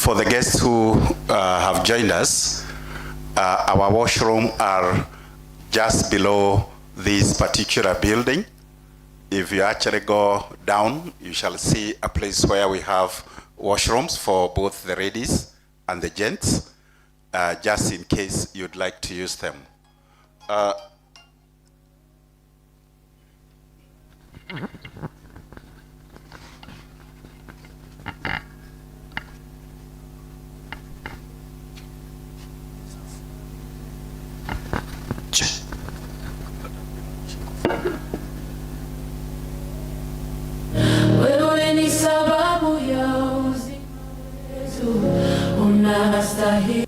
For the guests who have joined us, our washroom are just below this particular building. If you actually go down, you shall see a place where we have washrooms for both the ladies and the gents, just in case you'd like to use them. Wewe ni sababu ya uzima wetu, unastahili.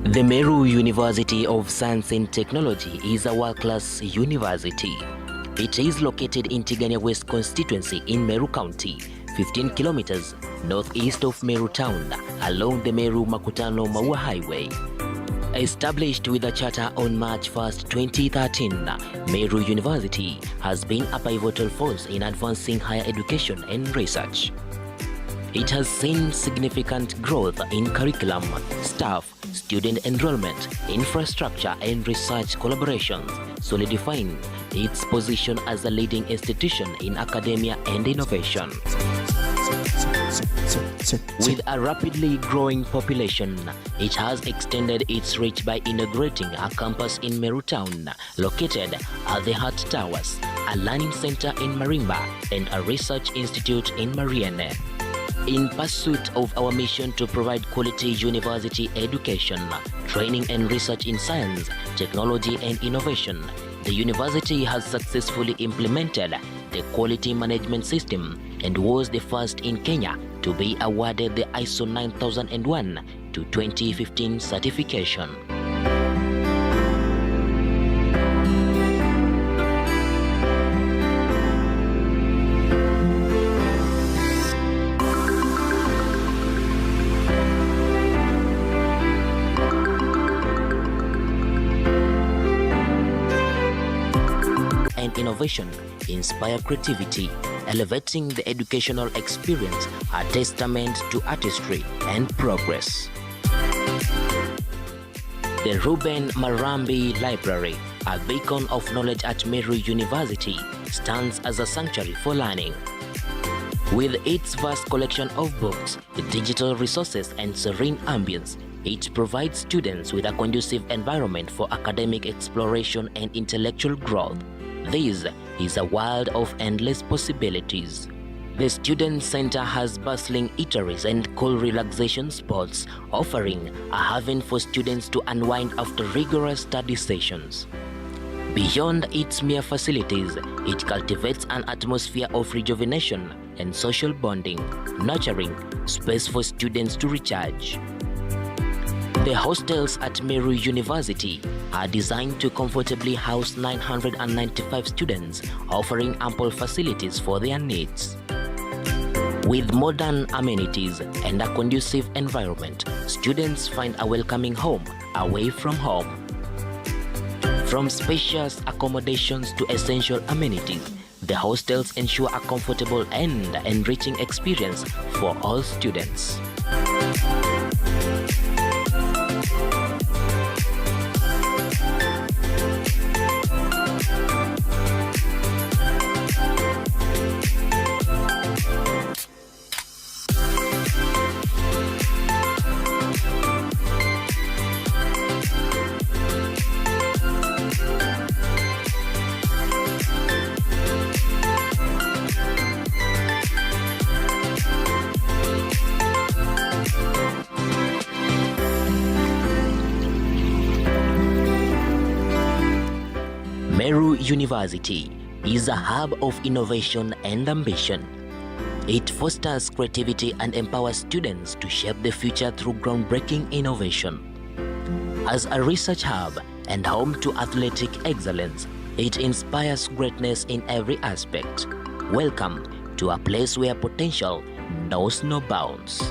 The Meru University of Science and Technology is a world-class university. It is located in Tigania West constituency in Meru County, 15 kilometers northeast of Meru town, along the Meru-Makutano-Maua Highway. Established with a charter on March 1, 2013, Meru University has been a pivotal force in advancing higher education and research. It has seen significant growth in curriculum, staff, student enrollment, infrastructure, and research collaborations, solidifying its position as a leading institution in academia and innovation. With a rapidly growing population, it has extended its reach by inaugurating a campus in Meru town, located at the Heart Towers, a learning center in Marimba, and a research institute in Mariene. In pursuit of our mission to provide quality university education, training and research in science, technology and innovation, the university has successfully implemented the quality management system and was the first in Kenya to be awarded the ISO 9001 to 2015 certification. And innovation inspire creativity, elevating the educational experience, a testament to artistry and progress. The Reuben Marambi Library, a beacon of knowledge at Meru University, stands as a sanctuary for learning. With its vast collection of books, digital resources, and serene ambience, it provides students with a conducive environment for academic exploration and intellectual growth. This is a world of endless possibilities. The Student Center has bustling eateries and cool relaxation spots, offering a haven for students to unwind after rigorous study sessions. Beyond its mere facilities, it cultivates an atmosphere of rejuvenation and social bonding, nurturing space for students to recharge. The hostels at Meru University are designed to comfortably house 995 students, offering ample facilities for their needs. With modern amenities and a conducive environment, students find a welcoming home away from home. From spacious accommodations to essential amenities, the hostels ensure a comfortable and enriching experience for all students. University is a hub of innovation and ambition. It fosters creativity and empowers students to shape the future through groundbreaking innovation. As a research hub and home to athletic excellence, it inspires greatness in every aspect. Welcome to a place where potential knows no bounds.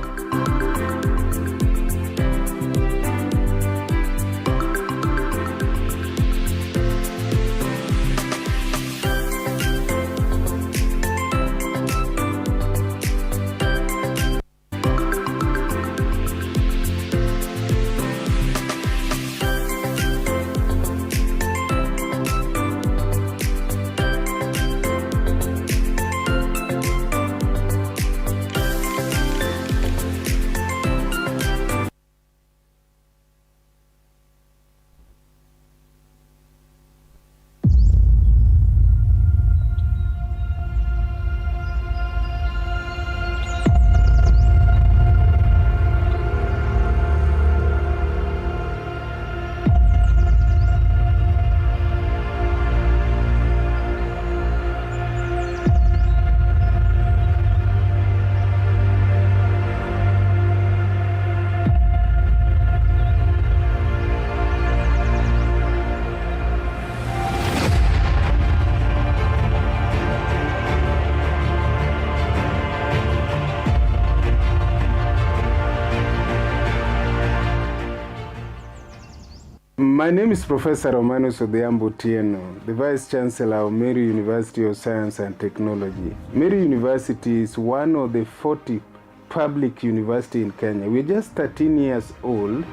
My name is Professor Romanus Odhiambo Tieno, the Vice Chancellor of Meru University of Science and Technology. Meru University is one of the 40 public universities in Kenya. We're just 13 years old,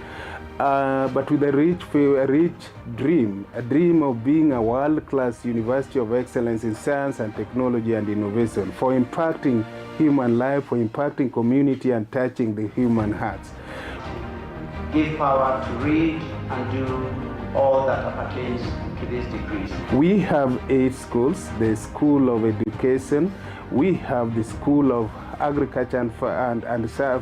but with a rich dream, a dream of being a world-class university of excellence in science and technology and innovation, for impacting human life, for impacting community and touching the human hearts. Give power to read and do all that appertains to these degrees. We have 8 schools: the School of Education, we have the School of Agriculture and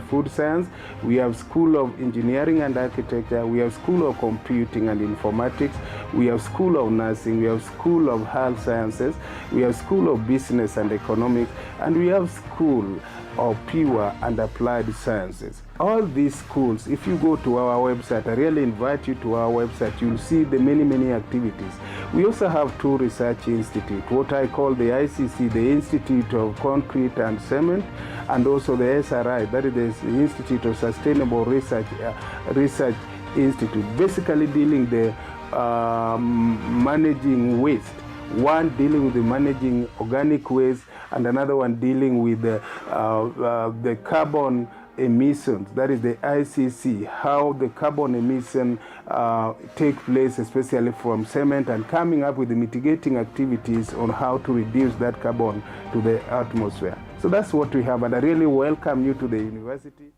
Food Science, we have School of Engineering and Architecture, we have School of Computing and Informatics, we have School of Nursing, we have School of Health Sciences, we have School of Business and Economics, and we have School of Pure and Applied Sciences. All these schools, if you go to our website, I really invite you to our website, you'll see the many activities. We also have 2 research institutes, what I call the ICC, the Institute of Concrete and Cement, and also the SRI, that is the Institute of Sustainable Research Institute, basically dealing the managing waste. One dealing with the managing organic waste, and another one dealing with the carbon emissions, that is the ICC, how the carbon emission take place, especially from cement, and coming up with the mitigating activities on how to reduce that carbon to the atmosphere. So that's what we have, and I really welcome you to the university.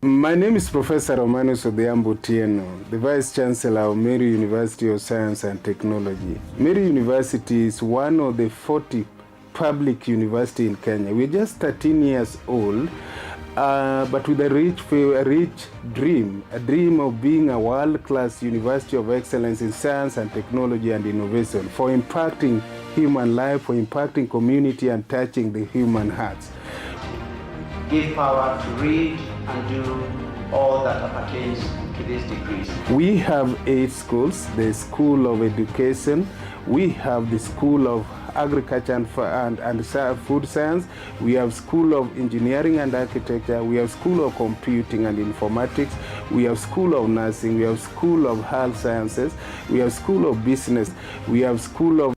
My name is Professor Romanus Odhiambo Tieno, the Vice Chancellor of Meru University of Science and Technology. Meru University is one of the 40 public universities in Kenya. We're just 13 years old, but with a rich dream, a dream of being a world-class university of excellence in science and technology and innovation, for impacting human life, for impacting community and touching the human hearts. Give power to read and do all that appertains to these degrees. We have 8 schools: the School of Education, we have the School of Agriculture and Food Science, we have School of Engineering and Architecture, we have School of Computing and Informatics, we have School of Nursing, we have School of Health Sciences, we have School of Business, we have School of...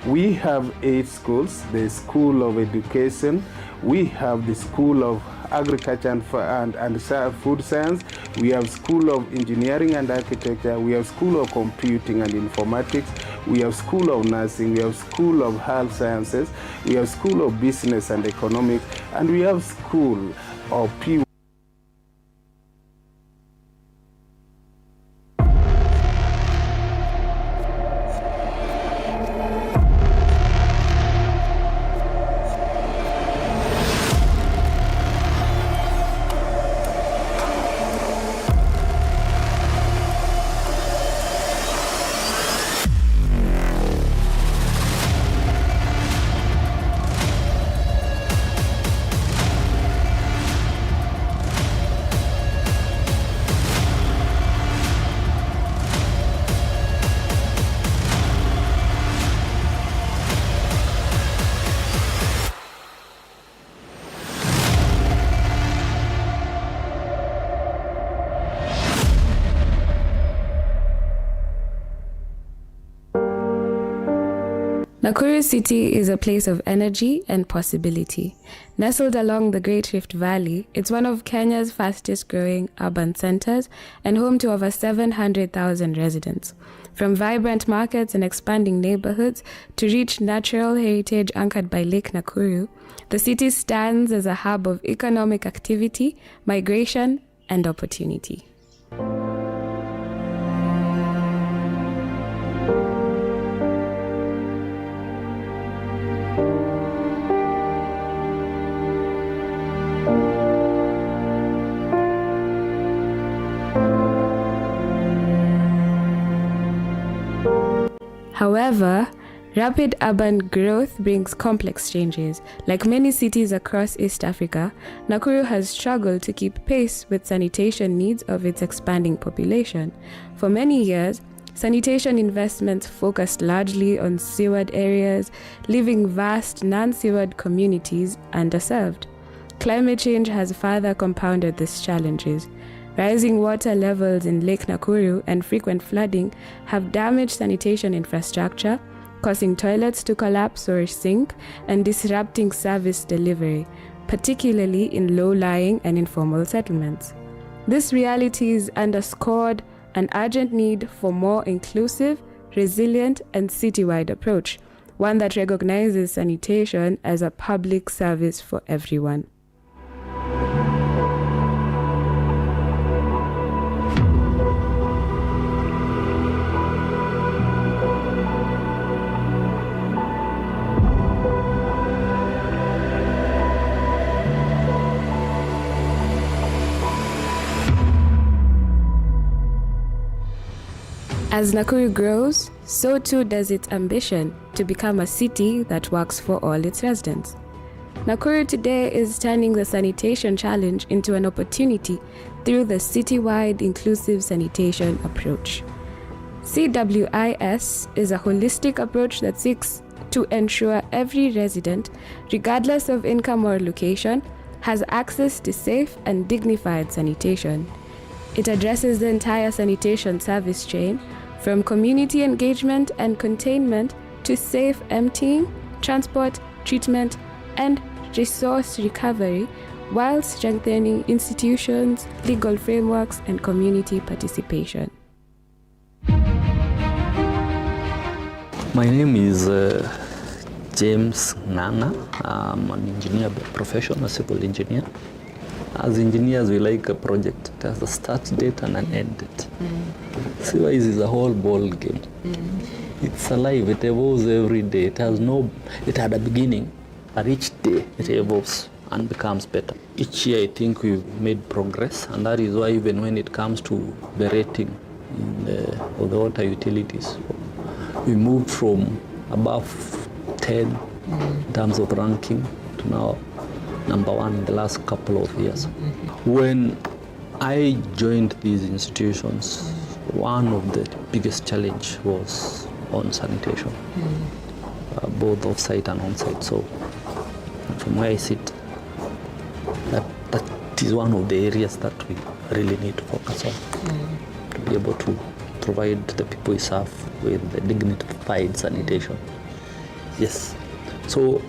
We have 8 schools: the School of Education, we have the School of Agriculture and Food Science, we have School of Engineering and Architecture, we have School of Computing and Informatics, we have School of Nursing, we have School of Health Sciences, we have School of Business and Economics, and we have School of P. Nakuru City is a place of energy and possibility. Nestled along the Great Rift Valley, it's one of Kenya's fastest growing urban centers and home to over 700,000 residents. From vibrant markets and expanding neighborhoods to rich natural heritage anchored by Lake Nakuru, the city stands as a hub of economic activity, migration, and opportunity. However, rapid urban growth brings complex changes. Like many cities across East Africa, Nakuru has struggled to keep pace with sanitation needs of its expanding population. For many years, sanitation investments focused largely on sewered areas, leaving vast non-sewered communities underserved. Climate change has further compounded these challenges. Rising water levels in Lake Nakuru and frequent flooding have damaged sanitation infrastructure, causing toilets to collapse or sink and disrupting service delivery, particularly in low-lying and informal settlements. This reality is underscored an urgent need for more inclusive, resilient, and citywide approach, one that recognizes sanitation as a public service for everyone. As Nakuru grows, so too does its ambition to become a city that works for all its residents. Nakuru today is turning the sanitation challenge into an opportunity through the citywide inclusive sanitation approach. CWIS is a holistic approach that seeks to ensure every resident, regardless of income or location, has access to safe and dignified sanitation. It addresses the entire sanitation service chain, from community engagement and containment to safe emptying, transport, treatment, and resource recovery, while strengthening institutions, legal frameworks, and community participation. My name is James Nganga. I'm an engineer by profession, a civil engineer. as engineers, we like a project. It has a start date and an end date. Otherwise, is a whole ball game. It's alive. It evolves every day. It had a beginning, but each day it evolves and becomes better. Each year, I think we've made progress, and that is why even when it comes to the rating of the water utilities, we moved from above 10 in terms of ranking to now number 1 in the last couple of years. When I joined these institutions, one of the biggest challenge was on sanitation, both off-site and on-site. So from where I sit, that is one of the areas that we really need to focus on, to be able to provide the people we serve with the dignified sanitation. Yes. So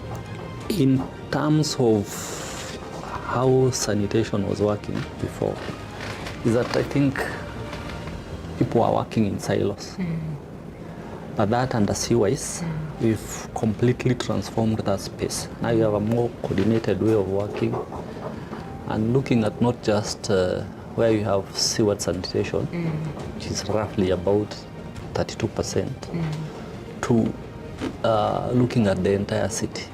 in terms of how sanitation was working before, is that I think people are working in silos. But that under CWISE, we've completely transformed that space. Now you have a more coordinated way of working and looking at not just where you have sewer sanitation, which is roughly about 32%, to looking at the entire city,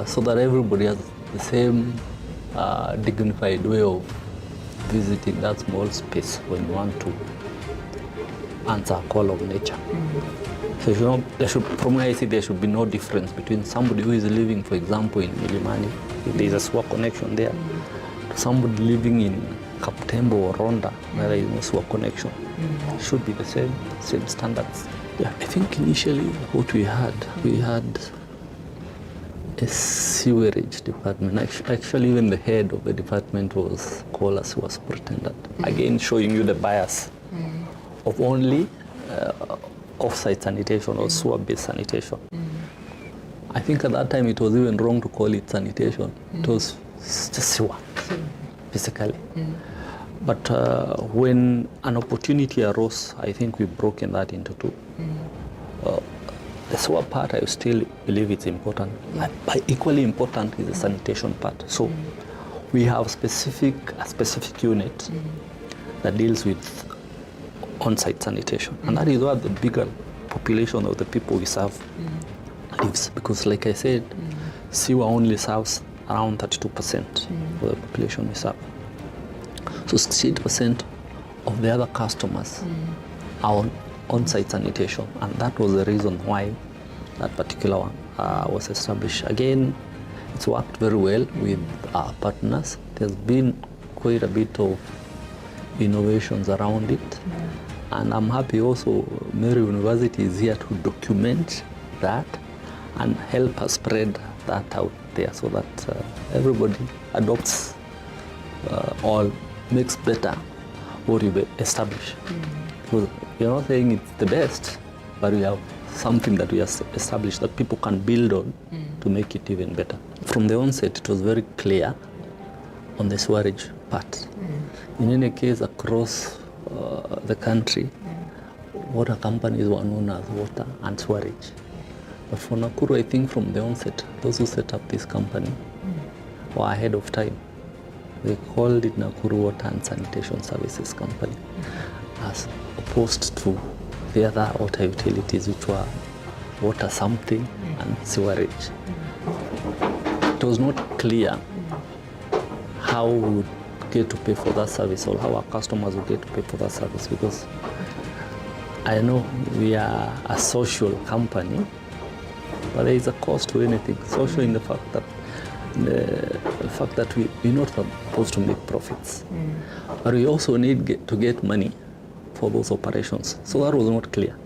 so that everybody has the same dignified way of visiting that small space when you want to answer a call of nature. So from where I see, there should be no difference between somebody who is living, for example, in Milimani, if there is a sewer connection there, to somebody living in Kaptembo or Ronda, where there is no sewer connection. It should be the same standards. Yeah, I think initially what we had a sewerage department. Actually, even the head of the department was called a sewer superintendent. Again, showing you the bias of only off-site sanitation or sewer-based sanitation. I think at that time it was even wrong to call it sanitation. It was just sewer, basically. But when an opportunity arose, I think we've broken that into two. The sewer part, I still believe it's important. But equally important is the sanitation part. So we have a specific unit that deals with on-site sanitation. And that is where the bigger population of the people we serve lives. Because like I said, sewer only serves around 32% of the population we serve. So 68% of the other customers are on-site sanitation. And that was the reason why that particular one was established. Again, it's worked very well with our partners. There's been quite a bit of innovations around it. And I'm happy also Meru University is here to document that and help us spread that out there so that everybody adopts or makes better what you establish. Because we're not saying it's the best, but we have something that we have established that people can build on to make it even better. From the onset, it was very clear on the sewerage part. In any case, across the country, water companies were known as water and sewerage. But for Nakuru, I think from the onset, those who set up this company were ahead of time. They called it Nakuru Water and Sanitation Services Company, as opposed to the other water utilities, which were water something and sewerage. It was not clear how we would get to pay for that service or how our customers would get to pay for that service, because I know we are a social company, but there is a cost to anything. Social in the fact that we're not supposed to make profits, but we also need to get money for those operations. So that was not clear.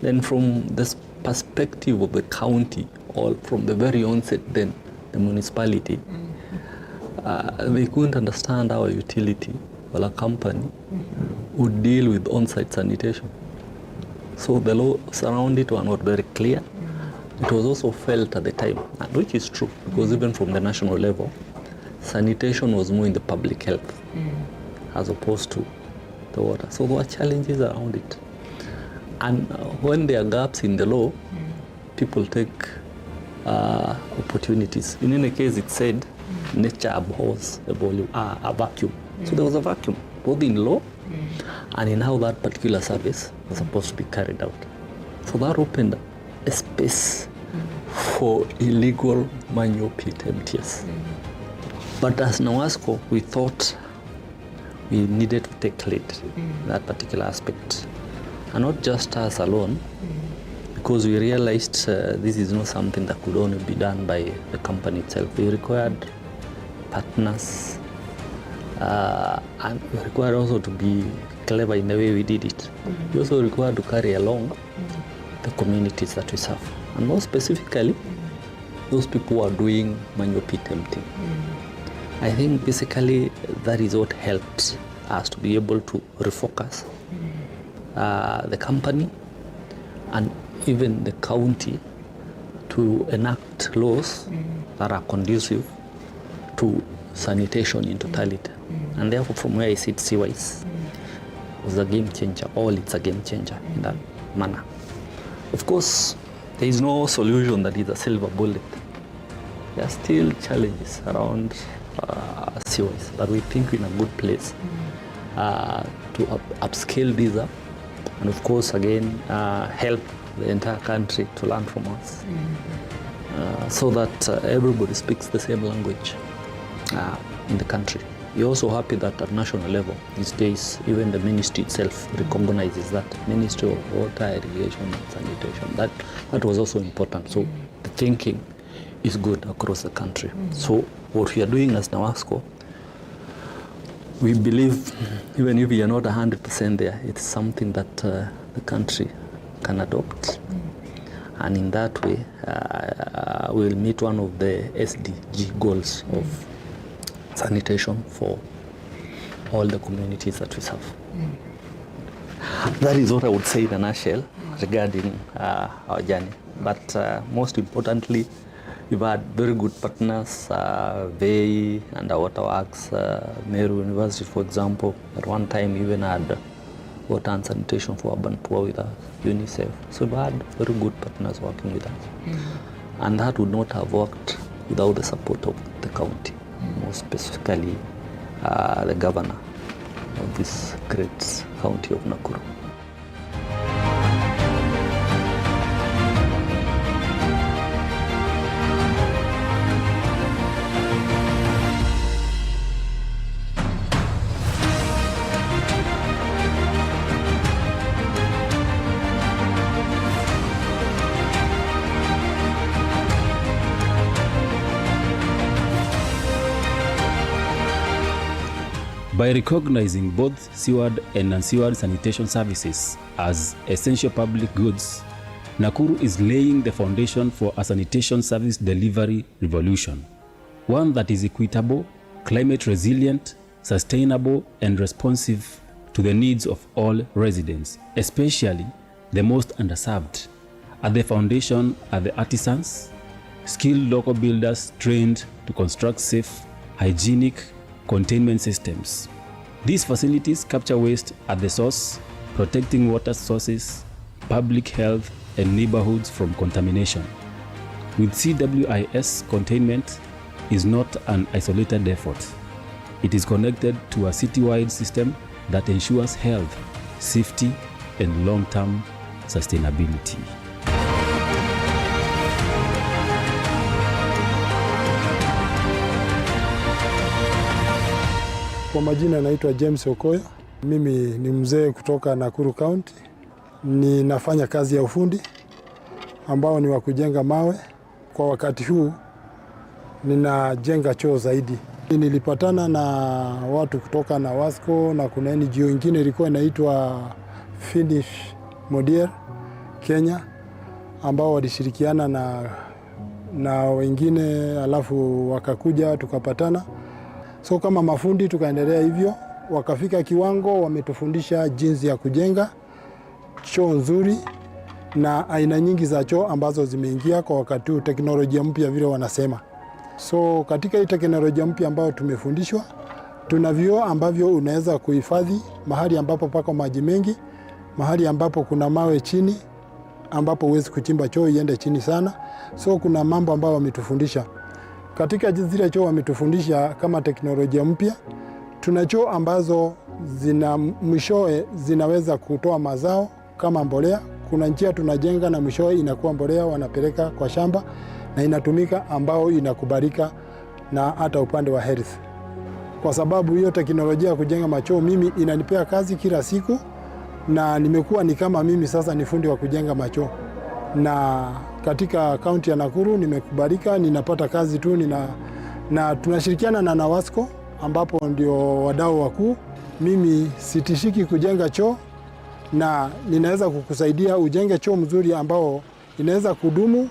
Then from this perspective of the county, or from the very onset then, the municipality, they couldn't understand how a utility or a company would deal with on-site sanitation. So the laws around it were not very clear. It was also felt at the time, and which is true, because even from the national level, sanitation was more in the public health as opposed to the water. So there were challenges around it. And when there are gaps in the law, people take opportunities. In any case, it said nature abhors a vacuum. So there was a vacuum, both in law and in how that particular service was supposed to be carried out. So that opened a space for illegal manual pit MTS. But as NAWASCO, we thought we needed to take lead in that particular aspect. And not just us alone, because we realized this is not something that could only be done by the company itself. We required partners, and we required also to be clever in the way we did it. We also required to carry along the communities that we serve. And more specifically, those people who are doing manual pit emptying. I think basically that is what helped us to be able to refocus the company and even the county to enact laws that are conducive to sanitation in totality. And therefore, from where I sit, CYS was a game changer. It's a game changer in that manner. Of course, there is no solution that is a silver bullet. There are still challenges around CYS, but we think we're in a good place to upscale these up, and of course, again, help the entire country to learn from us, so that everybody speaks the same language in the country. We're also happy that at national level, these days, even the ministry itself recognizes that Ministry of Water, Irrigation and Sanitation. That was also important. So the thinking is good across the country. So what we are doing as NAWASCO, we believe, even if we are not 100% there, it's something that the country can adopt. And in that way, we'll meet one of the SDG goals of sanitation for all the communities that we serve. That is what I would say in a nutshell regarding our journey. But most importantly, we've had very good partners, VEI and our waterworks, Meru University, for example. At one time, even had water and sanitation for urban poor with us, UNICEF. So we've had very good partners working with us. And that would not have worked without the support of the county, more specifically the governor of this great county of Nakuru. By recognizing both seaward and non-seaward sanitation services as essential public goods, Nakuru is laying the foundation for a sanitation service delivery revolution, one that is equitable, climate resilient, sustainable, and responsive to the needs of all residents, especially the most underserved. At the foundation are the artisans, skilled local builders trained to construct safe, hygienic containment systems. These facilities capture waste at the source, protecting water sources, public health, and neighborhoods from contamination. With CWIS, containment is not an isolated effort. It is connected to a citywide system that ensures health, safety, and long-term sustainability. Kwa majina naitwa James Okoya. Mimi ni mzee kutoka Nakuru County. Ninafanya kazi ya ufundi ambao ni wa kujenga mawe. Kwa wakati huu ninajenga choo zaidi. Nilipatana na watu kutoka NAWASCO na kuna NGO ingine ilikuwa inaitwa Finish Modier Kenya, ambao walishirikiana na wengine, alafu wakakuja tukapatana. So kama mafundi tukaendelea hivyo, wakafika kiwango wametufundisha jinsi ya kujenga choo nzuri na aina nyingi za choo ambazo zimeingia kwa wakati huu, teknolojia mpya vile wanasema. So katika hii teknolojia mpya ambayo tumefundishwa, tuna vyoo ambavyo unaweza kuhifadhi mahali ambapo pako maji mengi, mahali ambapo kuna mawe chini, ambapo huwezi kuchimba choo iende chini sana. So kuna mambo ambayo wametufundisha. Katika zile choo wametufundisha kama teknolojia mpya, tuna choo ambazo mwishowe zinaweza kutoa mazao kama mbolea. Kuna njia tunajenga na mwishowe inakuwa mbolea, wanapeleka kwa shamba na inatumika, ambao inakubalika na hata upande wa health. Kwa sababu hiyo teknolojia ya kujenga machoo mimi inanipea kazi kila siku, na nimekuwa ni kama mimi sasa ni fundi wa kujenga machoo. Na katika kaunti ya Nakuru nimekubalika, ninapata kazi tu na tunashirikiana na Nawasco ambapo ndio wadau wakuu. Mimi sitishiki kujenga choo, na ninaweza kukusaidia ujenge choo mzuri ambao inaweza kudumu,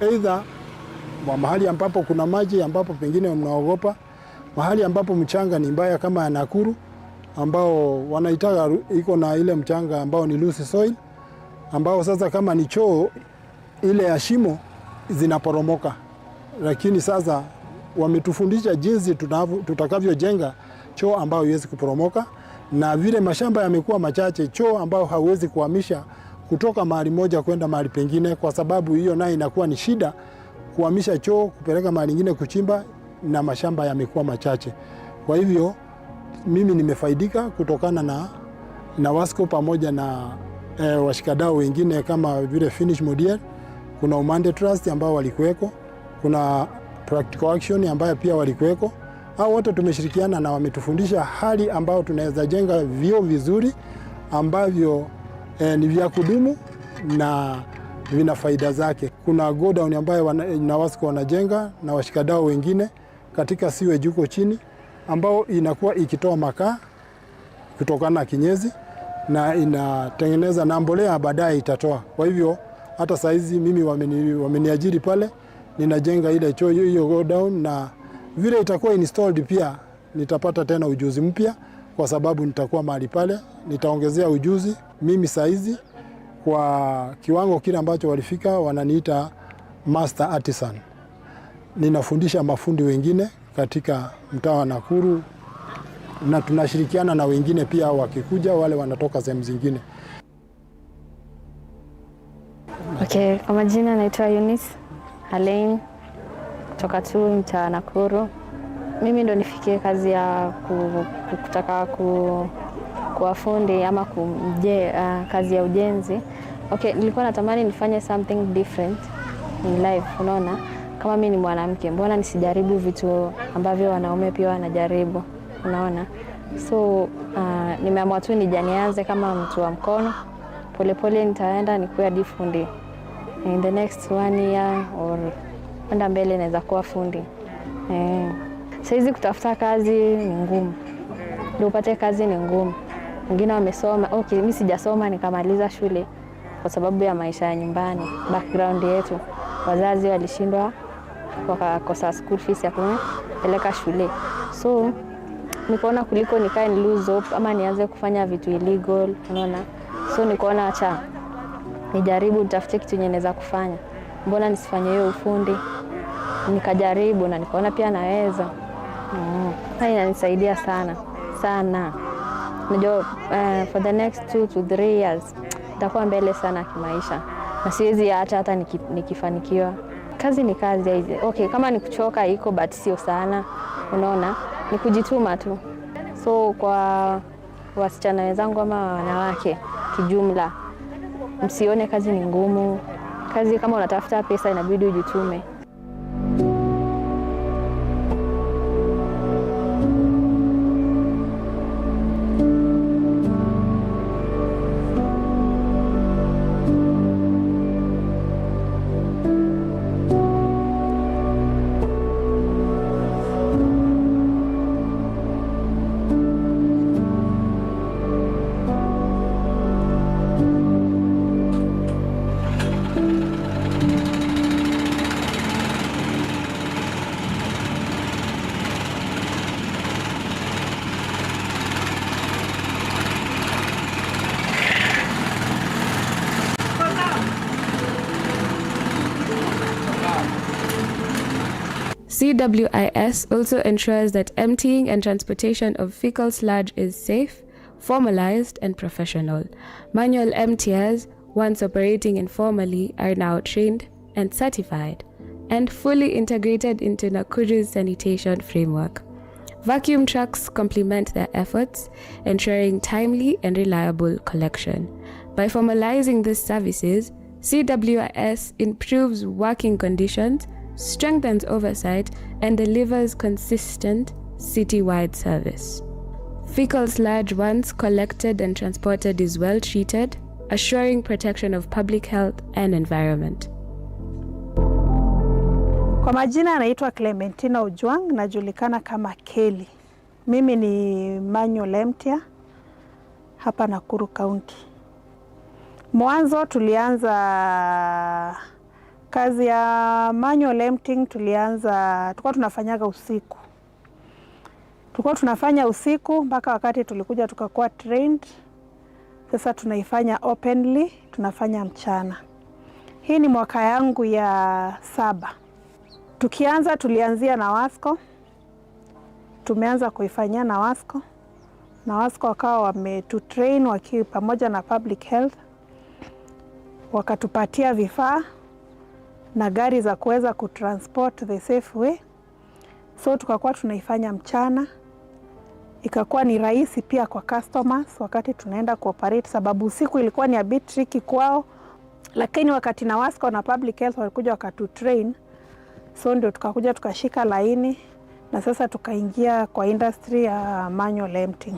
aidha mahali ambapo kuna maji ambapo pengine mnaogopa, mahali ambapo mchanga ni mbaya kama ya Nakuru ambao wanaitaka iko na ile mchanga ambao ni loose soil, ambao sasa kama ni choo ile ya shimo zinaporomoka. Lakini sasa wametufundisha jinsi tutakavyojenga choo ambao haiwezi kuporomoka, na vile mashamba yamekuwa machache, choo ambao hauwezi kuhamisha kutoka mahali moja kwenda mahali pengine, kwa sababu hiyo nayo inakuwa ni shida kuhamisha choo kupeleka mahali nyingine kuchimba, na mashamba yamekuwa machache. Kwa hivyo mimi nimefaidika kutokana na Wasco pamoja na washikadau wengine kama vile Finish Modiel, kuna Umande Trust ambao walikuweko, kuna Practical Action ambayo pia walikuweko. Hao wote tumeshirikiana na wametufundisha hali ambao tunaweza jenga vyoo vizuri ambavyo ni vya kudumu na vina faida zake. Kuna godown ambayo na Wasco wanajenga na washikadau wengine katika sewage huko chini, ambao inakuwa ikitoa makaa kutokana na kinyezi na inatengeneza na mbolea baadaye itatoa. Kwa hivyo hata saizi mimi wameniajiri pale, ninajenga ile choo hiyo godown, na vile itakuwa installed pia nitapata tena ujuzi mpya, kwa sababu nitakuwa mahali pale, nitaongezea ujuzi. Mimi saizi kwa kiwango kile ambacho walifika wananiita master artisan. Ninafundisha mafundi wengine katika mtaa wa Nakuru, na tunashirikiana na wengine pia wakikuja wale wanatoka sehemu zingine. Okay, kwa majina naitwa Eunice Alain kutoka tu mtaa Nakuru. Mimi ndo nifikie kazi ya kutaka kuwa fundi ama kazi ya ujenzi. Okay, nilikuwa natamani nifanye something different in life, unaona? Kama mimi ni mwanamke, mbona nisijaribu vitu ambavyo wanaume pia wanajaribu, unaona? So nimeamua tu nianze kama mtu wa mkono. Polepole nitaenda nikuwe hadi fundi. In the next 1 year or kwenda mbele naweza kuwa fundi. Saizi kutafuta kazi ni ngumu. Ndio upate kazi ni ngumu. Wengine wamesoma, okay, mimi sijasoma nikamaliza shule kwa sababu ya maisha ya nyumbani, background yetu. Wazazi walishindwa wakakosa school fees ya kupeleka shule. So nikaona kuliko nikae ni lose hope ama nianze kufanya vitu illegal, unaona? So nikaona acha nijaribu nitafute kitu yenye naweza kufanya. Mbona nisifanye hiyo ufundi? Nikajaribu na nikaona pia naweza. Hii inanisaidia sana sana. Najua for the next 2 to 3 years nitakuwa mbele sana kimaisha. Na siwezi hata nikifanikiwa. Kazi ni kazi hizi. Okay, kama ni kuchoka iko but sio sana. Unaona? Ni kujituma tu. So kwa wasichana wenzangu ama wanawake kijumla, msione kazi ni ngumu. Kazi kama unatafuta pesa inabidi ujitume. CWIS also ensures that emptying and transportation of fecal sludge is safe, formalized, and professional. Manual emptiers, once operating informally, are now trained and certified. and fully integrated into Nakuru's sanitation framework. Vacuum trucks complement their efforts, ensuring timely and reliable collection. By formalizing these services, CWIS improves working conditions, strengthens oversight, and delivers consistent citywide service. Vehicles large once collected and transported is well treated, assuring protection of public health and environment. Kwa majina anaitwa Clementina Ojwang, najulikana kama Kelly. Mimi ni manual emptier hapa Nakuru County. Mwanzo tulianza kazi ya manual emptying, tulikuwa tunafanyaga usiku. Tulikuwa tunafanya usiku mpaka wakati tulikuja tukakuwa trained. Sasa tunaifanya openly, tunafanya mchana. Hii ni mwaka yangu ya 7. Tukianza tulianzia na Wasco. Tumeanza kuifanyia na Wasco. Na Wasco wakawa wametutrain wakiwa pamoja na public health. Wakatupatia vifaa na gari za kuweza kutransport the safe way. So tukakuwa tunaifanya mchana. Ikakuwa ni rahisi pia kwa customers wakati tunaenda kuoperate, sababu usiku ilikuwa ni a bit tricky kwao. Lakini wakati na Wasco na public health walikuja wakatutrain, so ndio tukakuja tukashika laini na sasa tukaingia kwa industry ya manual emptying.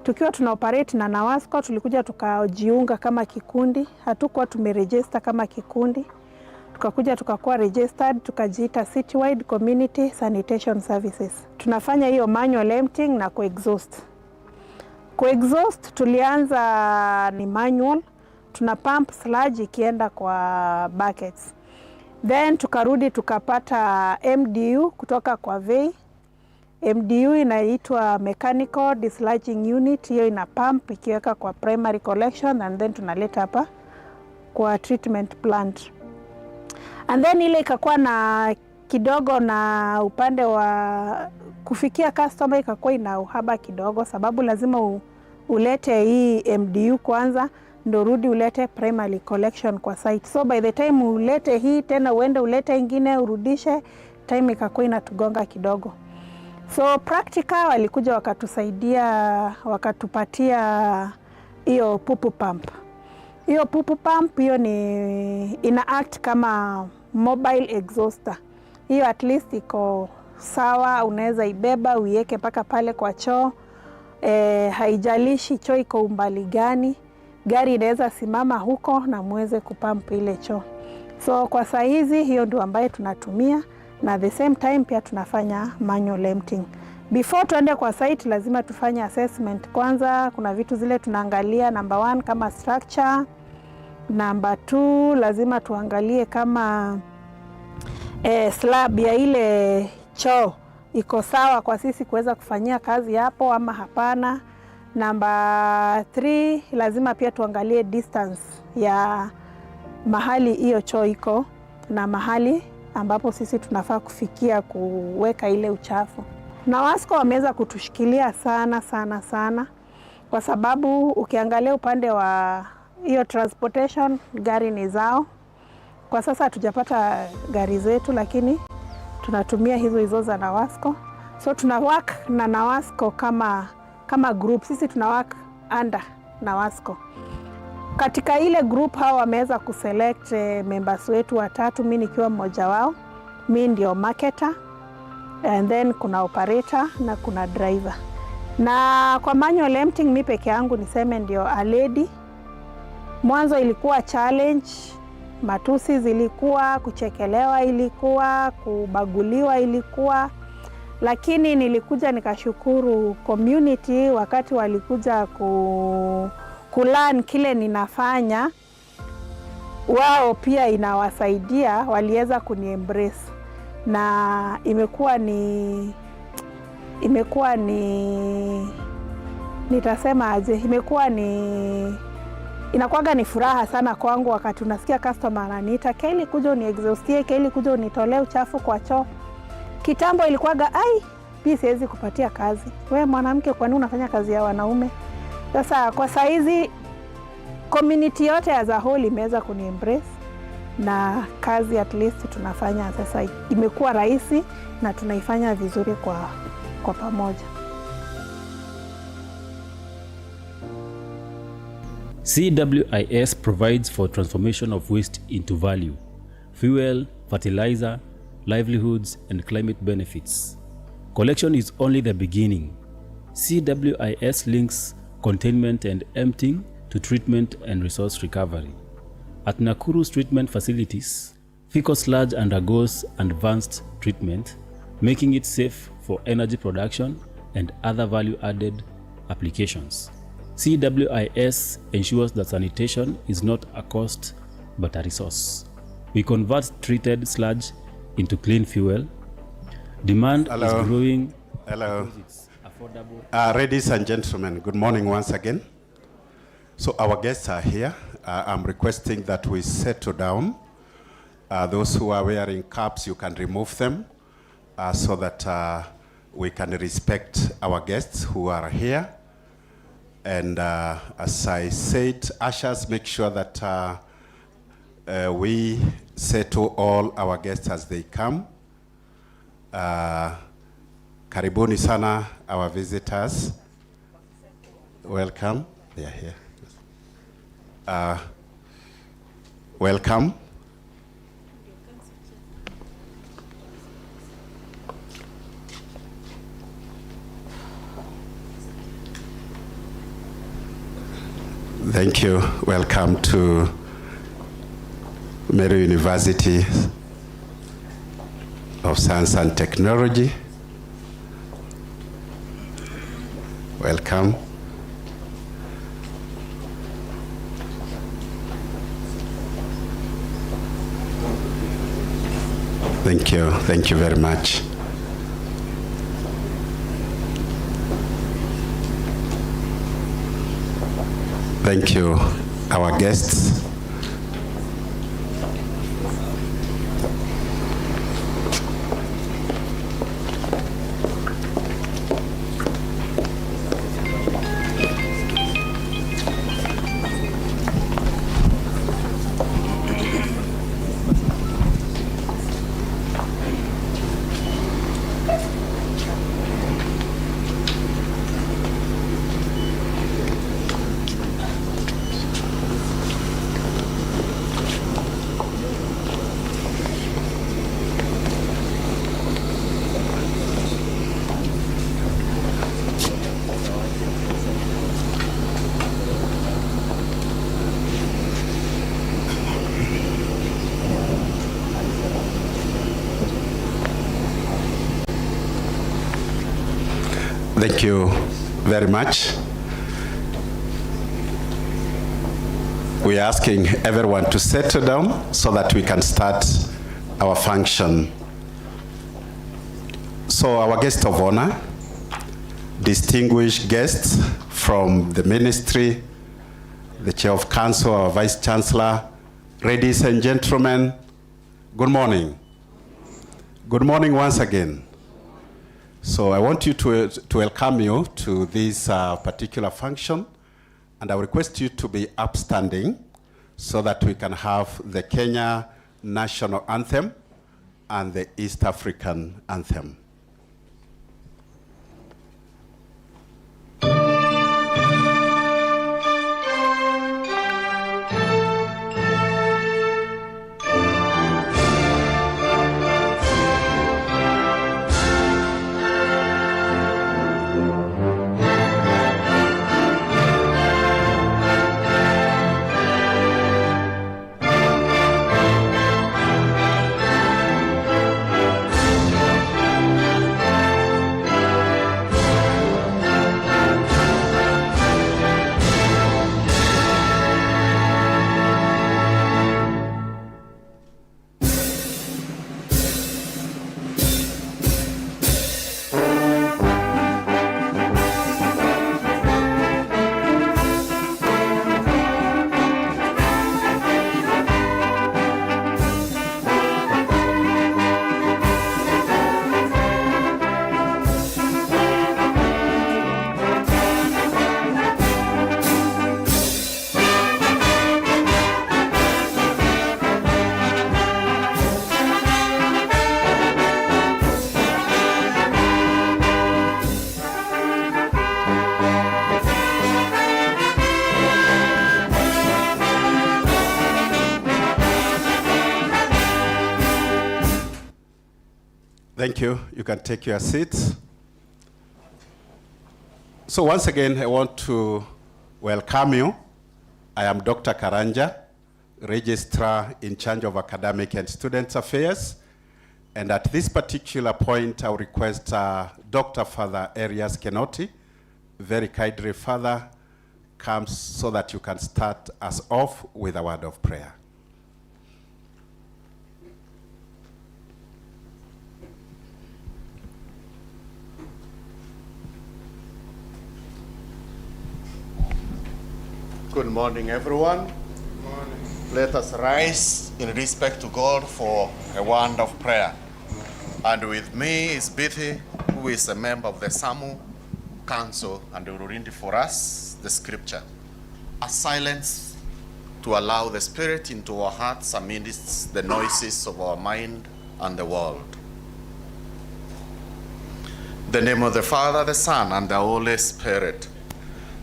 Tukiwa tunaoperate na Nawasco tulikuja tukajiunga kama kikundi, hatukuwa tumeregister kama kikundi. Tukakuja tukakuwa registered, tukajiita Citywide Community Sanitation Services. Tunafanya hiyo manual emptying na coexhaust. Coexhaust tulianza ni manual, tuna pump sludge ikienda kwa buckets. Then tukarudi tukapata MDU kutoka kwa VEI. MDU inaitwa Mechanical Disludging Unit, hiyo ina pump ikiweka kwa primary collection and then tunaleta hapa kwa treatment plant. And then ile ikakuwa na kidogo na upande wa kufikia customer ikakuwa ina uhaba kidogo, sababu lazima ulete hii MDU kwanza ndo rudi ulete primary collection kwa site. So by the time ulete hii tena uende ulete ingine urudishe, time ikakuwa inatugonga kidogo. So practical walikuja wakatusaidia, wakatupatia hiyo pupu pump. Hiyo pupu pump hiyo ni ina act kama mobile exhauster. Hiyo at least iko sawa, unaweza ibeba uiweke paka pale kwa choo. Haijalishi choo iko umbali gani, gari inaweza simama huko na muweze kupump ile choo. So kwa saa hizi hiyo ndio ambayo tunatumia, na the same time pia tunafanya manual emptying. Before tuende kwa site lazima tufanye assessment kwanza. Kuna vitu zile tunaangalia, number 1 kama structure, number 2 lazima tuangalie kama slab ya ile choo iko sawa kwa sisi kuweza kufanyia kazi hapo ama hapana. Number 3 lazima pia tuangalie distance ya mahali hiyo choo iko na mahali ambapo sisi tunafaa kufikia kuweka ile uchafu. Na Wasco wameweza kutushikilia sana sana sana, kwa sababu ukiangalia upande wa hiyo transportation gari ni zao. Kwa sasa hatujapata gari zetu, lakini tunatumia hizo za Nawasco. So tuna work na Nawasco kama group. Sisi tuna work under Nawasco. Katika ile group hao wameweza kuselect members wetu 3, mimi nikiwa mmoja wao. Mimi ndio marketer, and then kuna operator na kuna driver. Na kwa manual emptying mimi peke yangu niseme ndio a lady. Mwanzo ilikuwa challenge, matusi zilikuwa, kuchekelewa ilikuwa, kubaguliwa ilikuwa, lakini nilikuja nikashukuru community wakati walikuja kulearn kile ninafanya, wao pia inawasaidia, waliweza kuniembrace. Na imekuwa ni nitasema aje, inakuwaga ni furaha sana kwangu wakati unasikia customer ananiita, Kelly kuja uniexhaustie, Kelly kuja unitolee uchafu kwa choo. Kitambo ilikuwaga pia siwezi kupatia kazi, wewe mwanamke kwa nini unafanya kazi ya wanaume? Sasa kwa saizi community yote as a whole imeweza kuniembrace, na kazi at least tunafanya sasa imekuwa rahisi na tunaifanya vizuri kwa pamoja. CWIS provides for transformation of waste into value, fuel, fertilizer, livelihoods, and climate benefits. Collection is only the beginning. CWIS links containment and emptying to treatment and resource recovery. At Nakuru's treatment facilities, fecal sludge undergoes advanced treatment, making it safe for energy production and other value-added applications. CWIS ensures that sanitation is not a cost but a resource. We convert treated sludge into clean fuel. Demand is growing. Hello. It's affordable. Ladies and gentlemen, good morning once again. So our guests are here. I'm requesting that we settle down. Those who are wearing caps, you can remove them so that we can respect our guests who are here. And as I said, ushers, make sure that we settle all our guests as they come. Karibuni sana, our visitors. Welcome. They are here. Welcome. Thank you. Welcome to Meru University of Science and Technology. Welcome. Thank you. Thank you very much. Thank you, our guests. Thank you very much. We are asking everyone to settle down so that we can start our function. So our guest of honor, distinguished guests from the ministry, the chair of council, our vice chancellor, ladies and gentlemen, good morning. Good morning once again. So I want you to welcome you to this particular function, and I request you to be upstanding so that we can have the Kenya national anthem and the East African anthem. Thank you. You can take your seats. So once again, I want to welcome you. I am Dr. Karanja, Registrar in charge of Academic and Student Affairs. And at this particular point, I'll request Dr. Father Arias Kenoti, very kindly, Father, comes so that you can start us off with a word of prayer. Good morning, everyone. Good morning. Let us rise in respect to God for a word of prayer. And with me is Betty, who is a member of the SAMU Council, and will read for us the scripture. A silence to allow the Spirit into our hearts amidst the noises of our mind and the world. In the name of the Father, the Son, and the Holy Spirit.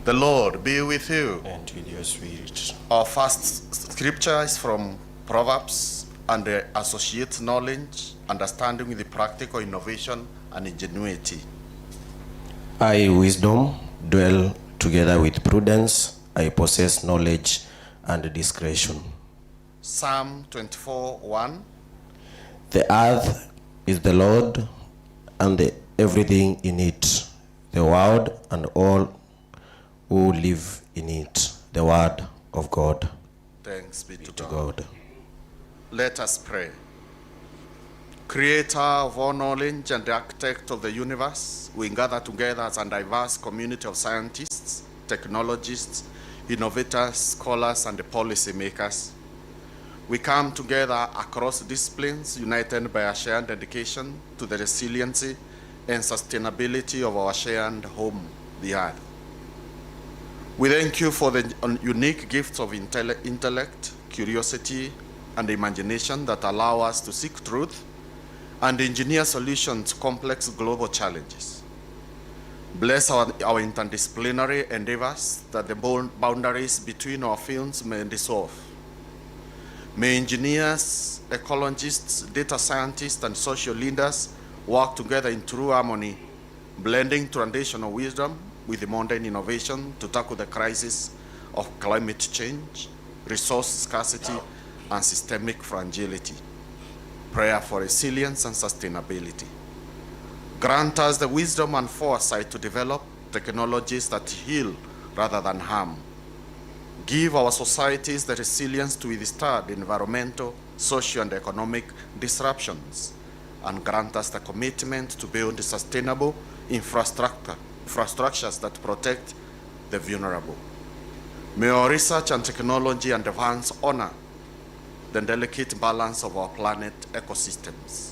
The Lord be with you. And with your spirit. Our first scripture is from Proverbs, and the associate knowledge, understanding with the practical innovation and ingenuity. I, wisdom, dwell together with prudence. I possess knowledge and discretion. Psalm 24:1. The earth is the Lord and everything in it, the world and all who live in it. The word of God. Thanks be to God. Let us pray. Creator of all knowledge and the architect of the universe, we gather together as a diverse community of scientists, technologists, innovators, scholars, and policy makers. We come together across disciplines, united by a shared dedication to the resiliency and sustainability of our shared home, the earth. We thank you for the unique gifts of intellect, curiosity, and imagination that allow us to seek truth and engineer solutions to complex global challenges. Bless our interdisciplinary endeavors that the boundaries between our fields may dissolve. May engineers, ecologists, data scientists, and social leaders work together in true harmony, blending traditional wisdom with the modern innovation to tackle the crisis of climate change, resource scarcity, and systemic fragility. Prayer for resilience and sustainability. Grant us the wisdom and foresight to develop technologies that heal rather than harm. Give our societies the resilience to withstand environmental, social, and economic disruptions, and grant us the commitment to build sustainable infrastructures that protect the vulnerable. May our research and technology and advance honor the delicate balance of our planet ecosystems,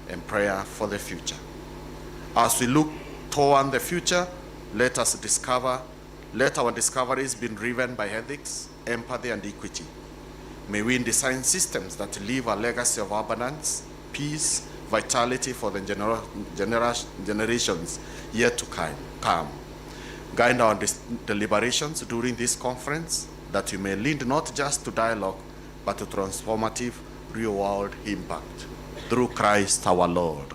and prayer for the future. As we look toward the future, let our discoveries be driven by ethics, empathy, and equity. May we design systems that leave a legacy of abundance, peace, vitality for the generations yet to come. Guide our deliberations during this conference, that we may lead not just to dialogue, but to transformative real-world impact. Through Christ our Lord.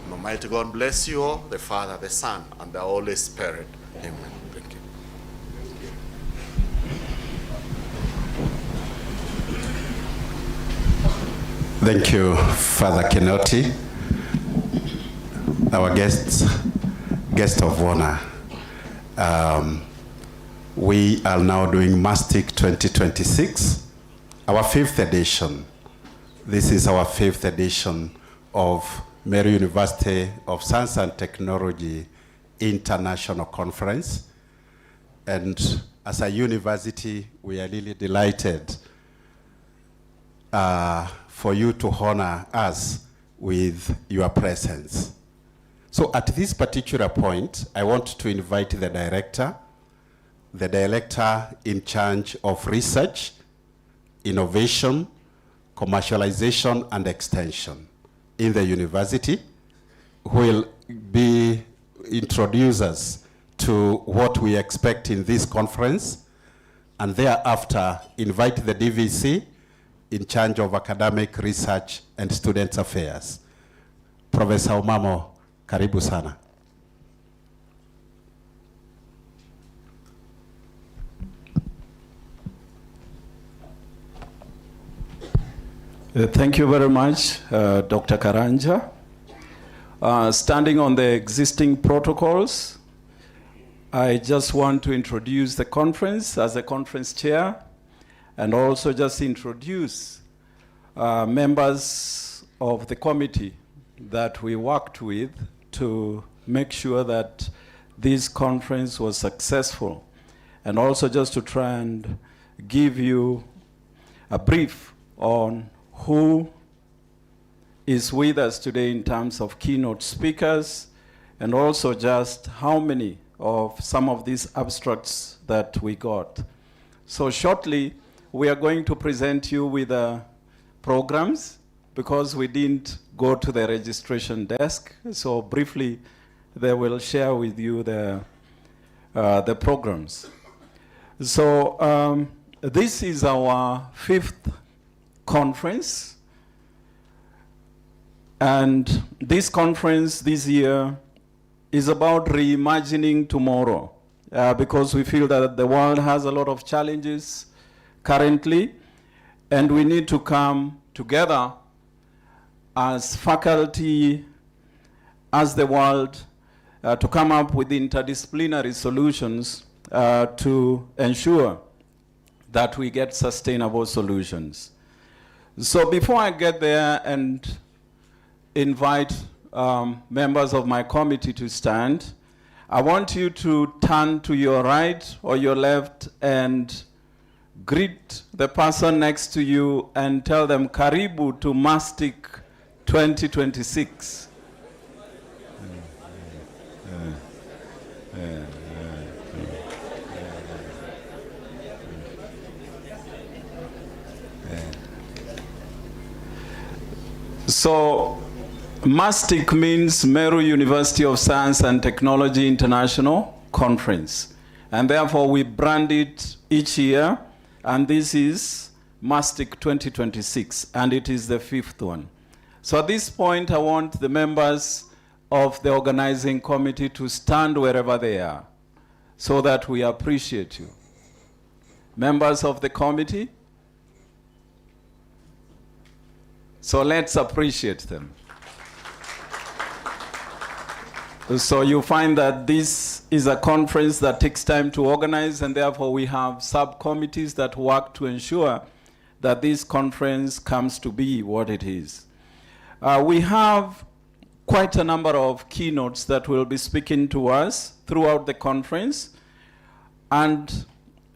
And Almighty God bless you all, the Father, the Son, and the Holy Spirit. Amen. Thank you. Thank you, Father Kenoti, our guest of honor. We are now doing MASTIC 2026, our 5th edition. This is our 5th edition of Meru University of Science and Technology International Conference. And as a university, we are really delighted for you to honor us with your presence. So at this particular point, I want to invite the director in charge of research, innovation, commercialization, and extension in the university, who will be introduce us to what we expect in this conference, and thereafter invite the DVC in charge of academic research and student affairs. Professor Omamo, karibu sana. Thank you very much, Dr. Karanja. Standing on the existing protocols, I just want to introduce the conference as a conference chair, and also just introduce members of the committee that we worked with to make sure that this conference was successful, and also just to try and give you a brief on who is with us today in terms of keynote speakers, and also just how many of some of these abstracts that we got. So shortly, we are going to present you with programs, because we didn't go to the registration desk. So briefly, they will share with you the programs. So this is our 5th conference, and this conference this year is about reimagining tomorrow, because we feel that the world has a lot of challenges currently, and we need to come together as faculty, as the world, to come up with interdisciplinary solutions to ensure that we get sustainable solutions. So before I get there and invite members of my committee to stand, I want you to turn to your right or your left and greet the person next to you and tell them, Karibu to Mastic 2026. So, MASTIC means Meru University of Science and Technology International Conference. And therefore, we brand it each year. And this is MASTIC 2026. And it is the 5th one. So at this point, I want the members of the organizing committee to stand wherever they are, so that we appreciate you. Members of the committee, so let's appreciate them. So you find that this is a conference that takes time to organize, and therefore we have subcommittees that work to ensure that this conference comes to be what it is. We have quite a number of keynotes that will be speaking to us throughout the conference, and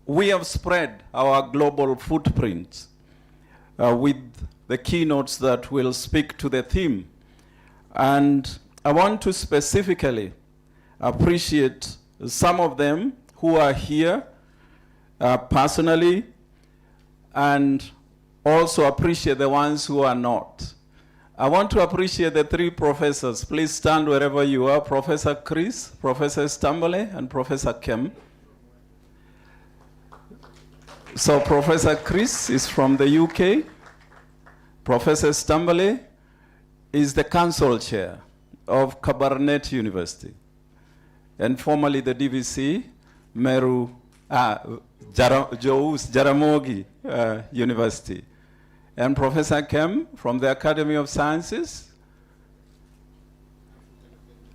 we have spread our global footprint with the keynotes that will speak to the theme. And I want to specifically appreciate some of them who are here personally, and also appreciate the ones who are not. I want to appreciate the 3 professors. Please stand wherever you are. Professor Chris, Professor Stambole, and Professor Kem. So Professor Chris is from the UK. Professor Stambole is the council chair of Cabernet University, and formerly the DVC, Meru, Jaramogi University. And Professor Kem from the Academy of Sciences,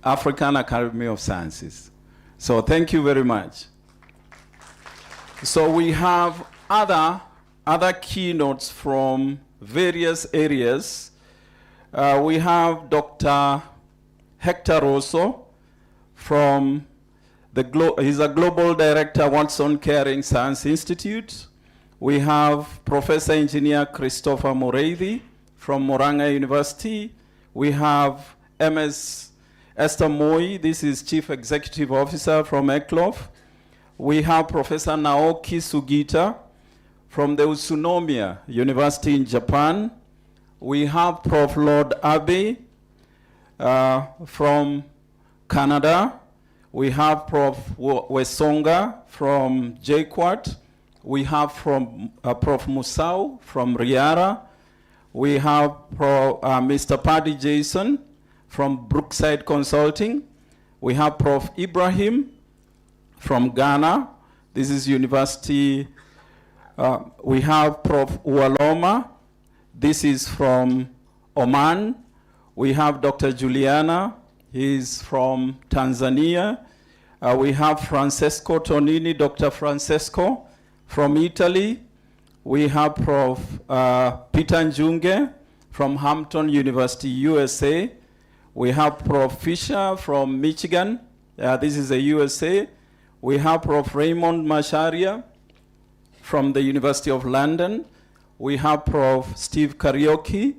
African Academy of Sciences. So thank you very much. So we have other keynotes from various areas. We have Dr. Hector Rosso from he's a global director, Watson Caring Science Institute. We have Professor Engineer Christopher Moreithi from Moranga University. We have MS Esther Moi, this is Chief Executive Officer from ECLOF. We have Professor Naoki Sugita from the Utsunomiya University in Japan. We have Prof. Lord Abe from Canada. We have Prof. Wesonga from JQuat. We have from Prof. Musau from Riara. We have Mr. Paddy Jason from Brookside Consulting. We have Prof. Ibrahim from Ghana. This is University. We have Prof. Ualoma. This is from Oman. We have Dr. Juliana. He's from Tanzania. We have Francesco Tonini, Dr. Francesco from Italy. We have Prof. Peter Njunge from Hampton University, USA. We have Prof. Fisher from Michigan. This is the USA. We have Prof. Raymond Macharia from the University of London. We have Prof. Steve Karaoke.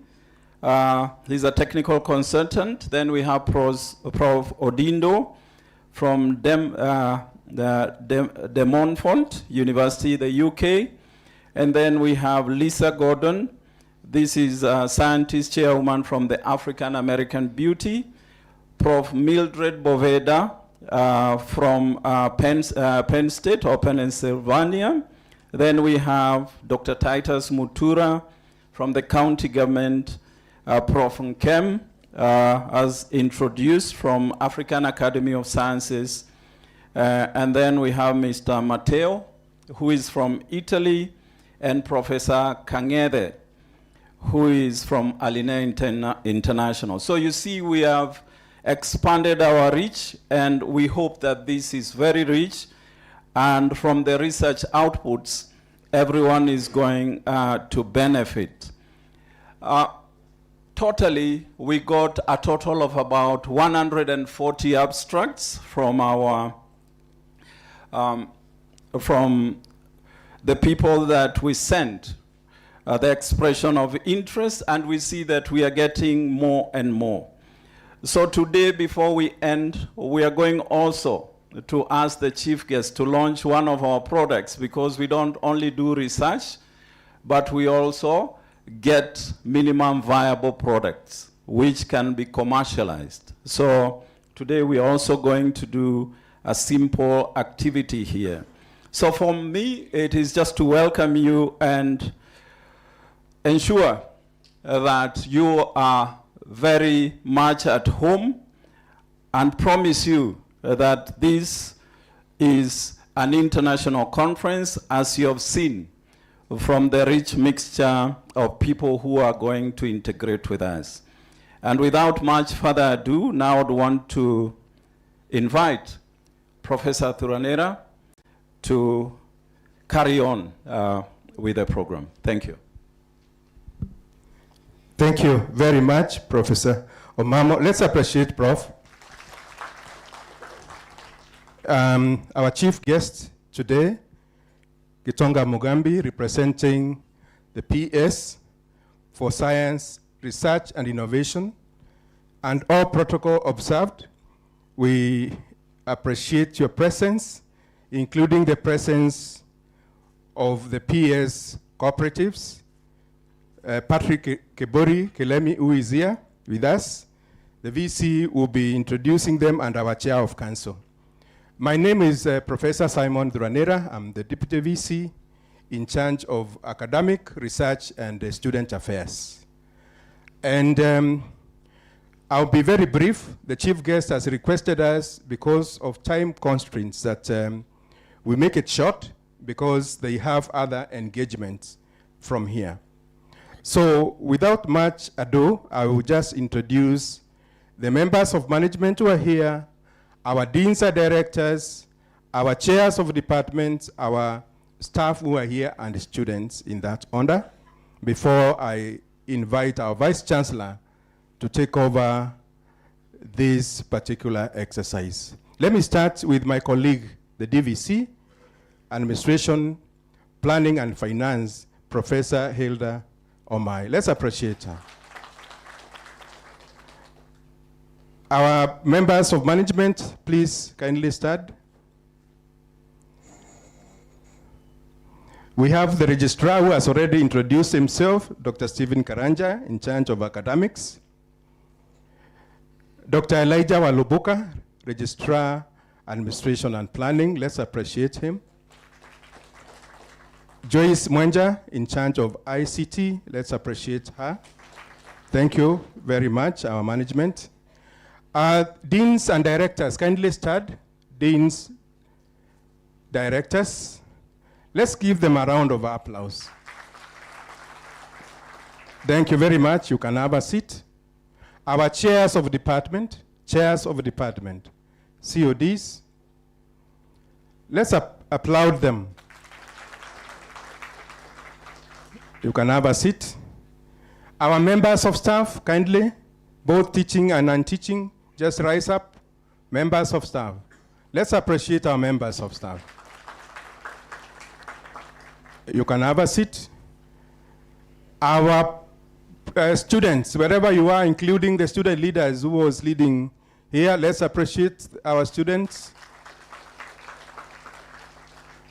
He's a technical consultant. Then we have Prof. Odindo from De Montfort University, the UK. And then we have Lisa Gordon. This is a scientist chairwoman from the African American Beauty. Prof. Mildred Boveda from Penn State or Pennsylvania. Then we have Dr. Titus Mutura from the county government. Prof. Nkem, as introduced from African Academy of Sciences. And then we have Mr. Matteo, who is from Italy, and Professor Kangede, who is from Alinea International. So you see, we have expanded our reach, and we hope that this is very rich. And from the research outputs, everyone is going to benefit. Totally, we got a total of about 140 abstracts from our from the people that we sent, the expression of interest, and we see that we are getting more and more. So today, before we end, we are going also to ask the chief guest to launch one of our products, because we don't only do research, but we also get minimum viable products which can be commercialized. So today we are also going to do a simple activity here. So for me, it is just to welcome you and ensure that you are very much at home, and promise you that this is an international conference, as you have seen from the rich mixture of people who are going to integrate with us. And without much further ado, now I'd want to invite Professor Thuranera to carry on with the program. Thank you. Thank you very much, Professor Omamo. Let's appreciate Prof. Our chief guest today, Gitonga Mugambi, representing the PS for Science, Research and Innovation, and all protocol observed. We appreciate your presence, including the presence of the PS cooperatives, Patrick Kebori Kelemi, who is here with us. The VC will be introducing them, and our chair of council. My name is Professor Simon Thuranera. I'm the Deputy VC in charge of academic research and student affairs. And I'll be very brief. The chief guest has requested us, because of time constraints, that we make it short, because they have other engagements from here. So without much ado, I will just introduce the members of management who are here, our deans and directors, our chairs of departments, our staff who are here, and students in that order, before I invite our Vice Chancellor to take over this particular exercise. Let me start with my colleague, the DVC, Administration, Planning and Finance, Professor Hilda Omai. Let's appreciate her. Our members of management, please kindly start. We have the registrar who has already introduced himself, Dr. Stephen Karanja, in charge of academics. Dr. Elijah Walubuka, registrar, administration and planning. Let's appreciate him. Joyce Mwenja, in charge of ICT. Let's appreciate her. Thank you very much, our management. Deans and directors, kindly start. Deans, directors. Let's give them a round of applause. Thank you very much. You can have a seat. Our chairs of department, CODs. Let's applaud them. You can have a seat. Our members of staff, kindly, both teaching and non-teaching, just rise up. Members of staff. Let's appreciate our members of staff. You can have a seat. Our students, wherever you are, including the student leaders who was leading here, let's appreciate our students.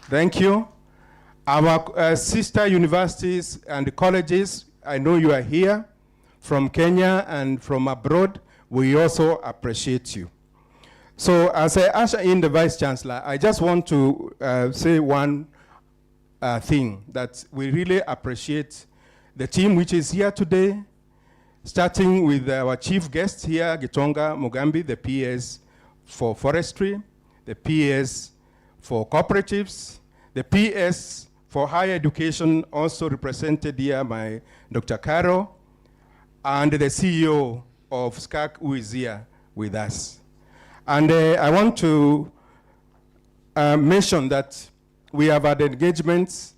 Thank you. Our sister universities and colleges, I know you are here from Kenya and from abroad. We also appreciate you. So as I usher in the Vice Chancellor, I just want to say one thing, that we really appreciate the team which is here today, starting with our chief guest here, Gitonga Mugambi, the PS for forestry, the PS for cooperatives, the PS for higher education, also represented here by Dr. Caro, and the CEO of SCAC, who is here with us. And I want to mention that we have had engagements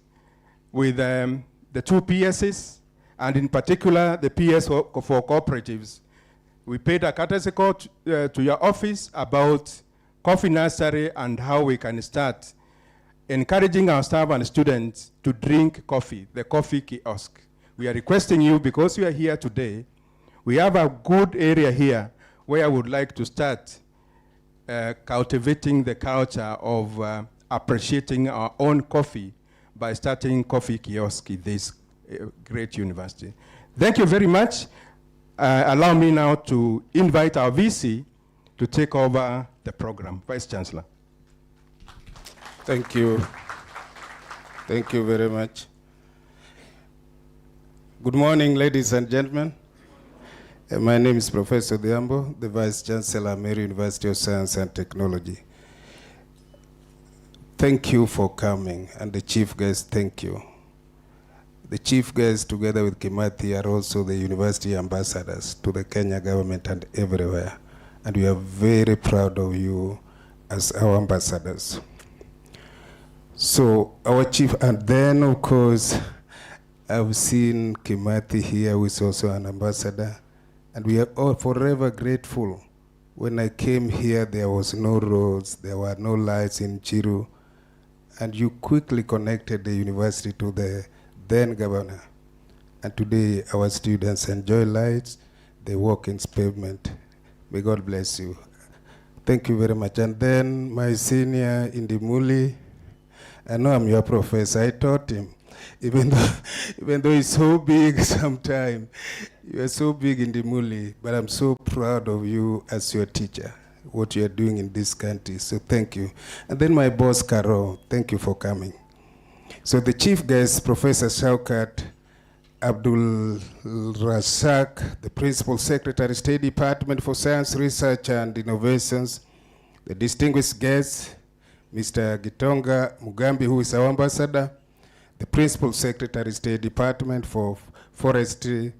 with the two PSs, and in particular, the PS for cooperatives. We paid a courtesy call to your office about coffee nursery and how we can start encouraging our staff and students to drink coffee, the coffee kiosk. We are requesting you, because you are here today, we have a good area here where I would like to start cultivating the culture of appreciating our own coffee by starting coffee kiosk in this great university. Thank you very much. Allow me now to invite our VC to take over the program. Vice Chancellor. Thank you. Thank you very much. Good morning, ladies and gentlemen. My name is Professor Diambo, the Vice Chancellor, Meru University of Science and Technology. Thank you for coming, and the chief guest, thank you. The chief guests, together with Kimathi, are also the university ambassadors to the Kenya government and everywhere. And we are very proud of you as our ambassadors. So our chief, and then of course, I've seen Kimathi here, who is also an ambassador, and we are all forever grateful. When I came here, there was no roads, there were no lights in Chiru, and you quickly connected the university to the then governor. And today, our students enjoy lights, they walk in pavement. May God bless you. Thank you very much. And then my senior Indimuli, I know I'm your professor, I taught him. Even though he's so big sometimes, you are so big in Indimuli, but I'm so proud of you as your teacher, what you are doing in this country, so thank you. And then my boss, Caro, thank you for coming. So the chief guest, Professor Shaukat Abdul Razak, the Principal Secretary, State Department for Science, Research and Innovations, the distinguished guest, Mr. Gitonga Mugambi, who is our ambassador, the Principal Secretary, State Department for Forestry,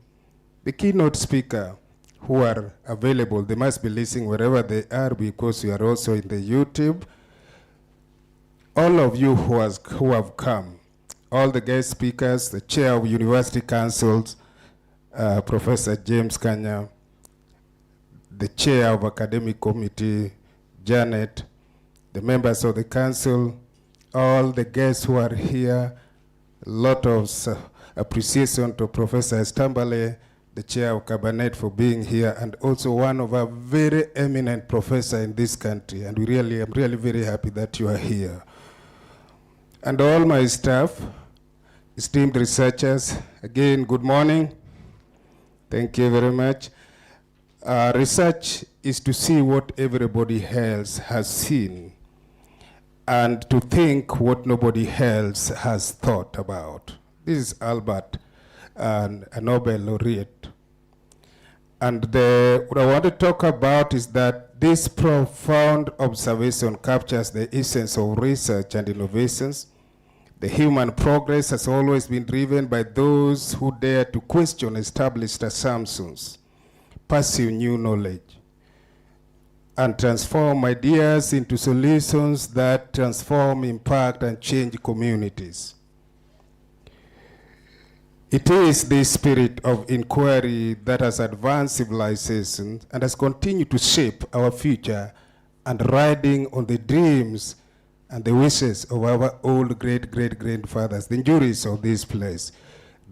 the keynote speaker, who are available. They must be listening wherever they are, because we are also in the YouTube. All of you who have come, all the guest speakers, the chair of University Councils, Professor James Kanya, the chair of Academic Committee, Janet, the members of the council, all the guests who are here, a lot of appreciation to Professor Estambale, the chair of Cabinet, for being here, and also one of our very eminent professor in this country. And I'm really very happy that you are here. And all my staff, esteemed researchers, again, good morning. Thank you very much. Research is to see what everybody else has seen and to think what nobody else has thought about. This is Albert, a Nobel laureate. And what I want to talk about is that this profound observation captures the essence of research and innovations. The human progress has always been driven by those who dare to question established assumptions, pursue new knowledge, and transform ideas into solutions that transform, impact, and change communities. It is this spirit of inquiry that has advanced civilization and has continued to shape our future, and riding on the dreams and the wishes of our old great-great-grandfathers, the juries of this place,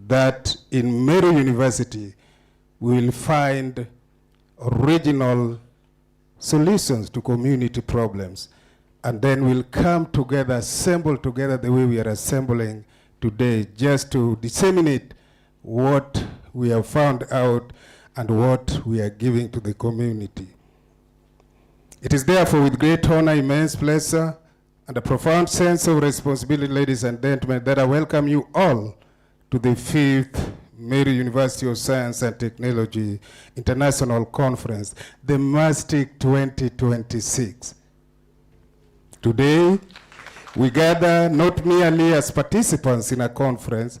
that in Meru University we will find original solutions to community problems, and then we'll come together, assemble together the way we are assembling today, just to disseminate what we have found out and what we are giving to the community. It is therefore with great honor, immense pleasure, and a profound sense of responsibility, ladies and gentlemen, that I welcome you all to the 5th Meru University of Science and Technology International Conference, the MASTIC 2026. Today, we gather not merely as participants in a conference,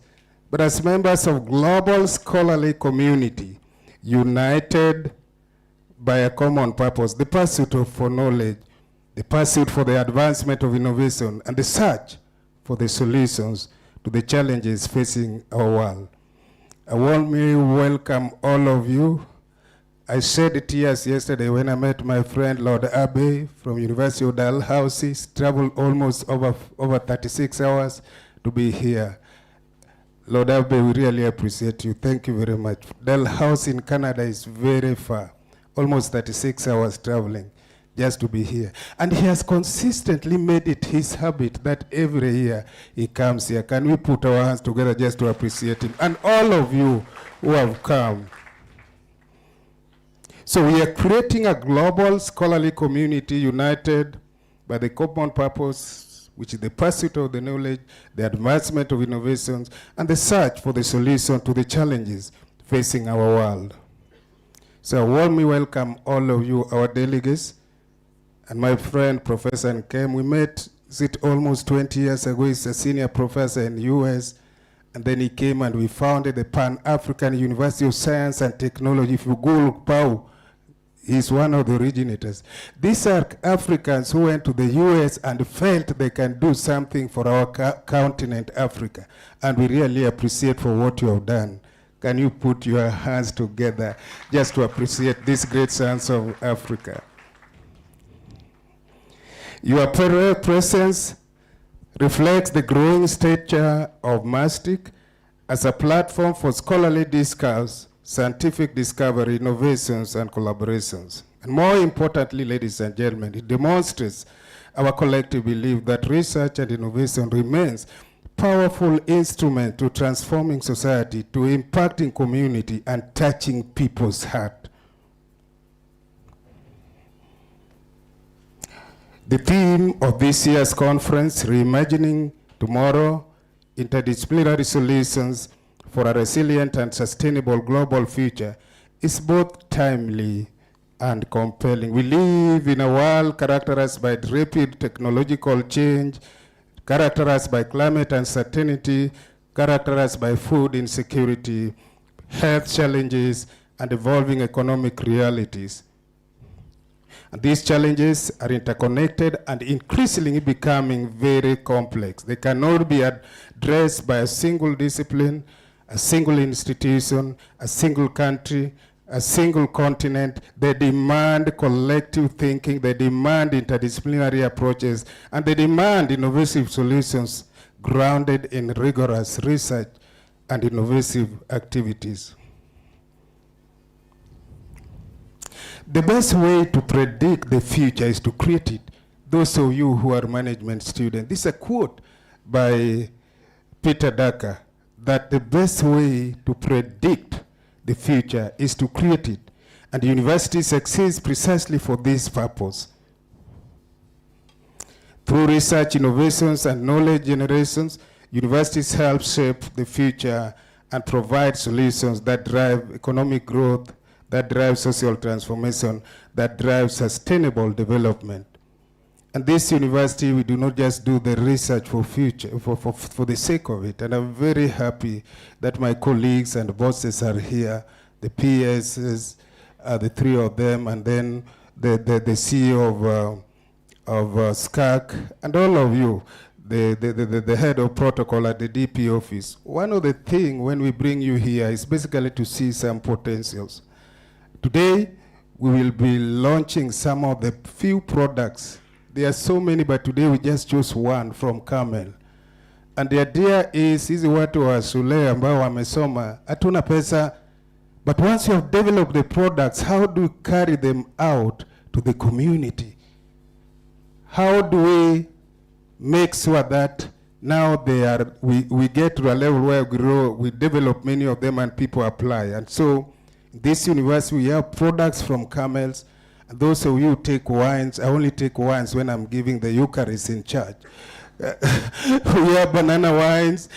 but as members of global scholarly community, united by a common purpose, the pursuit for knowledge, the pursuit for the advancement of innovation, and the search for the solutions to the challenges facing our world. I want me to welcome all of you. I shed tears yesterday when I met my friend Lord Abe from University of Dalhousie. Traveled almost over 36 hours to be here. Lord Abe, we really appreciate you. Thank you very much. Dalhousie in Canada is very far, almost 36 hours traveling just to be here. And he has consistently made it his habit that every year he comes here. Can we put our hands together just to appreciate him? And all of you who have come. So we are creating a global scholarly community united by the common purpose, which is the pursuit of the knowledge, the advancement of innovations, and the search for the solution to the challenges facing our world. So I warmly welcome all of you, our delegates, and my friend, Professor Nkem. We met almost 20 years ago. He's a senior professor in the US. And then he came and we founded the Pan-African University of Science and Technology. If you Google PAU, he's one of the originators. These are Africans who went to the US and felt they can do something for our continent, Africa. And we really appreciate for what you have done. Can you put your hands together just to appreciate these great sons of Africa? Your presence reflects the growing stature of MASTIC as a platform for scholarly discourse, scientific discovery, innovations, and collaborations. And more importantly, ladies and gentlemen, it demonstrates our collective belief that research and innovation remains powerful instrument to transforming society, to impacting community, and touching people's heart. The theme of this year's conference, Reimagining Tomorrow, Interdisciplinary Solutions for a Resilient and Sustainable Global Future, is both timely and compelling. We live in a world characterized by rapid technological change, characterized by climate uncertainty, characterized by food insecurity, health challenges, and evolving economic realities. And these challenges are interconnected and increasingly becoming very complex. They cannot be addressed by a single discipline, a single institution, a single country, a single continent. They demand collective thinking, they demand interdisciplinary approaches, and they demand innovative solutions grounded in rigorous research and innovative activities. The best way to predict the future is to create it. Those of you who are management students, this is a quote by Peter Drucker, that the best way to predict the future is to create it. And the university succeeds precisely for this purpose. Through research, innovations, and knowledge generations, universities help shape the future and provide solutions that drive economic growth, that drives social transformation, that drives sustainable development. And this university, we do not just do the research for future, for the sake of it. And I'm very happy that my colleagues and bosses are here, the PSs, the three of them, and then the CEO of SCAC, and all of you, the head of protocol at the DP office. One of the things when we bring you here is basically to see some potentials. Today, we will be launching some of the few products. There are so many, but today we just chose one from Camel. And the idea is, hizi watu wa shule ambao wamesoma, hatuna pesa, but once you have developed the products, how do we carry them out to the community? How do we make sure that now we get to a level where we grow, we develop many of them and people apply? And so this university, we have products from camels. And those of you who take wines, I only take wines when I'm giving the Eucharist in church. We have banana wines.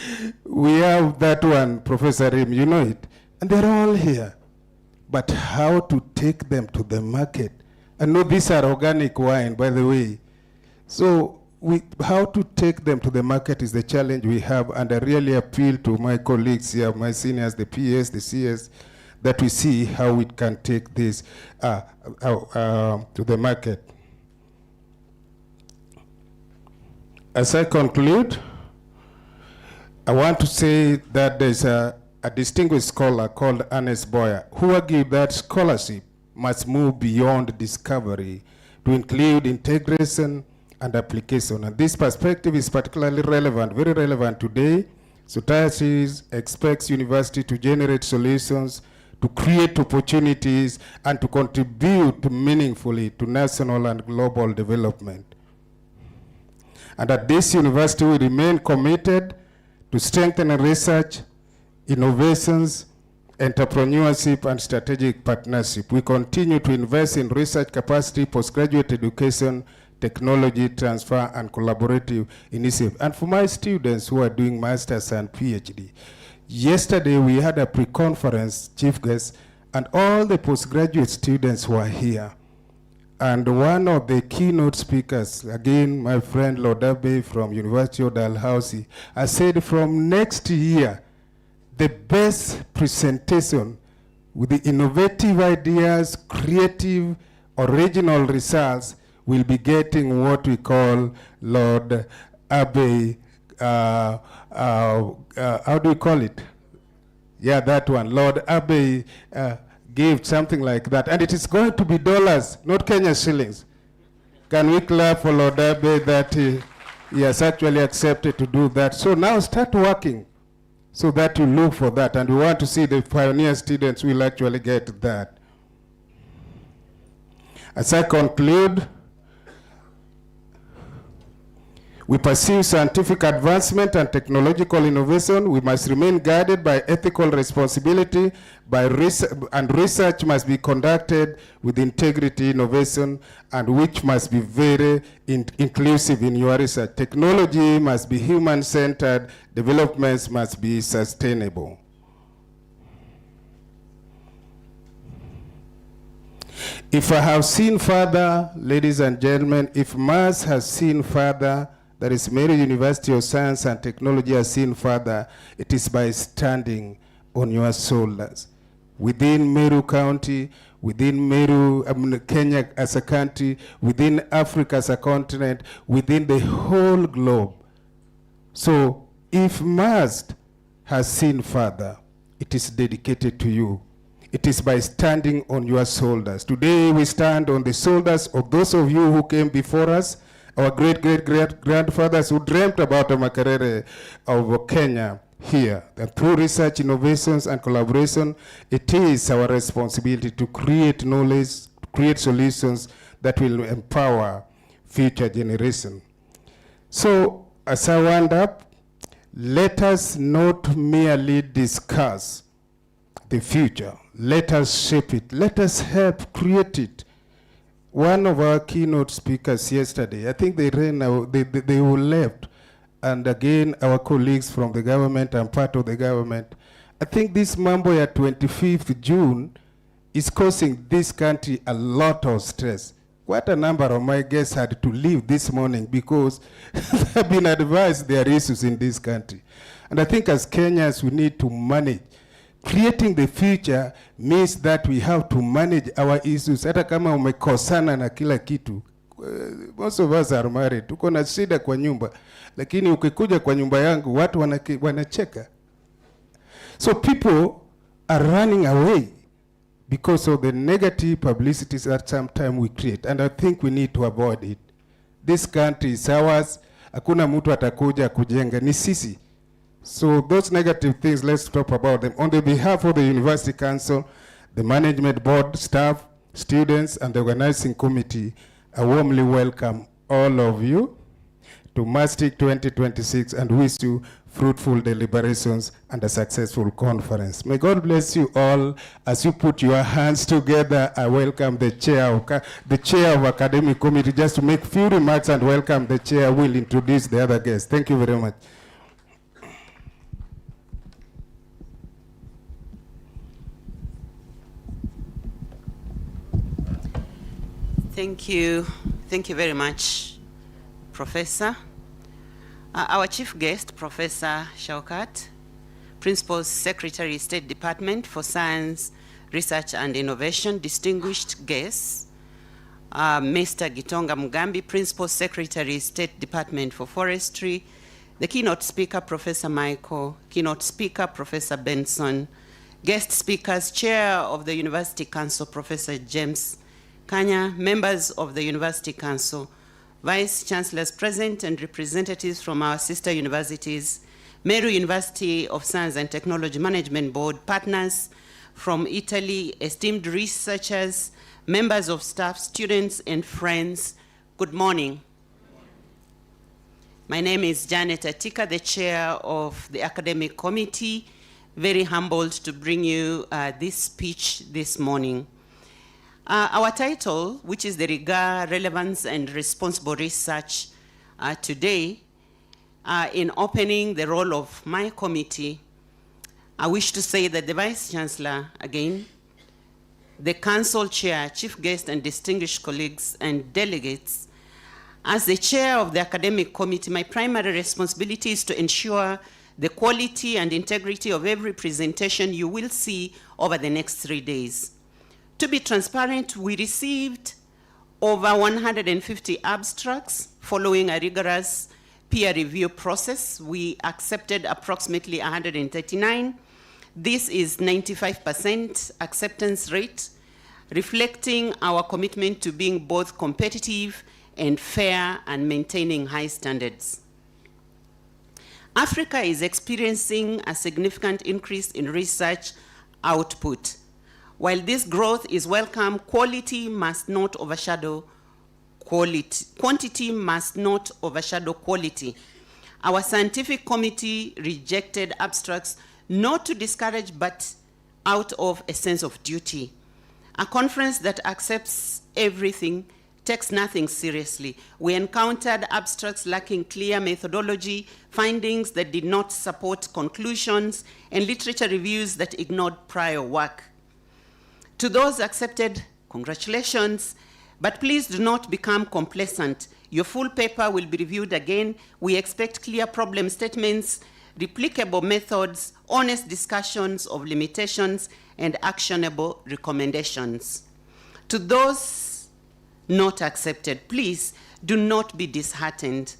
We have that one, Professor Rim, you know it. And they're all here. But how to take them to the market? I know these are organic wine, by the way. So how to take them to the market is the challenge we have. And I really appeal to my colleagues here, my seniors, the PS, the CS, that we see how we can take this to the market. As I conclude, I want to say that there's a distinguished scholar called Ernest Boyer who argued that scholarship must move beyond discovery to include integration and application. And this perspective is particularly relevant, very relevant today. Society expects university to generate solutions, to create opportunities, and to contribute meaningfully to national and global development. And at this university, we remain committed to strengthening research, innovations, entrepreneurship, and strategic partnership. We continue to invest in research capacity, postgraduate education, technology transfer, and collaborative initiative. And for my students who are doing masters and PhD, yesterday we had a pre-conference, chief guest, and all the postgraduate students were here. And one of the keynote speakers, again, my friend Lodabe from University of Dalhousie, I said from next year, the best presentation with the innovative ideas, creative, original results will be getting what we call Lord Abbey, how do we call it? Yeah, that one. Lord Abbey gave something like that. And it is going to be dollars, not Kenya shillings. Can we clap for Lord Abbey that he has actually accepted to do that? So now start working so that you look for that. And we want to see the pioneer students will actually get that. As I conclude, we pursue scientific advancement and technological innovation. We must remain guided by ethical responsibility, and research must be conducted with integrity, innovation, and which must be very inclusive in your research. Technology must be human-centered. Developments must be sustainable. If I have seen further, ladies and gentlemen, if Mars has seen further, that is Meru University of Science and Technology has seen further, it is by standing on your shoulders. Within Meru County, within Meru, Kenya as a country, within Africa as a continent, within the whole globe. So if Mars has seen further, it is dedicated to you. It is by standing on your shoulders. Today we stand on the shoulders of those of you who came before us, our great-great-great-grandfathers who dreamt about a Makerere of Kenya here. And through research, innovations, and collaboration, it is our responsibility to create knowledge, create solutions that will empower future generations. So, as I wind up, let us not merely discuss the future. Let us shape it. Let us help create it. One of our keynote speakers yesterday, I think they all left. And again, our colleagues from the government and part of the government, I think this mambo ya 25th June is causing this country a lot of stress. Quite a number of my guests had to leave this morning because they've been advised there are issues in this country. And I think as Kenyans, we need to manage. Creating the future means that we have to manage our issues. Hata kama umekosana na kila kitu, most of us are married. Tuko na shida kwa nyumba. Lakini ukikuja kwa nyumba yangu, watu wanacheka. So people are running away because of the negative publicities that sometimes we create. And I think we need to avoid it. This country is ours. Hakuna mtu atakuja kujenga, ni sisi. So those negative things, let's talk about them. On the behalf of the University Council, the Management Board, staff, students, and the organizing committee, I warmly welcome all of you to MASTIC 2026 and wish you fruitful deliberations and a successful conference. May God bless you all. As you put your hands together, I welcome the chair of academic committee. Just to make few remarks and welcome the chair, will introduce the other guests. Thank you very much. Thank you very much, Professor. Our chief guest, Professor Shaukat, Principal Secretary, State Department for Science, Research and Innovation, distinguished guests, Mr. Gitonga Mugambi, Principal Secretary, State Department for Forestry, the keynote speaker, Professor Michael, keynote speaker, Professor Benson, guest speakers, Chair of the University Council, Professor James Kanya, members of the University Council, Vice Chancellors present and representatives from our sister universities, Meru University of Science and Technology Management Board, partners from Italy, esteemed researchers, members of staff, students, and friends, good morning. My name is Janet Atika, the chair of the academic committee, very humbled to bring you this speech this morning. Our title, which is the Regard, Relevance, and Responsible Research today, in opening the role of my committee, I wish to say that the Vice Chancellor, again, the Council Chair, Chief Guest, and distinguished colleagues and delegates, as the chair of the academic committee, my primary responsibility is to ensure the quality and integrity of every presentation you will see over the next 3 days. To be transparent, we received over 150 abstracts following a rigorous peer review process. We accepted approximately 139. This is 95% acceptance rate, reflecting our commitment to being both competitive and fair and maintaining high standards. Africa is experiencing a significant increase in research output. While this growth is welcome, quality must not overshadow quality. Quantity must not overshadow quality. Our scientific committee rejected abstracts not to discourage, but out of a sense of duty. A conference that accepts everything takes nothing seriously. We encountered abstracts lacking clear methodology, findings that did not support conclusions, and literature reviews that ignored prior work. To those accepted, congratulations, but please do not become complacent. Your full paper will be reviewed again. We expect clear problem statements, replicable methods, honest discussions of limitations, and actionable recommendations. To those not accepted, please do not be disheartened.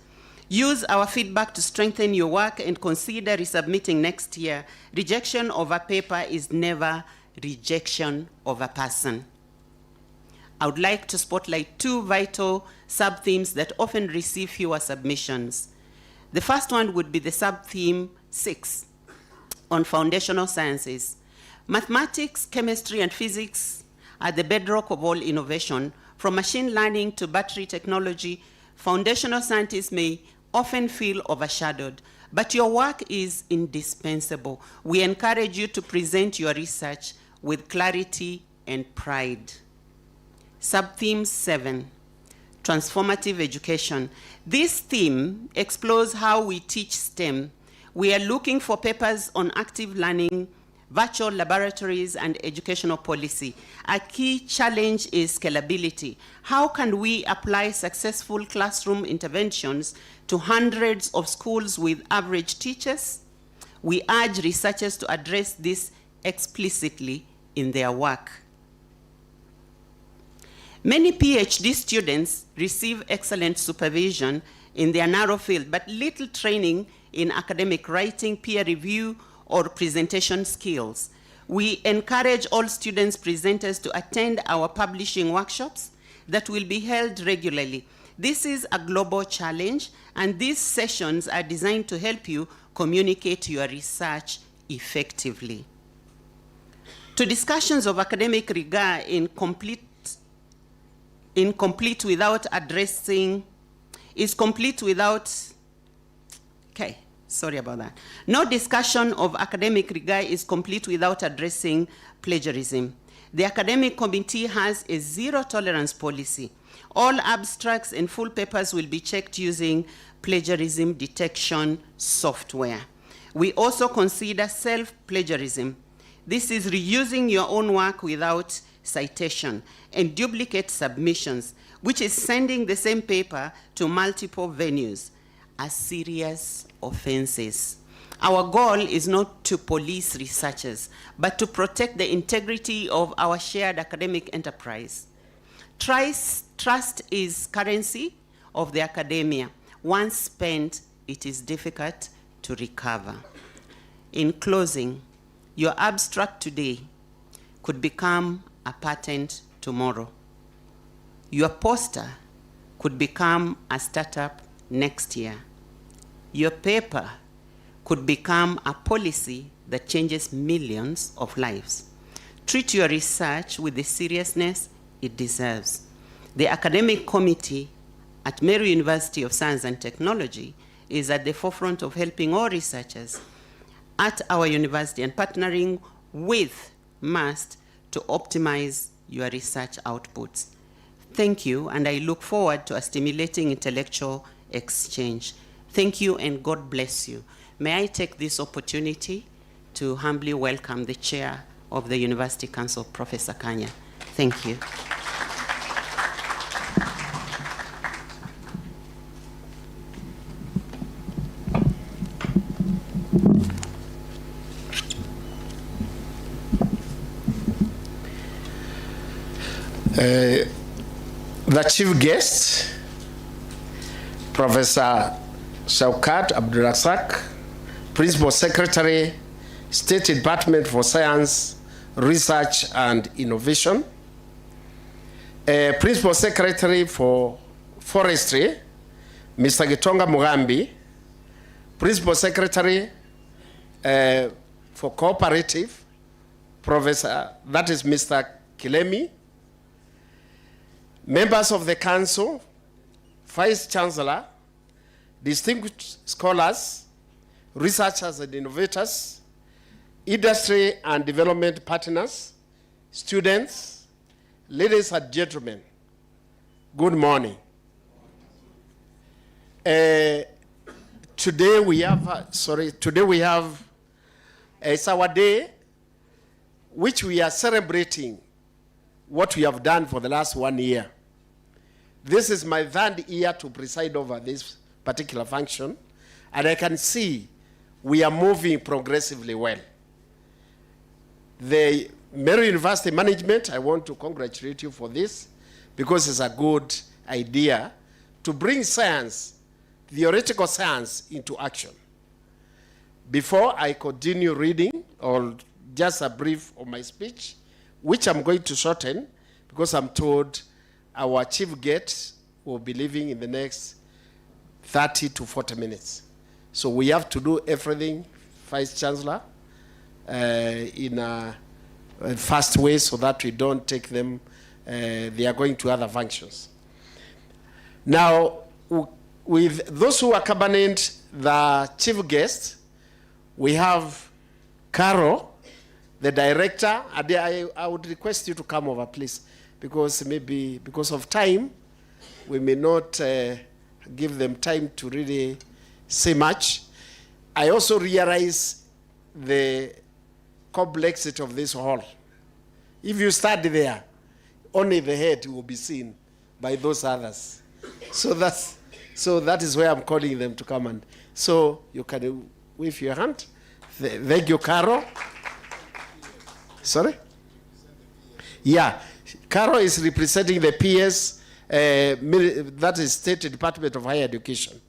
Use our feedback to strengthen your work and consider resubmitting next year. Rejection of a paper is never rejection of a person. I would like to spotlight two vital sub-themes that often receive fewer submissions. The first one would be the sub-theme 6 on foundational sciences. Mathematics, chemistry, and physics are the bedrock of all innovation. From machine learning to battery technology, foundational scientists may often feel overshadowed, but your work is indispensable. We encourage you to present your research with clarity and pride. Sub-theme 7, transformative education. This theme explores how we teach STEM. We are looking for papers on active learning, virtual laboratories, and educational policy. A key challenge is scalability. How can we apply successful classroom interventions to hundreds of schools with average teachers? We urge researchers to address this explicitly in their work. Many PhD students receive excellent supervision in their narrow field, but little training in academic writing, peer review, or presentation skills. We encourage all students presenters to attend our publishing workshops that will be held regularly. This is a global challenge, and these sessions are designed to help you communicate your research effectively. To discussions of academic rigor incomplete without addressing, is complete without, okay, sorry about that. No discussion of academic rigor is complete without addressing plagiarism. The academic committee has a zero tolerance policy. All abstracts and full papers will be checked using plagiarism detection software. We also consider self-plagiarism. This is reusing your own work without citation, and duplicate submissions, which is sending the same paper to multiple venues, are serious offenses. Our goal is not to police researchers, but to protect the integrity of our shared academic enterprise. Trust is currency of the academia. Once spent, it is difficult to recover. In closing, your abstract today could become a patent tomorrow. Your poster could become a startup next year. Your paper could become a policy that changes millions of lives. Treat your research with the seriousness it deserves. The academic committee at Meru University of Science and Technology is at the forefront of helping all researchers at our university and partnering with MAST to optimize your research outputs. Thank you, and I look forward to a stimulating intellectual exchange. Thank you, and God bless you. May I take this opportunity to humbly welcome the chair of the University Council, Professor Kanya. Thank you. The chief guest, Professor Shaukat Abdulrazak, Principal Secretary, State Department for Science, Research and Innovation, Principal Secretary for Forestry, Mr. Gitonga Mugambi, Principal Secretary for Cooperative, Professor, that is Mr. Kilemi, members of the council, Vice Chancellor, distinguished scholars, researchers and innovators, industry and development partners, students, ladies and gentlemen, good morning. Today we have, it's our day which we are celebrating what we have done for the last 1 year. This is my 3rd year to preside over this particular function, and I can see we are moving progressively well. The Meru University management, I want to congratulate you for this, because it's a good idea to bring science, theoretical science, into action. Before I continue reading, or just a brief of my speech, which I'm going to shorten, because I'm told our chief guest will be leaving in the next 30 to 40 minutes. So we have to do everything, Vice Chancellor, in a fast way so that we don't take them, they are going to other functions. Now, with those who accompanied the chief guest, we have Carol, the director. I would request you to come over, please, because maybe because of time, we may not give them time to really say much. I also realize the exit of this hall. If you start there, only the head will be seen by those others. So that is where I'm calling them to come. And so you can wave your hand. Thank you, Carol. Sorry? Yeah, Carol is representing the PS, that is State Department of Higher Education.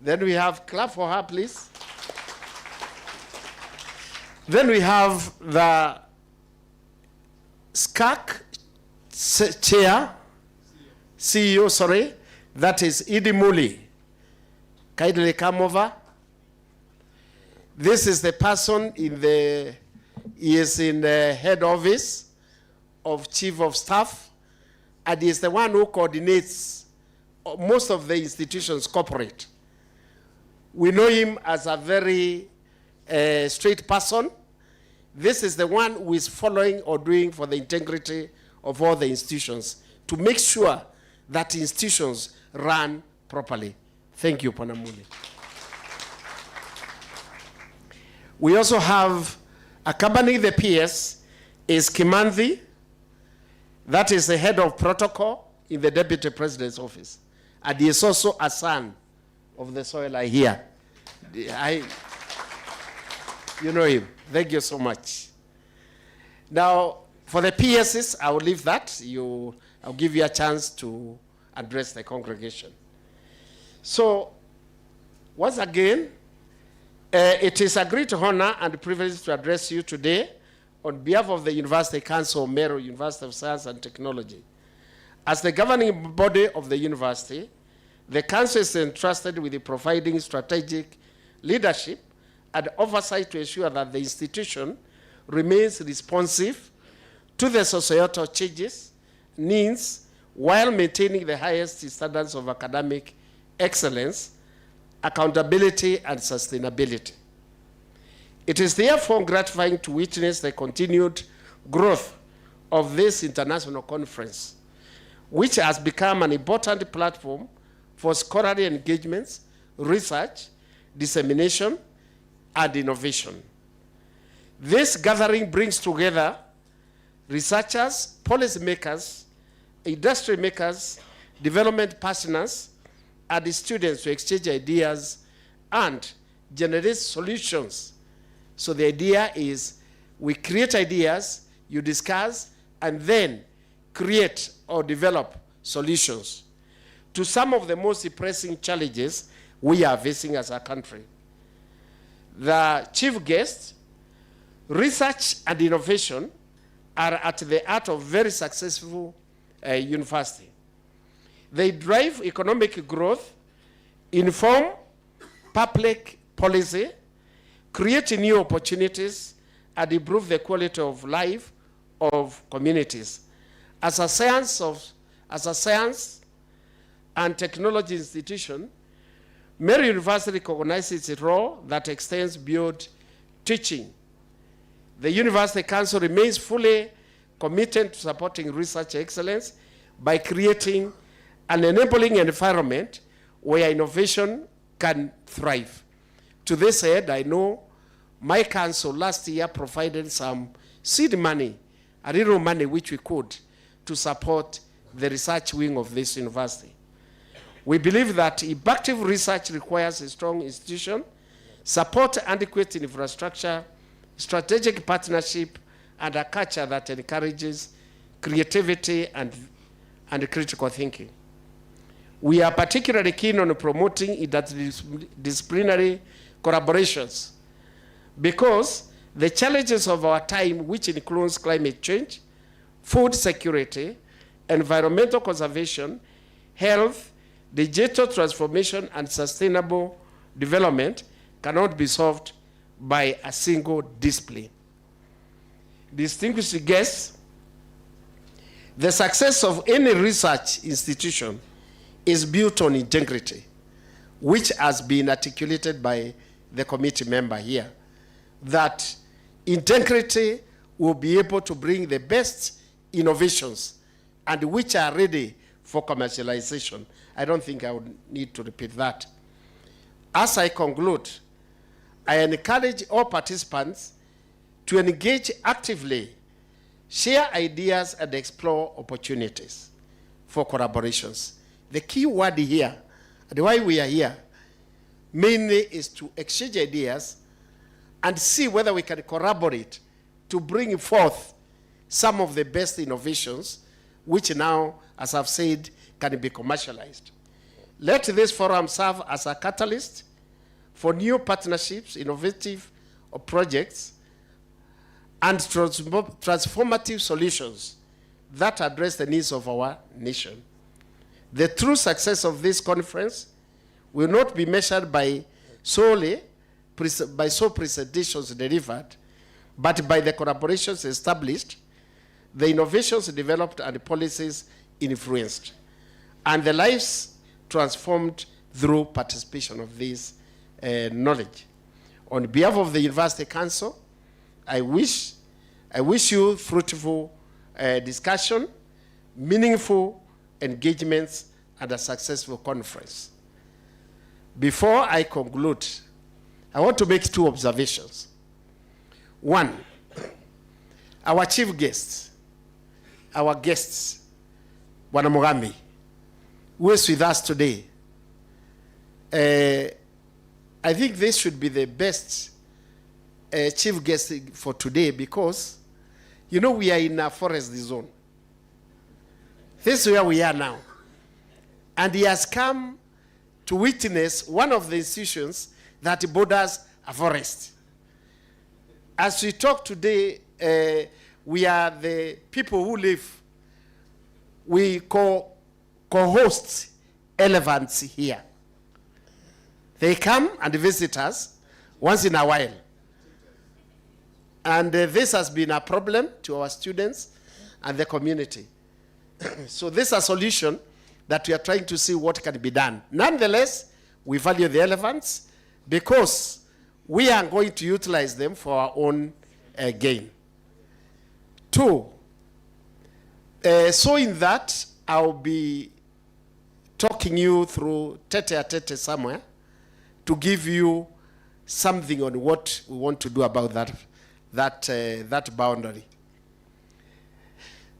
Then we have, clap for her, please. Then we have the SCAC chair, CEO, sorry, that is Idi Muli. Kindly come over. This is the person he is in the head office of Chief of Staff, and he is the one who coordinates most of the institutions corporate. We know him as a very straight person. This is the one who is following or doing for the integrity of all the institutions to make sure that institutions run properly. Thank you, Panamuli. We also have, accompanying the PS, is Kimanthi. That is the head of protocol in the Deputy President's office. And he is also a son of the soil I hear. You know him. Thank you so much. Now, for the PSs, I will leave that. I'll give you a chance to address the congregation. So, once again, it is a great honor and privilege to address you today on behalf of the University Council of Meru, University of Science and Technology. As the governing body of the university, the council is entrusted with providing strategic leadership and oversight to ensure that the institution remains responsive to the societal changes, needs, while maintaining the highest standards of academic excellence, accountability, and sustainability. It is therefore gratifying to witness the continued growth of this international conference, which has become an important platform for scholarly engagements, research, dissemination, and innovation. This gathering brings together researchers, policymakers, industry makers, development partners, and students to exchange ideas and generate solutions. So the idea is we create ideas, you discuss, and then create or develop solutions to some of the most pressing challenges we are facing as a country. The chief guest, research and innovation are at the heart of very successful university. They drive economic growth, inform public policy, create new opportunities, and improve the quality of life of communities. As a science and technology institution, Meru University recognizes its role that extends beyond teaching. The University Council remains fully committed to supporting research excellence by creating an enabling environment where innovation can thrive. To this end, I know my council last year provided some seed money, a little money which we could, to support the research wing of this university. We believe that effective research requires a strong institution, support adequate infrastructure, strategic partnership, and a culture that encourages creativity and critical thinking. We are particularly keen on promoting interdisciplinary collaborations because the challenges of our time, which includes climate change, food security, environmental conservation, health, digital transformation, and sustainable development, cannot be solved by a single discipline. Distinguished guests, the success of any research institution is built on integrity, which has been articulated by the committee member here, that integrity will be able to bring the best innovations and which are ready for commercialization. I don't think I would need to repeat that. As I conclude, I encourage all participants to engage actively, share ideas, and explore opportunities for collaborations. The key word here, and why we are here, mainly is to exchange ideas and see whether we can collaborate to bring forth some of the best innovations, which now, as I've said, can be commercialized. Let this forum serve as a catalyst for new partnerships, innovative projects, and transformative solutions that address the needs of our nation. The true success of this conference will not be measured by solely presentations delivered, but by the collaborations established, the innovations developed, and policies influenced, and the lives transformed through participation of this knowledge. On behalf of the University Council, I wish you fruitful discussion, meaningful engagements, and a successful conference. Before I conclude, I want to make 2 observations. One, our chief guests, Bwana Mugambi, who is with us today, I think this should be the best chief guest for today, because, you know, we are in a forest zone. This is where we are now. And he has come to witness one of the institutions that borders a forest. As we talk today, we are the people who live, we co-host elephants here. They come and visit us once in a while. And this has been a problem to our students and the community. So this is a solution that we are trying to see what can be done. Nonetheless, we value the elephants because we are going to utilize them for our own gain. 2, so in that, I'll be talking you through tete-a-tete somewhere to give you something on what we want to do about that boundary.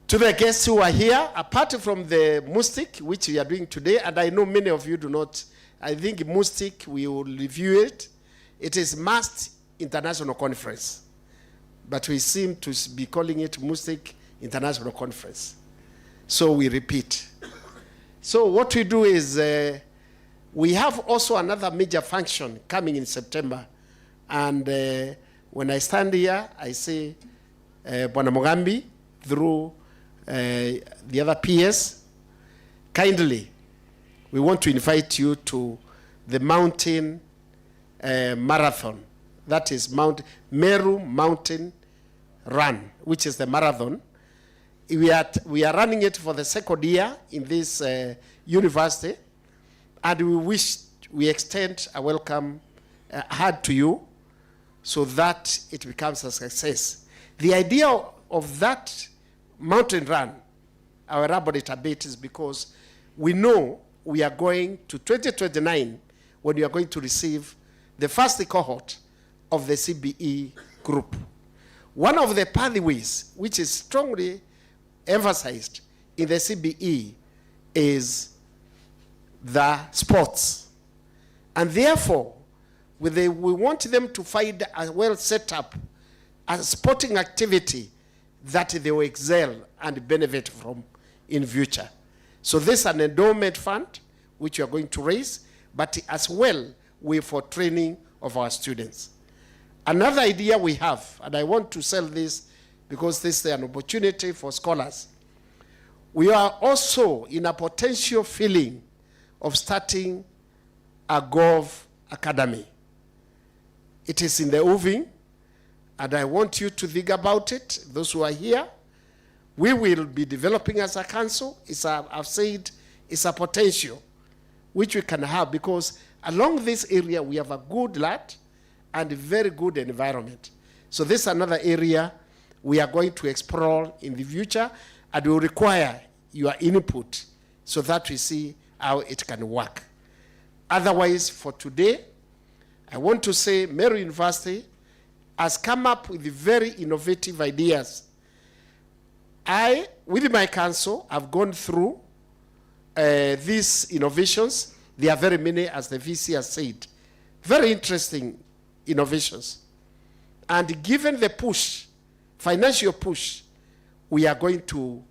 To the guests who are here, apart from the Mustic, which we are doing today, and I know many of you do not, I think Mustic, we will review it. It is MUST International Conference, but we seem to be calling it Mustic International Conference. So we repeat. So what we do is, we have also another major function coming in September. And when I stand here, I say, Bwana Mugambi, through the other PS, kindly, we want to invite you to the mountain marathon. That is Meru Mountain Run, which is the marathon. We are running it for the 2nd year in this university, and we extend a welcome hand to you so that it becomes a success. The idea of that mountain run, I'll elaborate a bit, is because we know we are going to 2029 when we are going to receive the first cohort of the CBE group. One of the pathways which is strongly emphasized in the CBE is the sports. And therefore, we want them to find a well set up a sporting activity that they will excel and benefit from in future. So this is an endowment fund which we are going to raise, but as well way for training of our students. Another idea we have, and I want to sell this because this is an opportunity for scholars. We are also in a potential feeling of starting a Gov Academy. It is in the offing, and I want you to think about it, those who are here. We will be developing as a council. I've said it's a potential which we can have, because along this area we have a good land and a very good environment. So this is another area we are going to explore in the future, and will require your input so that we see how it can work. Otherwise, for today, I want to say Meru University has come up with very innovative ideas. I, with my council, have gone through these innovations. There are very many, as the VC has said, very interesting innovations. And given the push, financial push, we are going to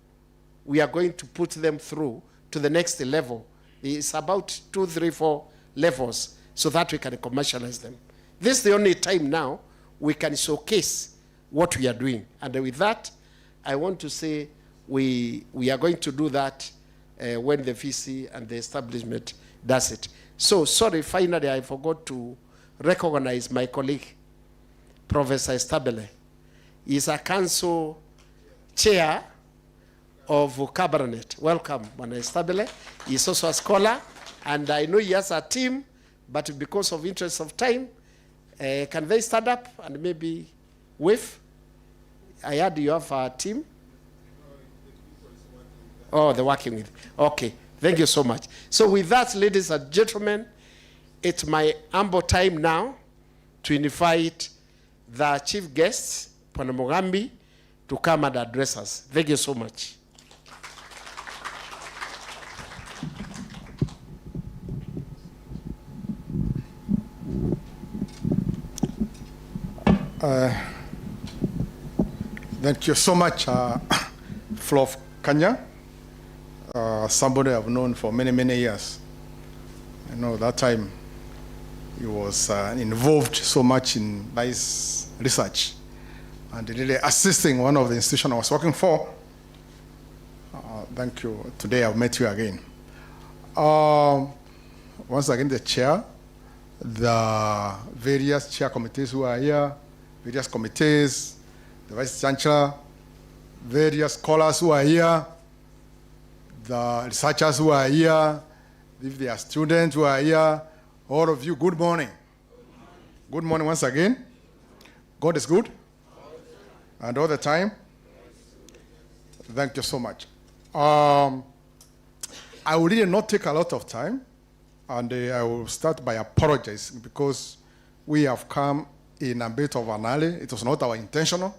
put them through to the next level. It's about 2, 3, 4 levels so that we can commercialize them. This is the only time now we can showcase what we are doing. And with that, I want to say we are going to do that when the VC and the establishment does it. So, sorry, finally, I forgot to recognize my colleague, Professor Estabile. He's a council chair of Cabernet. Welcome, Bwana Estabile. He's also a scholar, and I know he has a team, but because of interest of time, can they stand up and maybe wave? I heard you have a team. Oh, they're working with. Okay, thank you so much. So with that, ladies and gentlemen, it's my humble time now to invite the chief guest, Bwana Mugambi, to come and address us. Thank you so much. Thank you so much, Flof Kanya, somebody I've known for many, many years. I know that time he was involved so much in nice research and really assisting one of the institutions I was working for. Thank you. Today I've met you again. Once again, the chair, the various chair committees who are here, various committees, the Vice Chancellor, various scholars who are here, the researchers who are here, if they are students who are here, all of you, good morning. Good morning once again. God is good. And all the time. Thank you so much. I will really not take a lot of time, and I will start by apologizing because we have come in a bit of an alley. It was not our intentional.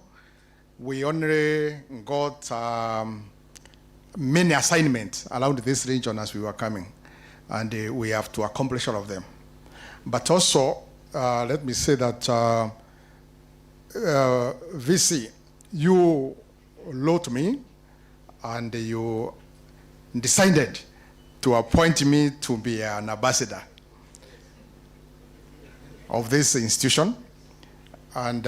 We only got many assignments around this region as we were coming, and we have to accomplish all of them. But also, let me say that VC, you wrote me, and you decided to appoint me to be an ambassador of this institution. And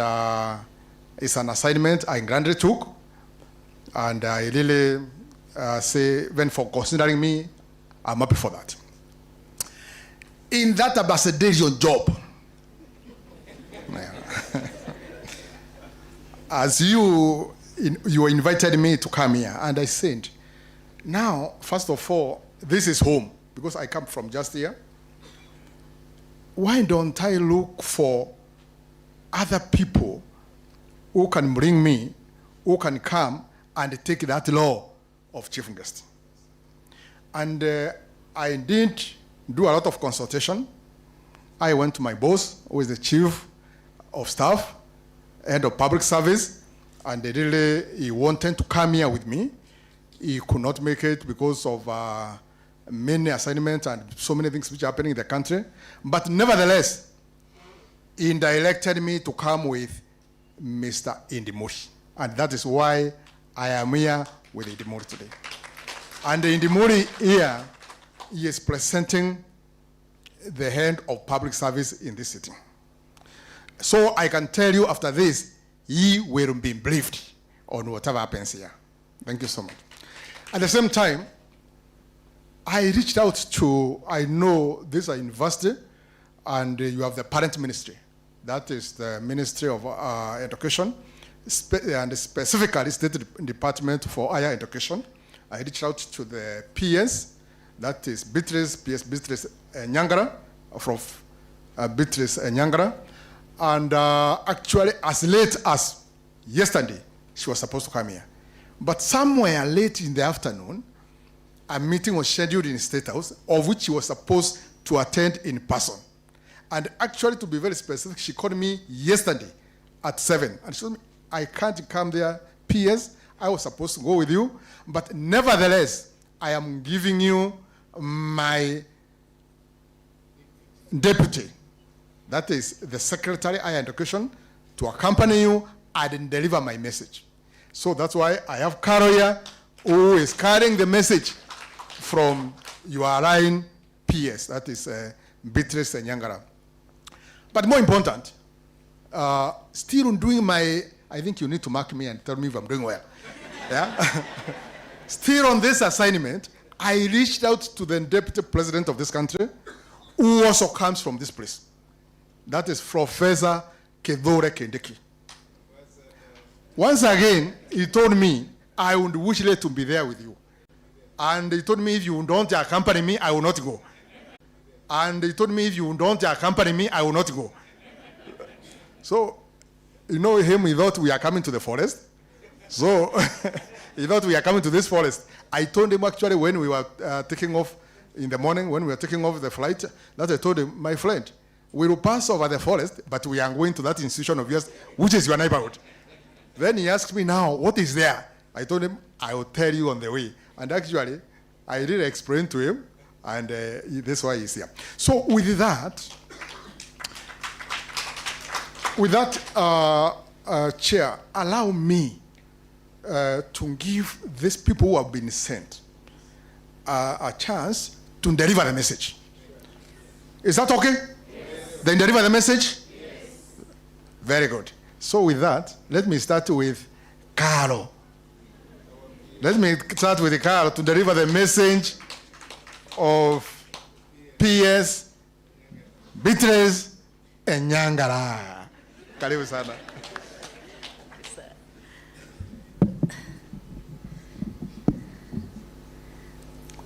it's an assignment I gladly took, and I really say, when for considering me, I'm happy for that. In that ambassadorial job, as you invited me to come here, and I said, now, first of all, this is home, because I come from just here. Why don't I look for other people who can bring me, who can come and take that role of chief guest? And I did do a lot of consultation. I went to my boss, who is the chief of staff, head of public service, and he wanted to come here with me. He could not make it because of many assignments and so many things which are happening in the country. But nevertheless, he directed me to come with Mr. Indimuri. And that is why I am here with Indimuri today. And Indimuri here, he is presenting the head of public service in this city. So I can tell you after this, he will be briefed on whatever happens here. Thank you so much. At the same time, I reached out to, I know this is a university, and you have the parent ministry. That is the Ministry of Education, and specifically State Department for Higher Education. I reached out to the PS, that is Beatrice Nyangara, from Beatrice Nyangara. And actually, as late as yesterday, she was supposed to come here. But somewhere late in the afternoon, a meeting was scheduled in State House, of which she was supposed to attend in person. And actually, to be very specific, she called me yesterday at 7. And she told me, I can't come there, PS. I was supposed to go with you. But nevertheless, I am giving you my deputy. That is the Secretary of Higher Education to accompany you and deliver my message. So that's why I have Carol here who is carrying the message from your line PS. That is Beatrice and Nyangara. But more important, still doing my, I think you need to mark me and tell me if I'm doing well. Yeah? Still on this assignment, I reached out to the Deputy President of this country, who also comes from this place. That is Professor Kedore Kendeki. Once again, he told me, I would wish to be there with you. And he told me, if you don't accompany me, I will not go. And he told me, if you don't accompany me, I will not go. So, you know him, he thought we are coming to the forest. So, he thought we are coming to this forest. I told him actually when we were taking off in the morning, when we were taking off the flight, that I told him, my friend, we will pass over the forest, but we are going to that institution of yours, which is your neighborhood. Then he asked me now, what is there? I told him, I will tell you on the way. And actually, I really explained to him, and that's why he's here. So with that, Chair, allow me to give these people who have been sent a chance to deliver the message. Is that okay? Yes. Then deliver the message? Yes. Very good. So with that, let me start with Carol. Let me start with Carol to deliver the message of PS, Beatrice, and Nyangara. Karibu sana.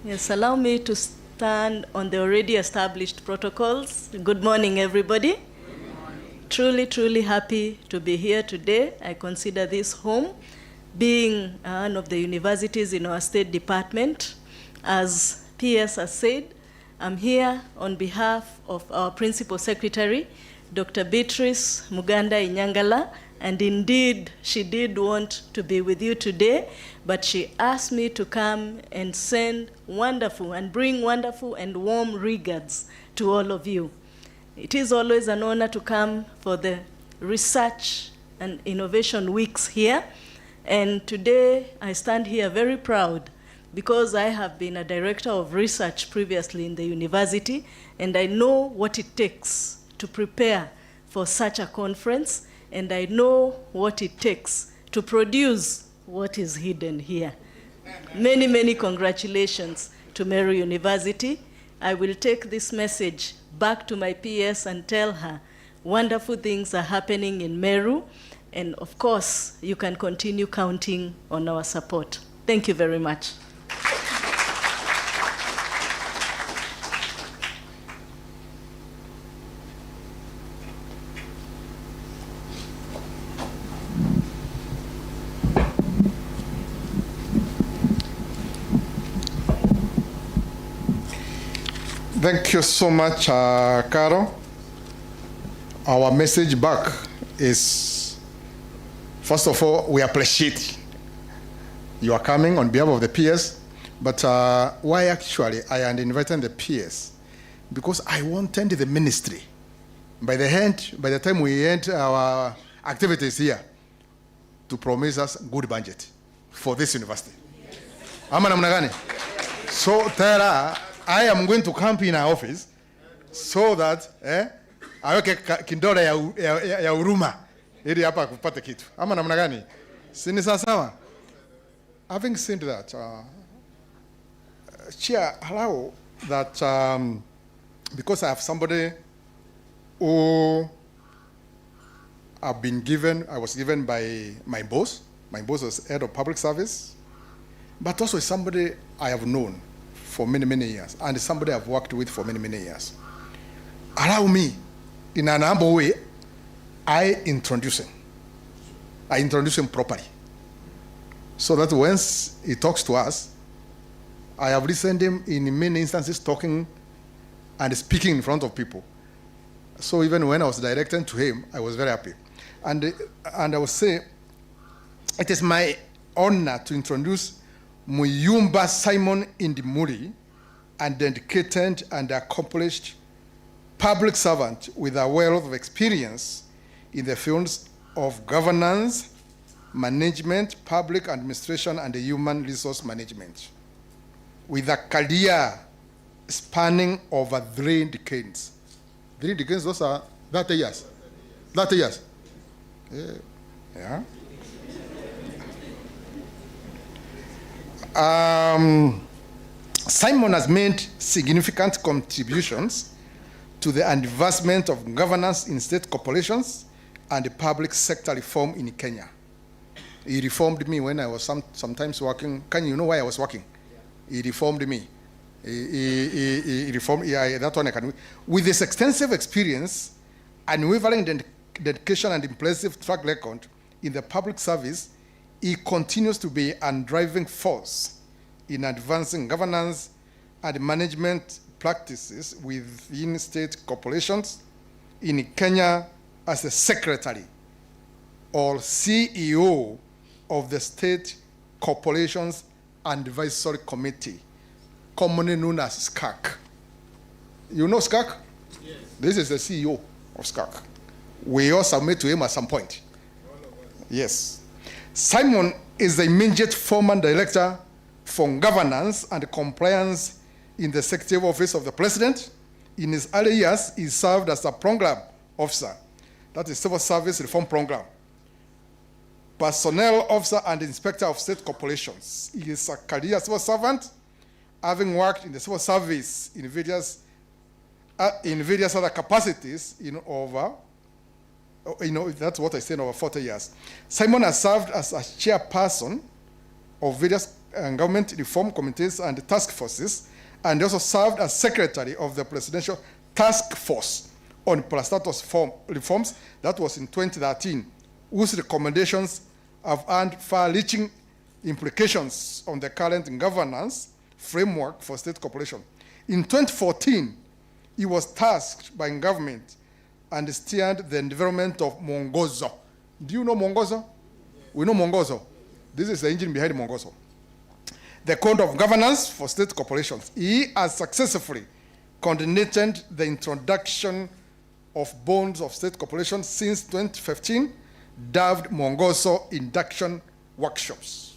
Yes, allow me to stand on the already established protocols. Good morning, everybody. Good morning. Truly, truly happy to be here today. I consider this home, being one of the universities in our state department. As PS has said, I'm here on behalf of our Principal Secretary, Dr. Beatrice Muganda Inyangala, and indeed, she did want to be with you today, but she asked me to come and send wonderful and bring wonderful and warm regards to all of you. It is always an honor to come for the Research and Innovation Weeks here, and today I stand here very proud because I have been a director of research previously in the university, and I know what it takes to prepare for such a conference, and I know what it takes to produce what is hidden here. Many, many congratulations to Meru University. I will take this message back to my PS and tell her wonderful things are happening in Meru, and of course, you can continue counting on our support. Thank you very much. Thank you so much, Carol. Our message back is, first of all, we appreciate you are coming on behalf of the peers, but why actually I am inviting the peers? Because I wanted the ministry, by the time we end our activities here, to promise us good budget for this university. Ama namna gani? So Tara, I am going to camp in our office so that aweke kindole ya huruma ili hapa kupata kitu. Ama namna gani? Si ni sawa? Having said that, Chair, allow that because I have somebody who I was given by my boss. My boss was head of public service, but also somebody I have known for many, many years, and somebody I've worked with for many, many years. Allow me, in an humble way, I introduce him properly. So that once he talks to us, I have listened to him in many instances talking and speaking in front of people. So even when I was directing to him, I was very happy. And I will say, it is my honor to introduce Muyumba Simon Indimuri, a dedicated and accomplished public servant with a wealth of experience in the fields of governance, management, public administration, and human resource management, with a career spanning over 3 decades. 3 decades, those are 30 years. 30 years. Yeah. Simon has made significant contributions to the advancement of governance in state corporations and the public sector reform in Kenya. He reformed me when I was sometimes working. Can you know why I was working? He reformed me. He reformed, that one I can. With this extensive experience, unwavering dedication and impressive track record in the public service, he continues to be a driving force in advancing governance and management practices within state corporations in Kenya as the secretary or CEO of the State Corporations Advisory Committee, commonly known as SCAC. You know SCAC? Yes. This is the CEO of SCAC. We all submit to him at some point. Yes. Simon is the immediate former director for governance and compliance in the Executive Office of the President. In his early years, he served as a program officer, that is Civil Service Reform Program, personnel officer, and inspector of state corporations. He is a career civil servant, having worked in the civil service in various other capacities in over, that's what I said, over 40 years. Simon has served as a chairperson of various government reform committees and task forces, and also served as secretary of the Presidential Task Force on Parastatus Reforms, that was in 2013, whose recommendations have earned far-reaching implications on the current governance framework for state corporation. In 2014, he was tasked by government and steered the development of Mongozo. Do you know Mongozo? We know Mongozo. This is the engine behind Mongozo. The Code of Governance for State Corporations. He has successfully coordinated the introduction of bonds of state corporations since 2015, dubbed Mongozo induction workshops.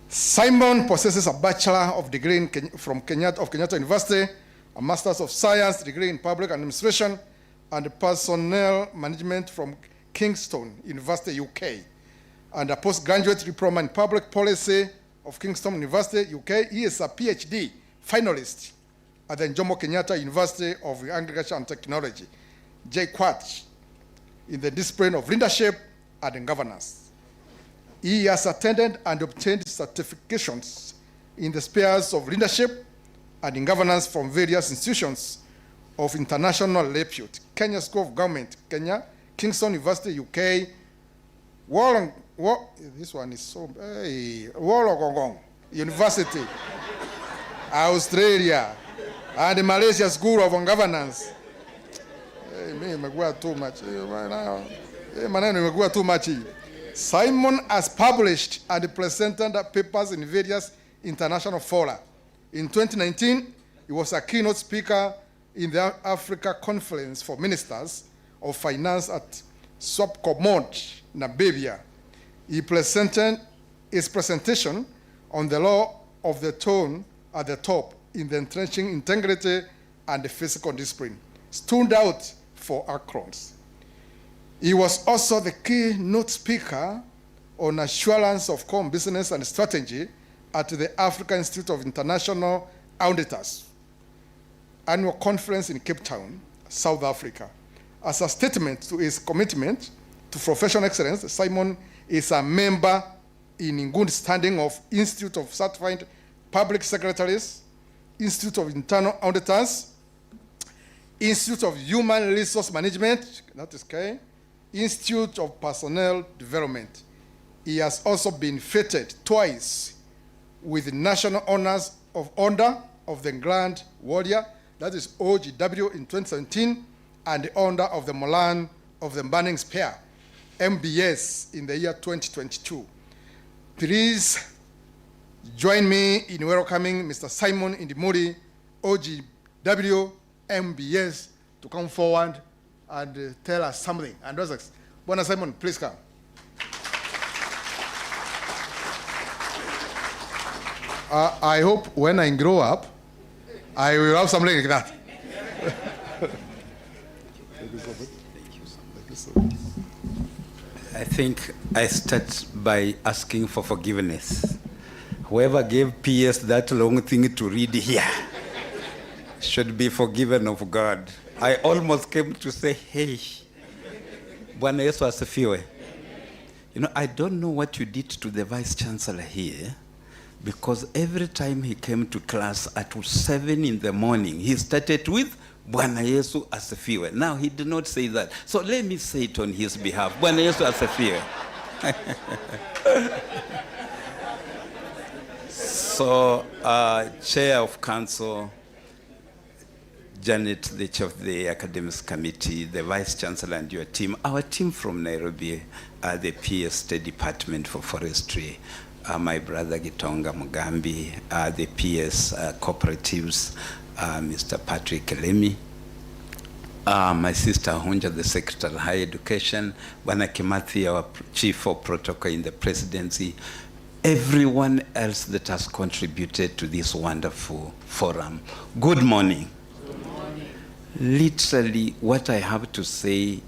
Simon possesses a Bachelor of Degree from Kenyatta University, a Master's of Science degree in Public Administration, and Personnel Management from Kingston University, UK, and a postgraduate diploma in Public Policy of Kingston University, UK. He is a PhD finalist at the Jomo Kenyatta University of Agriculture and Technology, JKUAT, in the discipline of leadership and governance. He has attended and obtained certifications in the spheres of leadership and in governance from various institutions of international repute: Kenya School of Government, Kenya, Kingston University, UK, this one is so, Wollongong University, Australia, and the Malaysia School of Governance. Too much. Too much. Simon has published and presented papers in various international fora. In 2019, he was a keynote speaker in the Africa Conference for Ministers of Finance at Swakopmund, Namibia. He presented his presentation on the law of the tone at the top in the entrenching integrity and the physical discipline stood out for acronyms. He was also the keynote speaker on assurance of common business and strategy at the African Institute of International Auditors annual conference in Cape Town, South Africa. As a statement to his commitment to professional excellence, Simon is a member in good standing of Institute of Certified Public Secretaries, Institute of Internal Auditors, Institute of Human Resource Management, that is K, Institute of Personnel Development. He has also been feted twice with National Honors of Order of the Grand Warrior, that is OGW in 2017, and the owner of the Molan of the Burning Spear, MBS, in the year 2022. Please join me in welcoming Mr. Simon Indimuri, OGW, MBS, to come forward and tell us something. And those, Bwana Simon, please come. I hope when I grow up, I will have something like that. I think I start by asking for forgiveness. Whoever gave PS that long thing to read here should be forgiven of God. I almost came to say, hey, Bwana Yesu asifiwe. You know, I don't know what you did to the Vice Chancellor here, because every time he came to class at 7 in the morning, he started with Bwana Yesu asifiwe. Now he did not say that. So let me say it on his behalf. Bwana Yesu asifiwe. So, Chair of Council, Janet, the Chair of the Academics Committee, the Vice Chancellor and your team, our team from Nairobi, the PS State Department for Forestry, my brother Gitonga Mugambi, the PS cooperatives, Mr. Patrick Lemi, my sister Hunja, the Secretary of Higher Education, Bwana Kimathi, our Chief of Protocol in the Presidency, everyone else that has contributed to this wonderful forum. Good morning. Good morning. Literally, what I have to say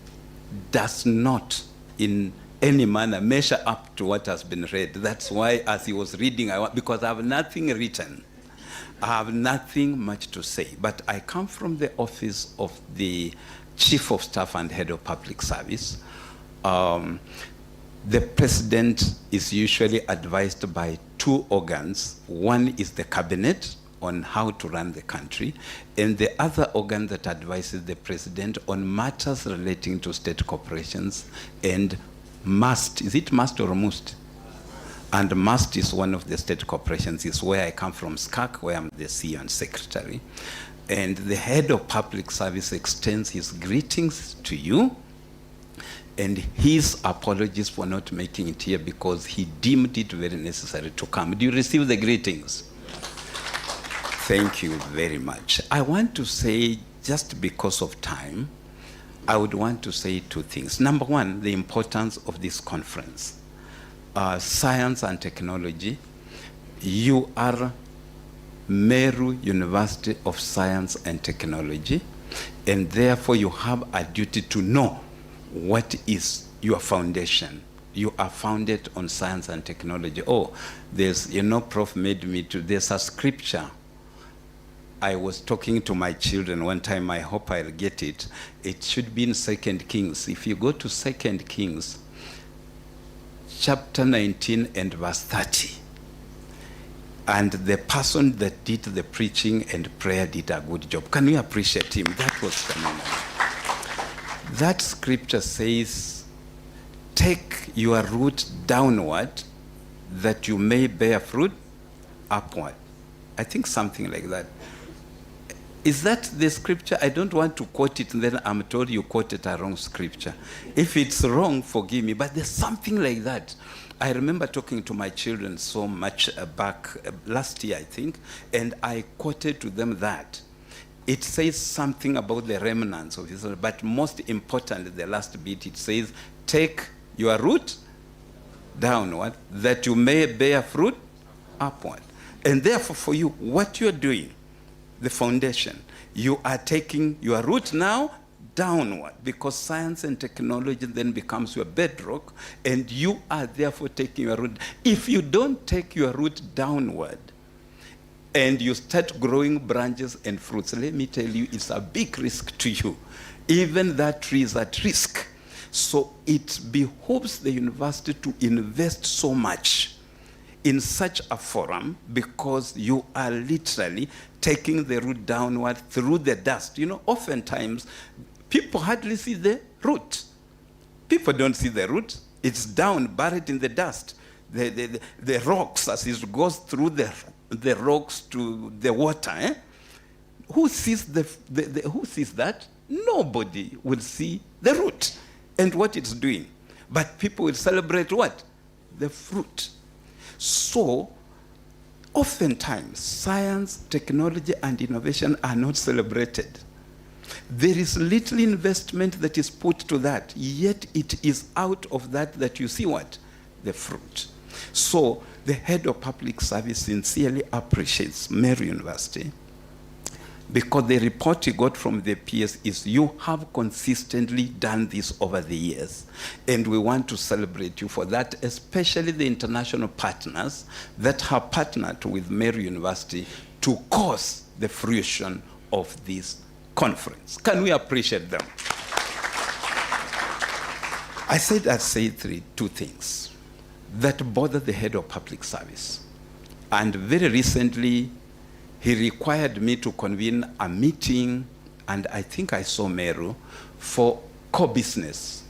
does not in any manner measure up to what has been read. That's why as he was reading, because I have nothing written. I have nothing much to say, but I come from the office of the Chief of Staff and Head of Public Service. The President is usually advised by two organs. One is the Cabinet on how to run the country, and the other organ that advises the President on matters relating to state corporations and must. Is it must or must? And must is one of the state corporations. Is where I come from, SCAC, where I'm the CEO and Secretary. And the Head of Public Service extends his greetings to you and his apologies for not making it here because he deemed it very necessary to come. Do you receive the greetings? Thank you very much. I want to say, just because of time, I would want to say two things. Number one, the importance of this conference. Science and technology. You are Meru University of Science and Technology, and therefore you have a duty to know what is your foundation. You are founded on science and technology. Oh, there's, Prof made me to, there's a scripture. I was talking to my children one time, I hope I'll get it. It should be in 2 Kings. If you go to 2 Kings, chapter 19 and verse 30, and the person that did the preaching and prayer did a good job. Can we appreciate him? That was phenomenal. That scripture says, take your root downward that you may bear fruit upward. I think something like that. Is that the scripture? I don't want to quote it and then I'm told you quoted a wrong scripture. If it's wrong, forgive me, but there's something like that. I remember talking to my children so much back last year, I think, and I quoted to them that. It says something about the remnants of Israel, but most importantly, the last bit, it says, take your root downward, that you may bear fruit upward. And therefore, for you, what you're doing, the foundation, you are taking your root now downward, because science and technology then becomes your bedrock, and you are therefore taking your root. If you don't take your root downward, and you start growing branches and fruits, let me tell you, it's a big risk to you. Even that tree is at risk. So it behooves the university to invest so much in such a forum, because you are literally taking the root downward through the dust. Oftentimes, people hardly see the root. People don't see the root. It's down, buried in the dust. The rocks, as it goes through the rocks to the water. Who sees who sees that? nobody will see the root and what it's doing. But people will celebrate what? The fruit. So, oftentimes, science, technology, and innovation are not celebrated. There is little investment that is put to that, yet it is out of that you see what? The fruit. So, the head of public service sincerely appreciates Meru University, because the report he got from the PS is you have consistently done this over the years. And we want to celebrate you for that, especially the international partners that have partnered with Meru University to cause the fruition of this conference. Can we appreciate them? I said two things that bother the head of public service. And very recently, he required me to convene a meeting, and I think I saw Meru, for core business.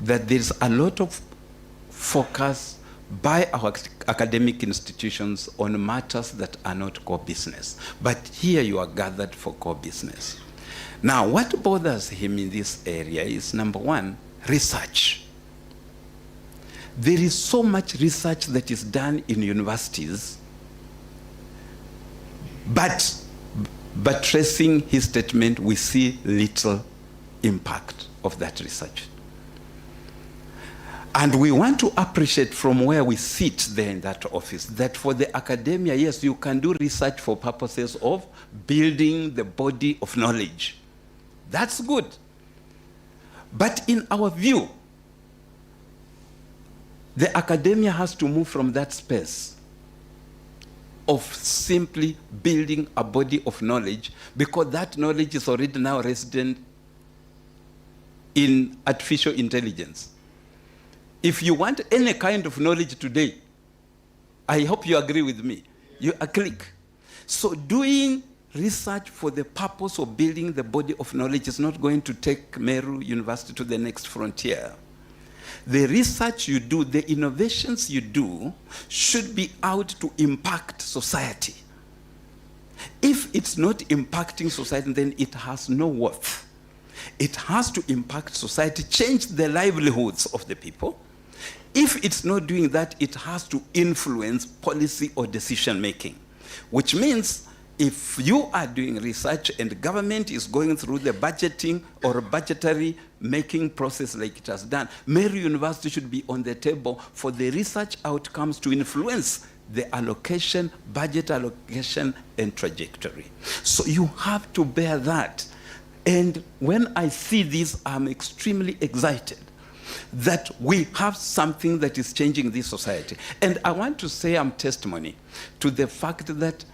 That there's a lot of focus by our academic institutions on matters that are not core business. But here you are gathered for core business. Now, what bothers him in this area is, number one, research. There is so much research that is done in universities, but tracing his statement, we see little impact of that research. And we want to appreciate from where we sit there in that office that for the academia, yes, you can do research for purposes of building the body of knowledge. That's good. But in our view, the academia has to move from that space of simply building a body of knowledge, because that knowledge is already now resident in artificial intelligence. If you want any kind of knowledge today, I hope you agree with me, you click. So doing research for the purpose of building the body of knowledge is not going to take Meru University to the next frontier. The research you do, the innovations you do, should be out to impact society. If it's not impacting society, then it has no worth. It has to impact society, change the livelihoods of the people. If it's not doing that, it has to influence policy or decision making, which means if you are doing research and government is going through the budgeting or budgetary making process like it has done, Meru University should be on the table for the research outcomes to influence the allocation, budget allocation, and trajectory. So you have to bear that. And when I see this, I'm extremely excited that we have something that is changing this society. And I want to say I'm testimony to the fact that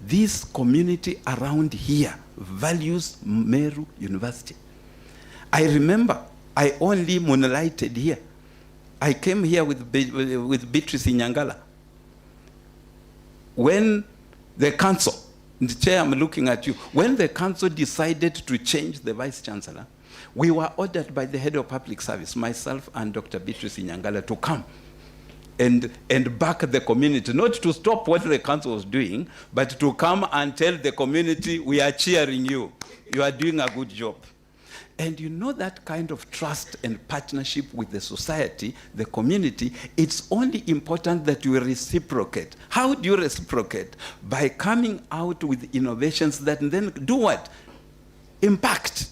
this community around here values Meru University. I remember I only moonlighted here. I came here with Beatrice Nyangala. When the council, the chair, I'm looking at you, when the council decided to change the vice chancellor, we were ordered by the head of public service, myself and Dr. Beatrice Nyangala, to come and back the community, not to stop what the council was doing, but to come and tell the community, we are cheering you. You are doing a good job. And you know that kind of trust and partnership with the society, the community, it's only important that you reciprocate. How do you reciprocate? By coming out with innovations that then do what? Impact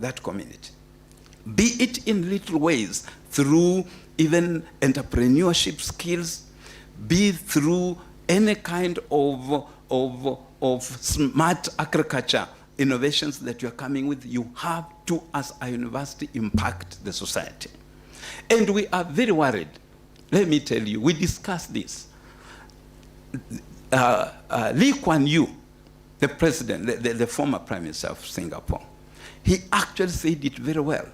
that community. Be it in little ways, through even entrepreneurship skills, be through any kind of smart agriculture innovations that you're coming with. You have to, as a university, impact the society. And we are very worried. Let me tell you, we discussed this. Lee Kuan Yew, the president, the former prime minister of Singapore, he actually said it very well.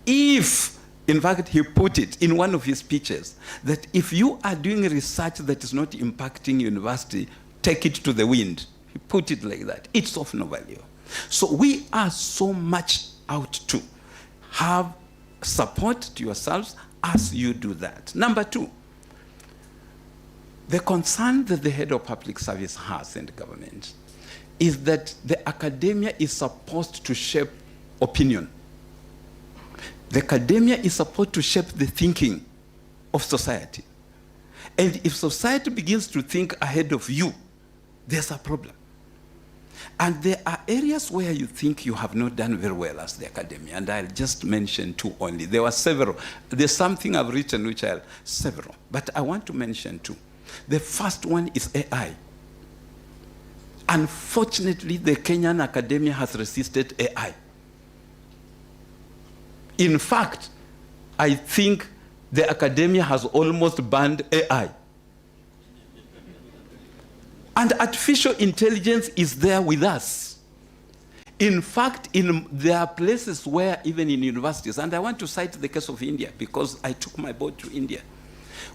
If, in fact, he put it in one of his speeches, that if you are doing research that is not impacting university, take it to the wind. He put it like that. It's of no value. So we are so much out to have support to yourselves as you do that. Number two, the concern that the head of public service has in the government is that the academia is supposed to shape opinion. The academia is supposed to shape the thinking of society. And if society begins to think ahead of you, there's a problem. And there are areas where you think you have not done very well as the academia, and I'll just mention two only. There were several. There's something I've written which I'll, several, but I want to mention two. The first one is AI. Unfortunately, the Kenyan academia has resisted AI. In fact, I think the academia has almost banned AI. And artificial intelligence is there with us. In fact, there are places where, even in universities, and I want to cite the case of India because I took my board to India,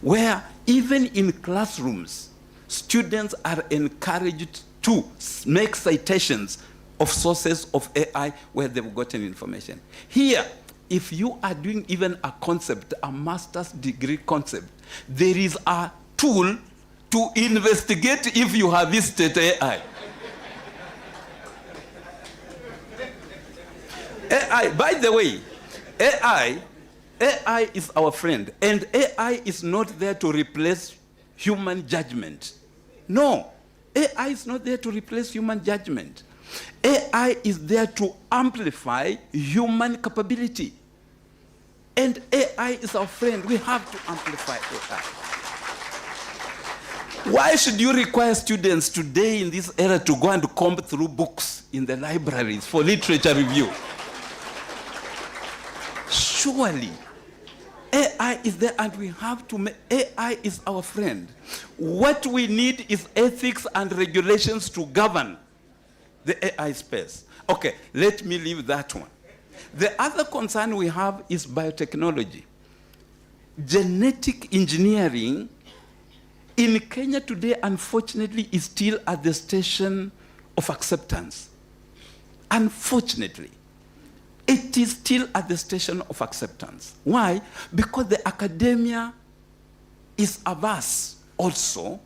where even in classrooms, students are encouraged to make citations of sources of AI where they've gotten information. Here, if you are doing even a concept, a master's degree concept, there is a tool to investigate if you have visited AI. AI, by the way, AI is our friend, and AI is not there to replace human judgment. No, AI is not there to replace human judgment. AI is there to amplify human capability. And AI is our friend. We have to amplify AI. Why should you require students today in this era to go and comb through books in the libraries for literature review? Surely, AI is there and we have to make, AI is our friend. What we need is ethics and regulations to govern the AI space. Okay, let me leave that one. The other concern we have is biotechnology. Genetic engineering in Kenya today, unfortunately, is still at the station of acceptance. Unfortunately, it is still at the station of acceptance. Why? Because the academia is averse also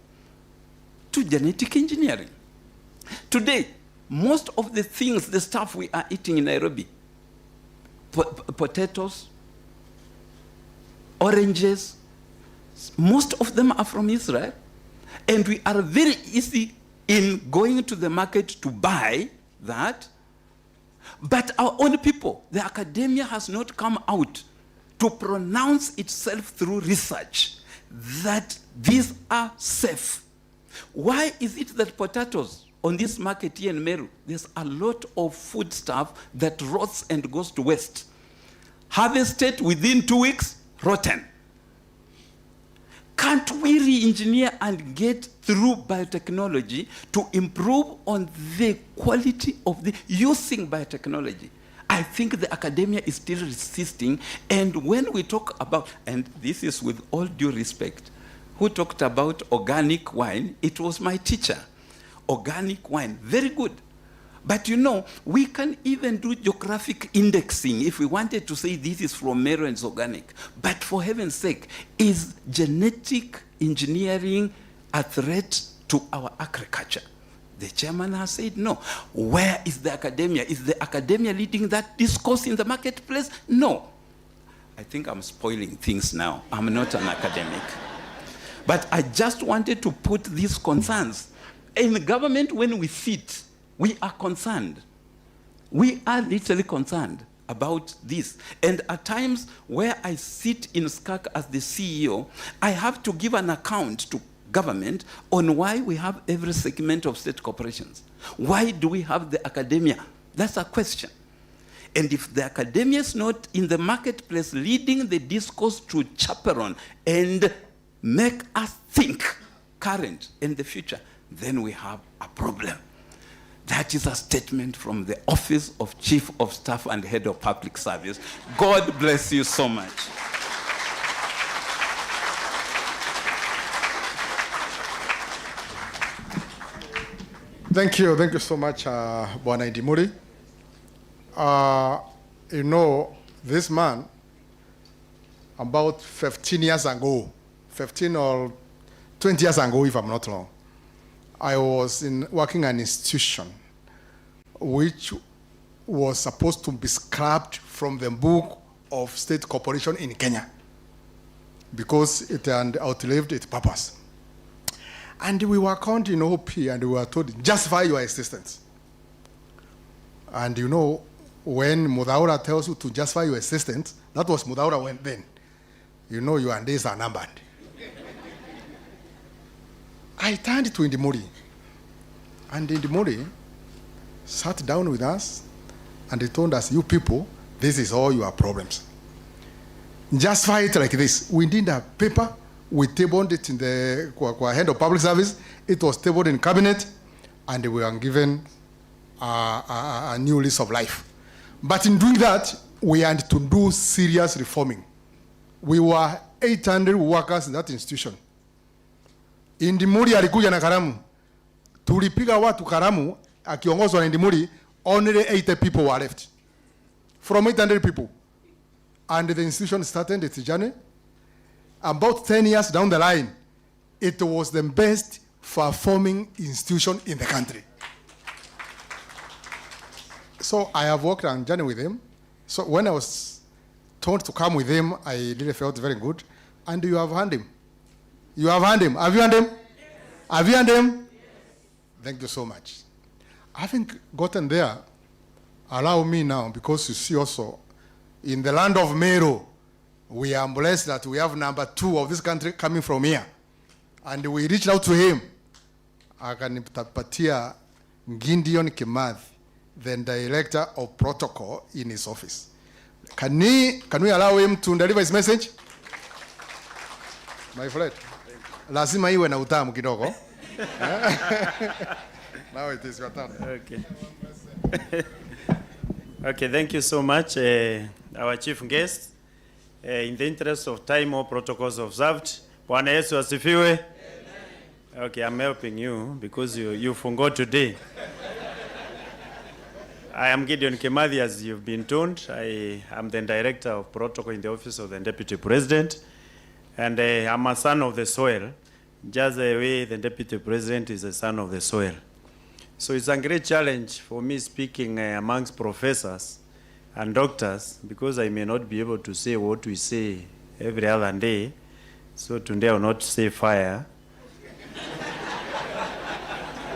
to genetic engineering. Today, most of the things, the stuff we are eating in Nairobi, potatoes, oranges, most of them are from Israel. And we are very easy in going to the market to buy that. But our own people, the academia has not come out to pronounce itself through research that these are safe. Why is it that potatoes on this market here in Meru, there's a lot of food stuff that rots and goes to waste? Harvested within 2 weeks, rotten. Can't we re-engineer and get through biotechnology to improve on the quality of the using biotechnology? I think the academia is still resisting. And when we talk about, and this is with all due respect, who talked about organic wine? It was my teacher. Organic wine, very good. But you know, we can even do geographic indexing if we wanted to say this is from Meru and it's organic. But for heaven's sake, is genetic engineering a threat to our agriculture? The chairman has said no. Where is the academia? Is the academia leading that discourse in the marketplace? No. I think I'm spoiling things now. I'm not an academic. But I just wanted to put these concerns. In the government, when we sit, we are concerned. We are literally concerned about this. And at times where I sit in SCAC as the CEO, I have to give an account to government on why we have every segment of state corporations. Why do we have the academia? That's a question. And if the academia is not in the marketplace leading the discourse to chaperone and make us think current and the future, then we have a problem. That is a statement from the Office of Chief of Staff and Head of Public Service. God bless you so much. Thank you so much, Bwana Ndimuri. You know, this man, about 15 years ago, 15 or 20 years ago, if I'm not wrong, I was working in an institution which was supposed to be scrapped from the book of state corporation in Kenya because it had outlived its purpose. And we were counting OP and we were told, justify your existence. And you know, when Mudaura tells you to justify your existence, that was Mudaura when then. You know your days are numbered. I turned to Indimuri. And Indimuri sat down with us and he told us, you people, this is all your problems. Justify it like this. We did a paper, we tabled it in the head of public service, it was tabled in cabinet, and we were given a new lease of life. But in doing that, we had to do serious reforming. We were 800 workers in that institution. Indimuri alikuja na Karamu. Tulipiga watu Karamu, akiongozwa na Indimuri, only 80 people were left. From 800 people. And the institution started its journey. About 10 years down the line, it was the best performing institution in the country. So I have worked on journey with him. So when I was told to come with him, I really felt very good. And you have heard him. You have heard him. Have you heard him? Yes. Have you heard him? Yes. Thank you so much. Having gotten there, allow me now, because you see also, in the land of Meru, we are blessed that we have number 2 of this country coming from here. And we reached out to him. Akanipatia Gideon Kimathi, the director of protocol in his office. Can we allow him to deliver his message? My friend, lazima iwe na utamu kidogo. Now it is your turn. Okay. Okay, thank you so much, our chief guest. In the interest of time, all protocols observed. Bwana Yesu asifiwe. Okay, I'm helping you because you forgot today. I am Gideon Kimathi, as you've been told. I am the director of protocol in the office of the deputy president. And I'm a son of the soil, just the way the deputy president is a son of the soil. So it's a great challenge for me speaking amongst professors and doctors, because I may not be able to say what we say every other day. So today I will not say fire.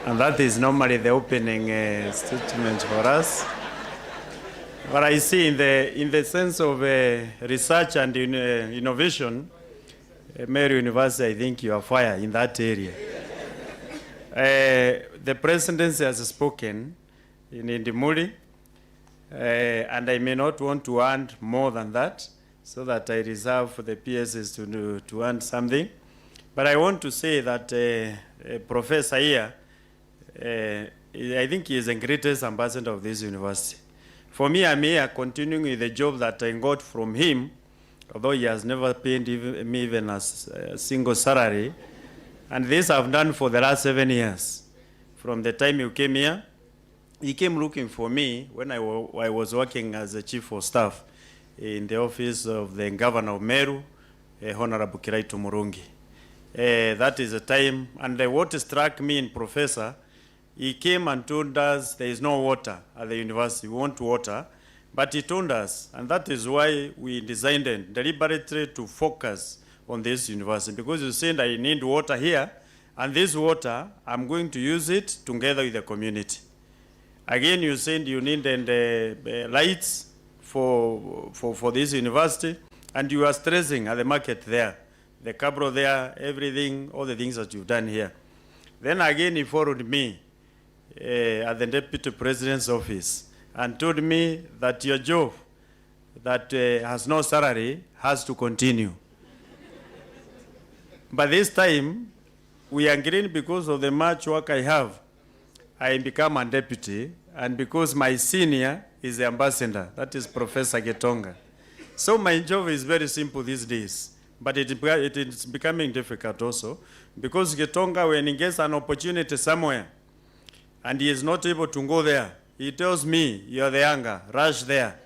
And that is normally the opening statement for us. But I see in the sense of research and innovation, Meru University, I think you are fire in that area. The presidency has spoken in Indimuri, and I may not want to add more than that, so that I reserve for the PSs to add something. But I want to say that Professor here, I think he is the greatest ambassador of this university. For me, I'm here continuing with the job that I got from him, although he has never paid me even a single salary. And this I've done for the last 7 years. From the time you came here, he came looking for me when I was working as a chief of staff in the office of the governor of Meru, Honorable Kiraitu Murungi. That is the time, and what struck me in Professor, he came and told us there is no water at the university, we want water, but he told us, and that is why we designed it deliberately to focus on this university, because you said I need water here, and this water, I'm going to use it together with the community. Again, you said you need lights for this university, and you are stressing at the market there, the cabro there, everything, all the things that you've done here. Then again, he followed me at the deputy president's office and told me that your job that has no salary has to continue. But this time, we agreed because of the much work I have, I become a deputy, and because my senior is the ambassador, that is Professor Getonga. So my job is very simple these days, but it is becoming difficult also, because Getonga, when he gets an opportunity somewhere, and he is not able to go there, he tells me, you're the younger, rush there,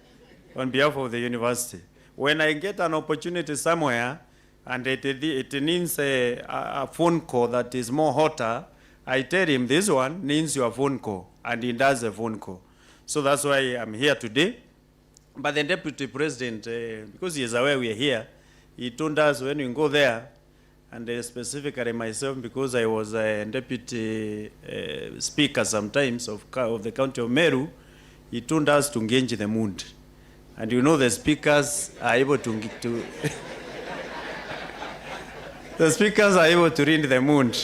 on behalf of the university. When I get an opportunity somewhere, and it needs a phone call that is more hotter, I tell him this one needs your phone call, and he does a phone call. So that's why I'm here today. But the Deputy President, because he is aware we are here, he told us when you go there, and specifically myself, because I was a Deputy Speaker sometimes of the County of Meru, he told us to engage the mood. And you know the speakers are able to the speakers are able to read the mood.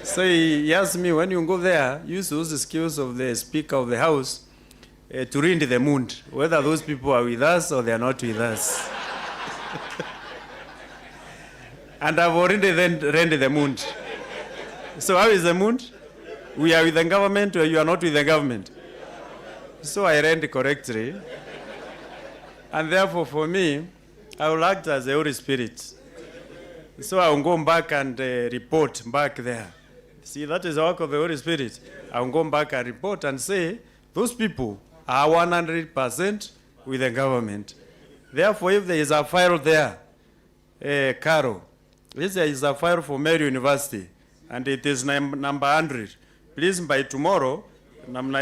So he asked me, when you go there, use those skills of the Speaker of the House to read the mood, whether those people are with us or they are not with us. And I've already then read the mood. So how is the mood? We are with the government or you are not with the government? So I read correctly. And therefore for me, I will act as the Holy Spirit. So I will go back and report back there. See, that is the work of the Holy Spirit. I will go back and report and say, those people are 100% with the government. Therefore, if there is a file there, Carol, if there is a file for Meru University, and it is number 100, please by tomorrow, and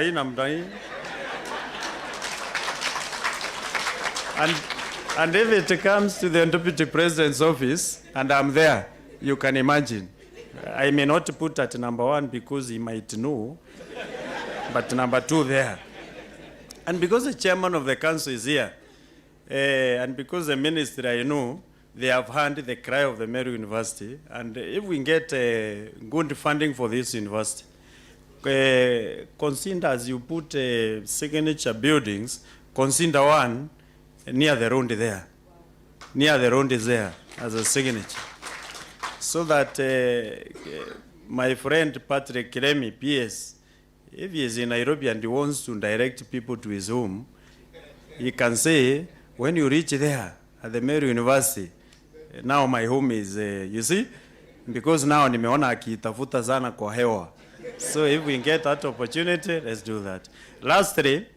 if it comes to the Deputy President's office, and I'm there, you can imagine. I may not put at number 1 because he might know, but number 2 there. And because the chairman of the council is here, and because the ministry, I know, they have heard the cry of the Meru University, and if we get good funding for this university, consider as you put signature buildings, consider one near the road there. Near the road is there as a signature. So that my friend Patrick Kiremi, PS, if he is in Nairobi and he wants to direct people to his home, he can say, when you reach there at the Meru University, now my home is, you see, because now nimeona akitafuta sana kwa hewa. So if we get that opportunity, let's do that. Lastly,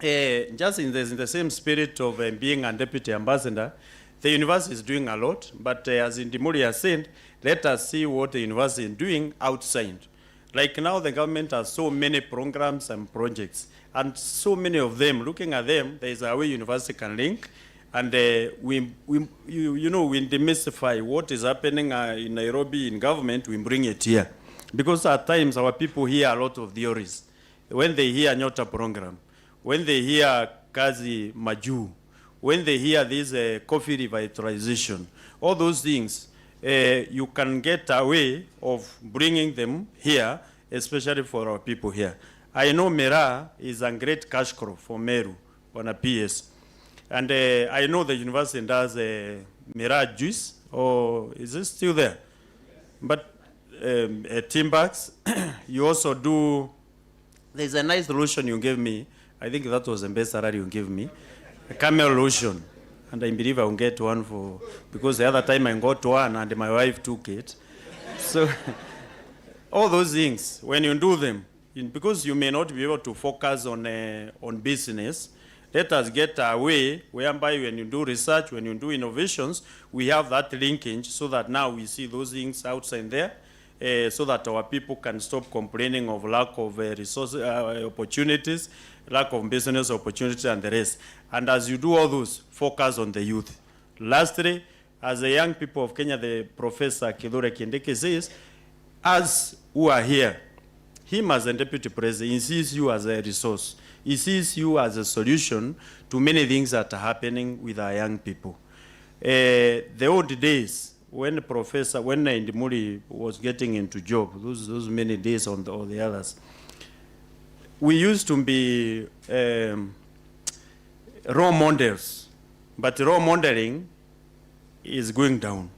just in the same spirit of being a deputy ambassador, the university is doing a lot, but as Indimuri has said, let us see what the university is doing outside. Like now the government has so many programs and projects, and so many of them, looking at them, there is a way university can link, and we demystify what is happening in Nairobi in government, we bring it here. Because at times our people hear a lot of theories. When they hear Nyota program, when they hear Kazi Maju, when they hear this coffee revitalization, all those things, you can get a way of bringing them here, especially for our people here. I know Mera is a great cash crop for Meru on a PS. And I know the university does Mera juice, or is it still there? But Timbax, you also do, there's a nice lotion you gave me. I think that was the best salary you gave me. A camel lotion. And I believe I will get one for, because the other time I got one and my wife took it. So, all those things, when you do them, because you may not be able to focus on business, let us get a way whereby when you do research, when you do innovations, we have that linkage so that now we see those things outside there, so that our people can stop complaining of lack of resources, opportunities, lack of business opportunities and the rest. And as you do all those, focus on the youth. Lastly, as the young people of Kenya, the Professor Kithure Kindiki says, as who are here, him as a deputy president, he sees you as a resource. He sees you as a solution to many things that are happening with our young people. The old days, when Indimuri was getting into job, those many days on the others, we used to be role models, but role modeling is going down.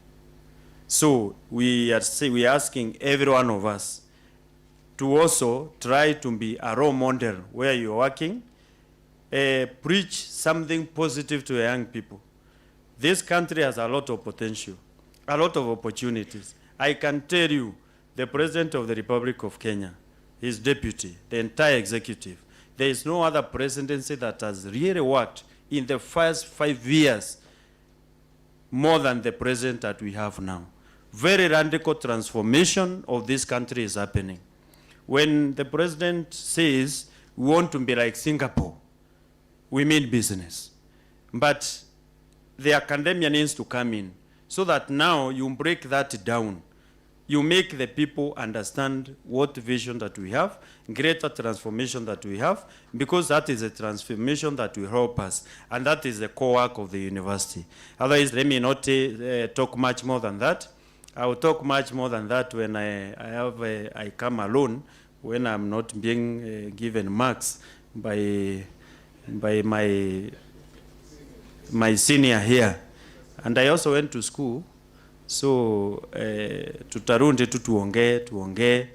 So we are asking every one of us to also try to be a role model where you're working, preach something positive to young people. This country has a lot of potential, a lot of opportunities. I can tell you, the President of the Republic of Kenya, his deputy, the entire executive, there is no other presidency that has really worked in the first 5 years more than the president that we have now. Very radical transformation of this country is happening. When the president says we want to be like Singapore. We mean business. But the academia needs to come in so that now you break that down. You make the people understand what vision that we have, greater transformation that we have, because that is a transformation that will help us, and that is the core work of the university. Otherwise, let me not talk much more than that. I will talk much more than that when I come alone, when I'm not being given marks by my senior here. And I also went to school. So tutarudi tu tuongee.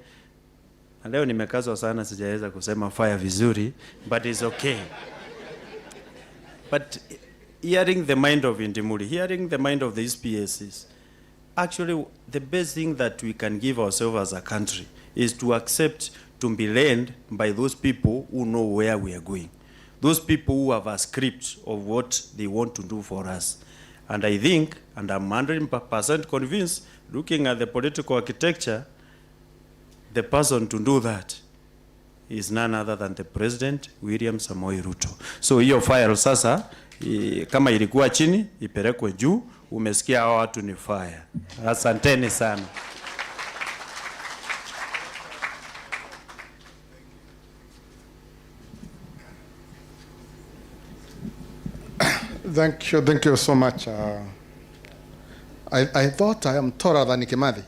Na leo nimekazwa sana sijaweza kusema fire vizuri, but it's okay. But hearing the mind of Indimuli, hearing the mind of these PSs, actually the best thing that we can give ourselves as a country is to accept to be led by those people who know where we are going. Those people who have a script of what they want to do for us. And I think, and I'm 100% convinced, looking at the political architecture, the person to do that is none other than the President, William Samoei Ruto. So hiyo file sasa, kama ilikuwa chini, ipelekwe juu, umesikia hawa watu ni fire. Asanteni sana. Thank you so much. I thought I am taller than Kimathi.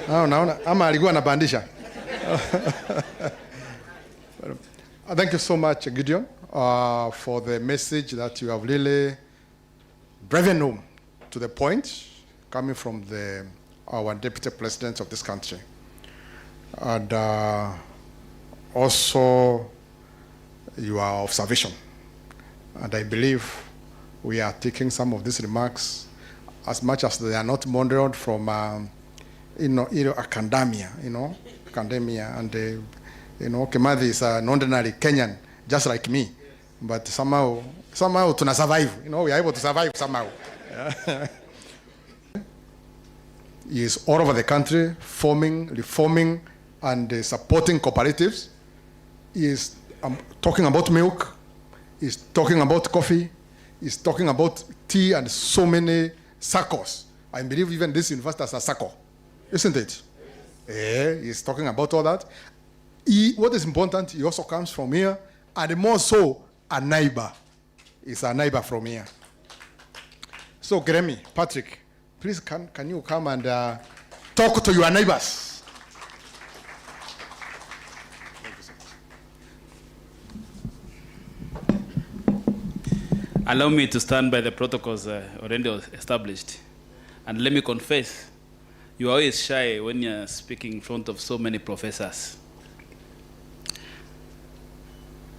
Naona ama alikuwa anapandisha. Thank you so much, Gideon, for the message that you have really driven home to the point, coming from our Deputy President of this country. And also your observation. And I believe we are taking some of these remarks, as much as they are not modeled from, academia, academia, and Kimathi is an ordinary Kenyan, just like me, but somehow to survive. We are able to survive somehow. He is all over the country, reforming, and supporting cooperatives. He is talking about milk. He's talking about coffee. He's talking about tea and so many circles. I believe even this university has a circle, isn't it? Yeah, he's talking about all that. What is important, he also comes from here, and more so, a neighbor. He's a neighbor from here. So, Gremi, Patrick, please can you come and talk to your neighbors? Allow me to stand by the protocols already established. And let me confess, you are always shy when you're speaking in front of so many professors.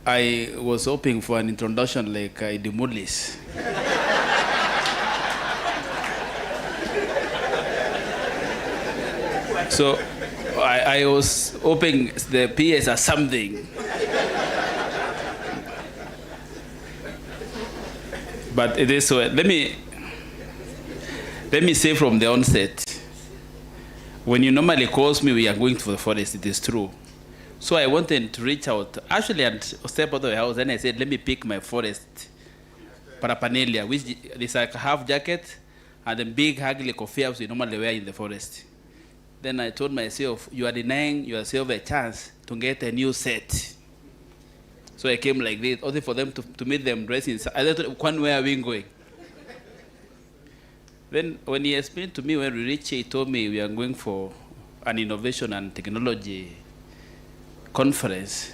I was hoping for an introduction like Idimulis. So I was hoping the PS are something. But it is so. Let me say from the onset, when you normally call me, we are going to the forest, it is true. So I wanted to reach out, actually, and step out of the house, and I said, let me pick my forest paraphernalia, which is like a half jacket and the big ugly coffee house you normally wear in the forest. Then I told myself, you are denying yourself a chance to get a new set. So I came like this, only for them to meet them dressing. I thought, where are we going? Then when he explained to me when we reached, he told me we are going for an innovation and technology conference.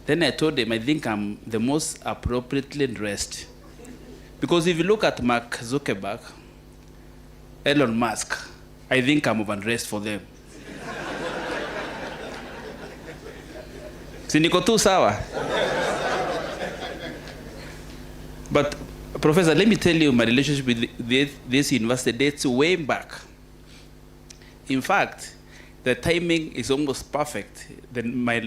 Then I told him, I think I'm the most appropriately dressed. Because if you look at Mark Zuckerberg, Elon Musk, I think I'm overdressed for them. Si niko tu sawa? But Professor, let me tell you, my relationship with this university dates way back. In fact, the timing is almost perfect. My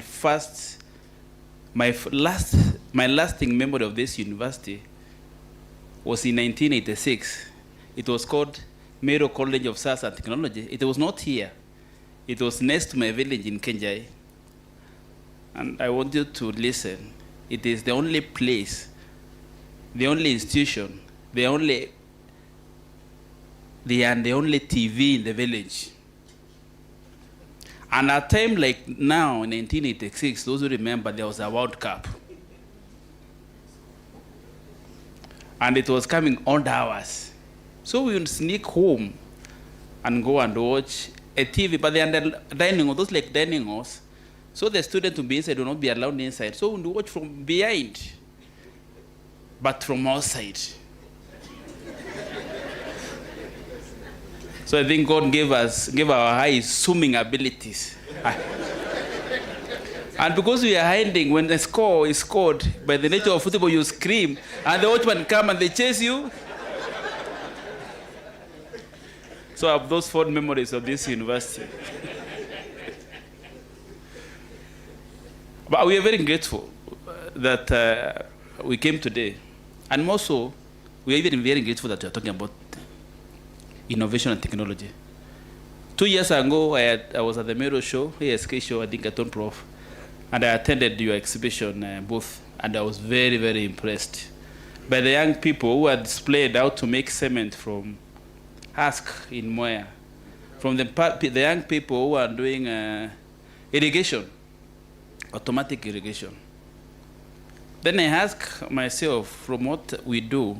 lasting memory of this university was in 1986. It was called Meru College of Science and Technology. It was not here. It was next to my village in Kenjai. and I want you to listen. It is the only place, the only institution, the only TV in the village. And at a time like now, in 1986, those who remember, there was a World Cup. And it was coming odd hours. So we would sneak home and go and watch a TV, but they under dining hall, those like dining halls. So the student to be inside will not be allowed inside. So we would watch from behind, but from outside. So I think God gave our eyes zooming abilities. And because we are hiding, when the score is scored, by the nature of football, you scream, and the watchman come and they chase you. So I have those fond memories of this university. But we are very grateful that we came today. And more so, we are even very grateful that we are talking about innovation and technology. 2 years ago, I was at the Meru show, ASK show, I think at Ton Prof. And I attended your exhibition booth, and I was very, very impressed by the young people who had displayed how to make cement from husk in Moya, from the young people who are doing irrigation, automatic irrigation. Then I ask myself, from what we do,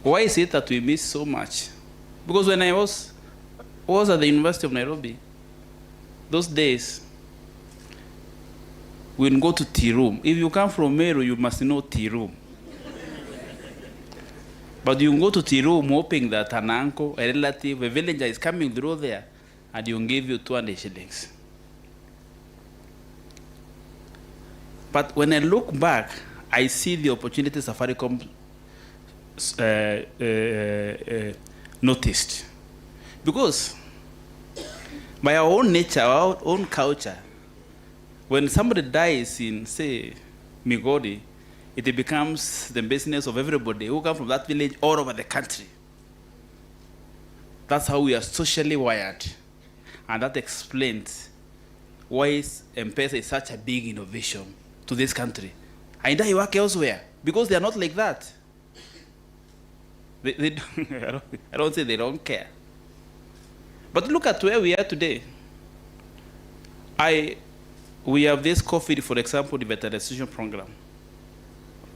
why is it that we miss so much? Because when I was at the University of Nairobi, those days, we would go to tea room. If you come from Meru, you must know tea room. But you go to tea room hoping that an uncle, a relative, a villager is coming through there, and you give you 200 shillings. But when I look back, I see the opportunity Safaricom noticed. Because by our own nature, our own culture, when somebody dies in, say, Migori, it becomes the business of everybody who come from that village all over the country. That's how we are socially wired. And that explains why M-Pesa is such a big innovation to this country. And I work elsewhere, because they are not like that. They I don't say they don't care. But look at where we are today. We have this COVID, for example, revitalization program.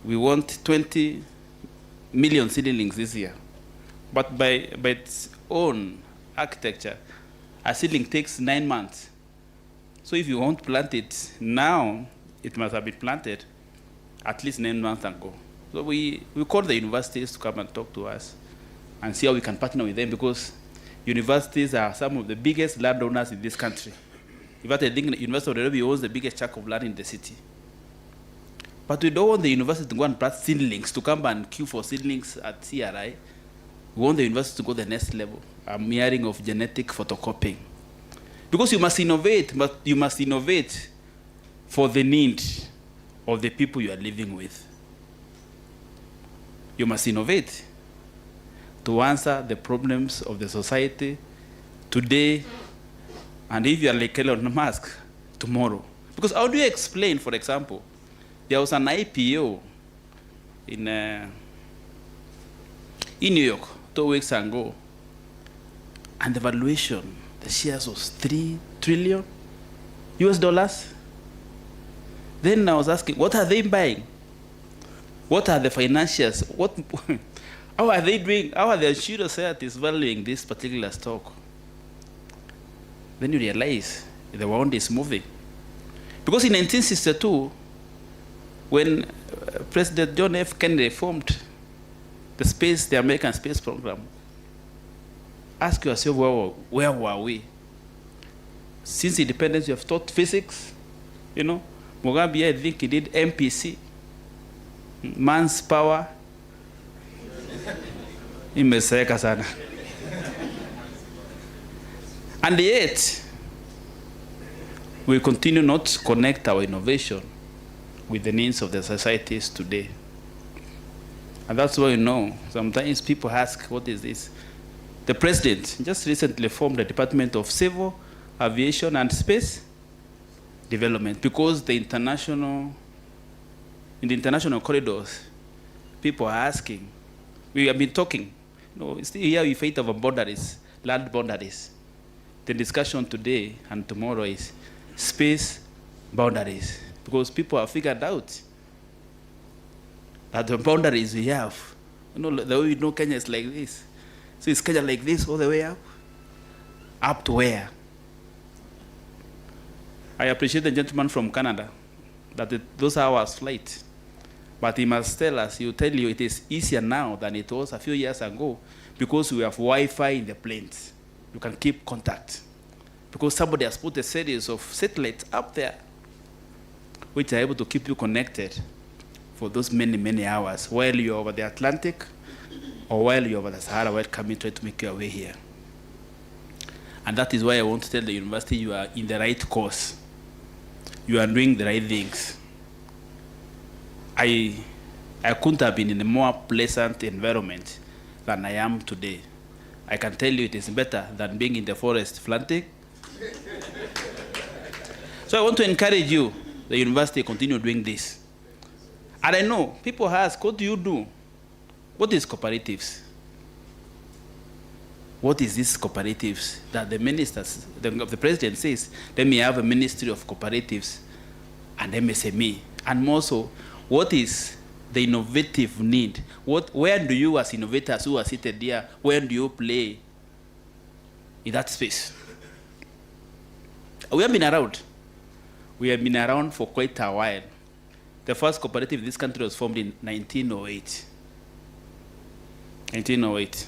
We want 20 million seedlings this year. But by its own architecture, a seedling takes 9 months. So if you want to plant it now, it must have been planted at least 9 months ago. So we call the universities to come and talk to us and see how we can partner with them, because universities are some of the biggest landowners in this country. In fact, I think the University of Nairobi owns the biggest chunk of land in the city. But we don't want the university to go and plant seedlings, to come and queue for seedlings at CRI. We want the university to go to the next level, a mirroring of genetic photocopying. Because you must innovate, but you must innovate for the need of the people you are living with. You must innovate to answer the problems of the society today, and if you are like Elon Musk, tomorrow. Because how do you explain, for example, there was an IPO in New York 2 weeks ago, and the valuation, the shares was $3 trillion US. Then I was asking, what are they buying? What are the financials? How are they doing? How are the insurance societies valuing this particular stock? Then you realize the world is moving. Because in 1962, when President John F. Kennedy formed the American space program, ask yourself, where were we? Since independence, you have taught physics. You know, Mugabe, I think he did MPC, man's power. Imeseka sana. And yet, we continue not to connect our innovation with the needs of the societies today. And that's why, sometimes people ask, what is this? The president just recently formed the Department of Civil Aviation and Space. development, because in the international corridors, people are asking. We have been talking. Still here we fight over boundaries, land boundaries. The discussion today and tomorrow is space boundaries, because people have figured out that the boundaries we have, the way we know Kenya is like this. So is Kenya like this all the way up? Up to where? I appreciate the gentleman from Canada, that those are our flight. But he must tell us, he'll tell you it is easier now than it was a few years ago, because we have Wi-Fi in the planes. You can keep contact. Because somebody has put a series of satellites up there, which are able to keep you connected for those many, many hours, while you're over the Atlantic, or while you're over the Sahara, while coming try to make your way here. And that is why I want to tell the university you are in the right course. You are doing the right things. I couldn't have been in a more pleasant environment than I am today. I can tell you it is better than being in the forest planting. So I want to encourage you, the university, continue doing this. And I know people ask, what do you do? What is cooperatives? What is this cooperatives that the ministers, the president says, let me have a ministry of cooperatives and MSME? And more so, what is the innovative need? Where do you as innovators who are seated here, where do you play in that space? We have been around. We have been around for quite a while. The first cooperative in this country was formed in 1908. 1908.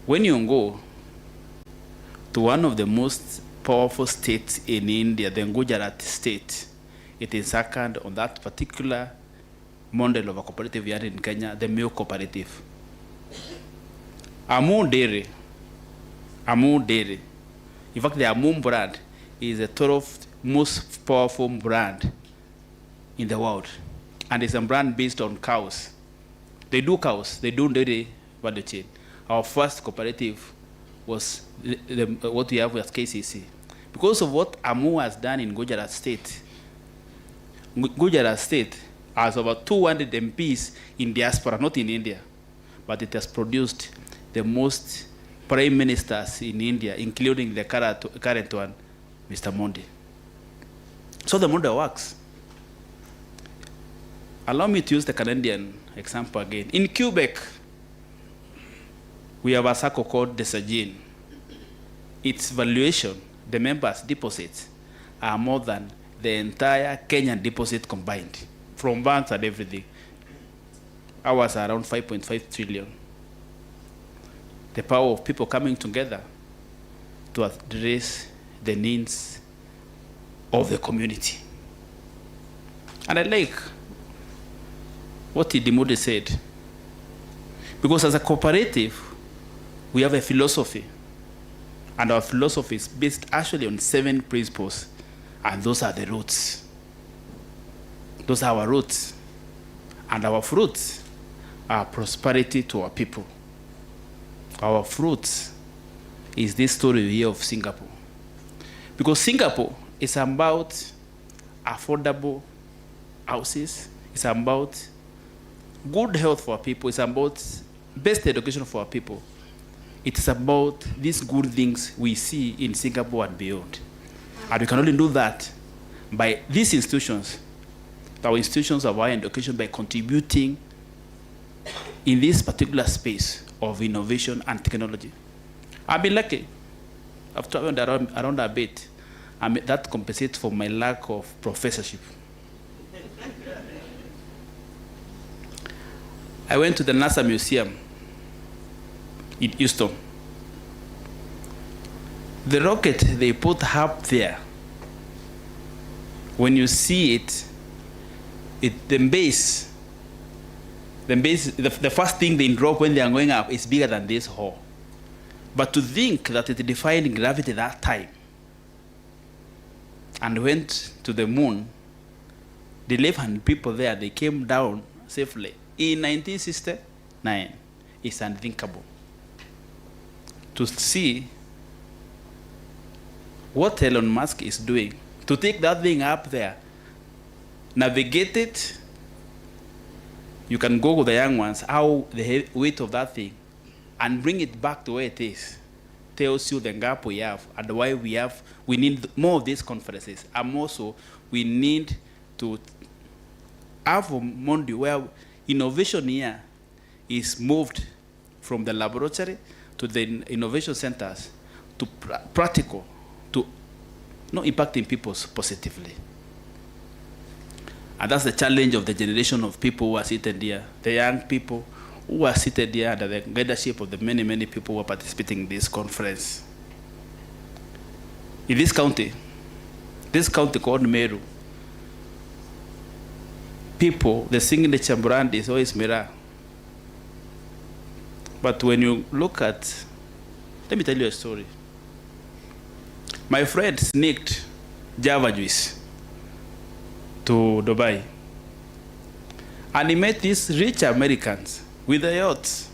When you go to one of the most powerful states in India, the Gujarat state, it is second on that particular model of a cooperative we had in Kenya, the Meru cooperative. Amu Dairy. In fact, the Amu brand is the 12th most powerful brand in the world. And it's a brand based on cows. They do cows, they do dairy value chain. Our first cooperative was what we have with KCC. Because of what Amu has done in Gujarat state, Gujarat state has over 200 MPs in diaspora, not in India, but it has produced the most prime ministers in India, including the current one, Mr. Modi. So the model works. Allow me to use the Canadian example again. In Quebec, we have a circle called Desjardins. Its valuation, the members' deposits, are more than the entire Kenyan deposit combined, from banks and everything. Ours are around 5.5 trillion. The power of people coming together to address the needs of the community. And I like what Idimode said, because as a cooperative, we have a philosophy, and our philosophy is based actually on 7 principles, and those are the roots. Those are our roots, and our fruits are prosperity to our people. Our fruits is this story here of Singapore, because Singapore is about affordable houses, it's about good health for our people, it's about best education for our people. It's about these good things we see in Singapore and beyond. And we can only do that by these institutions, our institutions of higher education, by contributing in this particular space of innovation and technology. I've been lucky. I've traveled around a bit. That compensates for my lack of professorship. I went to the NASA Museum in Houston. The rocket they put up there, when you see it, the first thing they drop when they are going up is bigger than this hole. But to think that it defied gravity that time and went to the moon, the 11 people there, they came down safely in 1969, is unthinkable. To see what Elon Musk is doing, to take that thing up there, navigate it. You can go with the young ones, how the weight of that thing, and bring it back to where it is. Tells you the gap we have and why we need more of these conferences. And also, we need to have a Monday where innovation here is moved from the laboratory to the innovation centers to practical, to impacting people positively. And that's the challenge of the generation of people who are seated here, the young people who are seated here under the leadership of the many, many people who are participating in this conference. In this county called Meru, people, the signature brand is always Meru. But when you look at, let me tell you a story. My friend sneaked Java juice to Dubai. And he met these rich Americans with the yachts.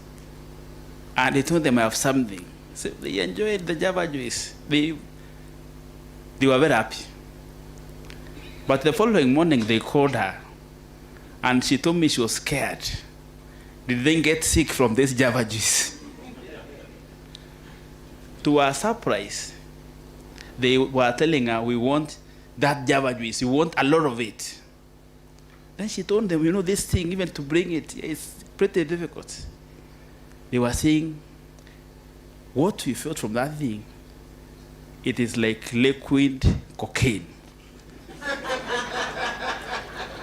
And he told them I have something. So they enjoyed the Java juice. They were very happy. But the following morning they called her and she told me she was scared. Did they get sick from this Java juice? To our surprise, they were telling her, we want that Java juice, we want a lot of it. Then she told them, this thing, even to bring it, it's pretty difficult. They were saying, what we felt from that thing, it is like liquid cocaine.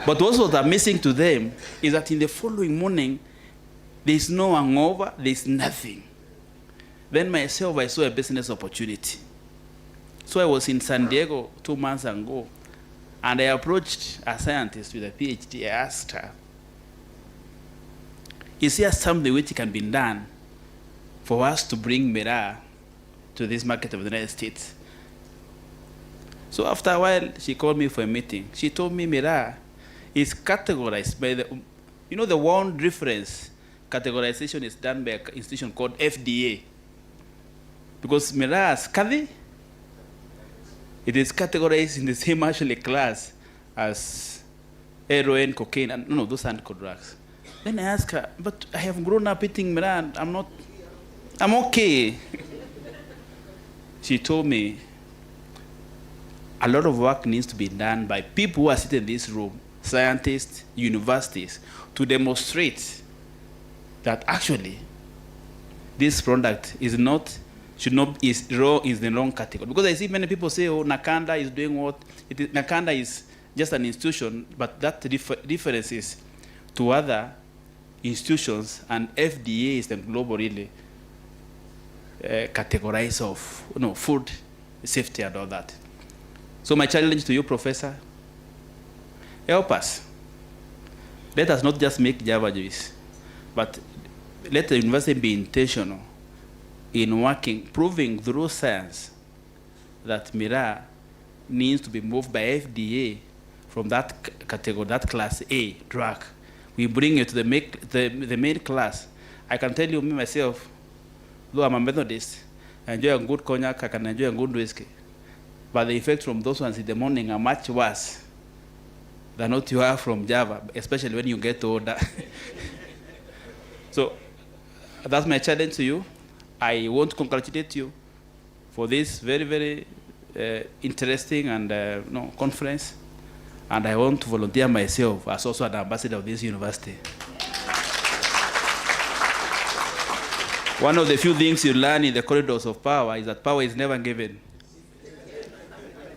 But what was amazing to them is that in the following morning, there's no hangover, there's nothing. Then myself, I saw a business opportunity. So I was in San Diego 2 months ago, and I approached a scientist with a PhD. I asked her, is there something which can be done for us to bring Meru to this market of the United States? So after a while, she called me for a meeting. She told me Meru is categorized by the one reference categorization is done by an institution called FDA. Because Meru has Kadi, it is categorized in the same actually class as heroin, cocaine, and those aren't drugs. Then I asked her, but I have grown up eating Meru, I'm okay. She told me a lot of work needs to be done by people who are sitting in this room, scientists, universities, to demonstrate that actually this product is the wrong category. Because I see many people say, oh, Nakanda is doing what? Nakanda is just an institution, but that difference is to other institutions, and FDA is the global really categorize of food safety and all that. So my challenge to you, Professor, help us. Let us not just make Java juice, but let the university be intentional in working, proving through science that Meru needs to be moved by FDA from that category, that class A drug. We bring it to the main class. I can tell you, me myself, though I'm a Methodist, I enjoy a good cognac, I can enjoy a good whiskey. But the effects from those ones in the morning are much worse than what you have from Java, especially when you get older. So that's my challenge to you. I want to congratulate you for this very, very interesting and conference. And I want to volunteer myself as also an ambassador of this university. One of the few things you learn in the corridors of power is that power is never given.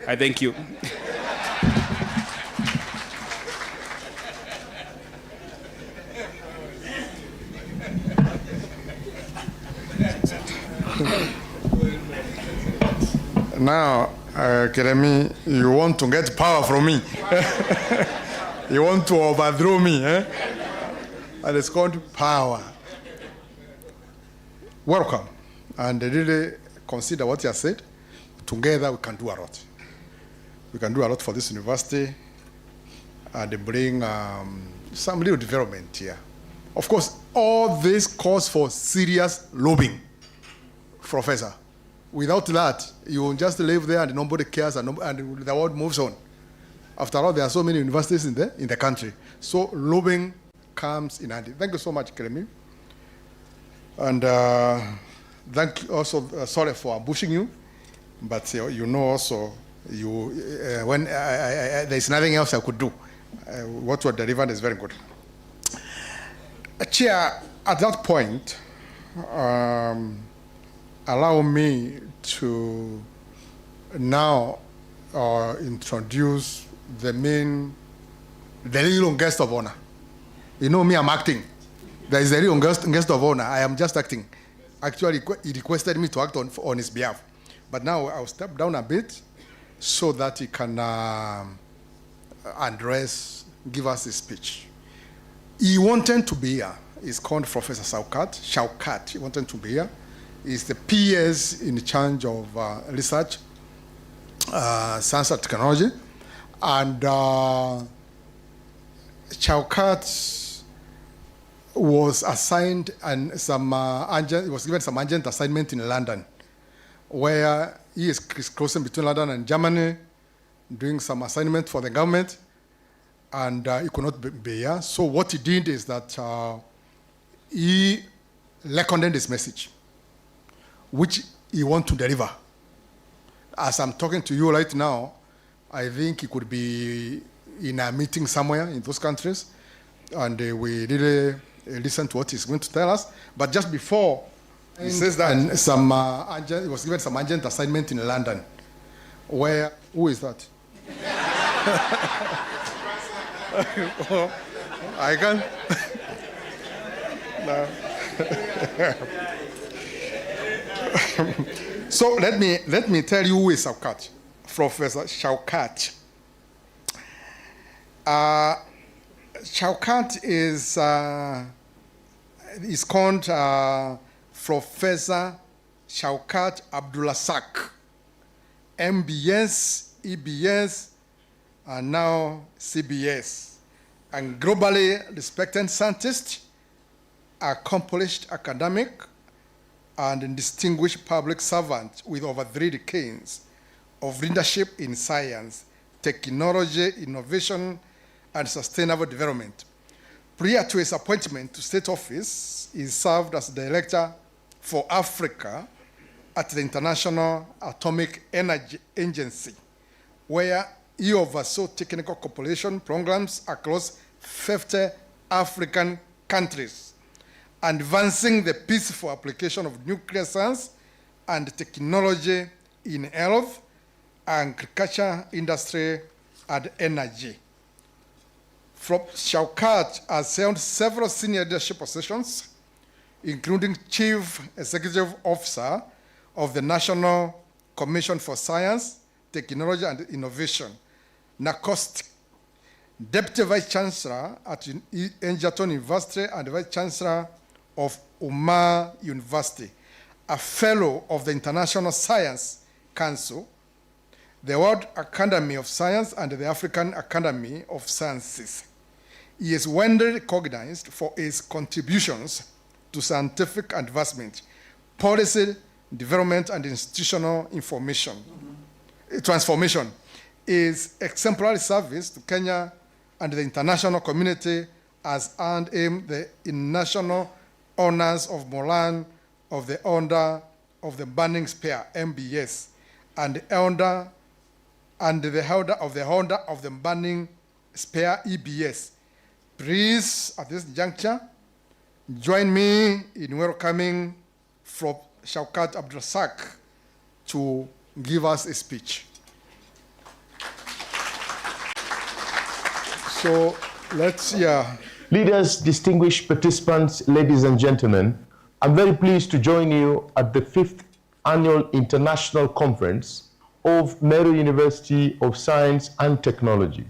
I thank you. Now, Keremi, you want to get power from me. You want to overthrow me, eh? And it's called power. Welcome. And really consider what you have said. Together we can do a lot. We can do a lot for this university and bring some little development here. Of course, all this calls for serious lobbying, Professor. Without that, you will just live there and nobody cares and the world moves on. After all, there are so many universities in the country. So lobbying comes in handy. Thank you so much, Keremi. And thank you also, sorry for ambushing you, but you know also, when there's nothing else I could do. What you are delivering is very good. Chair, at that point, allow me to now introduce the real guest of honor. You know me, I'm acting. There is a real guest of honor. I am just acting. Actually, he requested me to act on his behalf. But now I'll step down a bit so that he can give us a speech. He wanted to be here. He's called Professor Shaukat. He wanted to be here. He's the PS in charge of research, science and technology. And Shaukat was assigned and was given some urgent assignment in London, where he is crossing between London and Germany, doing some assignment for the government, and he could not be here. So what he did is that he recorded his message, which he wants to deliver. As I'm talking to you right now, I think he could be in a meeting somewhere in those countries, and we really listen to what he's going to tell us. But just before, he says that he was given some urgent assignment in London, where, who is that? I can. No. So let me tell you who is Shaukat, Professor Shaukat. Shaukat is called Professor Shaukat Abdulrasak, MBS, EBS, and now CBS, and globally respected scientist, accomplished academic, and distinguished public servant with over 3 decades of leadership in science, technology, innovation, and sustainable development. Prior to his appointment to state office, he served as Director for Africa at the International Atomic Energy Agency, where he oversaw technical cooperation programs across 50 African countries, advancing the peaceful application of nuclear science and technology in health, agriculture, industry, and energy. Shaukat has held several senior leadership positions, including Chief Executive Officer of the National Commission for Science, Technology, and Innovation, NACOST, Deputy Vice Chancellor at Egerton University and Vice Chancellor of Umar University, a Fellow of the International Science Council, the World Academy of Science, and the African Academy of Sciences. He is widely recognized for his contributions to scientific advancement, policy development, and institutional transformation. His exemplary service to Kenya and the international community has earned him the national honors of Moran of the Order of the Burning Spear, MBS, and the Order of the Order of the Burning Spear, EBS. Please, at this juncture, join me in welcoming Shaukat Abdulrasak to give us a speech. So let's hear. Leaders, distinguished participants, ladies and gentlemen, I'm very pleased to join you at the 5th Annual International Conference of Meru University of Science and Technology.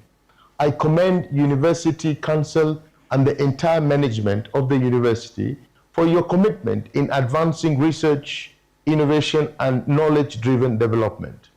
I commend University Council and the entire management of the university for your commitment in advancing research, innovation, and knowledge-driven development.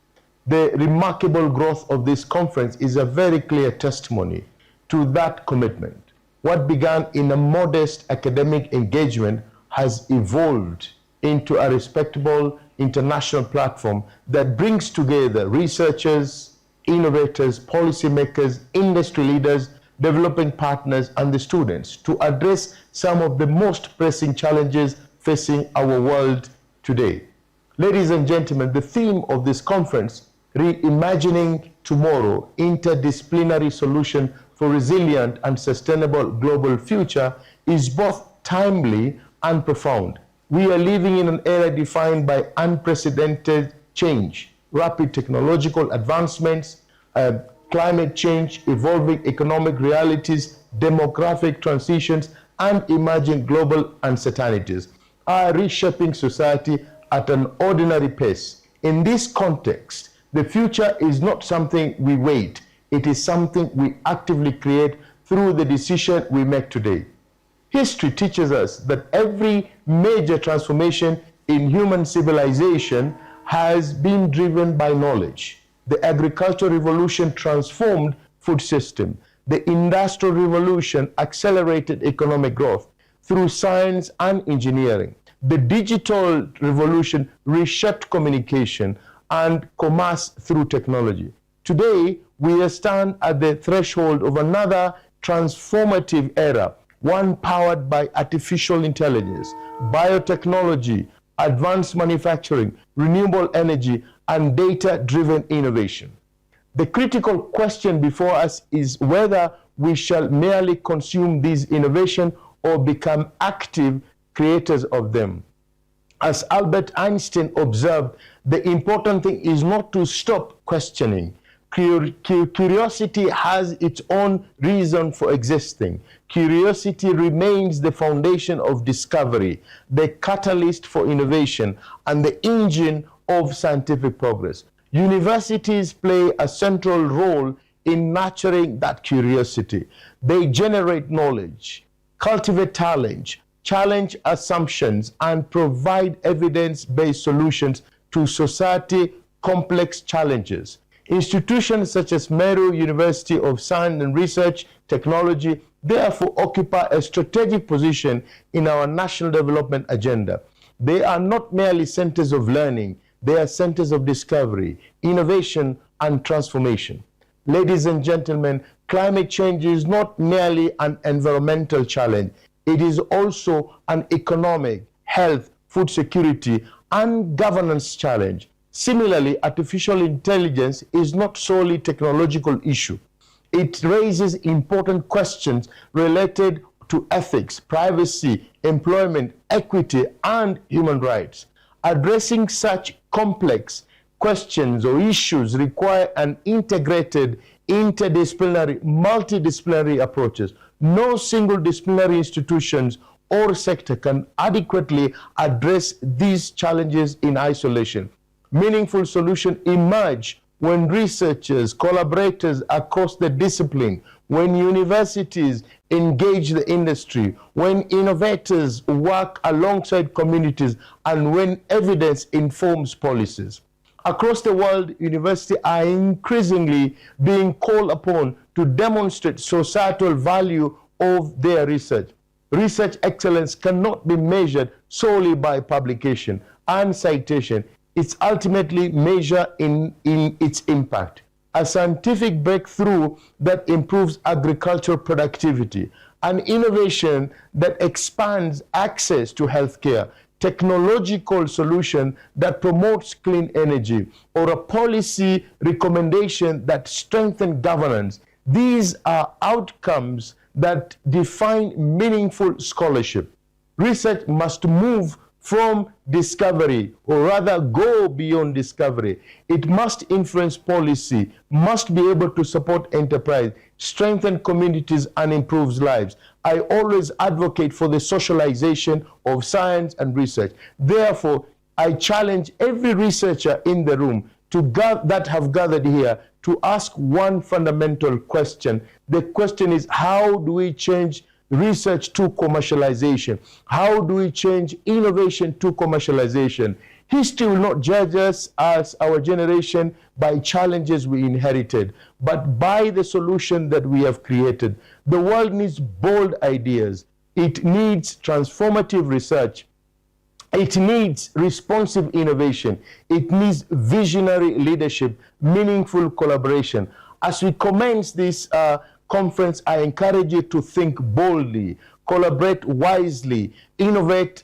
The remarkable growth of this conference is a very clear testimony to that commitment. What began in a modest academic engagement has evolved into a respectable international platform that brings together researchers, innovators, policymakers, industry leaders, developing partners, and the students to address some of the most pressing challenges facing our world today. Ladies and gentlemen, the theme of this conference, Reimagining Tomorrow, Interdisciplinary Solution for Resilient and Sustainable Global Future, is both timely and profound. We are living in an era defined by unprecedented change, rapid technological advancements, climate change, evolving economic realities, demographic transitions, and emerging global uncertainties are reshaping society at an ordinary pace. In this context, the future is not something we wait, it is something we actively create through the decision we make today. History teaches us that every major transformation in human civilization has been driven by knowledge. The agricultural revolution transformed food system. The industrial revolution accelerated economic growth through science and engineering. The digital revolution reshaped communication and commerce through technology. Today, we stand at the threshold of another transformative era, one powered by artificial intelligence, biotechnology, advanced manufacturing, renewable energy, and data-driven innovation. The critical question before us is whether we shall merely consume these innovations or become active creators of them. As Albert Einstein observed, the important thing is not to stop questioning. Curiosity has its own reason for existing. Curiosity remains the foundation of discovery, the catalyst for innovation, and the engine of scientific progress. Universities play a central role in nurturing that curiosity. They generate knowledge, cultivate talent, challenge assumptions, and provide evidence-based solutions to society's complex challenges. Institutions such as Meru University of Science and Research Technology therefore occupy a strategic position in our national development agenda. They are not merely centers of learning, they are centers of discovery, innovation, and transformation. Ladies and gentlemen, climate change is not merely an environmental challenge, it is also an economic, health, food security, and governance challenge. Similarly, artificial intelligence is not solely a technological issue. It raises important questions related to ethics, privacy, employment, equity, and human rights. Addressing such complex questions or issues require an integrated, interdisciplinary, multidisciplinary approaches. No single disciplinary institutions or sector can adequately address these challenges in isolation. Meaningful solutions emerge when researchers, collaborators across the discipline, when universities engage the industry, when innovators work alongside communities, and when evidence informs policies. Across the world, universities are increasingly being called upon to demonstrate societal value of their research. Research excellence cannot be measured solely by publication and citation. It's ultimately measured in its impact. A scientific breakthrough that improves agricultural productivity, an innovation that expands access to healthcare, technological solution that promotes clean energy, or a policy recommendation that strengthens governance. These are outcomes that define meaningful scholarship. Research must move from discovery, or rather go beyond discovery. It must influence policy, must be able to support enterprise, strengthen communities, and improve lives. I always advocate for the socialization of science and research. Therefore, I challenge every researcher in the room that have gathered here to ask one fundamental question. The question is, how do we change research to commercialization? How do we change innovation to commercialization? History will not judge us as our generation by challenges we inherited, but by the solution that we have created. The world needs bold ideas. It needs transformative research, It needs responsive innovation. It needs visionary leadership, meaningful collaboration. As we commence this conference, I encourage you to think boldly, collaborate wisely, innovate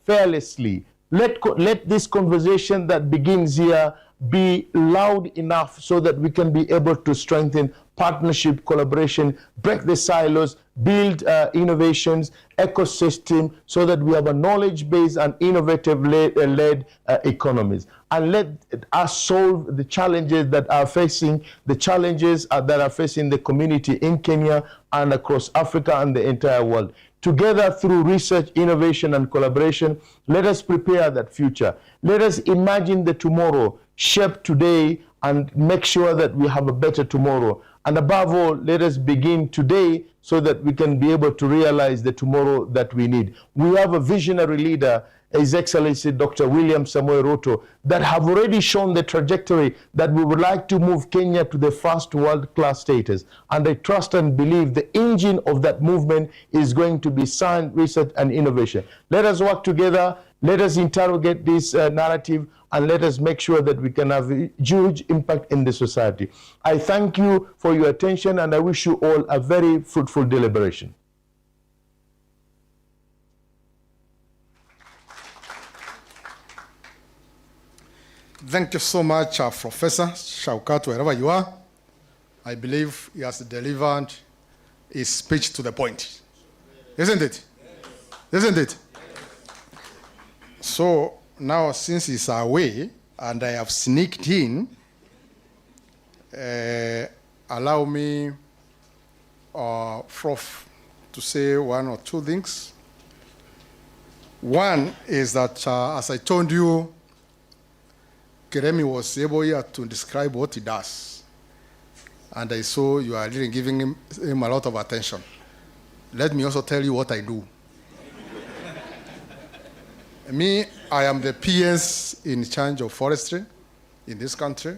fearlessly. Let this conversation that begins here be loud enough so that we can be able to strengthen partnership, collaboration, break the silos, build innovations, ecosystem, so that we have a knowledge-based and innovative-led economies. And let us solve the challenges that are facing, that are facing the community in Kenya and across Africa and the entire world. Together, through research, innovation, and collaboration, let us prepare that future. Let us imagine the tomorrow, shape today, and make sure that we have a better tomorrow. And above all, let us begin today so that we can be able to realize the tomorrow that we need. We have a visionary leader, His Excellency Dr. William Samoei Ruto, that have already shown the trajectory that we would like to move Kenya to the first world-class status. And I trust and believe the engine of that movement is going to be science, research, and innovation. Let us work together. Let us interrogate this narrative, and let us make sure that we can have a huge impact in the society. I thank you for your attention, and I wish you all a very fruitful deliberation. Thank you so much, Professor Shaukat, wherever you are. I believe he has delivered his speech to the point. Isn't it? Yes. Isn't it? Yes. So now, since he's away and I have sneaked in, allow me, Prof, to say one or two things. One is that, as I told you, Keremi was able here to describe what he does. And I saw you are really giving him a lot of attention. Let me also tell you what I do. Me, I am the PS in charge of forestry in this country.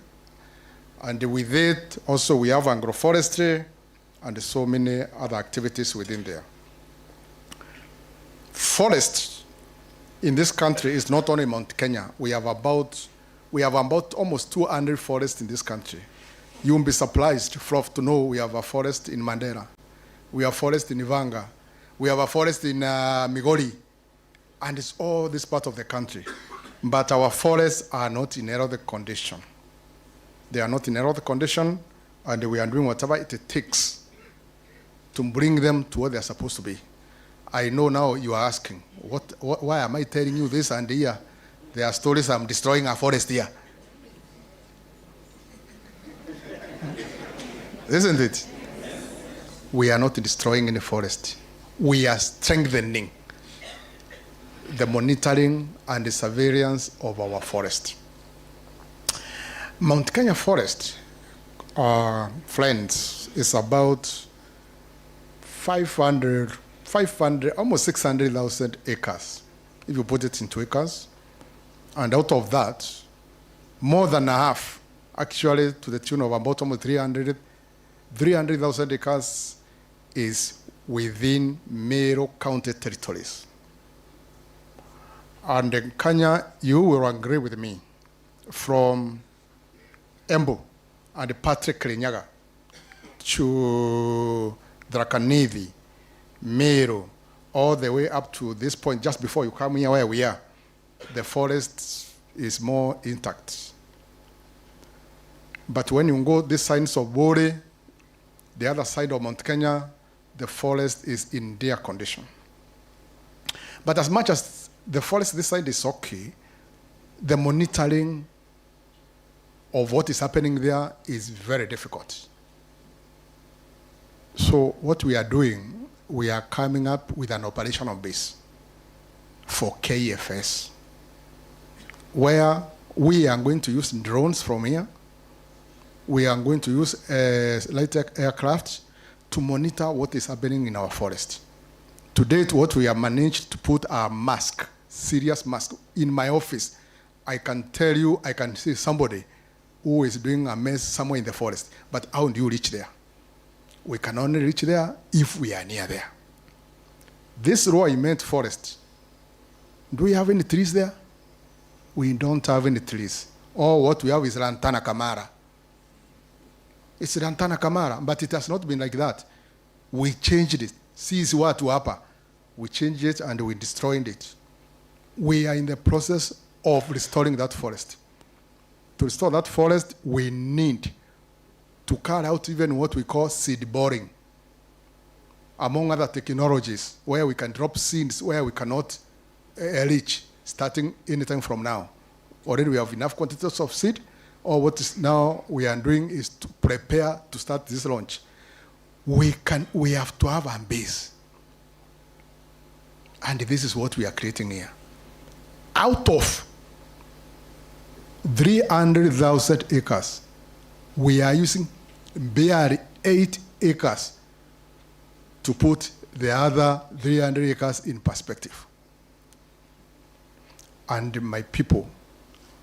And with it, also we have agroforestry and so many other activities within there. Forest in this country is not only Mount Kenya. We have about almost 200 forests in this country. You won't be surprised to know we have a forest in Mandera. We have a forest in Ivanga. We have a forest in Migori. And it's all this part of the country. But our forests are not in erodic condition. They are not in erodic condition, and we are doing whatever it takes to bring them to where they are supposed to be. I know now you are asking, why am I telling you this and here? There are stories I'm destroying our forest here. Isn't it? We are not destroying any forest. We are strengthening the monitoring and the surveillance of our forest. Mount Kenya Forest, friends, is about 500, almost 600,000 acres, if you put it into acres. And out of that, more than half, actually to the tune of about almost 300,000 acres is within Meru County territories. And in Kenya, you will agree with me, from Embu and Patrick Kirinyaga to Drakanithi, Meru, all the way up to this point, just before you come here where we are, the forest is more intact. But when you go this side of Bore, the other side of Mount Kenya, the forest is in their condition. But as much as the forest this side is okay, the monitoring of what is happening there is very difficult. So what we are doing, we are coming up with an operational base for KFS, where we are going to use drones from here. We are going to use light aircraft to monitor what is happening in our forest. To date, what we have managed to put are mask, serious mask. In my office, I can tell you, I can see somebody who is doing a mess somewhere in the forest. But how do you reach there? We can only reach there if we are near there. This raw immense forest Do we have any trees there? We don't have any trees. All what we have is Lantana Camara. It's Lantana Camara, but it has not been like that. We changed it. See what to happen. We changed it and we destroyed it. We are in the process of restoring that forest. To restore that forest, we need to carry out even what we call seed boring, among other technologies, where we can drop seeds where we cannot reach, starting anytime from now. Already we have enough quantities of seed. Or what is now we are doing is to prepare to start this launch. We have to have a base. And this is what we are creating here. Out of 300,000 acres, we are using barely 8 acres to put the other 300 acres in perspective. And my people,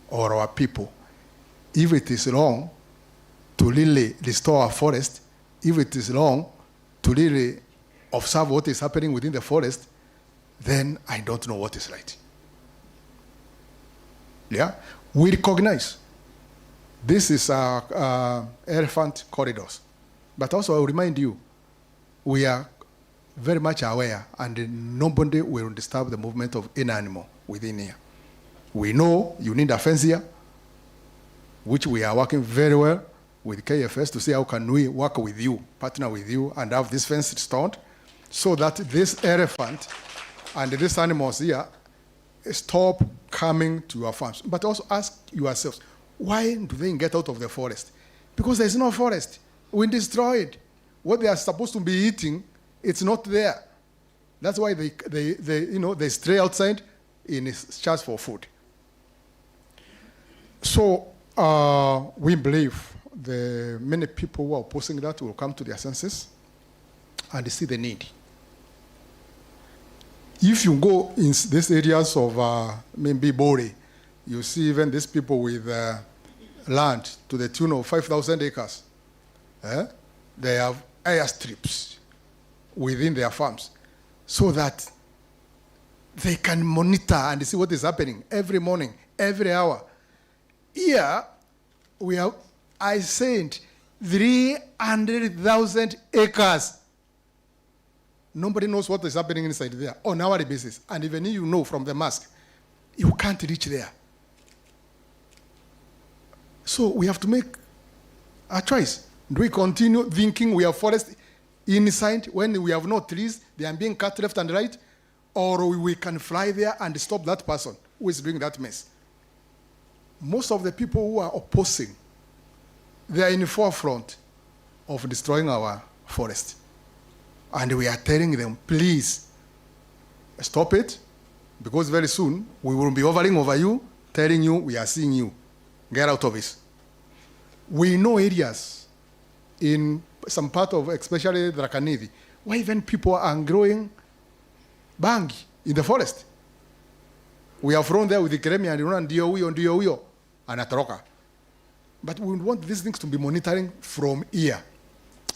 or our people, if it is wrong to really restore our forest, if it is wrong to really observe what is happening within the forest, then I don't know what is right. Yeah? We recognize this is elephant corridors. But also I will remind you, we are very much aware and nobody will disturb the movement of any animal within here. We know you need a fence here, which we are working very well with KFS to see how can we work with you, partner with you, and have this fence restored so that this elephant and these animals here stop coming to your farms. But also ask yourselves, why do they get out of the forest? Because there's no forest. We destroy it. What they are supposed to be eating, it's not there. That's why they stray outside in search for food. So we believe the many people who are opposing that will come to their senses and see the need. If you go in these areas of maybe Bori, you see even these people with land to the tune of 5,000 acres. They have airstrips within their farms so that they can monitor and see what is happening every morning, every hour. Here, I said 300,000 acres. Nobody knows what is happening inside there on an hourly basis. And even if you know from the mask, you can't reach there. So we have to make a choice. Do we continue thinking we have forest inside when we have no trees, they are being cut left and right? Or we can fly there and stop that person who is doing that mess? Most of the people who are opposing, they are in the forefront of destroying our forest. And we are telling them, please, stop it, because very soon we will be hovering over you, telling you we are seeing you. Get out of this. We know areas in some part of, especially Drakanidi, where even people are growing bang in the forest. We have thrown there with the Keremi and Dio and Atoroka. But we want these things to be monitoring from here.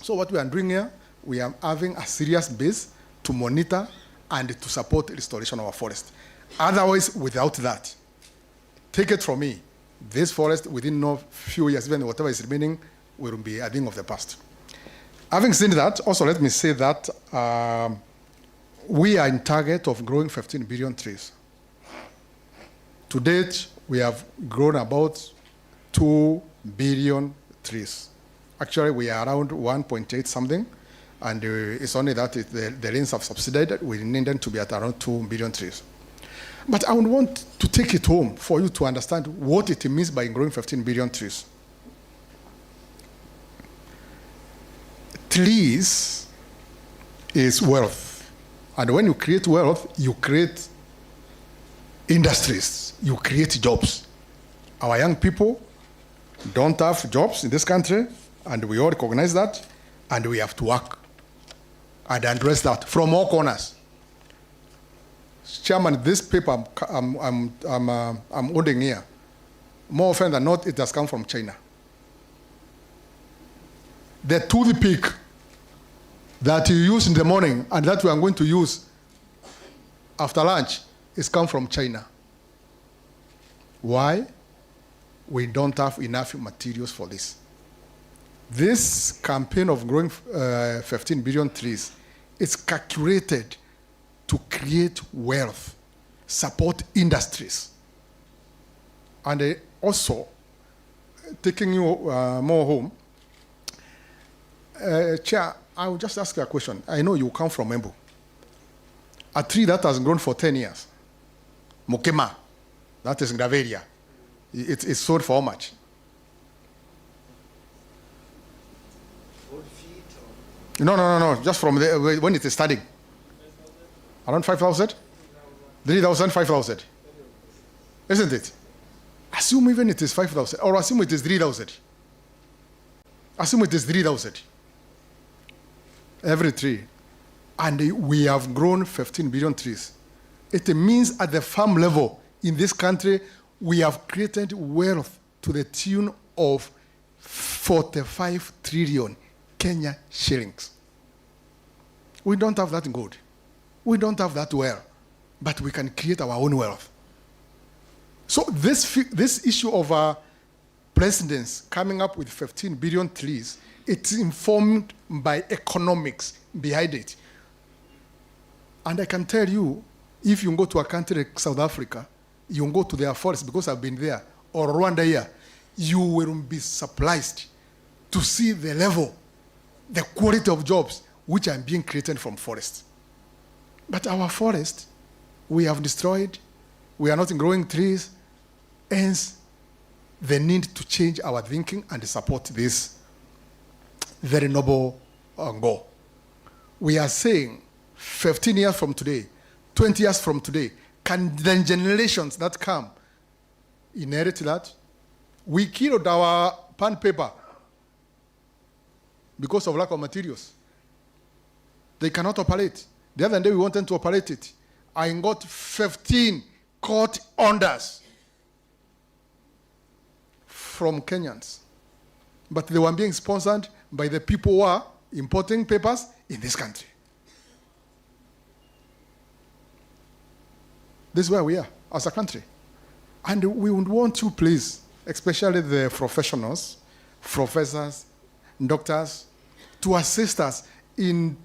So what we are doing here, we are having a serious base to monitor and to support restoration of our forest. Otherwise, without that, take it from me, this forest within no few years, even whatever is remaining, will be a thing of the past. Having said that, also let me say that we are in target of growing 15 billion trees. To date, we have grown about 2 billion trees. Actually, we are around 1.8 something, and it's only that the rains have subsided. We need them to be at around 2 billion trees. But I would want to take it home for you to understand what it means by growing 15 billion trees. Trees is wealth. And when you create wealth, you create industries, you create jobs. Our young people don't have jobs in this country, and we all recognize that, and we have to work and address that from all corners. Chairman, this paper I'm holding here, more often than not, it has come from China. The toothpick that you use in the morning and that we are going to use after lunch It's come from China. Why? We don't have enough materials for this. This campaign of growing 15 billion trees is calculated to create wealth, support industries, and also taking you more home. Chair, I will just ask you a question. I know you come from Meru. A tree that has grown for 10 years, Mokema, that is Graveria, it's sold for how much? No, just from when it is starting. Around 5,000? 3,000, 5,000. Isn't it? Assume even it is 5,000, or assume it is 3,000. Assume it is 3,000. Every tree. And we have grown 15 billion trees. It means at the farm level in this country, we have created wealth to the tune of 45 trillion Kenya shillings. We don't have that gold. We don't have that wealth, but we can create our own wealth. So this issue of presidents coming up with 15 billion trees, it's informed by economics behind it. And I can tell you, if you go to a country like South Africa, you go to their forest, because I've been there, or Rwanda here, you will be surprised to see the level, the quality of jobs which are being created from forests. But our forest, we have destroyed, we are not growing trees, hence the need to change our thinking and support this very noble goal. We are saying 15 years from today, 20 years from today, can the generations that come inherit that? We killed our pen paper because of lack of materials. They cannot operate. The other day we wanted to operate it. I got 15 court orders from Kenyans. But they were being sponsored by the people who are importing papers in this country. This is where we are as a country. And we would want to please, especially the professionals, professors, doctors, to assist us in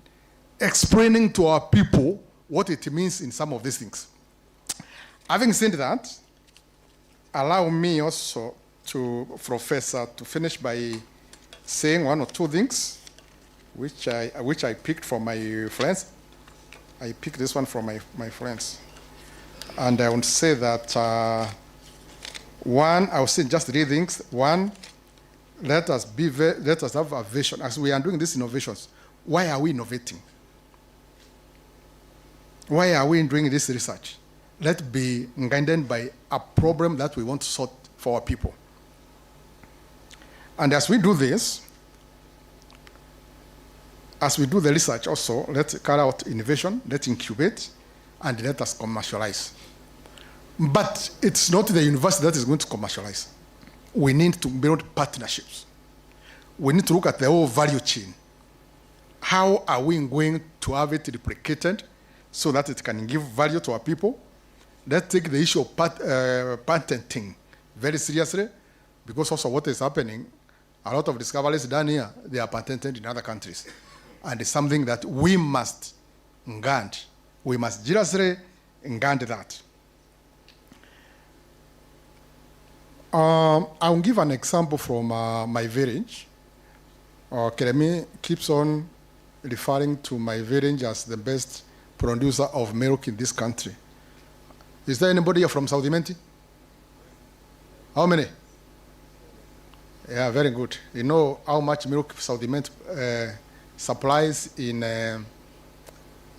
explaining to our people what it means in some of these things. Having said that, allow me also to, Professor, to finish by saying one or two things which I picked from my friends. I picked this one from my friends. And I would say that, one, I would say just three things. One, let us have a vision. As we are doing these innovations, why are we innovating? Why are we doing this research? Let's be guided by a problem that we want to solve for our people. And as we do this, as we do the research also, let's carry out innovation, let's incubate, and let us commercialize. But it's not the university that is going to commercialize. We need to build partnerships. We need to look at the whole value chain. How are we going to have it replicated so that it can give value to our people? Let's take the issue of patenting very seriously, because also what is happening, a lot of discoveries done here, they are patented in other countries. And it's something that we must guard. We must seriously guard that. I'll give an example from my village. Keremi keeps on referring to my village as the best producer of milk in this country. Is there anybody here from South-Imenti? How many? Yeah, very good. You know how much milk South-Imenti supplies in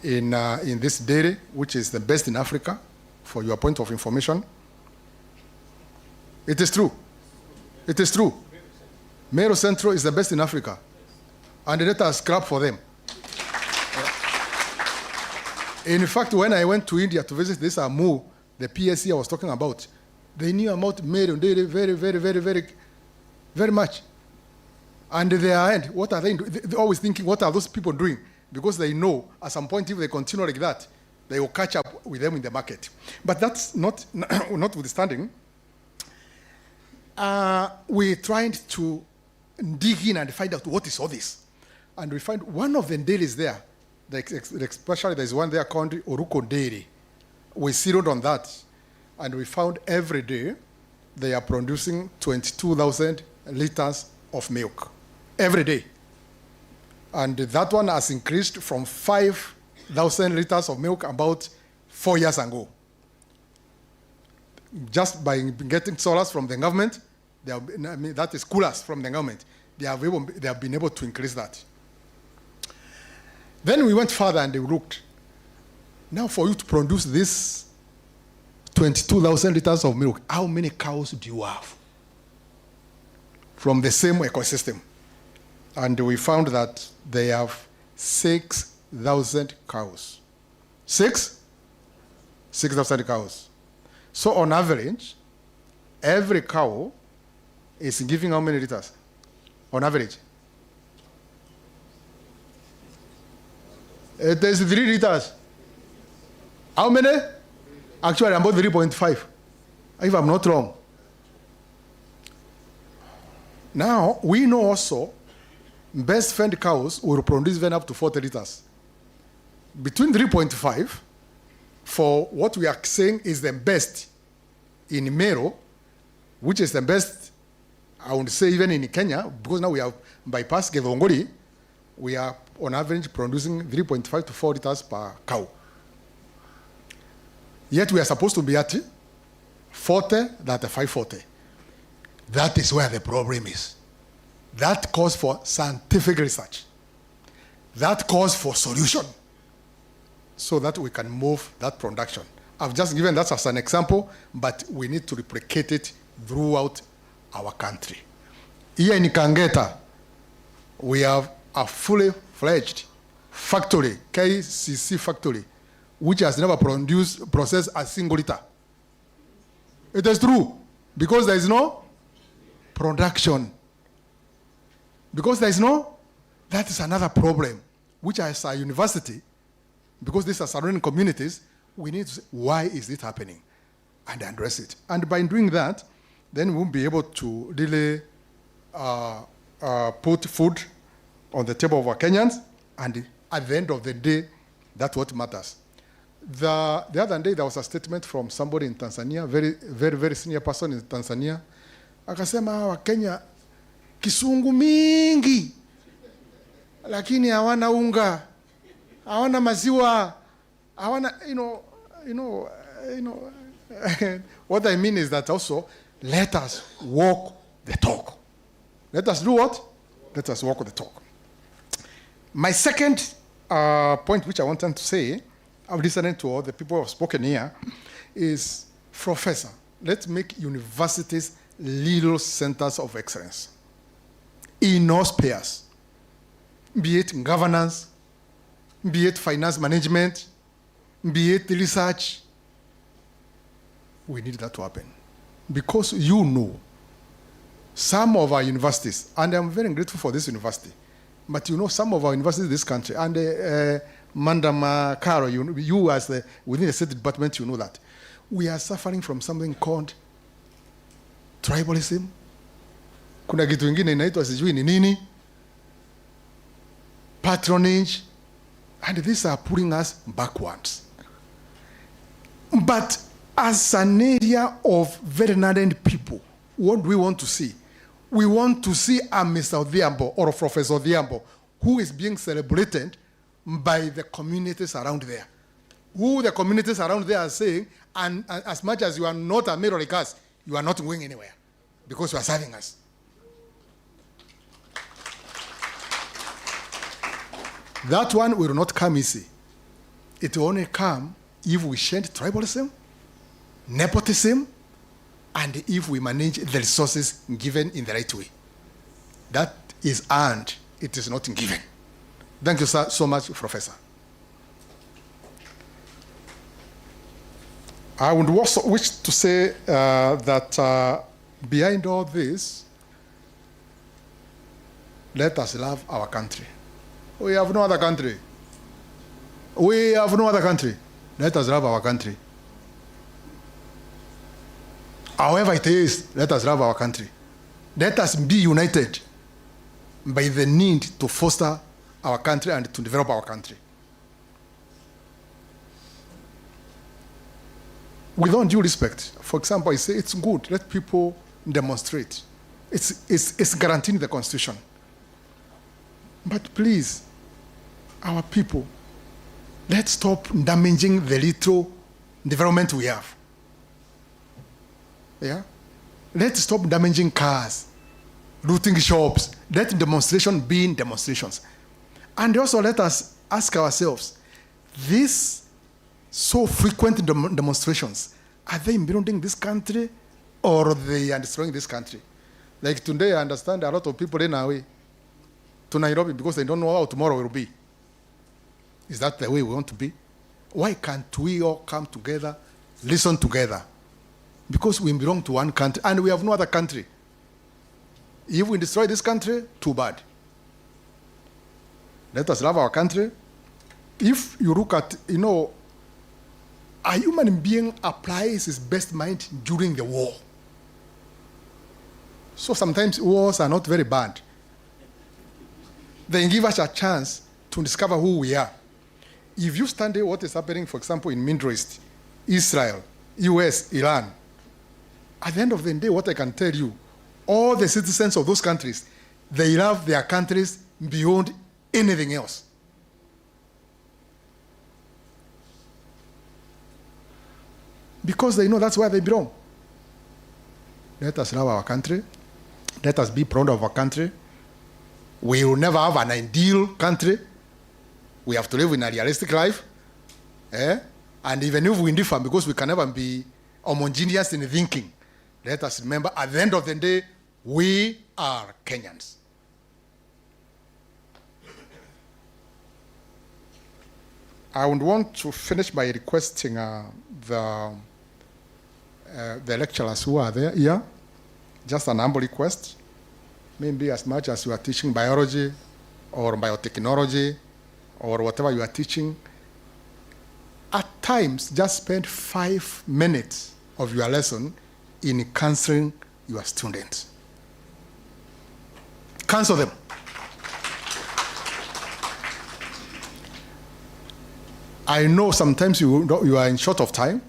this dairy, which is the best in Africa, for your point of information. It is true. It is true. Meru Central is the best in Africa. And let us scrap for them. In fact, when I went to India to visit this Amu, the PSC I was talking about, they knew about Meru dairy very much. And they are, what are they doing? They're always thinking, what are those people doing? Because they know at some point, if they continue like that, They will catch up with them in the market. But that's notwithstanding. We're trying to dig in and find out what is all this. And we find one of the dairies there, especially there's one there called Oruko Dairy. We zeroed on that, and we found every day they are producing 22,000 liters of milk every day. And that one has increased from 5,000 liters of milk about 4 years ago. Just by getting solars from the government, that is coolers from the government, they have been able to increase that. Then we went further and we looked. Now for you to produce this 22,000 liters of milk, how many cows do you have from the same ecosystem? And we found that they have 6,000 cows. 6,000 cows. So on average, every cow is giving how many liters? On average? It is 3 liters. How many? Actually, about 3.5, if I'm not wrong. Now, we know also best fed cows will produce even up to 40 liters. Between 3.5 for what we are saying is the best in Meru, which is the best, I would say, even in Kenya, because now we have bypassed Githongori, we are on average producing 3.5 to 4 liters per cow. Yet we are supposed to be at 40, that 540. That is where the problem is. That calls for scientific research. That calls for solution so that we can move that production. I've just given that as an example, but we need to replicate it throughout our country. Here in Kangeta, we have a fully fledged factory, KCC factory, which has never processed a single liter. It is true, because there is no production. Because there is no, that is another problem, which as a university, because these are surrounding communities, we need to say, why is it happening? And address it. And by doing that, then we'll be able to really put food on the table of our Kenyans, and at the end of the day, that's what matters. The other day, there was a statement from somebody in Tanzania, very senior person in Tanzania. Akasema wa Kenya kisungu mingi, lakini hawana unga, hawana maziwa, hawana, what I mean is that also, let us walk the talk. Let us do what? Let us walk the talk. My second point, which I wanted to say, I'm listening to all the people who have spoken here, is, Professor, let's make universities little centers of excellence in all spheres, be it governance, be it finance management, be it research. We need that to happen. Because you know, some of our universities, and I'm very grateful for this university, but you know, some of our universities in this country, and Madam Caro, you as within the State Department, you know that we are suffering from something called tribalism. Kuna kitu ingine inaitwa sijui ni nini, patronage, and these are pulling us backwards. But as an area of very learned people, what do we want to see? We want to see a Mr. Odhiambo or a Professor Odhiambo who is being celebrated by the communities around there. Who the communities around there are saying, and as much as you are not a mirror like us, you are not going anywhere because you are serving us. That one will not come easy. It will only come if we shed tribalism, nepotism, and if we manage the resources given in the right way. That is earned, it is not given. Thank you so much, Professor. I would also wish to say that behind all this, let us love our country. We have no other country. We have no other country. Let us love our country. However it is, let us love our country. Let us be united by the need to foster our country and to develop our country. With all due respect, for example, I say it's good, let people demonstrate. It's guaranteed in the Constitution. But please, our people, let's stop damaging the little development we have. Yeah? Let's stop damaging cars, looting shops. Let demonstration be in demonstrations. And also let us ask ourselves, these so frequent demonstrations, are they building this country or they are destroying this country? Like today, I understand a lot of people in our way to Nairobi because they don't know how tomorrow will be. Is that the way we want to be? Why can't we all come together, listen together? Because we belong to one country and we have no other country. If we destroy this country, too bad. Let us love our country. If you look at, a human being applies his best mind during the war. So sometimes wars are not very bad. They give us a chance to discover who we are. If you study what is happening, for example, in Middle East, Israel, US, Iran, at the end of the day, what I can tell you, all the citizens of those countries, they love their countries beyond anything else. Because they know that's where they belong. Let us love our country. Let us be proud of our country. We will never have an ideal country. We have to live in a realistic life. And even if we differ, because we can never be homogeneous in thinking, let us remember at the end of the day, we are Kenyans. I would want to finish by requesting the lecturers who are there here, just an humble request, maybe as much as you are teaching biology or biotechnology or whatever you are teaching, at times just spend 5 minutes of your lesson in counseling your students. Counsel them. I know sometimes you are in short of time,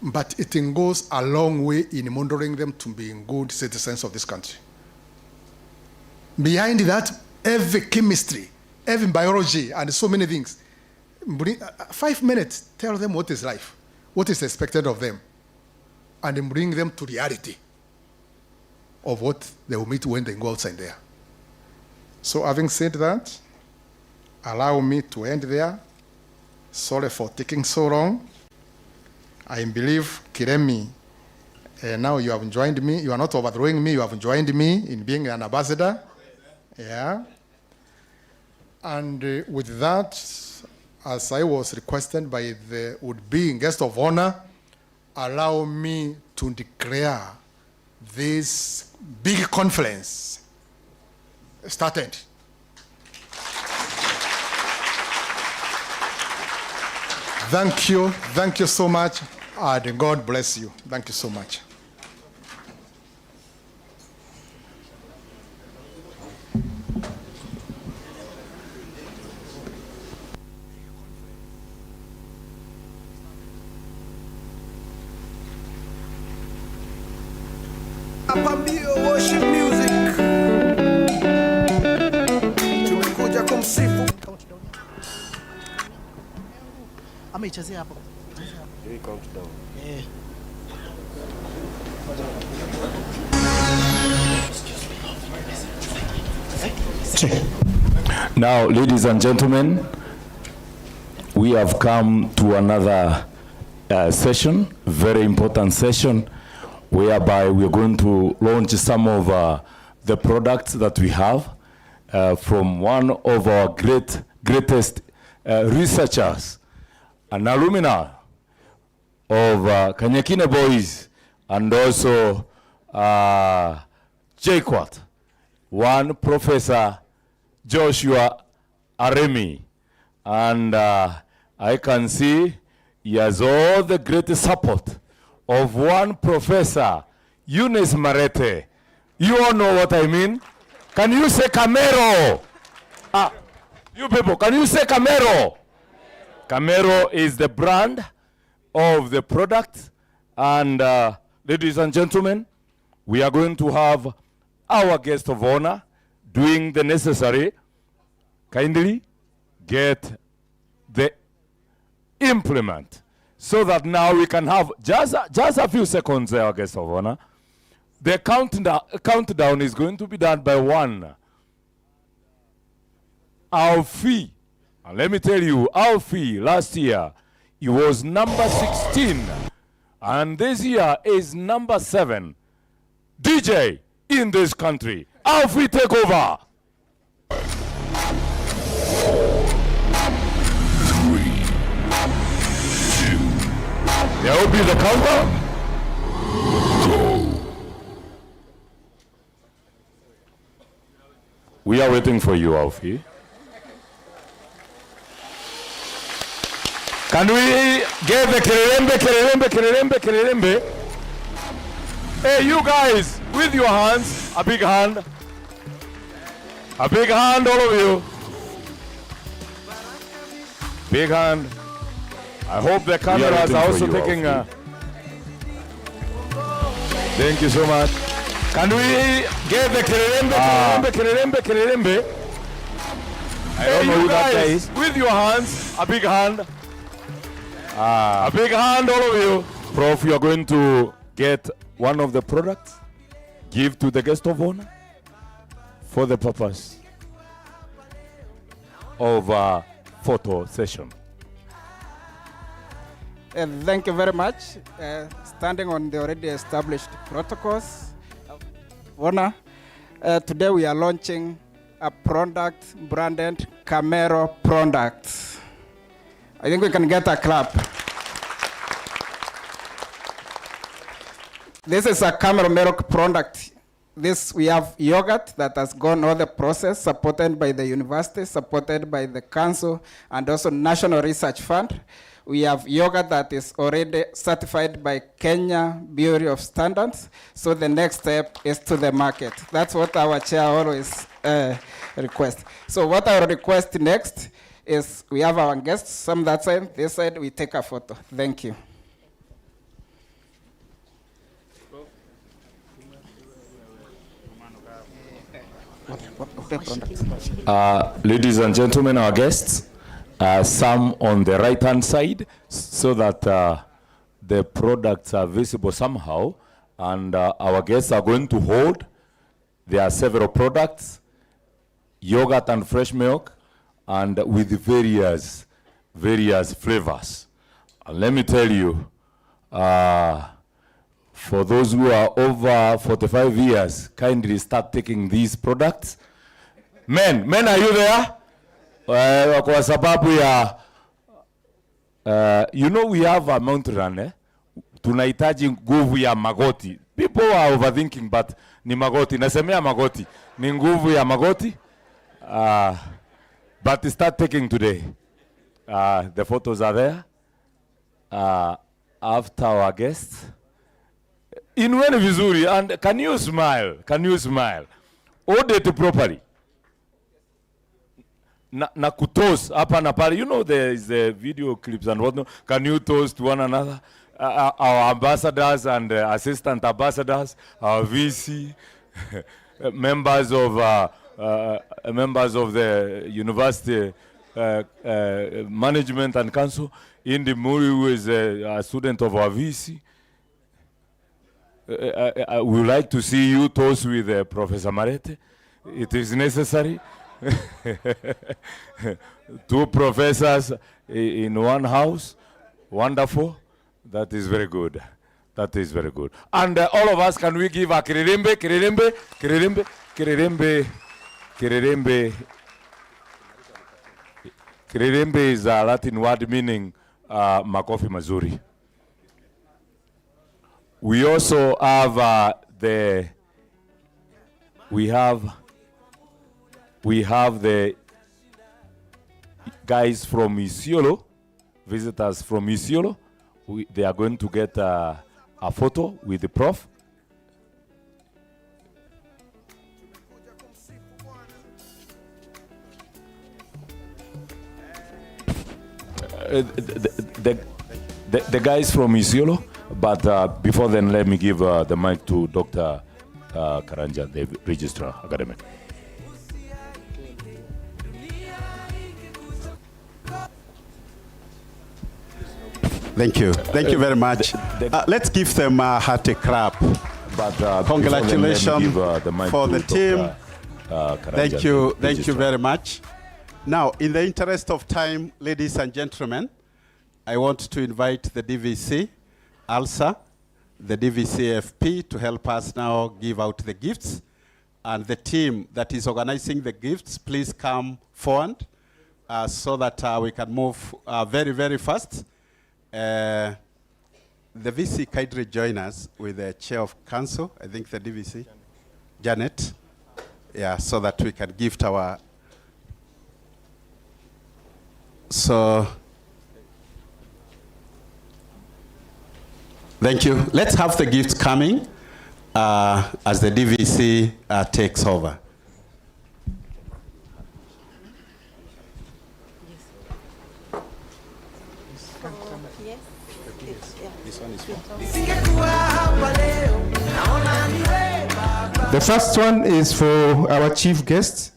but it goes a long way in modeling them to being good citizens of this country. Behind that, every chemistry, every biology, and so many things. 5 minutes, tell them what is life, what is expected of them, and then bring them to reality of what they will meet when they go outside there. So having said that, allow me to end there. Sorry for taking so long. I believe, Kiremi, now you have joined me. You are not overthrowing me. You have joined me in being an ambassador. Yeah. And with that, as I was requested by the would-be guest of honor, allow me to declare this big conference started. Thank you so much, and God bless you. Thank you so much. Worship music. Tumekuja kumsifu. Ameichezea hapo. Countdown. Now, ladies and gentlemen, we have come to another session, very important session, whereby we're going to launch some of the products that we have from one of our greatest researchers, an alumni of Kanyakine Boys, and also JKUAT, one Professor Joshua Aremi. And I can see he has all the great support of one Professor, Eunice Marete. You all know what I mean? Can you say Camero? You people, can you say Camero? Camero is the brand of the product. And ladies and gentlemen, we are going to have our guest of honor doing the necessary. Kindly get the implement so that now we can have just a few seconds, our guest of honor. The countdown is going to be done by one. Alfie, and let me tell you, Alfie last year, he was number 16, and this year is number 7 DJ in this country. Alfie, take over. 3, 2, there will be the countdown. Go. We are waiting for you, Alfie. Can we get the kererembe? Hey, you guys, with your hands, a big hand. A big hand, all of you. Big hand. I hope the cameras are also taking a... Thank you so much. Can we get the kererembe? I don't know who that guy is. With your hands, a big hand. A big hand, all of you. Prof, you are going to get one of the products, give to the guest of honor for the purpose of a photo session. Thank you very much. Standing on the already established protocols of honor, today we are launching a product branded Camero product. I think we can get a clap. This is a Camero milk product. This, we have yogurt that has gone all the process, supported by the university, supported by the council, and also National Research Fund. We have yogurt that is already certified by Kenya Bureau of Standards. So the next step is to the market. That's what our chair always requests. So what I request next is we have our guests, some that side, this side, we take a photo. Thank you. Ladies and gentlemen, our guests, some on the right-hand side, so that the products are visible somehow, and our guests are going to hold. There are several products, yogurt and fresh milk, and with various flavors. And let me tell you, for those who are over 45 years, kindly start taking these products. Men, are you there? Kwa sababu ya, you know we have a mountain run, tunahitaji nguvu ya magoti. People are overthinking, but ni magoti. Nasemea magoti. Ni nguvu ya magoti. But start taking today. The photos are there. After our guests. Inweni vizuri, and can you smile? Hold it properly. Na kutos hapa na pale. You know there is the video clips and whatnot. Can you toast one another? Our ambassadors and assistant ambassadors, our VC, members of the university management and council. Indi Muri, who is a student of our VC. We would like to see you toast with Professor Marete. It is necessary. 2 professors in one house. Wonderful. That is very good. And all of us, can we give a kirerembe? Kirerembe is a Latin word meaning makofi mazuri. We also have we have the guys from Isiolo, visitors from Isiolo. They are going to get a photo with the prof. The guys from Isiolo, but before then, let me give the mic to Dr. Karanja, the Registrar Academic. Thank you. Thank you very much. Let's give them a hearty clap. But congratulations for the team. Thank you. Thank you very much. Now, in the interest of time, ladies and gentlemen, I want to invite the DVC, ALSA, the DVC-FP to help us now give out the gifts. And the team that is organizing the gifts, please come forward so that we can move very, very fast. The VC kindly join us with the Chair of Council, I think the DVC, Janet, yeah, so that we can gift our, so, thank you. Let's have the gifts coming as the DVC takes over. The first one is for our chief guest,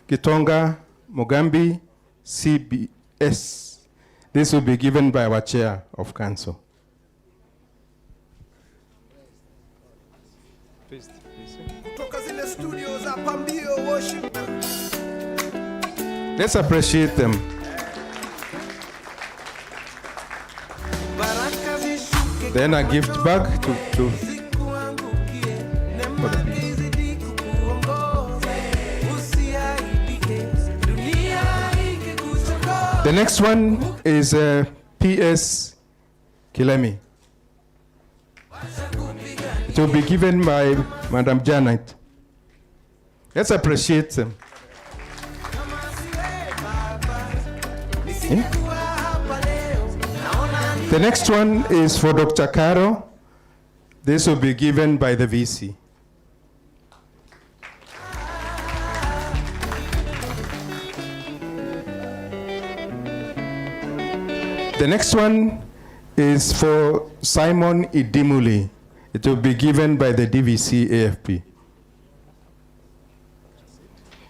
Gitonga Mugambi, CBS. This will be given by our Chair of Council. Let's appreciate them. Then a gift bag to for the piece. The next one is PS Kilemi. It will be given by Madam Janet. Let's appreciate them. Yeah? The next one is for Dr. Caro. This will be given by the VC. The next one is for Simon Idimuli. It will be given by the DVC AFP.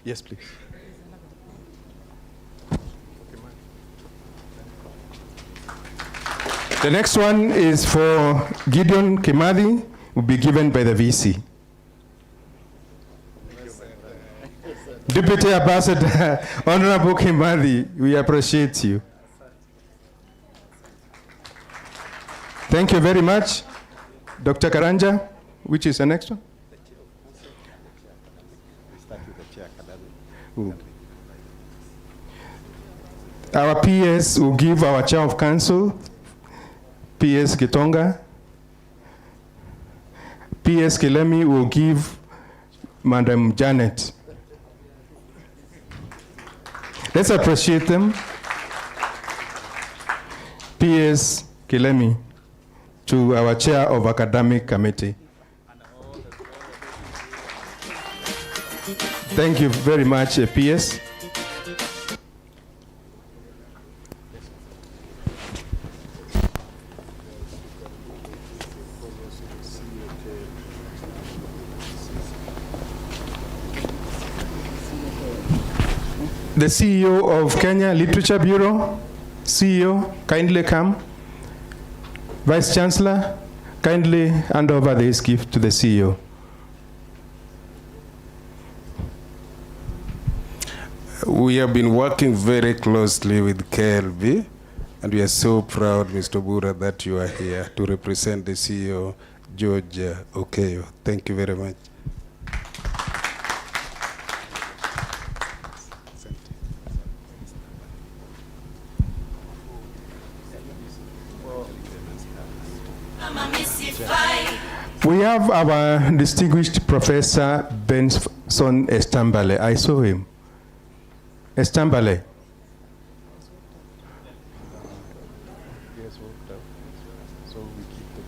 Yes, please. The next one is for Gideon Kimadi, will be given by the VC. Deputy Ambassador, Honorable Kimadi, we appreciate you. Thank you very much. Dr. Karanja, which is the next one? Ooh. Our PS will give our Chair of Council, PS Gitonga. PS Kilemi will give Madam Janet. Let's appreciate them. PS Kilemi to our Chair of Academic Committee. Thank you very much, PS. The CEO of Kenya Literature Bureau, CEO, kindly come. Vice Chancellor, kindly hand over this gift to the CEO. We have been working very closely with KLB, and we are so proud, Mr. Bura, that you are here to represent the CEO, George Okeyo. Thank you very much. We have our distinguished Professor Benson Estambale. I saw him. Estambale. guys walked out, so we keep the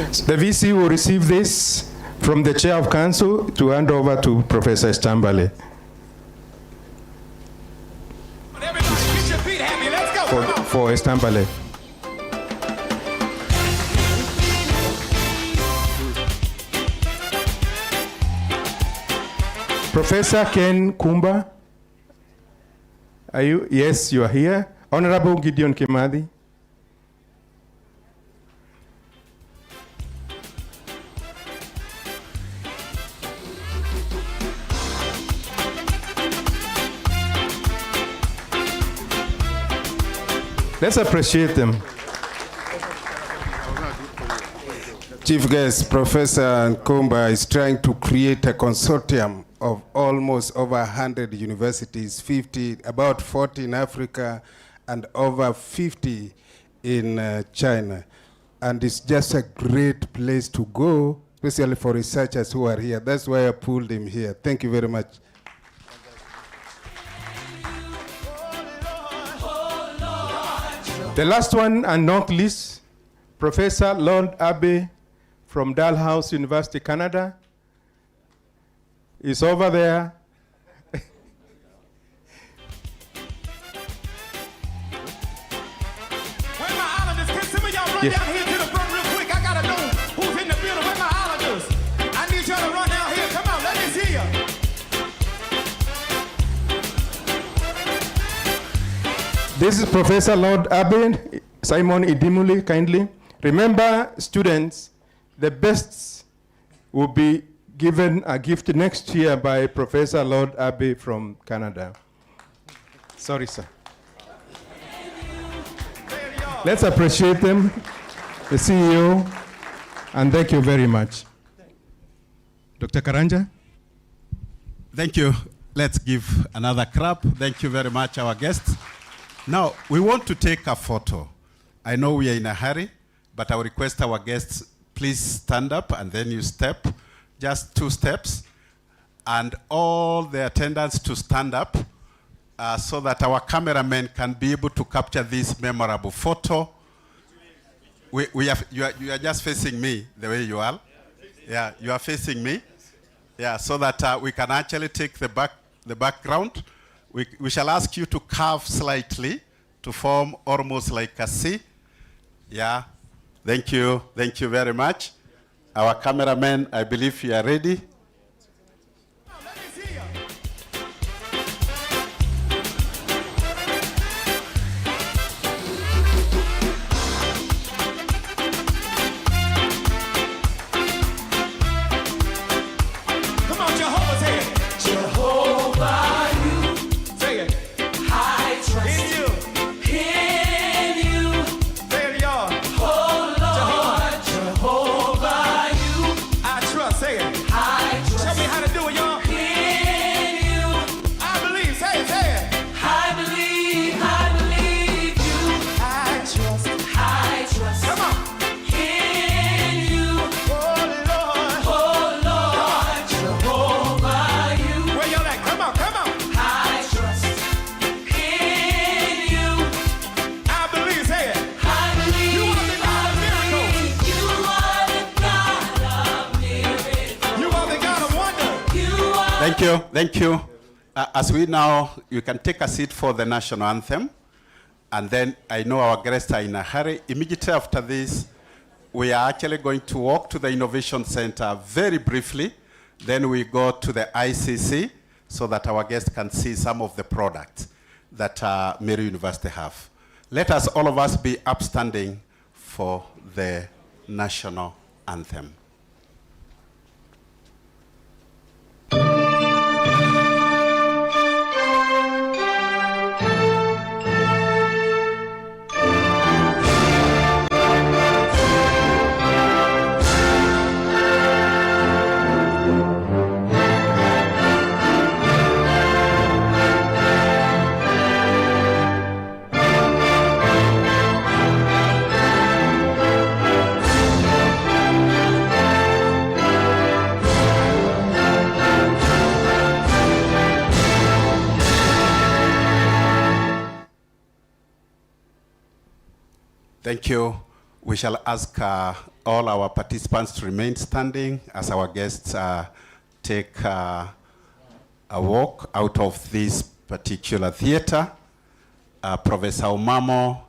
peace. The VC will receive this from the Chair of Council to hand over to Professor Estambale. For Estambale. Professor Ken Kumba, are you? Yes, you are here. Honorable Gideon Kimathi. Let's appreciate them. Chief Guest, Professor Nkumba is trying to create a consortium of almost over 100 universities, about 40 in Africa and over 50 in China. And it's just a great place to go, especially for researchers who are here. That's why I pulled him here. Thank you very much. The last one and not least, Professor Lord Abe from Dalhousie University, Canada, is over there. Yes. Down here to the front real quick. I gotta know who's in the building. Where my islanders? I need y'all to run down here. Come on, let me see ya. This is Professor Lord Abe, Simon Idimuli, kindly. Remember, students, the best will be given a gift next year by Professor Lord Abe from Canada. Sorry, sir. Let's appreciate them, the CEO, and thank you very much. Dr. Karanja? Thank you. Let's give another clap. Thank you very much, our guests. Now, we want to take a photo. I know we are in a hurry, but I will request our guests, please stand up and then you step, just 2 steps, and all the attendants to stand up so that our cameramen can be able to capture this memorable photo. You are just facing me the way you are. Yeah, you are facing me. Yeah, so that we can actually take the background. We shall ask you to curve slightly to form almost like a C. Yeah, thank you very much. Our cameraman, I believe you are ready. Come on, Jehovah, say it. Jehovah, you. Say it. I trust in you. In you. Say it, y'all. Oh, Lord. Jehovah, you. I trust. Say it. I trust. Show me how to do it, y'all. In you. I believe. Say it, say it. I believe you. I trust. I trust. Come on. In you. Oh, Lord. Jehovah, you. Where y'all at? Come on, come on. I trust in you. I believe, say it. I believe. You are the God of miracles. You are the God of miracles. You are the God of wonder. You are. Thank you. As we now, you can take a seat for the national anthem. And then I know our guests are in a hurry. Immediately after this, we are actually going to walk to the Innovation Center very briefly. Then we go to the ICC so that our guests can see some of the products that Meru University have. Let us, all of us, be upstanding for the national anthem. Thank you. We shall ask all our participants to remain standing as our guests take a walk out of this particular theater. Professor Omamo,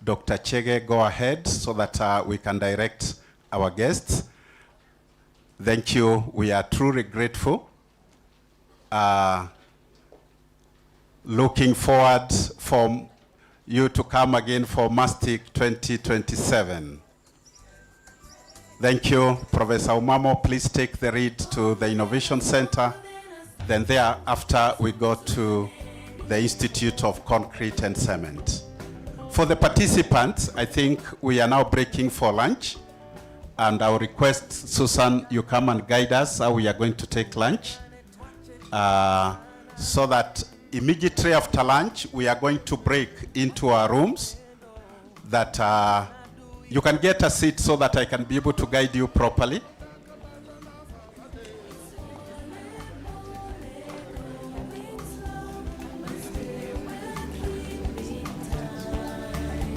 Dr. Chege, go ahead so that we can direct our guests. Thank you. We are truly grateful. Looking forward for you to come again for Mastic 2027. Thank you. Professor Omamo, please take the read to the Innovation Center. Then thereafter, we go to the Institute of Concrete and Cement. For the participants, I think we are now breaking for lunch. And I'll request, Susan, you come and guide us how we are going to take lunch. So that immediately after lunch, we are going to break into our rooms that you can get a seat so that I can be able to guide you properly.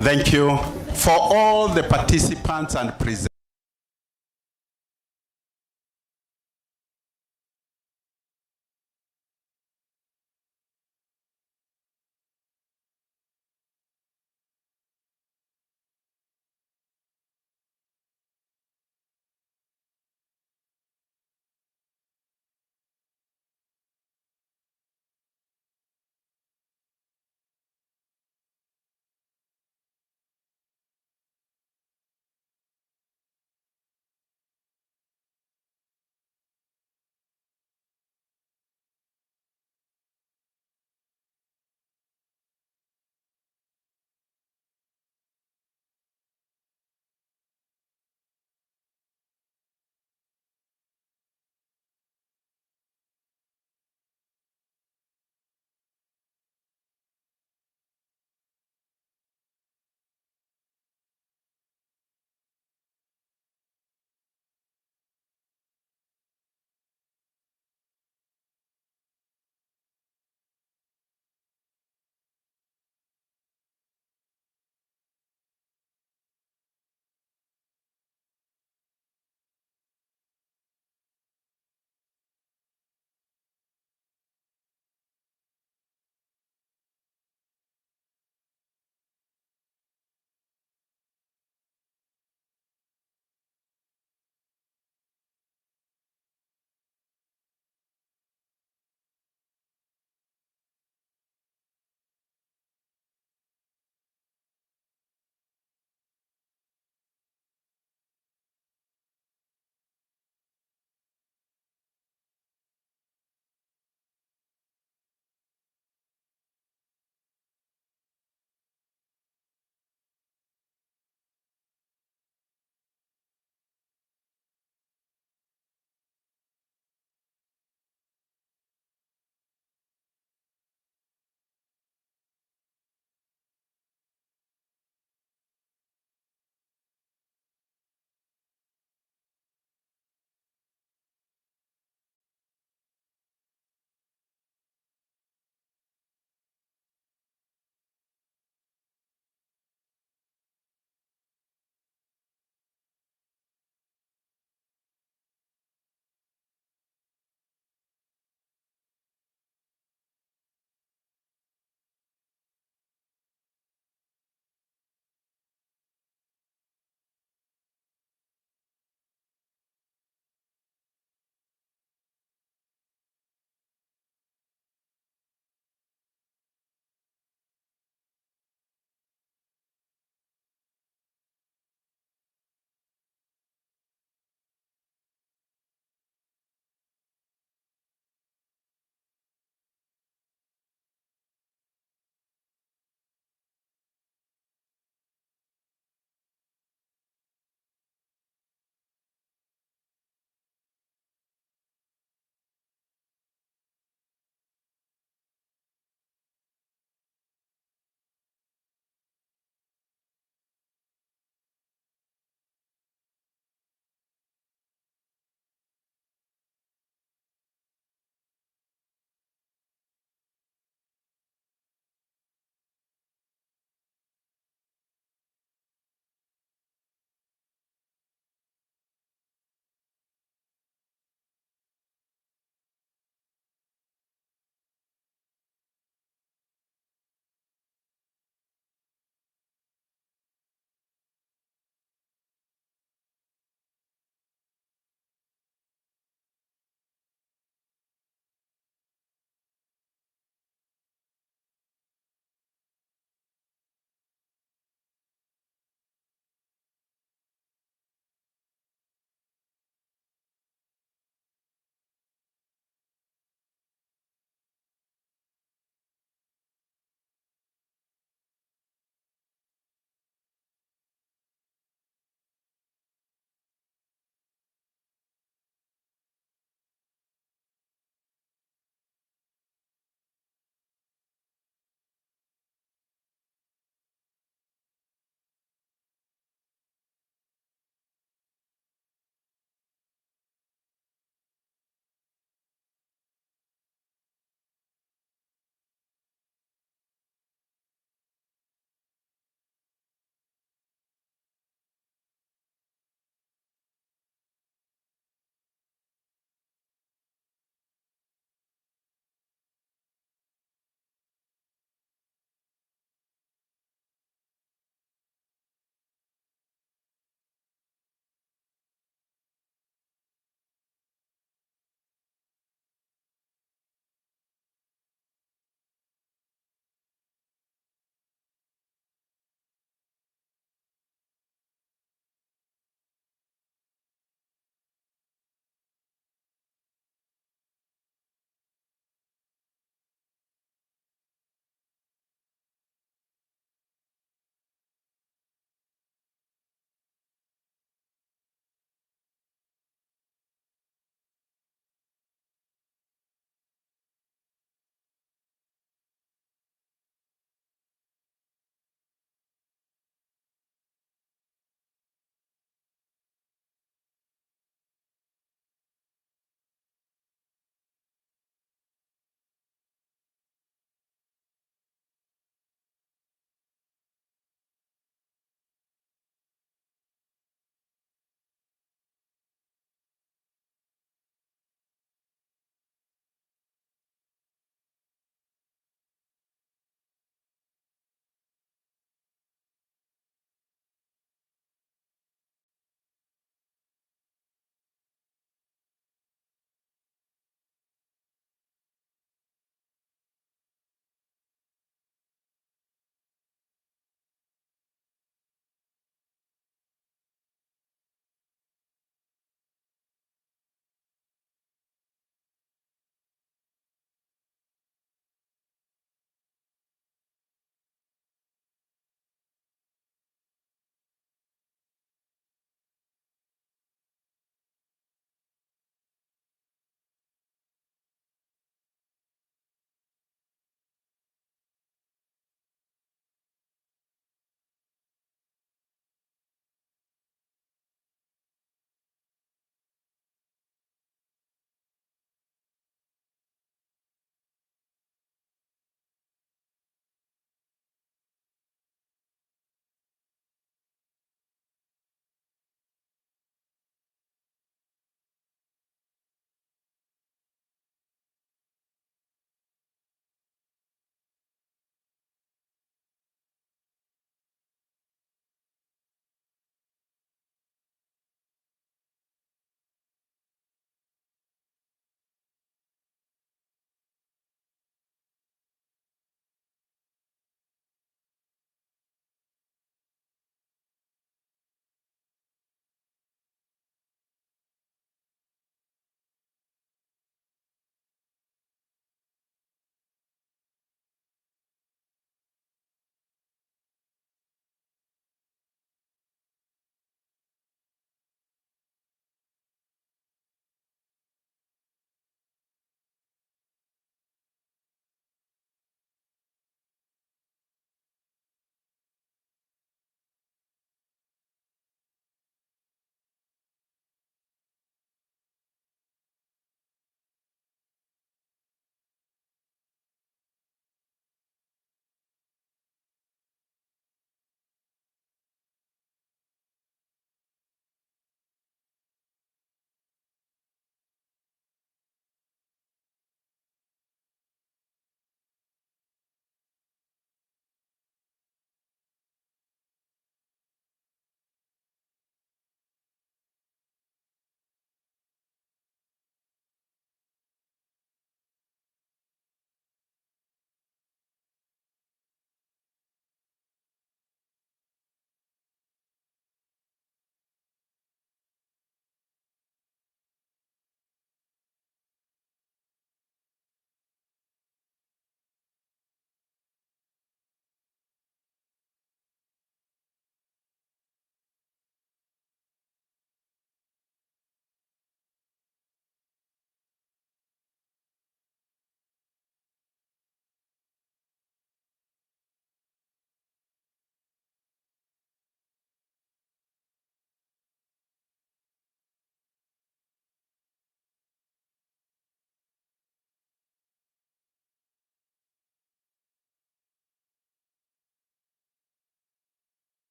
Thank you for all the participants and presenters.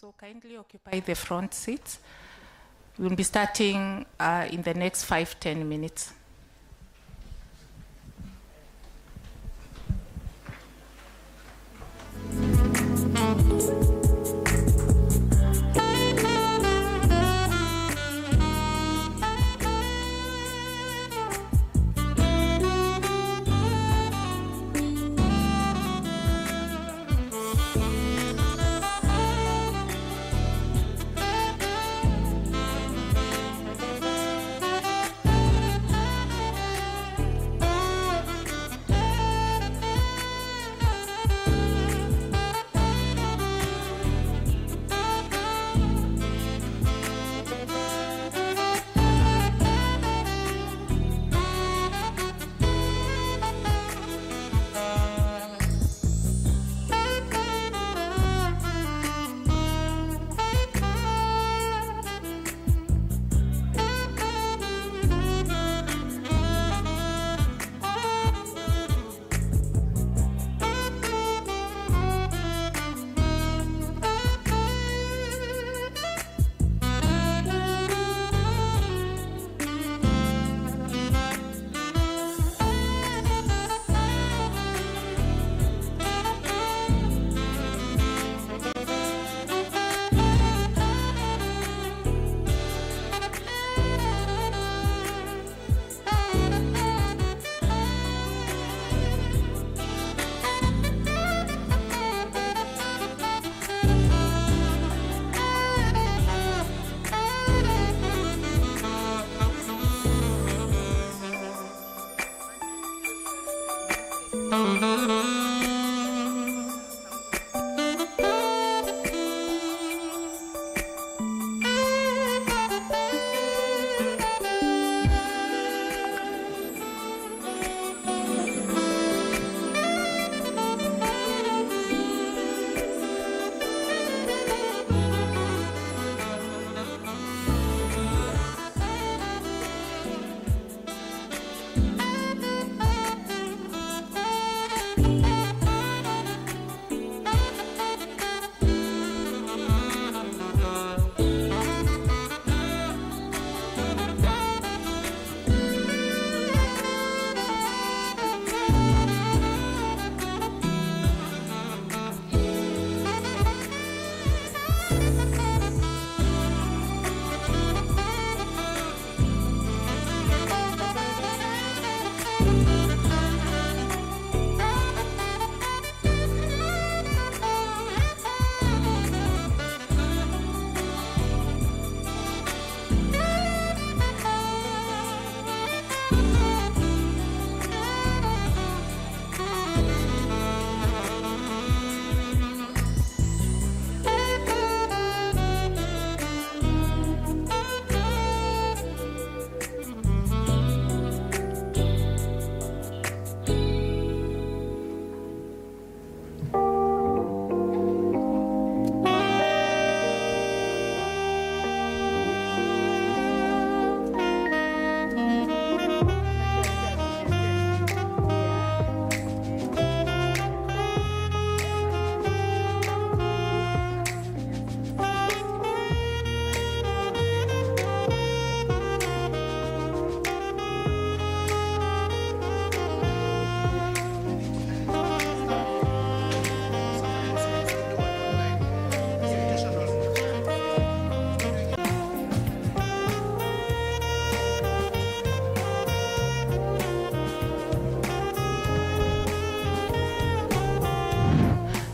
So kindly occupy the front seats. We'll be starting in the next 5-10 minutes.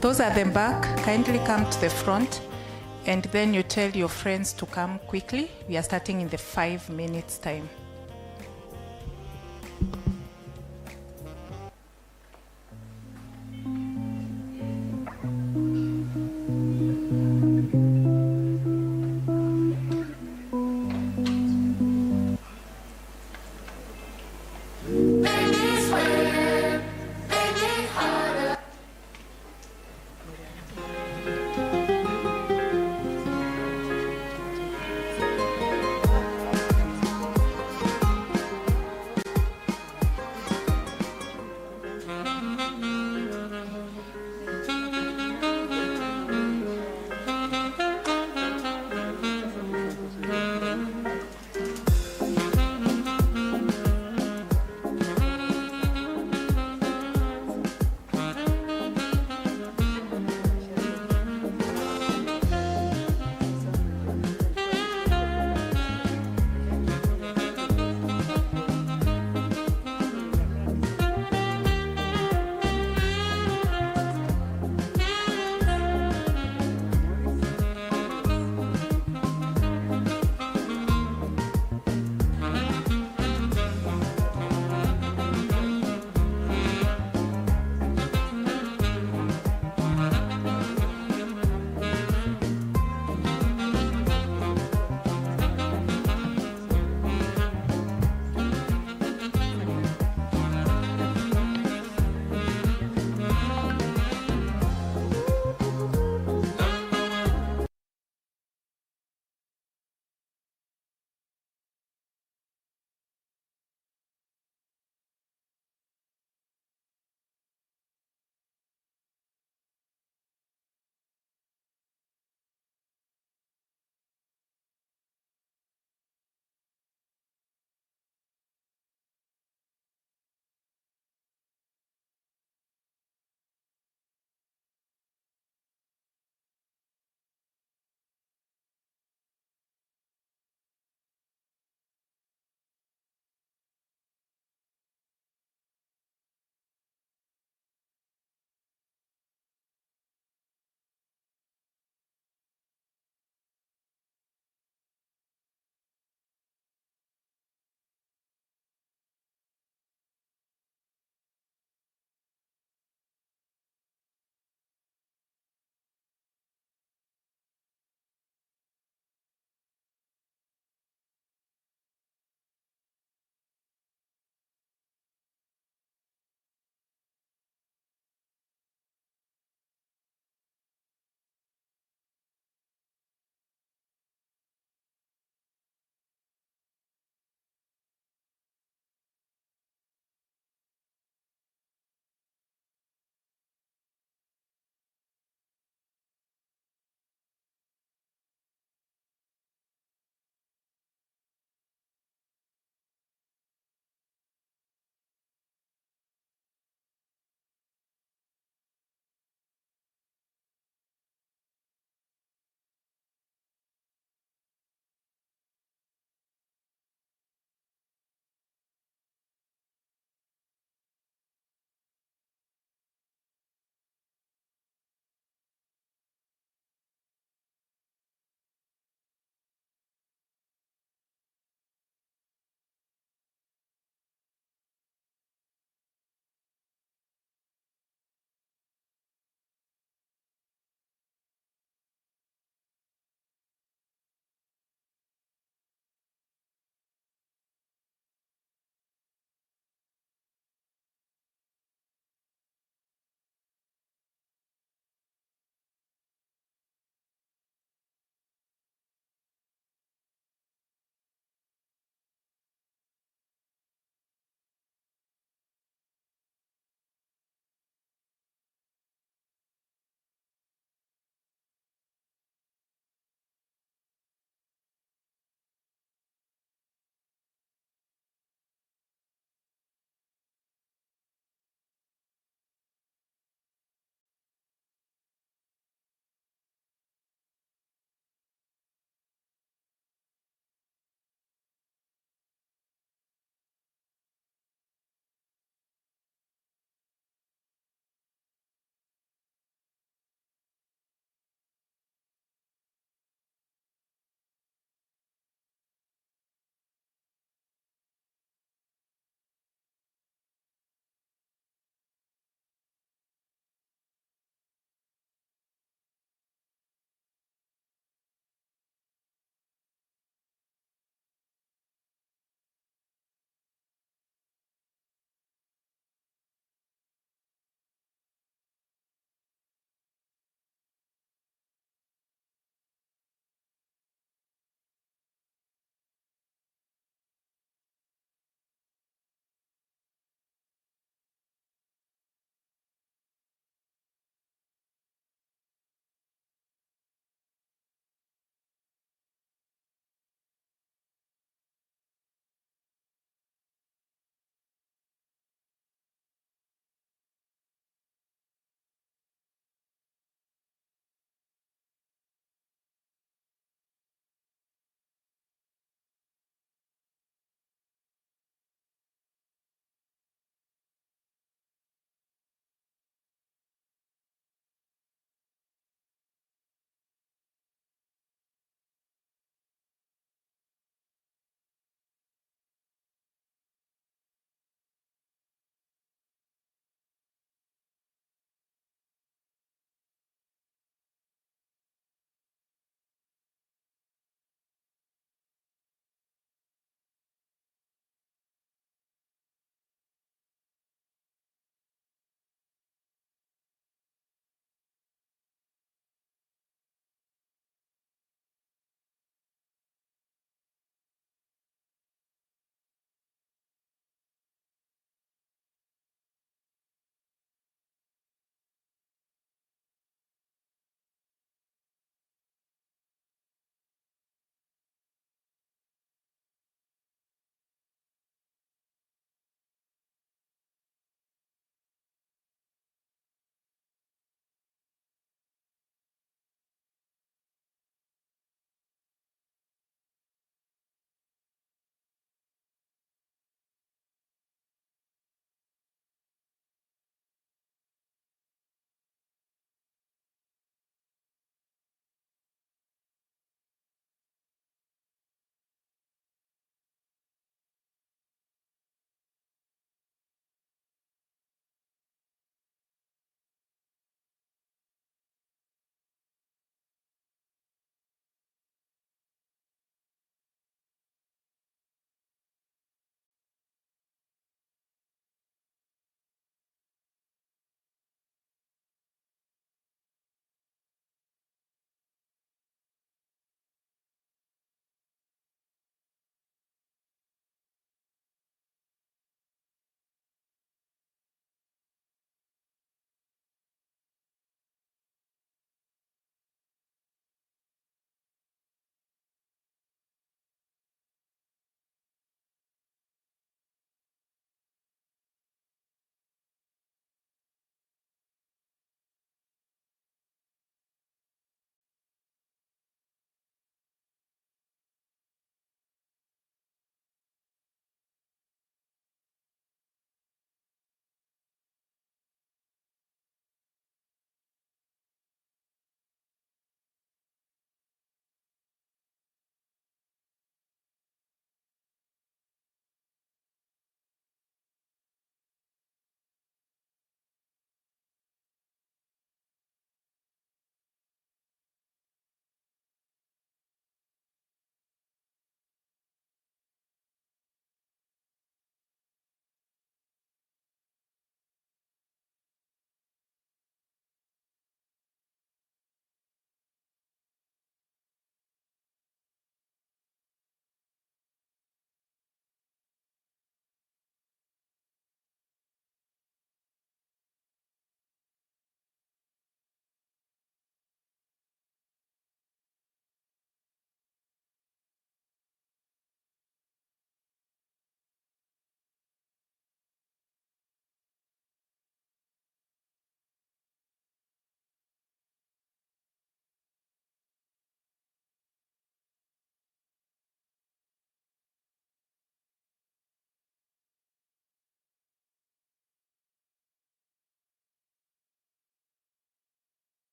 Those at the back, kindly come to the front, and then you tell your friends to come quickly. We are starting in the 5 minutes time.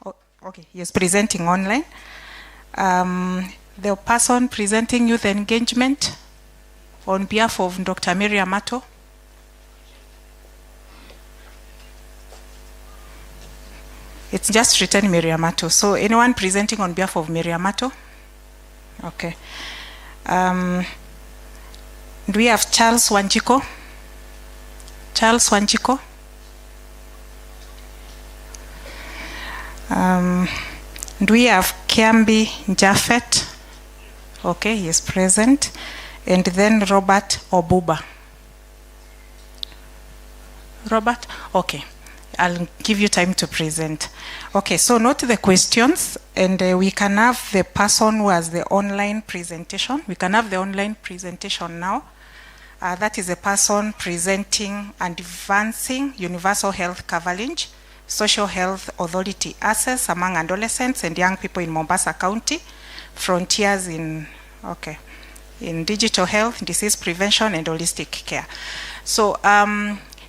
Oh, okay, yes, presenting online. The person presenting youth engagement on behalf of Dr. Meru Amato. It's just written Meru Amato. So anyone presenting on behalf of Meru Amato? Okay. Do we have Charles Wanjiko? Charles Wanjiko? Do we have Kiambi Jaffet? Okay, he is present. And then Robert Obuba. Robert? Okay. I'll give you time to present. Okay, so note the questions, and we can have the person who has the online presentation. We can have the online presentation now. That is a person presenting advancing universal health coverage, social health authority access among adolescents and young people in Mombasa County, frontiers in digital health, disease prevention, and holistic care. So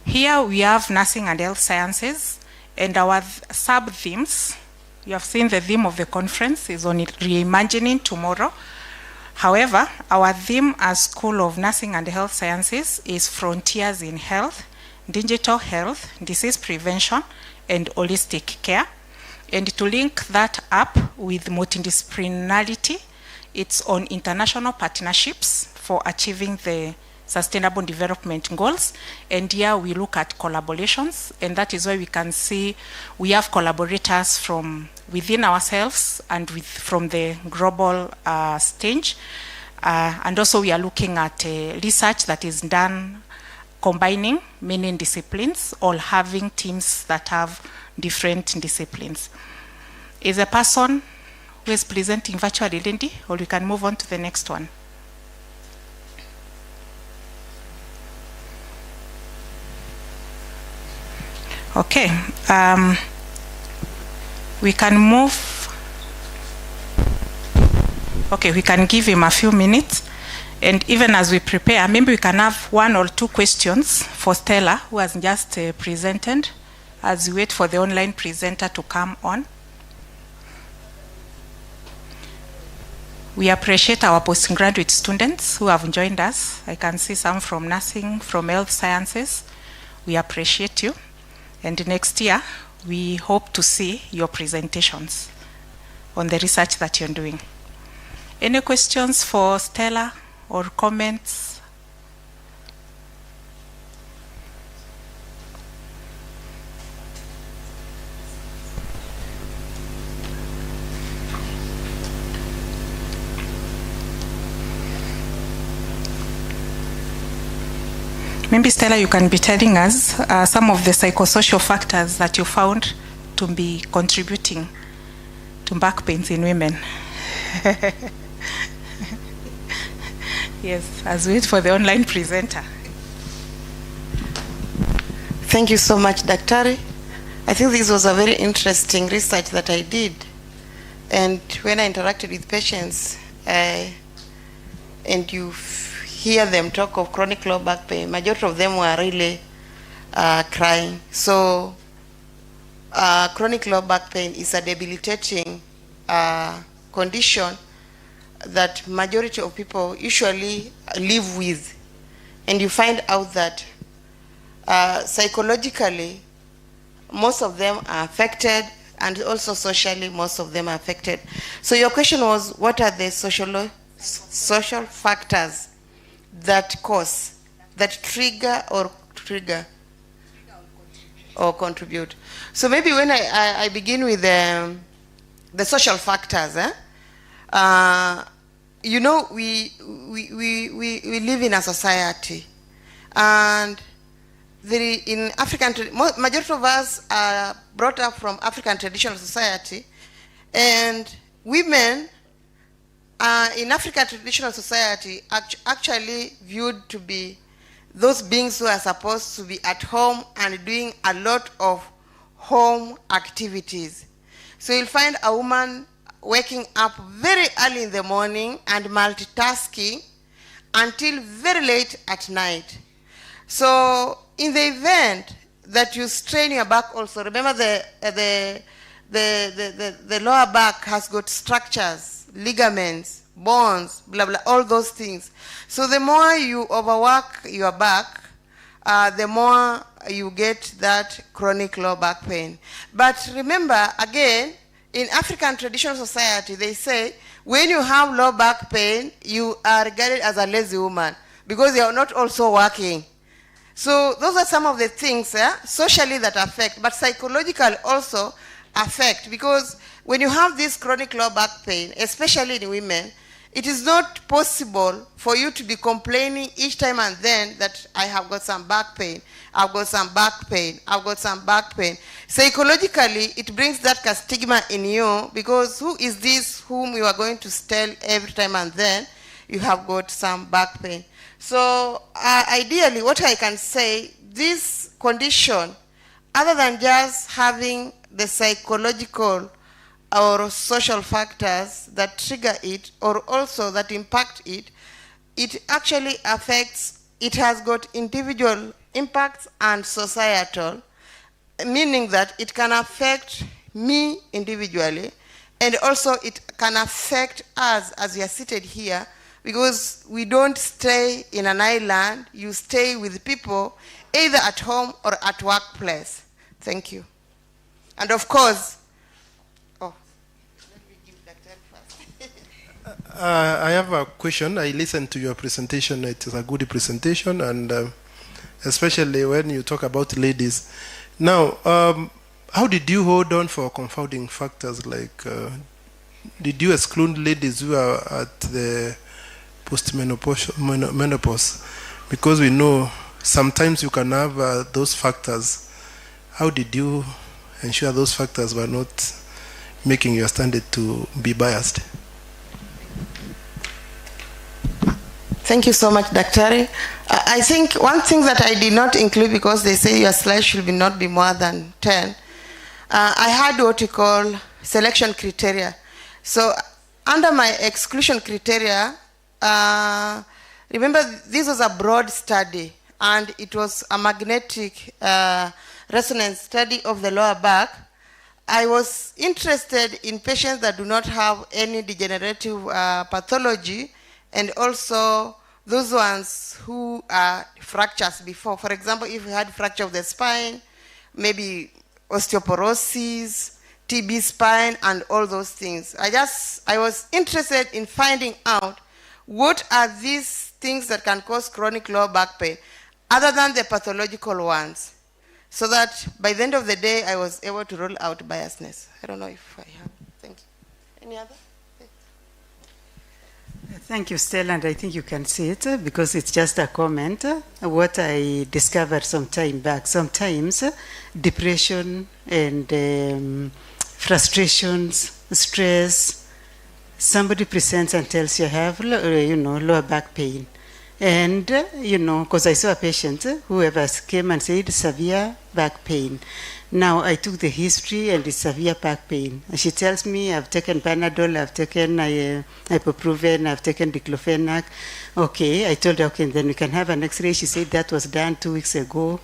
here we have nursing and health sciences, and our sub-themes, you have seen the theme of the conference is on reimagining tomorrow. However, our theme as School of Nursing and Health Sciences is frontiers in health, digital health, disease prevention, and holistic care. And to link that up with multidisciplinarity, it's on international partnerships for achieving the Sustainable Development Goals. And here we look at collaborations, and that is why we can see we have collaborators from within ourselves and from the global stage. And also we are looking at research that is done combining many disciplines or having teams that have different disciplines. Is a person who is presenting virtually, Lindy, or we can move on to the next one? Okay, we can move. Okay, we can give him a few minutes, and even as we prepare, maybe we can have 1 or 2 questions for Stella, who has just presented, as we wait for the online presenter to come on. We appreciate our postgraduate students who have joined us. I can see some from nursing, from health sciences. We appreciate you. And next year, we hope to see your presentations on the research that you're doing. Any questions for Stella or comments? Maybe Stella, you can be telling us some of the psychosocial factors that you found to be contributing to back pains in women. Yes, as we wait for the online presenter. Thank you so much, Daktari. I think this was a very interesting research that I did. And when I interacted with patients, and you hear them talk of chronic low back pain, majority of them were really crying. So chronic low back pain is a debilitating condition that majority of people usually live with. And you find out that psychologically, most of them are affected, and also socially, most of them are affected. So your question was, what are the social factors that cause, that trigger or contribute? So maybe when I begin with the social factors, you know, we live in a society, and in African, majority of us are brought up from African traditional society, and women in African traditional society actually viewed to be those beings who are supposed to be at home and doing a lot of home activities. So you'll find a woman waking up very early in the morning and multitasking until very late at night. So in the event that you strain your back also, remember the the lower back has got structures, ligaments, bones, blah, blah, all those things. So the more you overwork your back, the more you get that chronic low back pain. But remember, again, in African traditional society, they say, when you have low back pain, you are regarded as a lazy woman because you are not also working. So those are some of the things socially that affect, but psychological also affect, because when you have this chronic low back pain, especially in women, it is not possible for you to be complaining each time and then that I have got some back pain, I've got some back pain, I've got some back pain. Psychologically, it brings that stigma in you, because who is this whom you are going to tell every time and then you have got some back pain? So ideally, what I can say, this condition, other than just having the psychological or social factors that trigger it or also that impact it, it actually affects, it has got individual impacts and societal, meaning that it can affect me individually, and also it can affect us as we are seated here, because we don't stay in an island, you stay with people either at home or at workplace. Thank you. And of course, I have a question. I listened to your presentation. It is a good presentation, and especially when you talk about ladies. Now, how did you hold on for confounding factors? Like, did you exclude ladies who are at the post-menopause? Because we know sometimes you can have those factors. How did you ensure those factors were not making your standard to be biased? Thank you so much, Daktari. I think one thing that I did not include, because they say your slide should not be more than 10, I had what you call selection criteria. So under my exclusion criteria, remember this was a broad study, and it was a magnetic resonance study of the lower back. I was interested in patients that do not have any degenerative pathology, and also those ones who are fractures before. For example, if you had fracture of the spine, maybe osteoporosis, TB spine, and all those things. I was interested in finding out what are these things that can cause chronic lower back pain, other than the pathological ones, so that by the end of the day, I was able to rule out biasness. I don't know if I have. Thank you. Any other? Thank you, Stella, and I think you can see it because it's just a comment. What I discovered some time back, sometimes depression and frustrations, stress, somebody presents and tells you have, lower back pain. And, because I saw a patient, whoever came and said severe back pain. Now I took the history and it's severe back pain. And she tells me I've taken Panadol, I've taken ibuprofen, I've taken diclofenac. Okay, I told her, okay, then we can have an x-ray. She said that was done 2 weeks ago.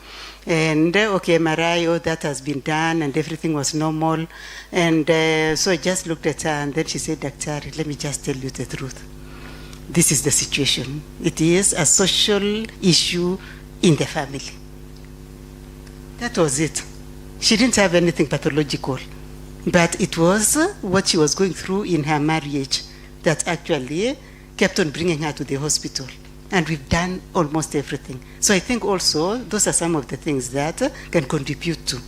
And okay, MRI, that has been done and everything was normal. And so I just looked at her and then she said, Daktari, let me just tell you the truth. This is the situation. It is a social issue in the family. That was it. She didn't have anything pathological, but it was what she was going through in her marriage that actually kept on bringing her to the hospital. And we've done almost everything. So I think also those are some of the things that can contribute to.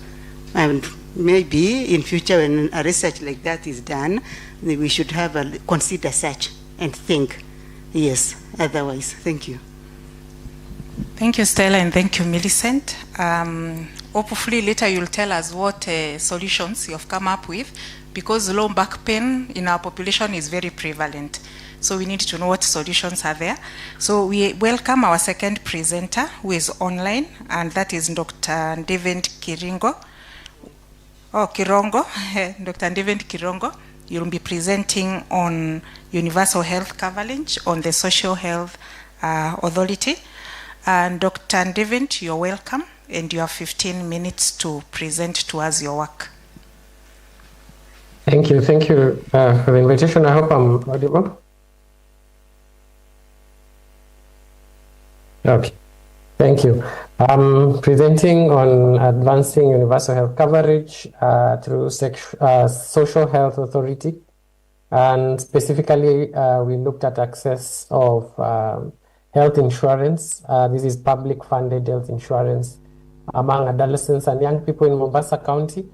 And maybe in future when a research like that is done, we should have consider such and think. Yes, otherwise, thank you. Thank you, Stella, and thank you, Millicent. Hopefully later you'll tell us what solutions you've come up with, because low back pain in our population is very prevalent. So we need to know what solutions are there. So we welcome our second presenter who is online, and that is Dr. David Kirongo. Dr. David Kirongo. You'll be presenting on universal health coverage on the Social Health Authority. And Dr. David, you're welcome, and you have 15 minutes to present to us your work. Thank you for the invitation. I hope I'm audible. Okay, thank you. I'm presenting on advancing universal health coverage through social health authority, and specifically we looked at access of health insurance. This is public funded health insurance among adolescents and young people in Mombasa County.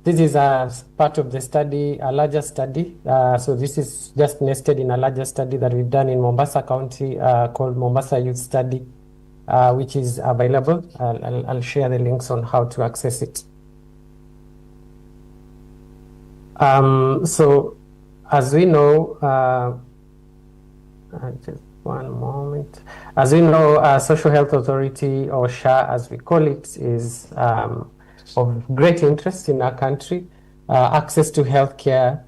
This is as part of the study, a larger study. So this is just nested in a larger study that we've done in Mombasa County called Mombasa Youth Study, which is available. I'll share the links on how to access it. So as we know, just one moment. As we know, Social Health Authority, or SHA as we call it, is of great interest in our country. Access to healthcare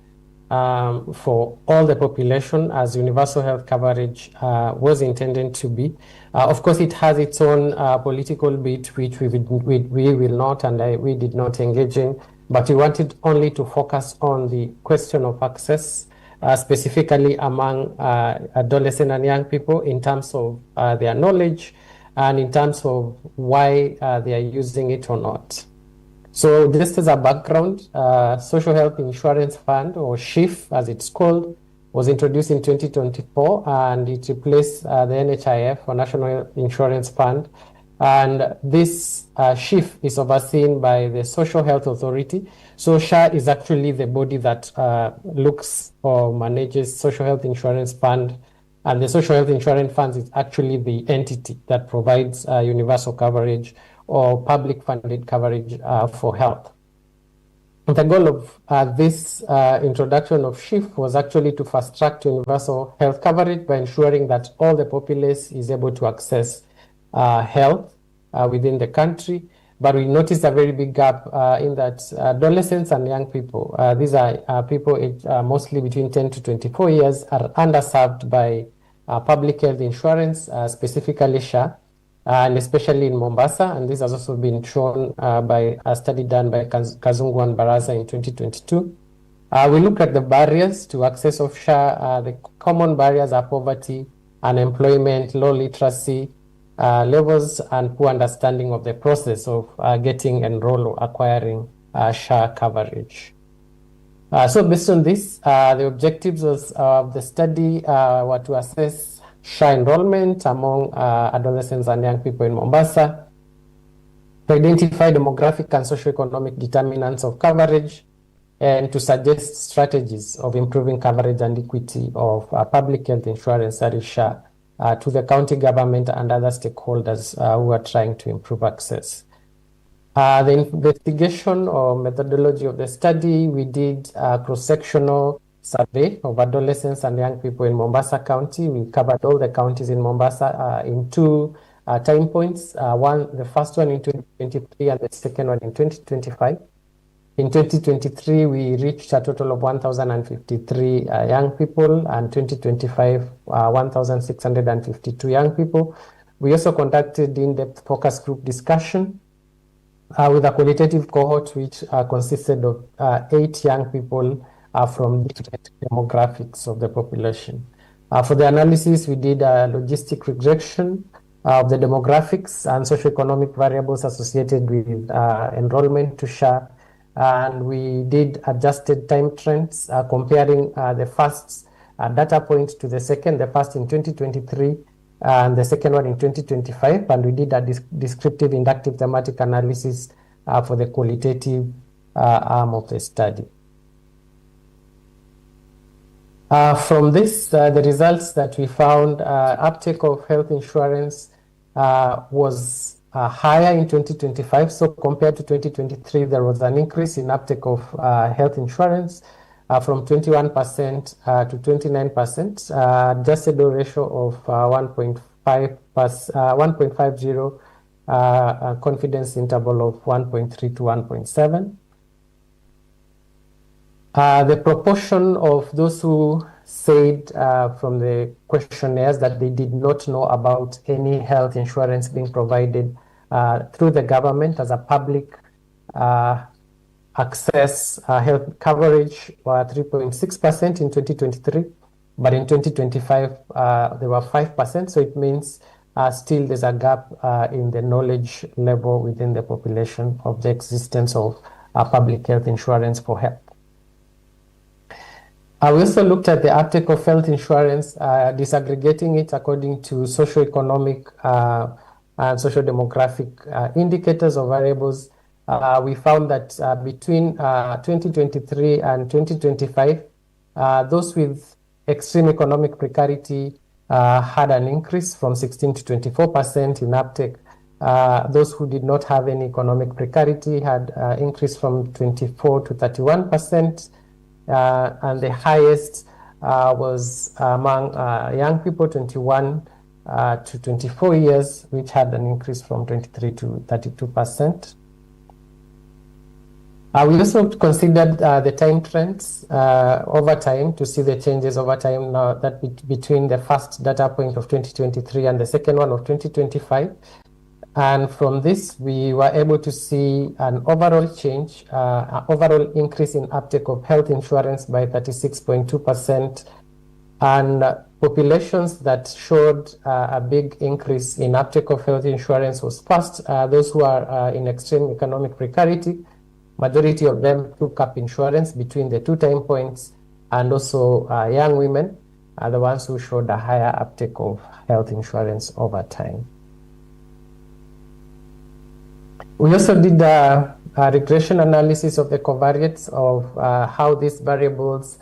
for all the population, as universal health coverage was intended to be. Of course, it has its own political bit, which we will not, and we did not engage in, but we wanted only to focus on the question of access, specifically among adolescent and young people in terms of their knowledge and in terms of why they are using it or not. So just as a background, Social Health Insurance Fund, or SHIF as it's called, was introduced in 2024, and it replaced the NHIF, or National Insurance Fund. And this SHIF is overseen by the Social Health Authority. So SHA is actually the body that looks or manages Social Health Insurance Fund, and the Social Health Insurance Fund is actually the entity that provides universal coverage or public funded coverage for health. The goal of this introduction of SHIF was actually to fast track universal health coverage by ensuring that all the populace is able to access health within the country. But we noticed a very big gap in that adolescents and young people, these are people aged mostly between 10 to 24 years, are underserved by public health insurance, specifically SHA, and especially in Mombasa. And this has also been shown by a study done by Kazungu and Baraza in 2022. We look at the barriers to access of SHA. The common barriers are poverty, unemployment, low literacy levels, and poor understanding of the process of getting enrolled or acquiring SHA coverage. So based on this, the objectives of the study were to assess SHA enrollment among adolescents and young people in Mombasa, to identify demographic and socioeconomic determinants of coverage, and to suggest strategies of improving coverage and equity of public health insurance, that is SHA, to the county government and other stakeholders who are trying to improve access. The investigation or methodology of the study, we did a cross-sectional survey of adolescents and young people in Mombasa County. We covered all the counties in Mombasa in two time points. The first one in 2023 and the second one in 2025. In 2023, we reached a total of 1,053 young people, and 2025, 1,652 young people. We also conducted in-depth focus group discussion with a qualitative cohort which consisted of 8 young people from different demographics of the population. For the analysis, we did a logistic regression of the demographics and socioeconomic variables associated with enrollment to SHA, and we did adjusted time trends comparing the first data point to the second, the first in 2023 and the second one in 2025, and we did a descriptive inductive thematic analysis for the qualitative arm of the study. From this, the results that we found, uptake of health insurance was higher in 2025. So compared to 2023, there was an increase in uptake of health insurance from 21% to 29%, adjusted ratio of 1.50, confidence interval of 1.3 to 1.7. The proportion of those who said from the questionnaires that they did not know about any health insurance being provided through the government as a public access health coverage were 3.6% in 2023, but in 2025 they were 5%. So it means still there's a gap in the knowledge level within the population of the existence of public health insurance for health. We also looked at the uptake of health insurance, disaggregating it according to socioeconomic and socio-demographic indicators or variables. We found that between 2023 and 2025, those with extreme economic precarity had an increase from 16 to 24% in uptake. Those who did not have any economic precarity had increased from 24 to 31%. And the highest was among young people, 21 to 24 years, which had an increase from 23 to 32%. We also considered the time trends over time to see the changes over time now that between the first data point of 2023 and the second one of 2025. And from this, we were able to see an overall change, overall increase in uptake of health insurance by 36.2%. And populations that showed a big increase in uptake of health insurance was first those who are in extreme economic precarity. Majority of them took up insurance between the 2 time points, and also young women are the ones who showed a higher uptake of health insurance over time. We also did a regression analysis of the covariates of how these variables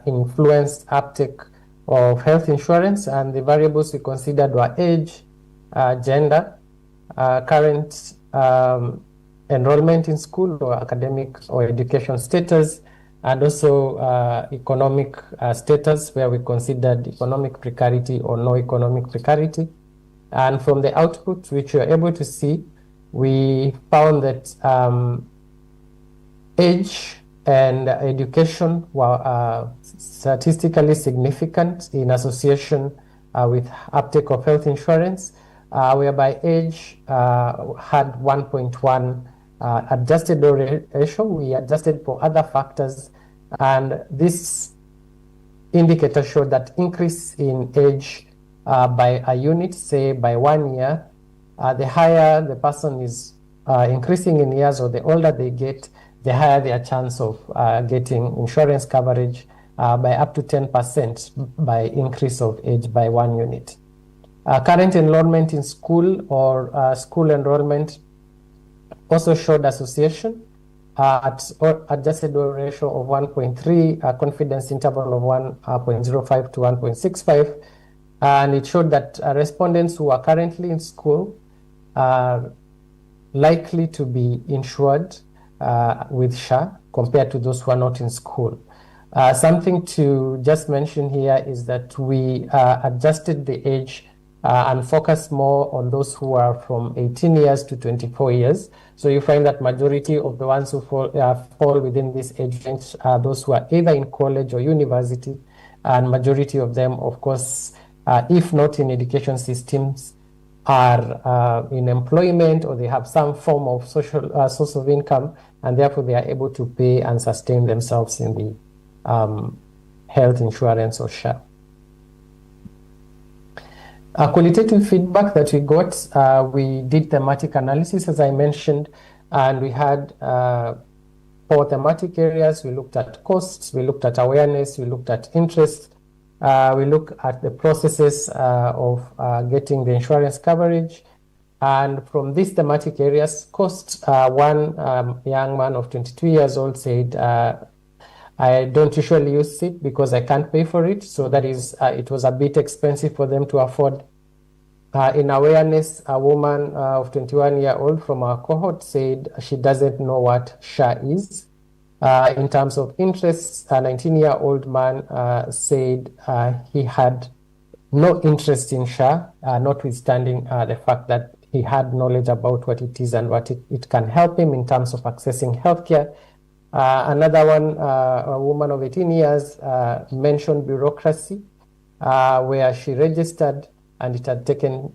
influenced uptake of health insurance, and the variables we considered were age, gender, current enrollment in school or academic or education status, and also economic status, where we considered economic precarity or no economic precarity. And from the output, which we are able to see, we found that age and education were statistically significant in association with uptake of health insurance, whereby age had 1.1 adjusted ratio. We adjusted for other factors, and this indicator showed that increase in age by a unit, say by 1 year, the higher the person is increasing in years, or the older they get, the higher their chance of getting insurance coverage by up to 10% by increase of age by 1 unit. Current enrollment in school or school enrollment also showed association at adjusted ratio of 1.3, confidence interval of 1.05 to 1.65, and it showed that respondents who are currently in school are likely to be insured with SHA compared to those who are not in school. Something to just mention here is that we adjusted the age and focused more on those who are from 18 years to 24 years. So you find that majority of the ones who fall within this age range are those who are either in college or university, and majority of them, of course, if not in education systems, are in employment, or they have some form of social source of income, and therefore they are able to pay and sustain themselves in the health insurance or SHA. Qualitative feedback that we got, we did thematic analysis, as I mentioned, and we had 4 thematic areas. We looked at costs, we looked at awareness, we looked at interest, we look at the processes of getting the insurance coverage. And from these thematic areas, cost, one young man of 22 years old said, I don't usually use it because I can't pay for it. So that is, it was a bit expensive for them to afford. In awareness, a woman of 21-year-old from our cohort said she doesn't know what SHA is. In terms of interests, a 19-year-old man said he had no interest in SHA, notwithstanding the fact that he had knowledge about what it is and what it can help him in terms of accessing healthcare. Another one, a woman of 18 years, mentioned bureaucracy, where she registered and it had taken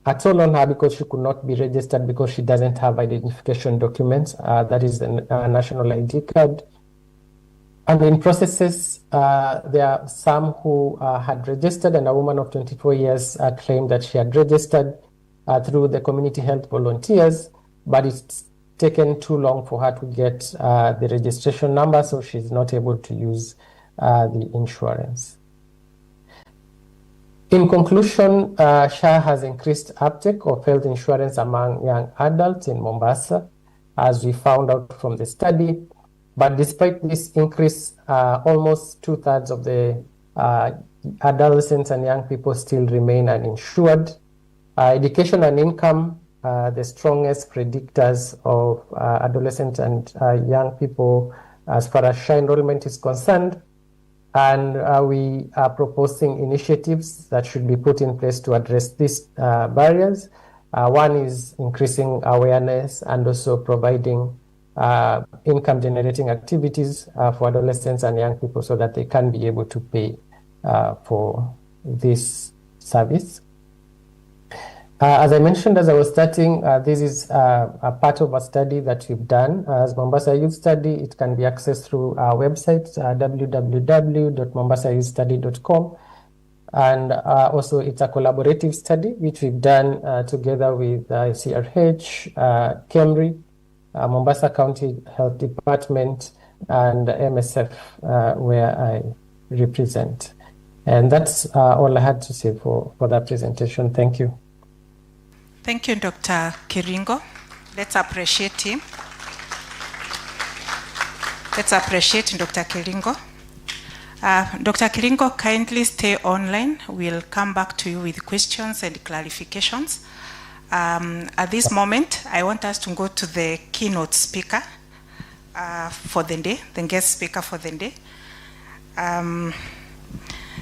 at all on her because she could not be registered because she doesn't have identification documents. That is the national ID card. And in processes, there are some who had registered, and a woman of 24 years claimed that she had registered through the community health volunteers, but it's taken too long for her to get the registration number, so she's not able to use the insurance. In conclusion, SHA has increased uptake of health insurance among young adults in Mombasa, as we found out from the study. But despite this increase, almost 2/3 of the adolescents and young people still remain uninsured. Education and income, the strongest predictors of adolescents and young people as far as SHA enrollment is concerned. And we are proposing initiatives that should be put in place to address these barriers. One is increasing awareness and also providing income generating activities for adolescents and young people so that they can be able to pay for this service. As I mentioned as I was starting, this is a part of a study that we've done as Mombasa Youth Study. It can be accessed through our website, www.mombasayouthstudy.com. And also it's a collaborative study which we've done together with CRH, KEMRI, Mombasa County Health Department, and MSF, where I represent. And that's all I had to say for that presentation. Thank you. Thank you, Dr. Kiringo. Let's appreciate him. Let's appreciate Dr. Kiringo. Dr. Kiringo, kindly stay online. We'll come back to you with questions and clarifications. At this moment, I want us to go to the keynote speaker for the day, the guest speaker for the day.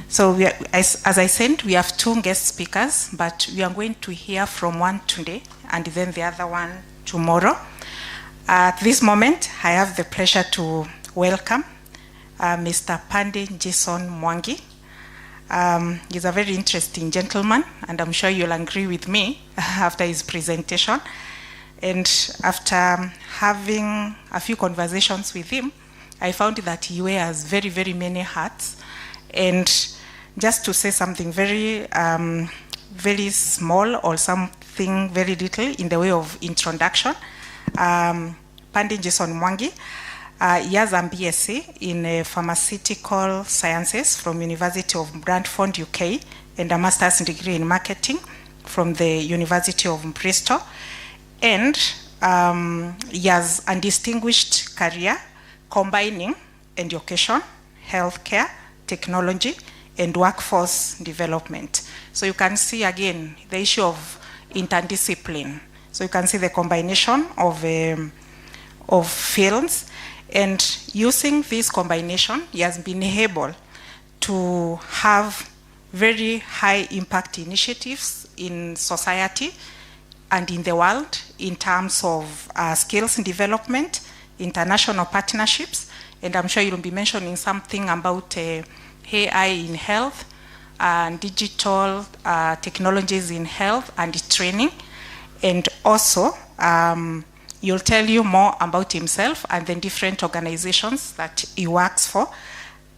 So as I said, we have 2 guest speakers, but we are going to hear from one today and then the other one tomorrow. At this moment, I have the pleasure to welcome Mr. Pandey Jason Mwangi. He's a very interesting gentleman, and I'm sure you'll agree with me after his presentation. And after having a few conversations with him, I found that he wears very, very many hats. And just to say something very, very small or something very little in the way of introduction, Pandey Jason Mwangi, he has a BSc in pharmaceutical sciences from University of Bradford, UK, and a master's degree in marketing from the University of Bristol. And he has a distinguished career combining education, healthcare, technology, and workforce development. So you can see again the issue of interdiscipline. So you can see the combination of fields, and using this combination, he has been able to have very high impact initiatives in society and in the world in terms of skills development, international partnerships, and I'm sure you'll be mentioning something about AI in health, digital technologies in health and training, and also he'll tell you more about himself and the different organizations that he works for,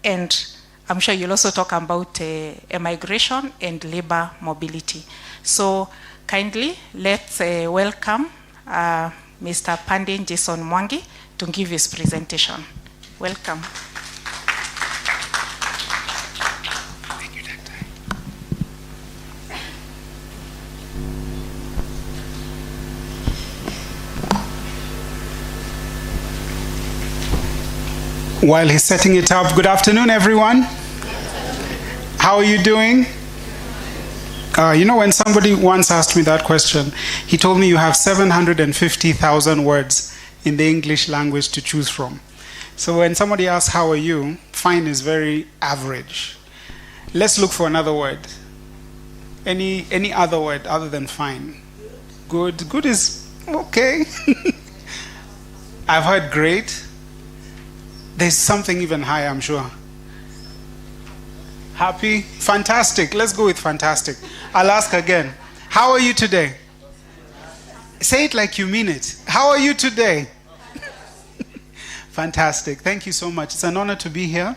and I'm sure you'll also talk about immigration and labor mobility. So kindly let's welcome Mr. Pandey Jason Mwangi to give his presentation. Welcome. Thank you, Doctor. While he's setting it up, good afternoon, everyone. How are you doing? You know, when somebody once asked me that question, he told me you have 750,000 words in the English language to choose from. So when somebody asks, how are you? Fine is very average. Let's look for another word. Any other word other than fine? Good. Good is okay. I've heard great. There's something even higher, I'm sure. Happy? Fantastic. Let's go with fantastic. I'll ask again. How are you today? Say it like you mean it. How are you today? Fantastic. Thank you so much. It's an honor to be here.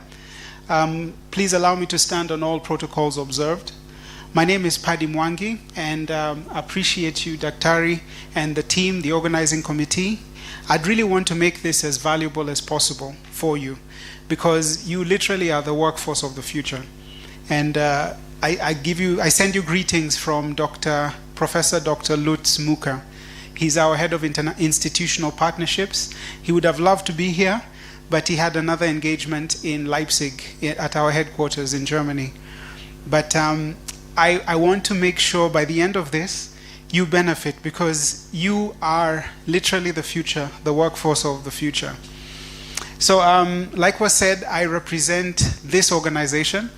Please allow me to stand on all protocols observed. My name is Paddy Mwangi, and appreciate you, Daktari, and the team, the organizing committee. I'd really want to make this as valuable as possible for you, because you literally are the workforce of the future. And I send you greetings from Professor Dr. Lutz Muka. He's our head of institutional partnerships. He would have loved to be here, but he had another engagement in Leipzig at our headquarters in Germany. But I want to make sure by the end of this, you benefit, because you are literally the future, the workforce of the future. So like was said, I represent this organization.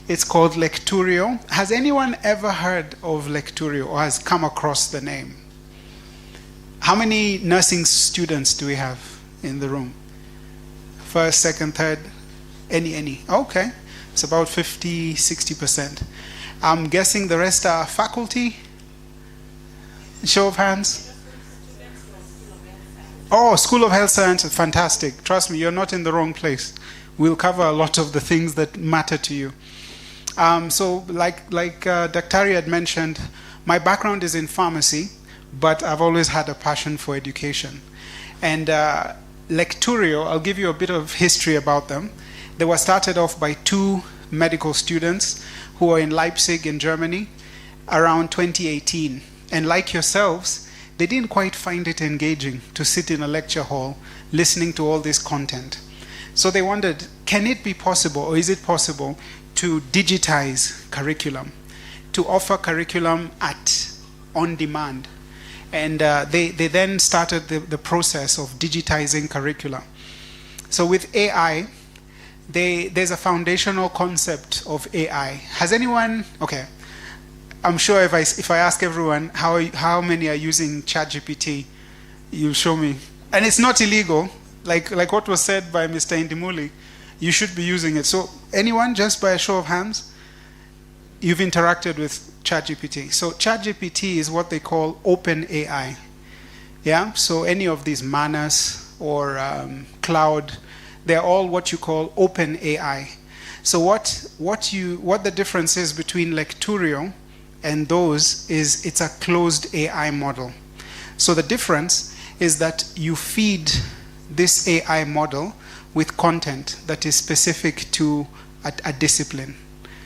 It's called Lecturio. Has anyone ever heard of Lecturio or has come across the name? How many nursing students do we have in the room? First, second, third, any? Okay, it's about 50, 60%. I'm guessing the rest are faculty? Show of hands. Oh, School of Health Sciences, fantastic. Trust me, you're not in the wrong place. We'll cover a lot of the things that matter to you. So like Daktari had mentioned, my background is in pharmacy, but I've always had a passion for education. And Lecturio, I'll give you a bit of history about them. They were started off by 2 medical students who were in Leipzig in Germany around 2018. And like yourselves, they didn't quite find it engaging to sit in a lecture hall listening to all this content. So they wondered, can it be possible, or is it possible, to digitize curriculum, to offer curriculum on demand? And they then started the process of digitizing curricula. So with AI, there's a foundational concept of AI. Has anyone, okay, I'm sure if I ask everyone, how many are using ChatGPT, you'll show me. And it's not illegal, like what was said by Mr. Indimuli, you should be using it. So anyone, just by a show of hands, you've interacted with ChatGPT. So ChatGPT is what they call open AI. Yeah, so any of these Manas or Cloud, they're all what you call open AI. So what the difference is between Lecturio and those is it's a closed AI model. So the difference is that you feed this AI model with content that is specific to a discipline.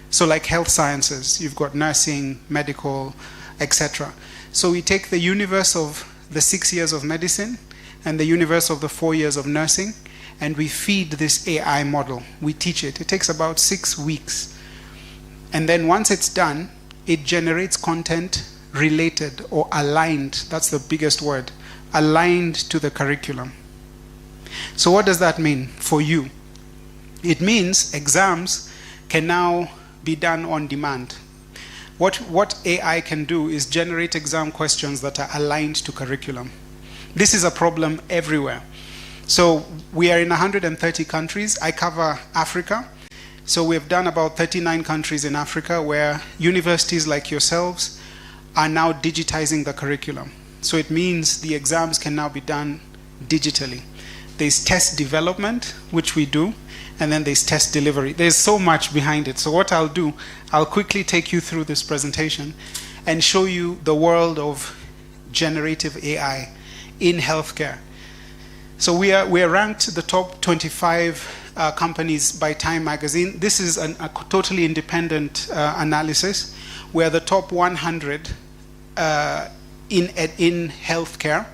So like health sciences, you've got nursing, medical, etc. So we take the universe of the 6 years of medicine and the universe of the 4 years of nursing, and we feed this AI model. We teach it. It takes about 6 weeks. And then once it's done, it generates content related or aligned, that's the biggest word, aligned to the curriculum. So what does that mean for you? It means exams can now be done on demand. What AI can do is generate exam questions that are aligned to curriculum. This is a problem everywhere. So we are in 130 countries. I cover Africa. So we've done about 39 countries in Africa where universities like yourselves are now digitizing the curriculum. So it means the exams can now be done digitally. There's test development, which we do, and then there's test delivery. There's so much behind it. So what I'll do, I'll quickly take you through this presentation and show you the world of generative AI in healthcare. So we are ranked the top 25 companies by Time magazine. This is a totally independent analysis. We're the top 100 in healthcare,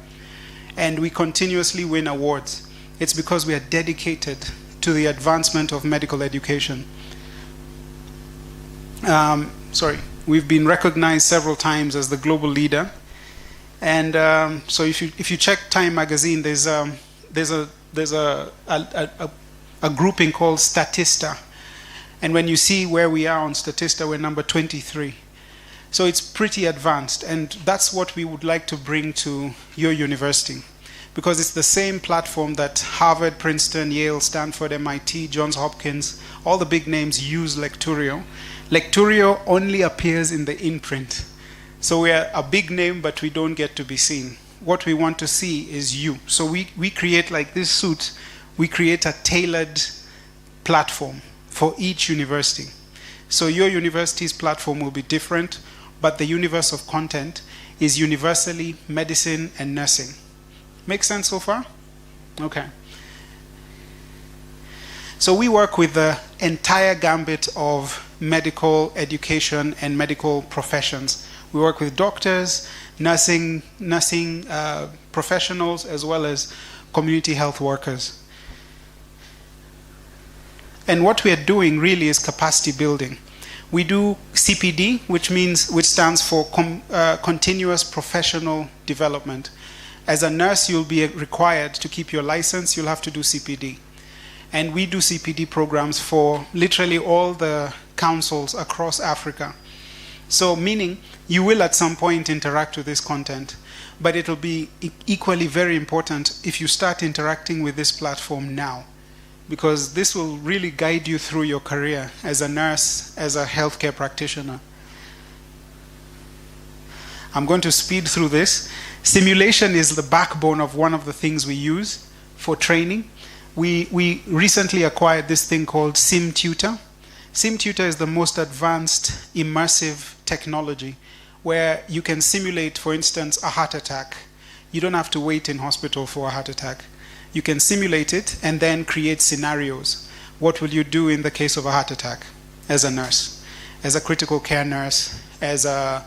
and we continuously win awards. It's because we are dedicated to the advancement of medical education. We've been recognized several times as the global leader. And so if you check Time magazine, there's a grouping called Statista. And when you see where we are on Statista, we're number 23. So it's pretty advanced, and that's what we would like to bring to your university, because it's the same platform that Harvard, Princeton, Yale, Stanford, MIT, Johns Hopkins, all the big names use Lecturio. Lecturio only appears in the imprint. So we are a big name, but we don't get to be seen. What we want to see is you. So we create, like this suit, we create a tailored platform for each university. So your university's platform will be different, but the universe of content is universally medicine and nursing. Make sense so far? Okay. So we work with the entire gambit of medical education and medical professions. We work with doctors, nursing professionals, as well as community health workers. And what we are doing really is capacity building. We do CPD, which stands for continuous professional development. As a nurse, you'll be required to keep your license, you'll have to do CPD. And we do CPD programs for literally all the councils across Africa. So meaning you will at some point interact with this content, but it'll be equally very important if you start interacting with this platform now, because this will really guide you through your career as a nurse, as a healthcare practitioner. I'm going to speed through this. Simulation is the backbone of one of the things we use for training. We recently acquired this thing called SimTutor. SimTutor is the most advanced immersive technology where you can simulate, for instance, a heart attack. You don't have to wait in hospital for a heart attack. You can simulate it and then create scenarios. What will you do in the case of a heart attack as a nurse, as a critical care nurse, as a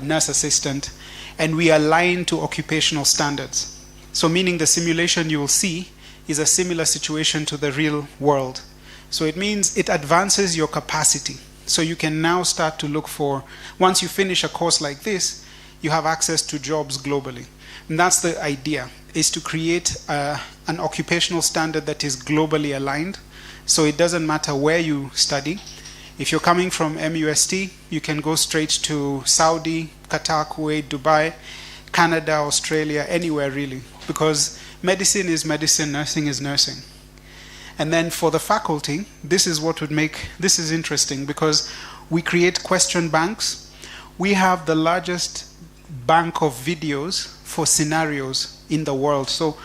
nurse assistant? And we align to occupational standards. So meaning the simulation you will see is a similar situation to the real world. So it means it advances your capacity. So you can now start to look for, once you finish a course like this, you have access to jobs globally. And that's the idea, is to create an occupational standard that is globally aligned. So it doesn't matter where you study. If you're coming from MUST, you can go straight to Saudi, Qatar, Kuwait, Dubai, Canada, Australia, anywhere really. Because medicine is medicine, nursing is nursing. And then for the faculty, this is what would make, this is interesting because we create question banks. We have the largest bank of videos for scenarios in the world. So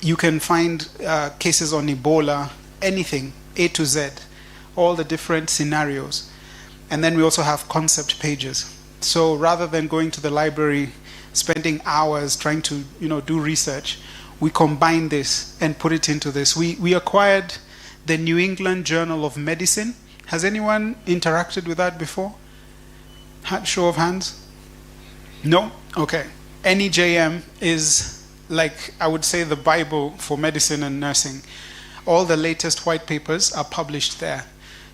you can find cases on Ebola, anything, A to Z, all the different scenarios. And then we also have concept pages. So rather than going to the library, spending hours trying to do research, we combine this and put it into this. We acquired the New England Journal of Medicine. Has anyone interacted with that before? Show of hands? No? Okay. NEJM is, like, I would say, the Bible for medicine and nursing. All the latest white papers are published there.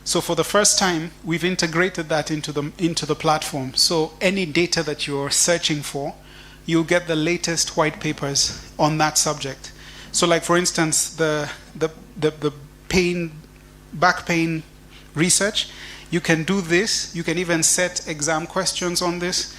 So for the first time, we've integrated that into the platform. So any data that you're searching for, you'll get the latest white papers on that subject. So like, for instance, the back pain research, you can do this. You can even set exam questions on this.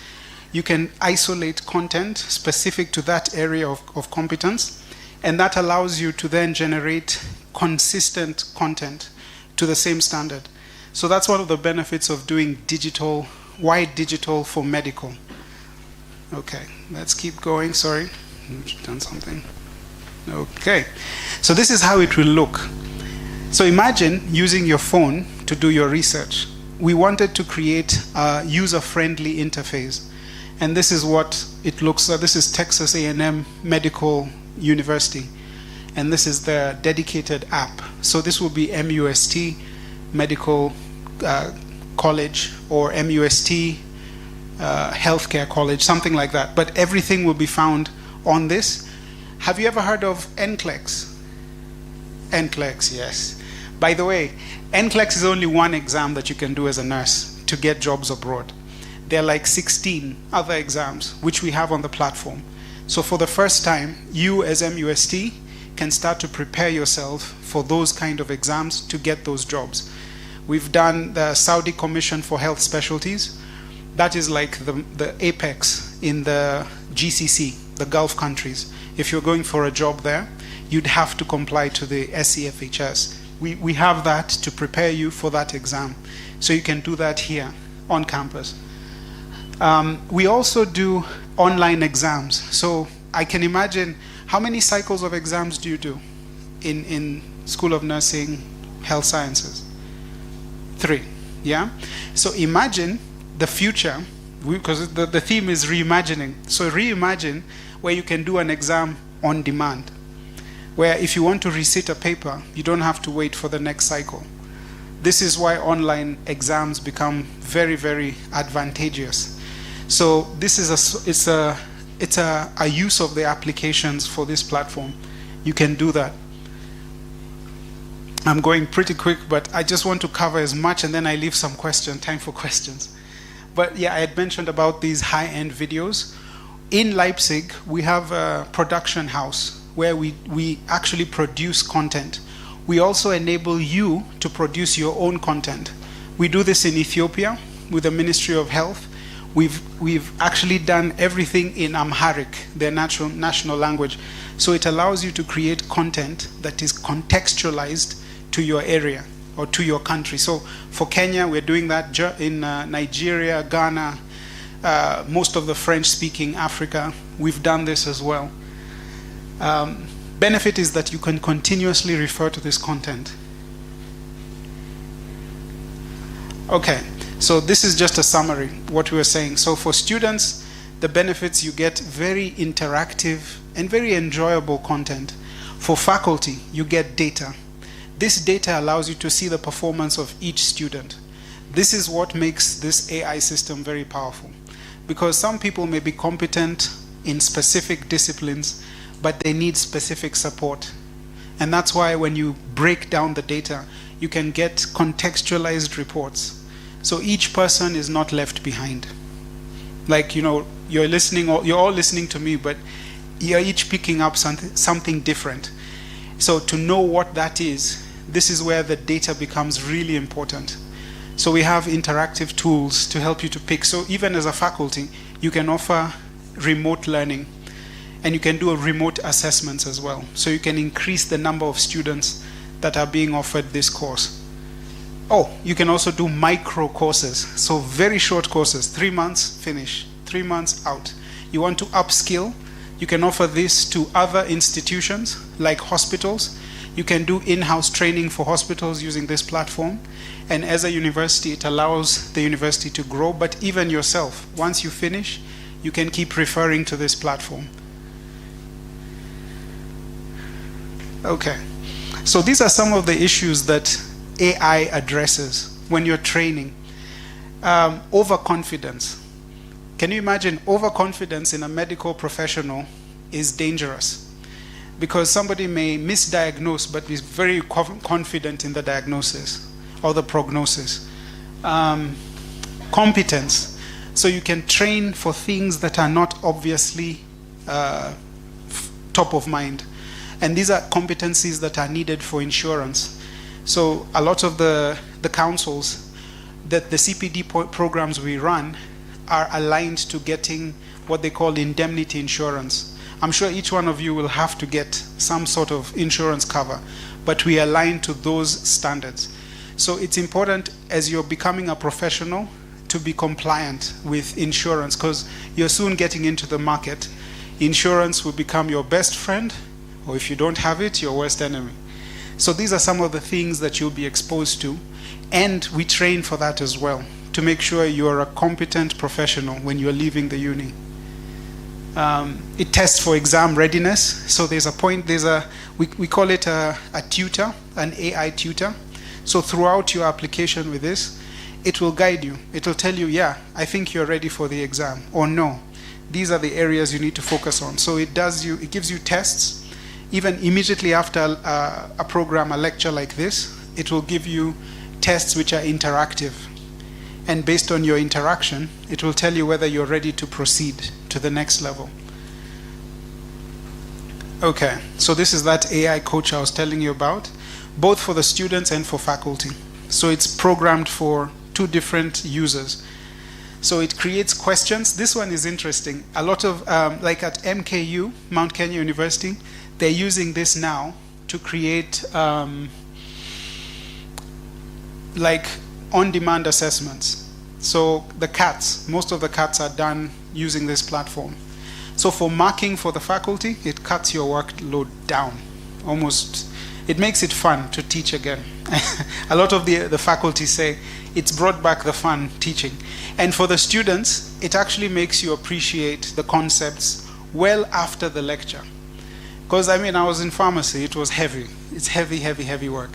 You can isolate content specific to that area of competence. And that allows you to then generate consistent content to the same standard. So that's one of the benefits of doing digital, wide digital for medical. Okay, let's keep going. Sorry, I've done something. Okay, so this is how it will look. So imagine using your phone to do your research. We wanted to create a user-friendly interface. And this is what it looks like. This is Texas A&M Medical University. And this is their dedicated app. So this will be MUST Medical College or MUST Healthcare College, something like that. But everything will be found on this. Have you ever heard of NCLEX? NCLEX, yes. By the way, NCLEX is only one exam that you can do as a nurse to get jobs abroad. There are like 16 other exams which we have on the platform. So for the first time, you as MUST can start to prepare yourself for those kind of exams to get those jobs. We've done the Saudi Commission for Health Specialties. That is like the apex in the GCC, the Gulf countries. If you're going for a job there, you'd have to comply to the SCFHS. We have that to prepare you for that exam. So you can do that here on campus. We also do online exams. So I can imagine, how many cycles of exams do you do in School of Nursing, Health Sciences? 3, yeah? So imagine the future, because the theme is reimagining. So reimagine where you can do an exam on demand, where if you want to resit a paper, you don't have to wait for the next cycle. This is why online exams become very, very advantageous. So this is it's a use of the applications for this platform. You can do that. I'm going pretty quick, but I just want to cover as much, and then I leave some time for questions. But yeah, I had mentioned about these high-end videos. In Leipzig, we have a production house where we actually produce content. We also enable you to produce your own content. We do this in Ethiopia with the Ministry of Health. We've actually done everything in Amharic, their national language. So it allows you to create content that is contextualized to your area or to your country. So for Kenya, we're doing that. In Nigeria, Ghana, most of the French-speaking Africa, we've done this as well. Benefit is that you can continuously refer to this content. Okay, so this is just a summary, what we were saying. So for students, the benefits, you get very interactive and very enjoyable content. For faculty, you get data. This data allows you to see the performance of each student. This is what makes this AI system very powerful, because some people may be competent in specific disciplines, but they need specific support. And that's why when you break down the data, you can get contextualized reports. So each person is not left behind. Like, you're all listening to me, but you're each picking up something different. So to know what that is, this is where the data becomes really important. So we have interactive tools to help you to pick. So even as a faculty, you can offer remote learning, and you can do remote assessments as well. So you can increase the number of students that are being offered this course. Oh, you can also do micro courses. So very short courses, 3 months, finish, 3 months, out. You want to upskill, you can offer this to other institutions like hospitals. You can do in-house training for hospitals using this platform. And as a university, it allows the university to grow, but even yourself, once you finish, you can keep referring to this platform. Okay, so these are some of the issues that AI addresses when you're training. Overconfidence. Can you imagine overconfidence in a medical professional is dangerous, because somebody may misdiagnose but be very confident in the diagnosis or the prognosis. Competence. So you can train for things that are not obviously top of mind. And these are competencies that are needed for insurance. So a lot of the councils that the CPD programs we run are aligned to getting what they call indemnity insurance. I'm sure each one of you will have to get some sort of insurance cover, but we align to those standards. So it's important as you're becoming a professional to be compliant with insurance, because you're soon getting into the market. Insurance will become your best friend, or if you don't have it, your worst enemy. So these are some of the things that you'll be exposed to, and we train for that as well, to make sure you're a competent professional when you're leaving the uni. It tests for exam readiness. So there's a point, we call it a tutor, an AI tutor. So throughout your application with this, it will guide you. It will tell you, yeah, I think you're ready for the exam, or no, these are the areas you need to focus on. So it gives you tests. Even immediately after a program, a lecture like this, it will give you tests which are interactive. And based on your interaction, it will tell you whether you're ready to proceed to the next level. Okay, so this is that AI coach I was telling you about, both for the students and for faculty. So it's programmed for 2 different users. So it creates questions. This one is interesting. A lot of, like at MKU, Mount Kenya University, they're using this now to create like on-demand assessments. So the CATs, most of the CATs are done using this platform. So for marking for the faculty, it cuts your workload down. Almost, it makes it fun to teach again. A lot of the faculty say it's brought back the fun teaching. And for the students, it actually makes you appreciate the concepts well after the lecture. Because I mean, I was in pharmacy, it was heavy. It's heavy, heavy, heavy work.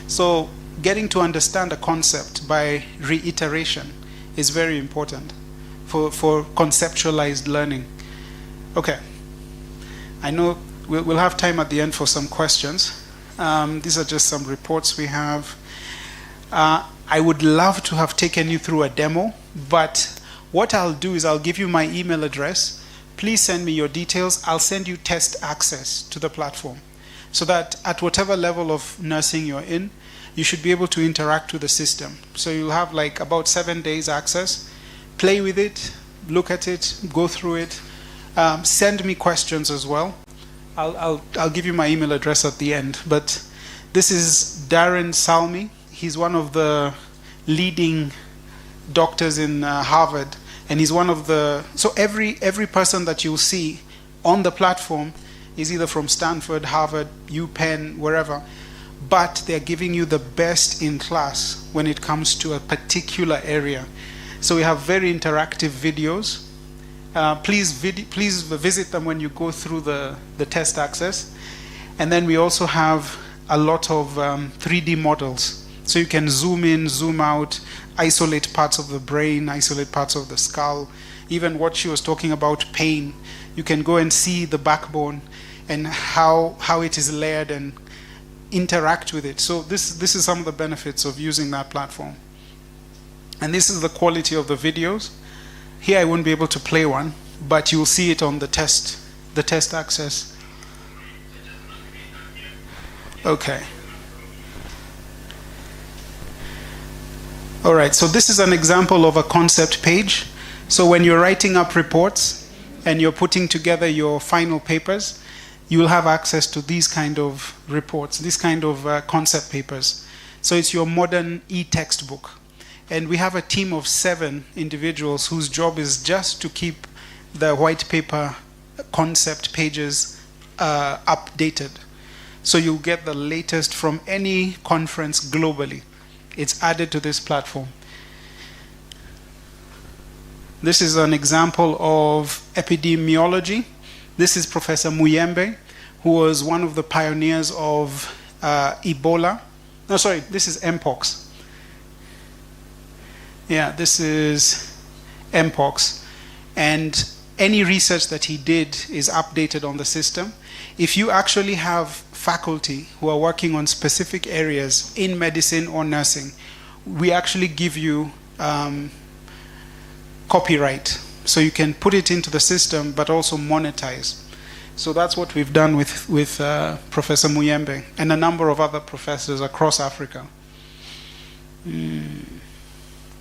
So getting to understand a concept by reiteration is very important for conceptualized learning. Okay, I know we'll have time at the end for some questions. These are just some reports we have. I would love to have taken you through a demo, but what I'll do is I'll give you my email address. Please send me your details. I'll send you test access to the platform so that at whatever level of nursing you're in, you should be able to interact with the system. So you'll have like about 7 days access. Play with it, look at it, go through it. Send me questions as well. I'll give you my email address at the end. But this is Darren Salmi. He's one of the leading doctors in Harvard, and he's one of the. So every person that you'll see on the platform is either from Stanford, Harvard, UPenn, wherever. But they're giving you the best in class when it comes to a particular area. So we have very interactive videos. Please visit them when you go through the test access. And then we also have a lot of 3D models. So you can zoom in, zoom out, isolate parts of the brain, isolate parts of the skull. Even what she was talking about, pain. You can go and see the backbone and how it is layered and interact with it. So this is some of the benefits of using that platform. And this is the quality of the videos. Here I won't be able to play one, but you'll see it on the test access. Okay. All right, so this is an example of a concept page. So when you're writing up reports and you're putting together your final papers, you will have access to these kind of reports, these kind of concept papers. So it's your modern e-textbook. And we have a team of 7 individuals whose job is just to keep the white paper concept pages updated. So you'll get the latest from any conference globally. It's added to this platform. This is an example of epidemiology. This is Professor Muyembe, who was one of the pioneers of Ebola. No, sorry, this is Mpox. Yeah, this is Mpox. And any research that he did is updated on the system. If you actually have faculty who are working on specific areas in medicine or nursing, we actually give you copyright. So you can put it into the system, but also monetize. So that's what we've done with Professor Muyembe and a number of other professors across Africa.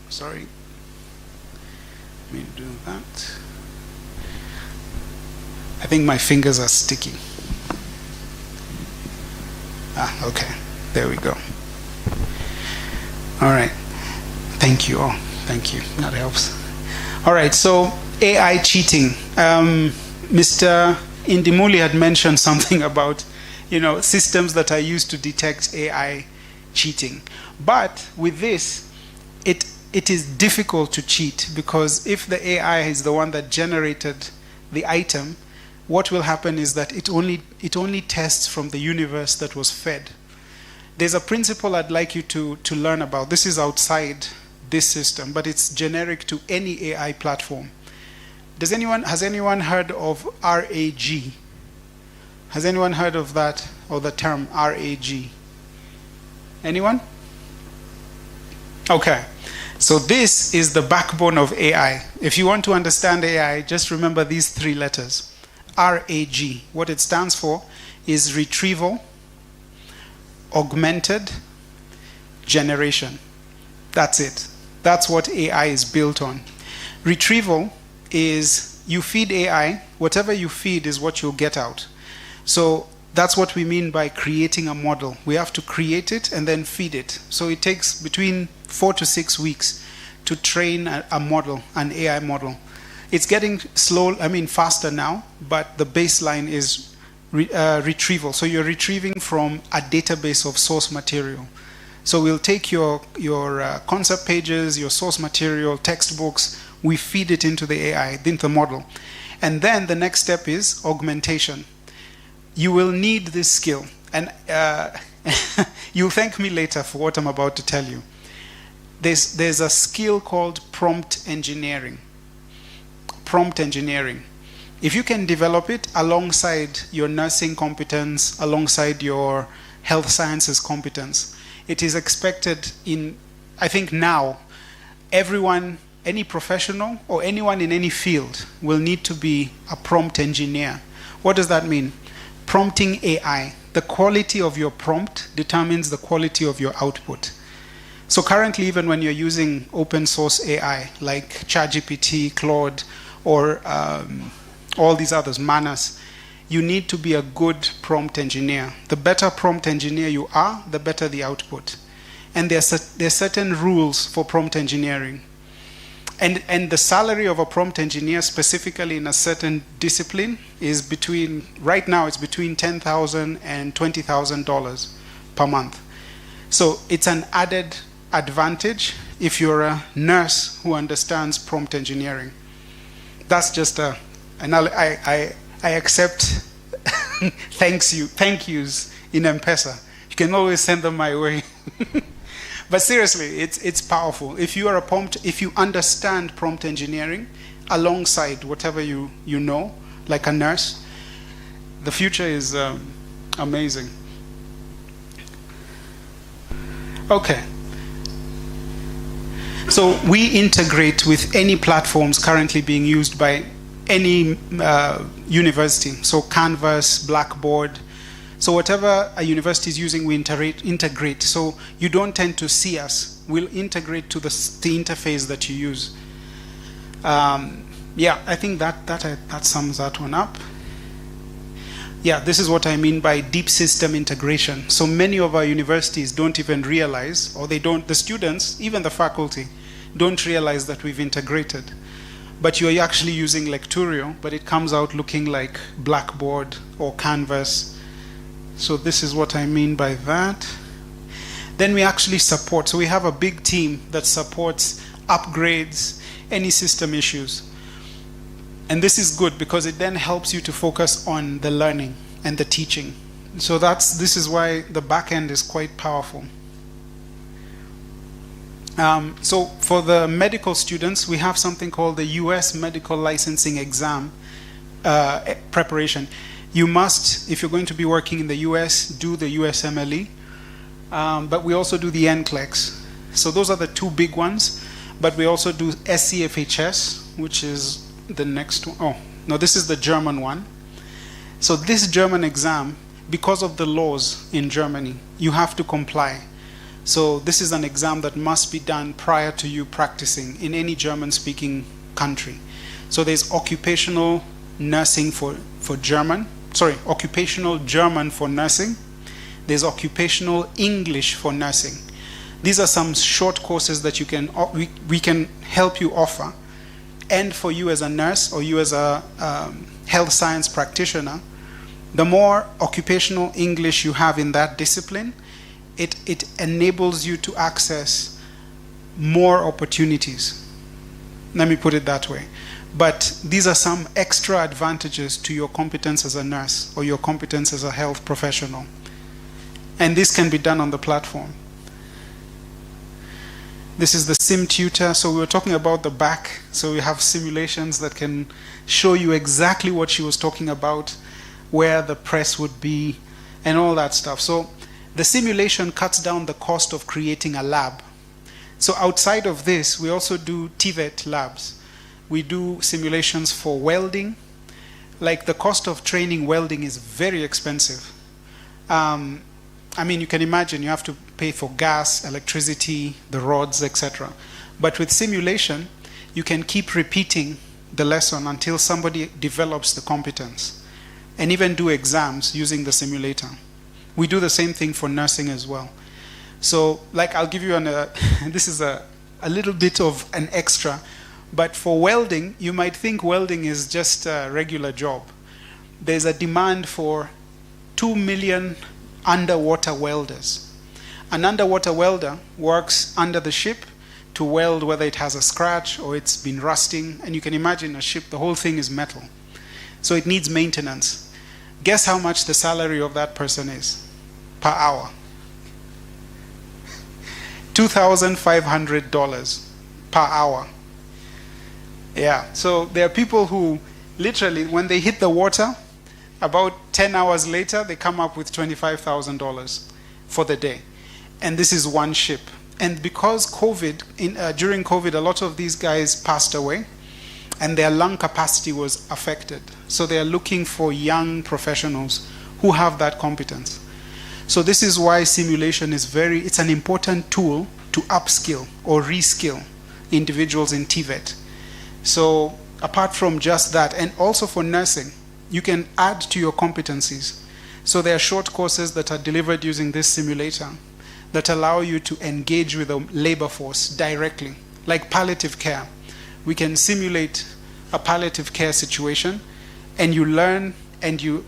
Sorry. Let me do that. I think my fingers are sticky. Okay. There we go. All right. Thank you. Oh, thank you. That helps. All right. So AI cheating. Mr. Indimuli had mentioned something about, systems that are used to detect AI cheating. But with this, it is difficult to cheat, because if the AI is the one that generated the item, what will happen is that it only tests from the universe that was fed. There's a principle I'd like you to learn about. This is outside this system, but it's generic to any AI platform. Has anyone heard of RAG? Has anyone heard of that, or the term RAG? Anyone? Okay. So this is the backbone of AI. If you want to understand AI, just remember these 3 letters. RAG. What it stands for is retrieval, augmented, generation. That's it. That's what AI is built on. Retrieval is you feed AI, whatever you feed is what you'll get out. So that's what we mean by creating a model. We have to create it and then feed it. So it takes between 4 to 6 weeks to train a model, an AI model. It's getting faster now, but the baseline is retrieval. So you're retrieving from a database of source material. So we'll take your concept pages, your source material, textbooks, we feed it into the AI, into the model. And then the next step is augmentation. You will need this skill. And you'll thank me later for what I'm about to tell you. There's a skill called prompt engineering. Prompt engineering. If you can develop it alongside your nursing competence, alongside your health sciences competence, it is expected I think now, everyone, any professional or anyone in any field will need to be a prompt engineer. What does that mean? Prompting AI. The quality of your prompt determines the quality of your output. So currently, even when you're using open source AI like ChatGPT, Claude, or all these others, Manas, you need to be a good prompt engineer. The better prompt engineer you are, the better the output. And there's certain rules for prompt engineering. And the salary of a prompt engineer, specifically in a certain discipline, is right now it's between $10,000 and $20,000 per month. So it's an added advantage if you're a nurse who understands prompt engineering. That's just I accept thank yous in M-Pesa. You can always send them my way. But seriously, it's powerful. If you understand prompt engineering alongside whatever you know, like a nurse, the future is amazing. Okay. So we integrate with any platforms currently being used by any university. So Canvas, Blackboard. So whatever a university is using, we integrate. So you don't tend to see us. We'll integrate to the interface that you use. Yeah, I think that sums that one up. Yeah, this is what I mean by deep system integration. So many of our universities don't even realize, or the students, even the faculty, don't realize that we've integrated. But you're actually using Lecturio, but it comes out looking like Blackboard or Canvas. So this is what I mean by that. Then we actually support. So we have a big team that supports upgrades, any system issues. And this is good because it then helps you to focus on the learning and the teaching. So this is why the back end is quite powerful. So for the medical students, we have something called the US Medical Licensing Exam preparation. You must, if you're going to be working in the US, do the USMLE. But we also do the NCLEX. So those are the two big ones. But we also do SCFHS, which is the next one. Oh, no, this is the German one. So this German exam, because of the laws in Germany, you have to comply. So this is an exam that must be done prior to you practicing in any German-speaking country. So there's occupational nursing for German. Sorry, occupational German for nursing. There's occupational English for nursing. These are some short courses that we can help you offer. And for you as a nurse or you as a health science practitioner, the more occupational English you have in that discipline, it enables you to access more opportunities. Let me put it that way. But these are some extra advantages to your competence as a nurse or your competence as a health professional. And this can be done on the platform. This is the sim tutor. So we were talking about the back. So we have simulations that can show you exactly what she was talking about, where the press would be, and all that stuff. So the simulation cuts down the cost of creating a lab. So outside of this, we also do TVET labs. We do simulations for welding. Like the cost of training welding is very expensive. I mean, you can imagine you have to pay for gas, electricity, the rods, etc. But with simulation, you can keep repeating the lesson until somebody develops the competence, and even do exams using the simulator. We do the same thing for nursing as well. So, like, I'll give you this is a little bit of an extra. But for welding, you might think welding is just a regular job. There's a demand for 2 million underwater welders. An underwater welder works under the ship to weld whether it has a scratch or it's been rusting. And you can imagine a ship, the whole thing is metal. So it needs maintenance. Guess how much the salary of that person is per hour? $2,500 per hour. Yeah, so there are people who literally, when they hit the water, about 10 hours later, they come up with $25,000 for the day. And this is one ship. And because during COVID, a lot of these guys passed away and their lung capacity was affected. So they are looking for young professionals who have that competence. So this is why simulation is it's an important tool to upskill or reskill individuals in TVET. So apart from just that, and also for nursing, you can add to your competencies. So there are short courses that are delivered using this simulator that allow you to engage with the labor force directly, like palliative care. We can simulate a palliative care situation, and you learn and you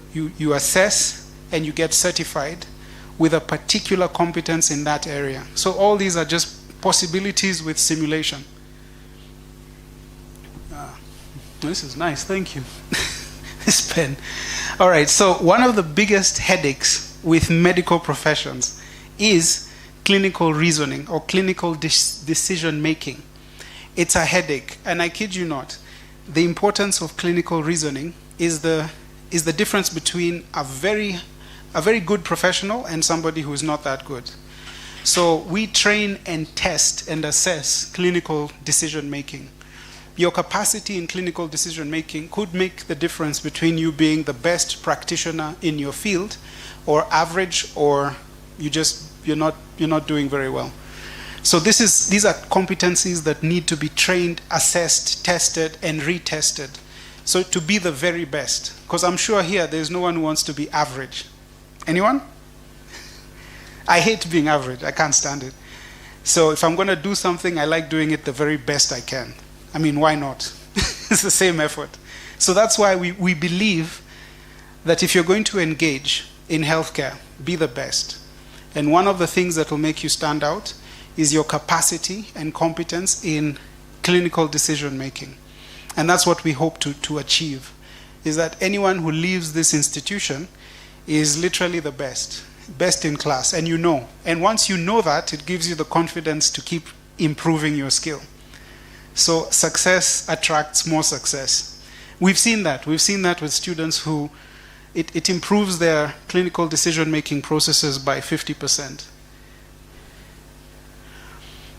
assess and you get certified with a particular competence in that area. So all these are just possibilities with simulation. This is nice, thank you. This pen. All right, so one of the biggest headaches with medical professions is clinical reasoning or clinical decision making. It's a headache, and I kid you not. The importance of clinical reasoning is the difference between a very good professional and somebody who's not that good. So we train and test and assess clinical decision making. Your capacity in clinical decision making could make the difference between you being the best practitioner in your field or average, or you're not doing very well. So these are competencies that need to be trained, assessed, tested, and retested. So to be the very best, because I'm sure here there's no one who wants to be average. Anyone? I hate being average. I can't stand it. So if I'm going to do something, I like doing it the very best I can. I mean, why not? It's the same effort. So that's why we believe that if you're going to engage in healthcare, be the best. And one of the things that will make you stand out is your capacity and competence in clinical decision making. And that's what we hope to achieve, is that anyone who leaves this institution is literally the best in class, and you know. And once you know that, it gives you the confidence to keep improving your skill. So success attracts more success. We've seen that. We've seen that with students who it improves their clinical decision-making processes by 50%.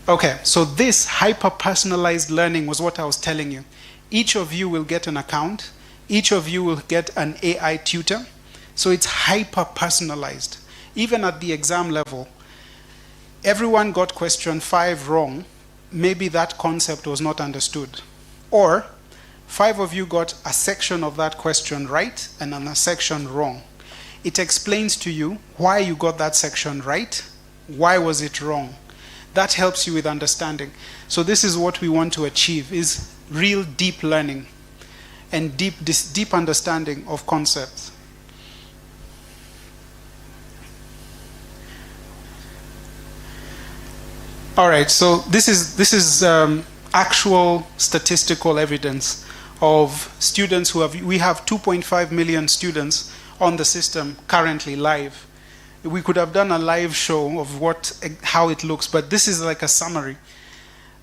Okay, so this hyper-personalized learning was what I was telling you. Each of you will get an account. Each of you will get an AI tutor. So it's hyper-personalized. Even at the exam level, everyone got question 5 wrong. Maybe that concept was not understood. Or 5 of you got a section of that question right and a section wrong. It explains to you why you got that section right, why was it wrong. That helps you with understanding. So this is what we want to achieve, is real deep learning and deep understanding of concepts. All right, so this is actual statistical evidence of students who we have 2.5 million students on the system currently live. We could have done a live show of how it looks, but this is like a summary.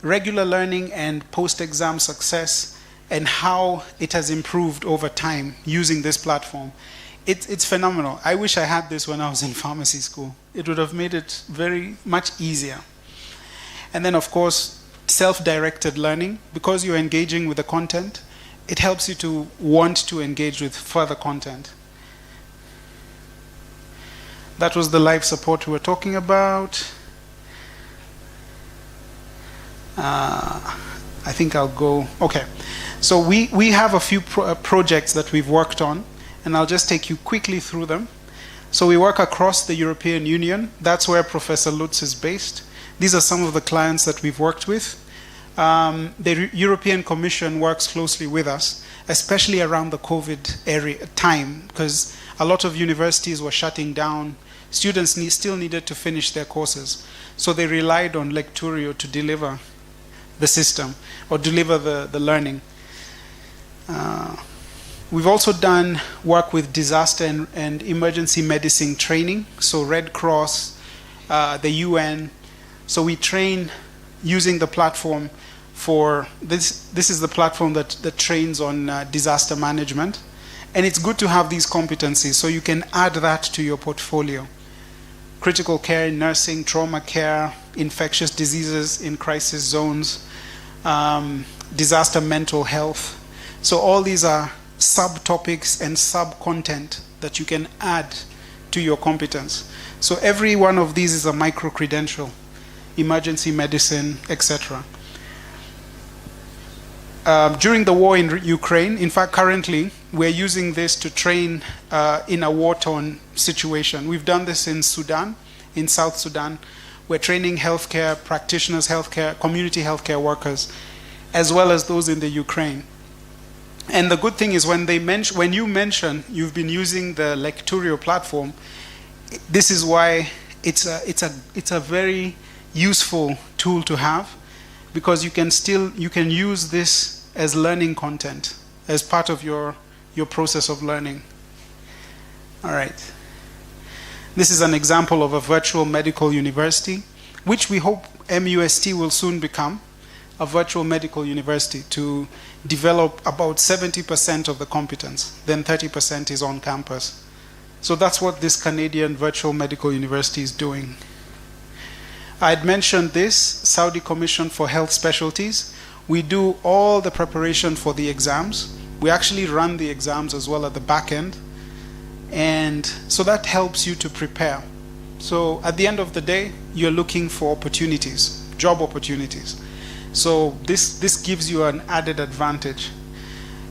Regular learning and post-exam success and how it has improved over time using this platform. It's phenomenal. I wish I had this when I was in pharmacy school. It would have made it very much easier. And then, of course, self-directed learning. Because you're engaging with the content, it helps you to want to engage with further content. That was the live support we were talking about. I think I'll go. Okay. So we have a few projects that we've worked on, and I'll just take you quickly through them. So we work across the European Union. That's where Professor Lutz is based. These are some of the clients that we've worked with. The European Commission works closely with us, especially around the COVID time, because a lot of universities were shutting down. Students still needed to finish their courses. So they relied on Lecturio to deliver the system or deliver the learning. We've also done work with disaster and emergency medicine training, so Red Cross, the UN. So we train using the platform for this. This is the platform that trains on disaster management. And it's good to have these competencies so you can add that to your portfolio. Critical care, nursing, trauma care, infectious diseases in crisis zones, disaster mental health. So all these are subtopics and sub-content that you can add to your competence. So every one of these is a micro-credential, emergency medicine, etc. During the war in Ukraine, in fact, currently, we're using this to train in a war-torn situation. We've done this in Sudan, in South Sudan. We're training healthcare practitioners, community healthcare workers, as well as those in the Ukraine. And the good thing is when you mention you've been using the Lecturio platform, this is why it's a very useful tool to have, because you can use this as learning content as part of your process of learning. All right. This is an example of a virtual medical university, which we hope MUST will soon become a virtual medical university to develop about 70% of the competence. Then 30% is on campus. So that's what this Canadian virtual medical university is doing. I had mentioned this, Saudi Commission for Health Specialties. We do all the preparation for the exams. We actually run the exams as well at the back end. And so that helps you to prepare. So at the end of the day, you're looking for opportunities, job opportunities. So this gives you an added advantage.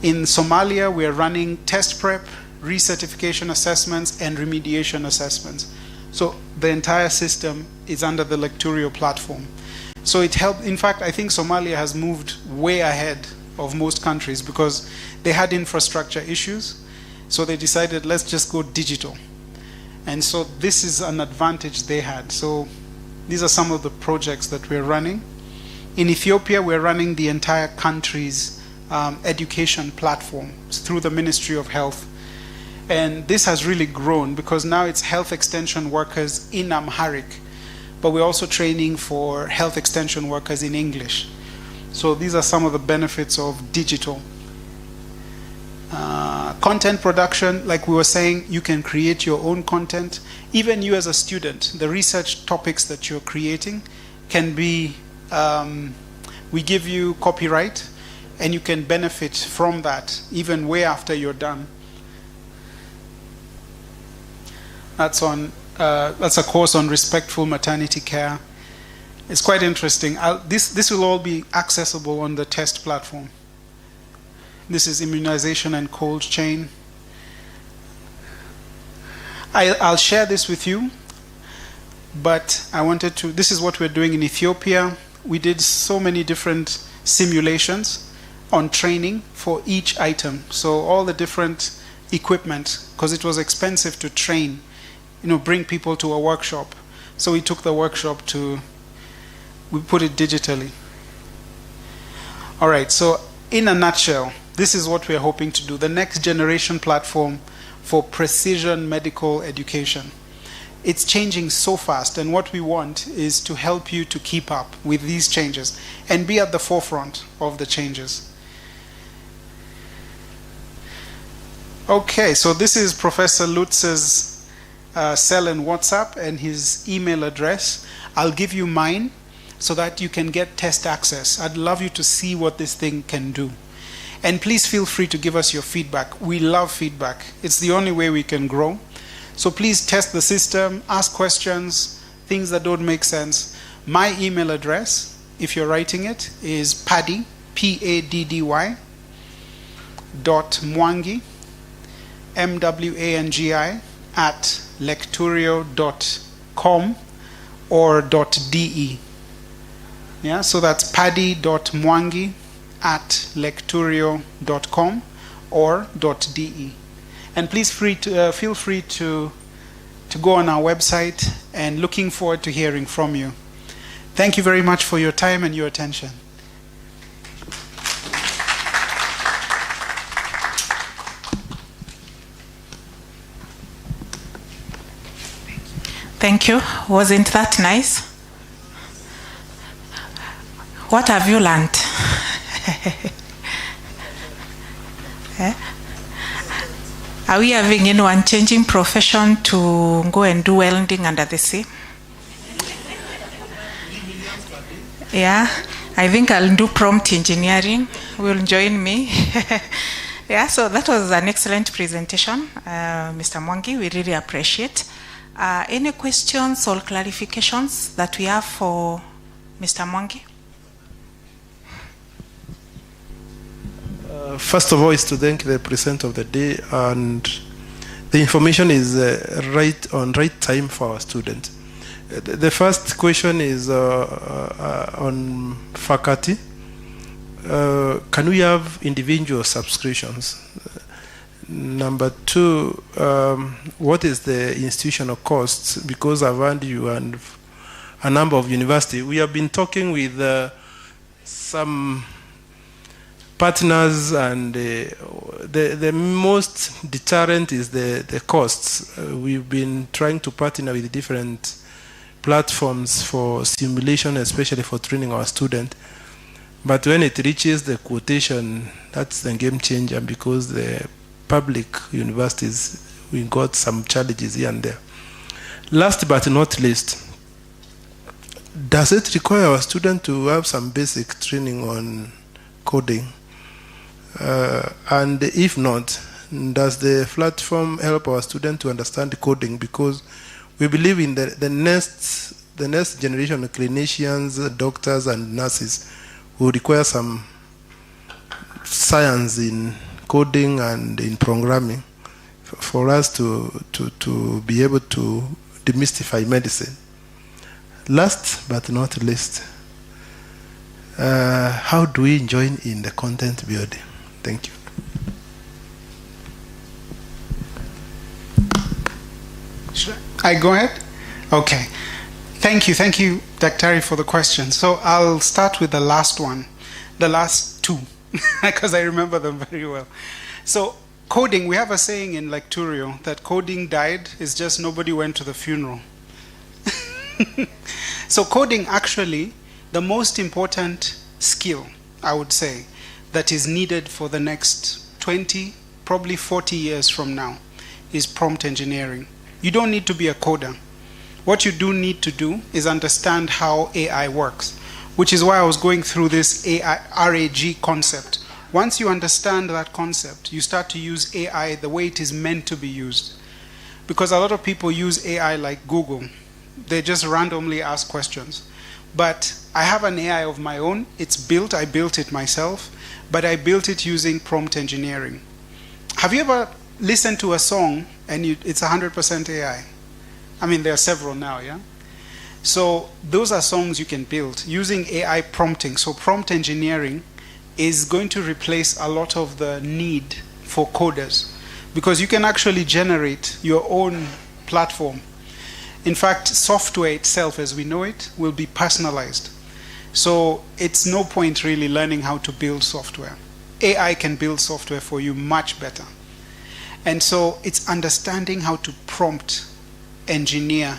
In Somalia, we are running test prep, recertification assessments, and remediation assessments. So the entire system is under the Lecturio platform. So it helped. In fact, I think Somalia has moved way ahead of most countries because they had infrastructure issues. So they decided, let's just go digital. And so this is an advantage they had. So these are some of the projects that we're running. In Ethiopia, we're running the entire country's education platform through the Ministry of Health. And this has really grown because now it's health extension workers in Amharic, but we're also training for health extension workers in English. So these are some of the benefits of digital. Content production, like we were saying, you can create your own content. Even you as a student, the research topics that you're creating can be, we give you copyright and you can benefit from that even way after you're done. That's a course on respectful maternity care. It's quite interesting. This will all be accessible on the test platform. This is immunization and cold chain. I'll share this with you, but I wanted to, this is what we're doing in Ethiopia. We did so many different simulations on training for each item. So all the different equipment, because it was expensive to train, bring people to a workshop. So we took the workshop we put it digitally. All right, so in a nutshell, this is what we're hoping to do, the next generation platform for precision medical education. It's changing so fast, and what we want is to help you to keep up with these changes and be at the forefront of the changes. Okay, so this is Professor Lutz's cell and WhatsApp and his email address. I'll give you mine so that you can get test access. I'd love you to see what this thing can do. And please feel free to give us your feedback. We love feedback. It's the only way we can grow. So please test the system, ask questions, things that don't make sense. My email address, if you're writing it, is Paddy, P-A-D-D-Y, .mwangi, M-W-A-N-G-I, paddy@lecturio.com or .de. Yeah, so that's paddy.mwangi@lecturio.com or .de. And please feel free to go on our website, and looking forward to hearing from you. Thank you very much for your time and your attention. Thank you. Wasn't that nice? What have you learned? Eh? Are we having anyone changing profession to go and do welding under the sea? Yeah, I think I'll do prompt engineering. Will join me? Yeah, so that was an excellent presentation, Mr. Mwangi. We really appreciate. Any questions or clarifications that we have for Mr. Mwangi? First of all, is to thank the presenter of the day, and the information is right on right time for our students. The first question is on faculty. Can we have individual subscriptions? Number two, what is the institutional costs? Because I've heard you and a number of universities. We have been talking with some partners, and the most deterrent is the costs. We've been trying to partner with different platforms for simulation, especially for training our students. But when it reaches the quotation, that's the game changer, because the public universities, we got some challenges here and there. Last but not least, does it require our students to have some basic training on coding? And if not, does the platform help our students to understand coding? Because we believe in the next generation of clinicians, doctors, and nurses will require some science in coding and in programming for us to be able to demystify medicine. Last but not least, how do we join in the content building? Thank you. Should I go ahead? Okay. Thank you, Dr. for the question. So I'll start with the last one, the last two, because I remember them very well. So coding, we have a saying in Lecturio that coding died, is just nobody went to the funeral. So coding, actually, the most important skill, I would say, that is needed for the next 20, probably 40 years from now, is prompt engineering. You don't need to be a coder. What you do need to do is understand how AI works, which is why I was going through this AI RAG concept. Once you understand that concept, you start to use AI the way it is meant to be used. Because a lot of people use AI like Google. They just randomly ask questions. But I have an AI of my own. It's built. I built it myself. But I built it using prompt engineering. Have you ever listened to a song and it's 100% AI? I mean, there are several now, yeah? So those are songs you can build using AI prompting. So prompt engineering is going to replace a lot of the need for coders, because you can actually generate your own platform. In fact, software itself, as we know it, will be personalized. So it's no point really learning how to build software. AI can build software for you much better. And so it's understanding how to prompt engineer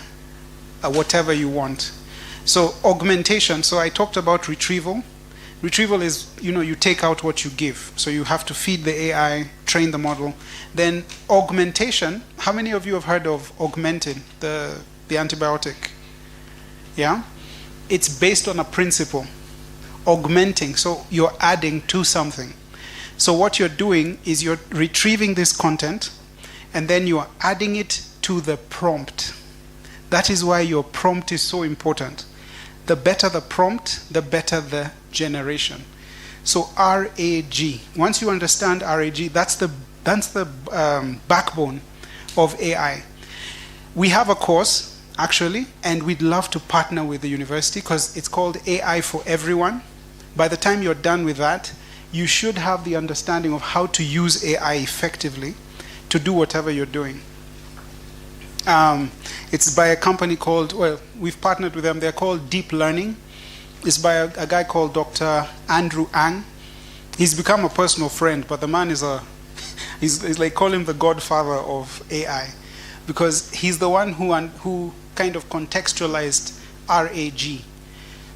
whatever you want. So augmentation, so I talked about retrieval. Retrieval is, you take out what you give. So you have to feed the AI, train the model. Then augmentation, how many of you have heard of augmentin, the antibiotic? Yeah? It's based on a principle, augmenting. So you're adding to something. So what you're doing is you're retrieving this content, and then you're adding it to the prompt. That is why your prompt is so important. The better the prompt, the better the generation. So RAG, once you understand RAG, that's the backbone of AI. We have a course, actually, and we'd love to partner with the university because it's called AI for Everyone. By the time you're done with that, you should have the understanding of how to use AI effectively to do whatever you're doing. It's by a company called, well, we've partnered with them. They're called Deep Learning. It's by a guy called Dr. Andrew Ang. He's become a personal friend, but the man is he's like, call him the godfather of AI, because he's the one who kind of contextualized RAG.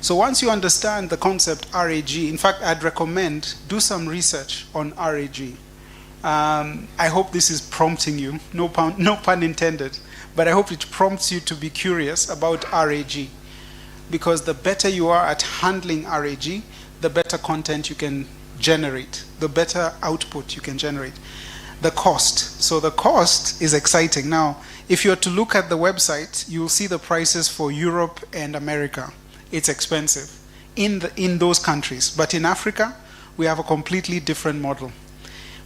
So once you understand the concept RAG, in fact, I'd recommend do some research on RAG. I hope this is prompting you, no pun intended, but I hope it prompts you to be curious about RAG, because the better you are at handling RAG, the better content you can generate, the better output you can generate. The cost. So the cost is exciting. Now, if you're to look at the website, you'll see the prices for Europe and America. It's expensive in those countries. But in Africa, we have a completely different model.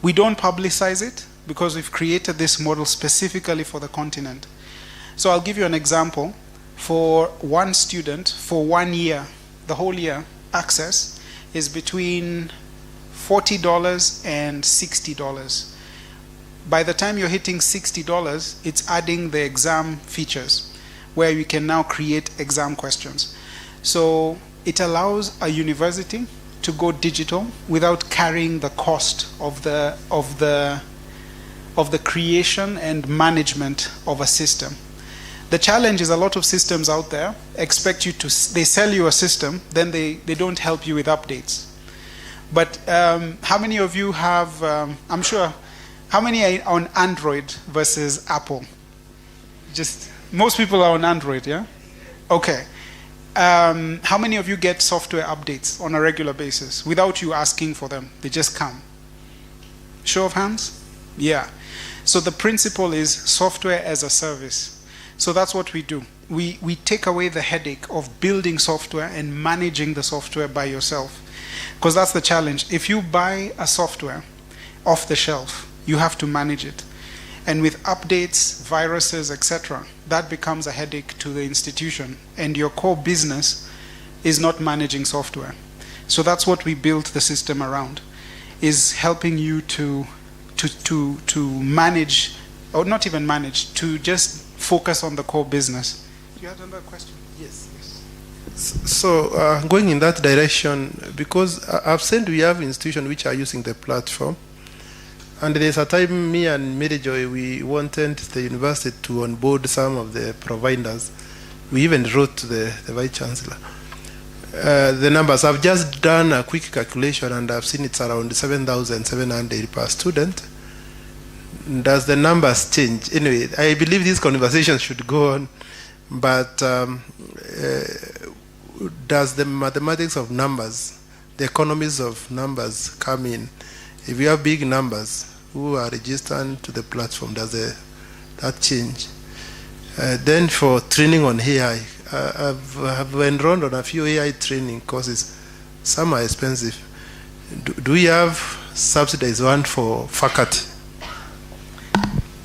We don't publicize it because we've created this model specifically for the continent. So I'll give you an example. For one student, for 1 year, the whole year, access is between $40 and $60. By the time you're hitting $60, it's adding the exam features where you can now create exam questions. So it allows a university to go digital without carrying the cost of the creation and management of a system. The challenge is a lot of systems out there expect you to, they sell you a system, then they don't help you with updates. But how many of you have, I'm sure, how many are on Android versus Apple? Just, most people are on Android, yeah? Okay. How many of you get software updates on a regular basis without you asking for them? They just come. Show of hands? Yeah. So the principle is software as a service. So that's what we do. We take away the headache of building software and managing the software by yourself. Because that's the challenge. If you buy a software off the shelf, you have to manage it. And with updates, viruses, etc., that becomes a headache to the institution. And your core business is not managing software. So that's what we built the system around, is helping you to manage, or not even manage, to just focus on the core business. You had another question? Yes. So going in that direction, because I've seen we have institutions which are using the platform, and there's a time me and Mary Joy, we wanted the university to onboard some of the providers. We even wrote to the Vice Chancellor. The numbers, I've just done a quick calculation and I've seen it's around 7,700 per student. Does the numbers change? Anyway, I believe these conversations should go on, but does the mathematics of numbers, the economies of numbers come in? If you have big numbers who are registered to the platform, does that change? Then for training on AI, I've enrolled on a few AI training courses. Some are expensive. Do we have subsidized one for faculty?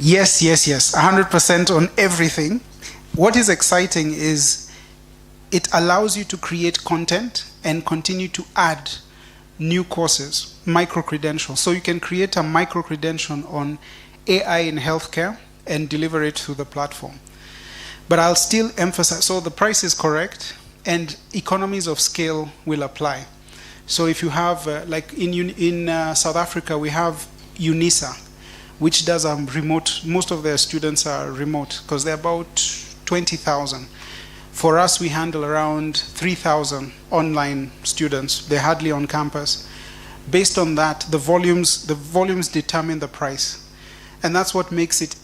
Yes, 100% on everything. What is exciting is it allows you to create content and continue to add new courses, micro-credentials. So you can create a micro-credential on AI in healthcare and deliver it through the platform. But I'll still emphasize, so the price is correct and economies of scale will apply. So if you have, like in South Africa, we have UNISA, which does remote, most of their students are remote because they're about 20,000. For us, we handle around 3,000 online students. They're hardly on campus. Based on that, the volumes determine the price. And that's what makes it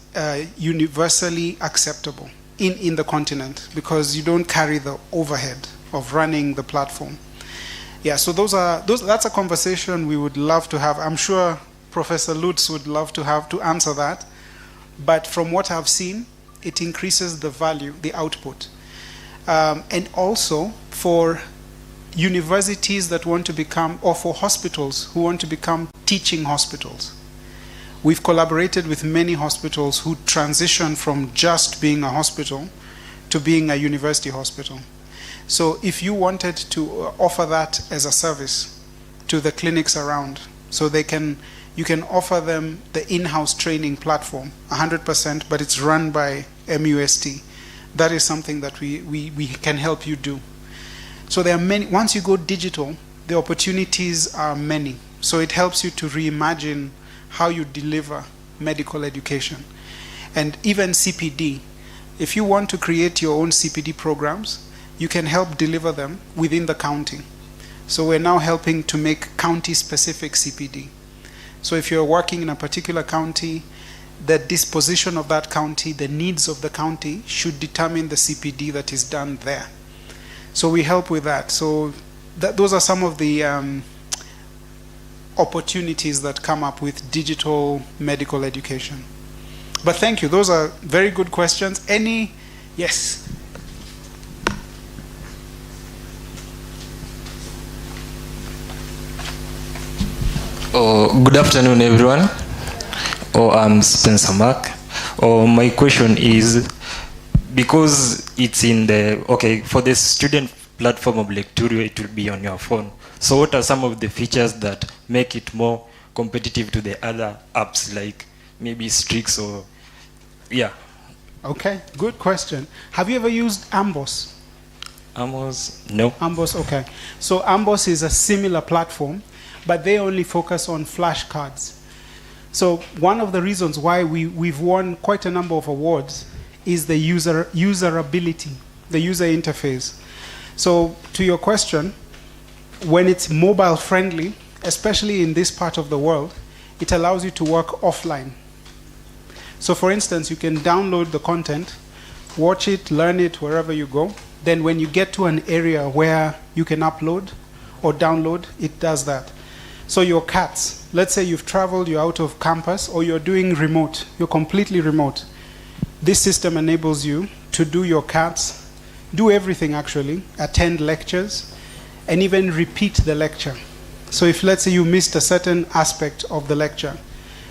universally acceptable in the continent, because you don't carry the overhead of running the platform. Yeah, so that's a conversation we would love to have. I'm sure Professor Lutz would love to have to answer that. But from what I've seen, it increases the value, the output. And also for universities that want to become, or for hospitals who want to become teaching hospitals. We've collaborated with many hospitals who transition from just being a hospital to being a university hospital. So if you wanted to offer that as a service to the clinics around, so you can offer them the in-house training platform, 100%, but it's run by MUST. That is something that we can help you do. So there are many, once you go digital, the opportunities are many. So it helps you to reimagine how you deliver medical education. And even CPD, if you want to create your own CPD programs, you can help deliver them within the county. So we're now helping to make county-specific CPD. So if you're working in a particular county, the disposition of that county, the needs of the county should determine the CPD that is done there. So we help with that. So those are some of the opportunities that come up with digital medical education. But thank you. Those are very good questions. Any? Yes. Oh, good afternoon, everyone. I'm Spencer Mark. My question is, because it's in the, for the student platform of Lecturio, it will be on your phone. So what are some of the features that make it more competitive to the other apps, like maybe Strix or, yeah. Okay, good question. Have you ever used Amboss? Amboss, no. Amboss, okay. So Amboss is a similar platform, but they only focus on flashcards. So one of the reasons why we've won quite a number of awards is the usability, the user interface. So to your question, when it's mobile friendly, especially in this part of the world, it allows you to work offline. So for instance, you can download the content, watch it, learn it wherever you go. Then when you get to an area where you can upload or download, it does that. So your CATs, let's say you've traveled, you're out of campus, or you're doing remote, you're completely remote. This system enables you to do your CATs, do everything actually, attend lectures, and even repeat the lecture. So if, let's say, you missed a certain aspect of the lecture,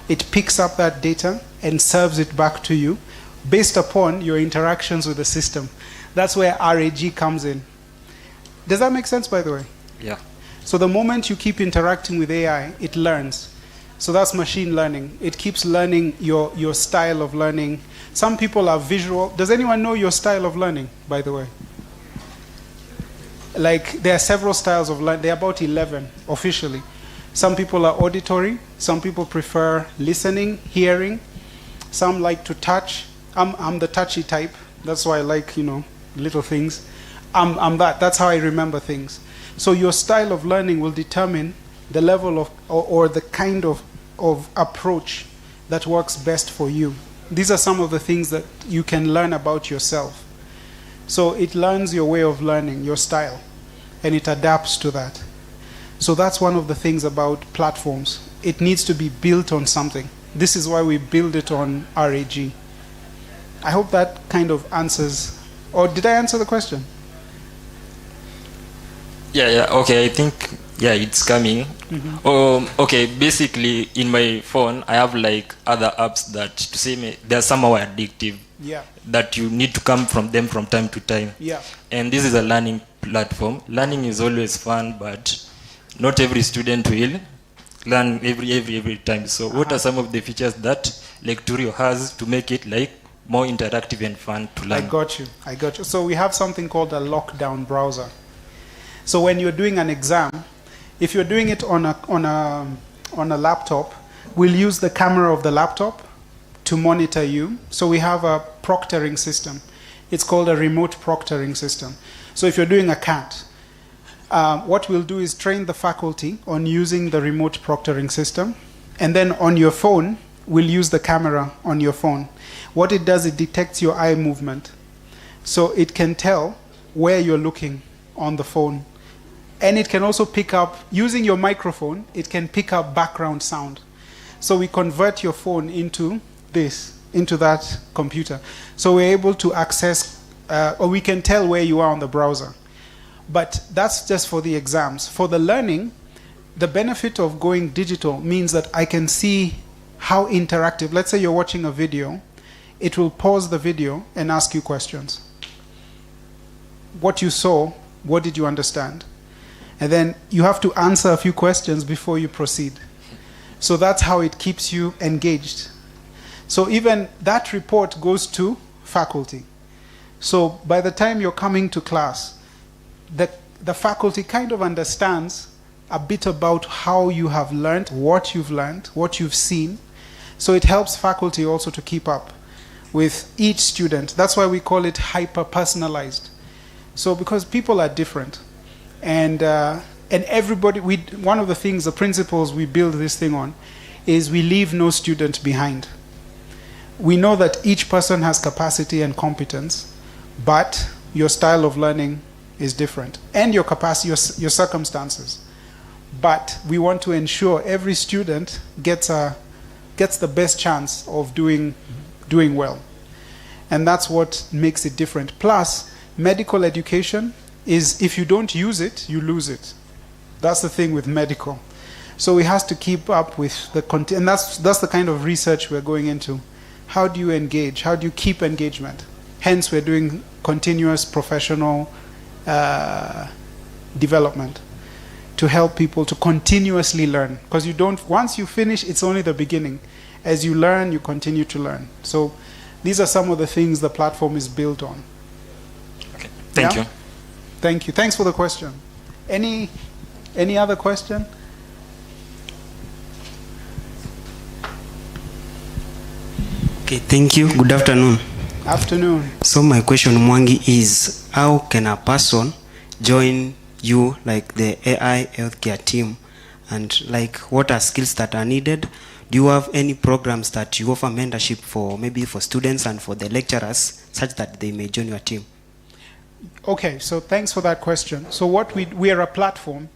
it picks up that data and serves it back to you based upon your interactions with the system. That's where RAG comes in. Does that make sense, by the way? Yeah. So the moment you keep interacting with AI, it learns. So that's machine learning. It keeps learning your style of learning. Some people are visual. Does anyone know your style of learning, by the way? Like, there are several styles of learning. There are about 11 officially. Some people are auditory. Some people prefer listening, hearing. Some like to touch. I'm the touchy type. That's why I like, little things. I'm that. That's how I remember things. So your style of learning will determine the level of, or the kind of approach that works best for you. These are some of the things that you can learn about yourself. So it learns your way of learning, your style, and it adapts to that. So that's one of the things about platforms. It needs to be built on something. This is why we build it on RAG. I hope that kind of answers, or did I answer the question? Yeah, okay, I think, it's coming. Okay, basically, in my phone, I have like other apps that, to say, they're somehow addictive. Yeah. That you need to come from them from time to time. Yeah. And this is a learning platform. Learning is always fun, but not every student will learn every time. So what are some of the features that Lecturio has to make it like more interactive and fun to learn? I got you. So we have something called a lockdown browser. So when you're doing an exam, if you're doing it on a laptop, we'll use the camera of the laptop to monitor you. So we have a proctoring system. It's called a remote proctoring system. So if you're doing a CAT, what we'll do is train the faculty on using the remote proctoring system. And then on your phone, we'll use the camera on your phone. What it does, it detects your eye movement. So it can tell where you're looking on the phone. And it can also pick up, using your microphone, it can pick up background sound. So we convert your phone into that computer. So we're able to access, or we can tell where you are on the browser. But that's just for the exams. For the learning, the benefit of going digital means that I can see how interactive. Let's say you're watching a video, it will pause the video and ask you questions. What you saw, what did you understand? And then you have to answer a few questions before you proceed. So that's how it keeps you engaged. So even that report goes to faculty. So by the time you're coming to class, the faculty kind of understands a bit about how you have learned, what you've seen. So it helps faculty also to keep up with each student. That's why we call it hyper-personalized. So because people are different, and everybody, one of the things, the principles we build this thing on, is we leave no student behind. We know that each person has capacity and competence, but your style of learning is different, and your capacity, your circumstances. But we want to ensure every student gets the best chance of doing well. And that's what makes it different. Plus, medical education is, if you don't use it, you lose it. That's the thing with medical. So we have to keep up with the content, and that's the kind of research we're going into. How do you engage? How do you keep engagement? Hence, we're doing continuous professional development to help people to continuously learn. Because once you finish, it's only the beginning. As you learn, you continue to learn. So these are some of the things the platform is built on. Okay. Thank you. Thank you. Thanks for the question. Any other question? Okay, thank you. Good afternoon. Afternoon. So my question, Mwangi, is how can a person join you, like the AI healthcare team, and like what are skills that are needed? Do you have any programs that you offer mentorship for, maybe for students and for the lecturers, such that they may join your team? Okay, so thanks for that question. So what we are a platform.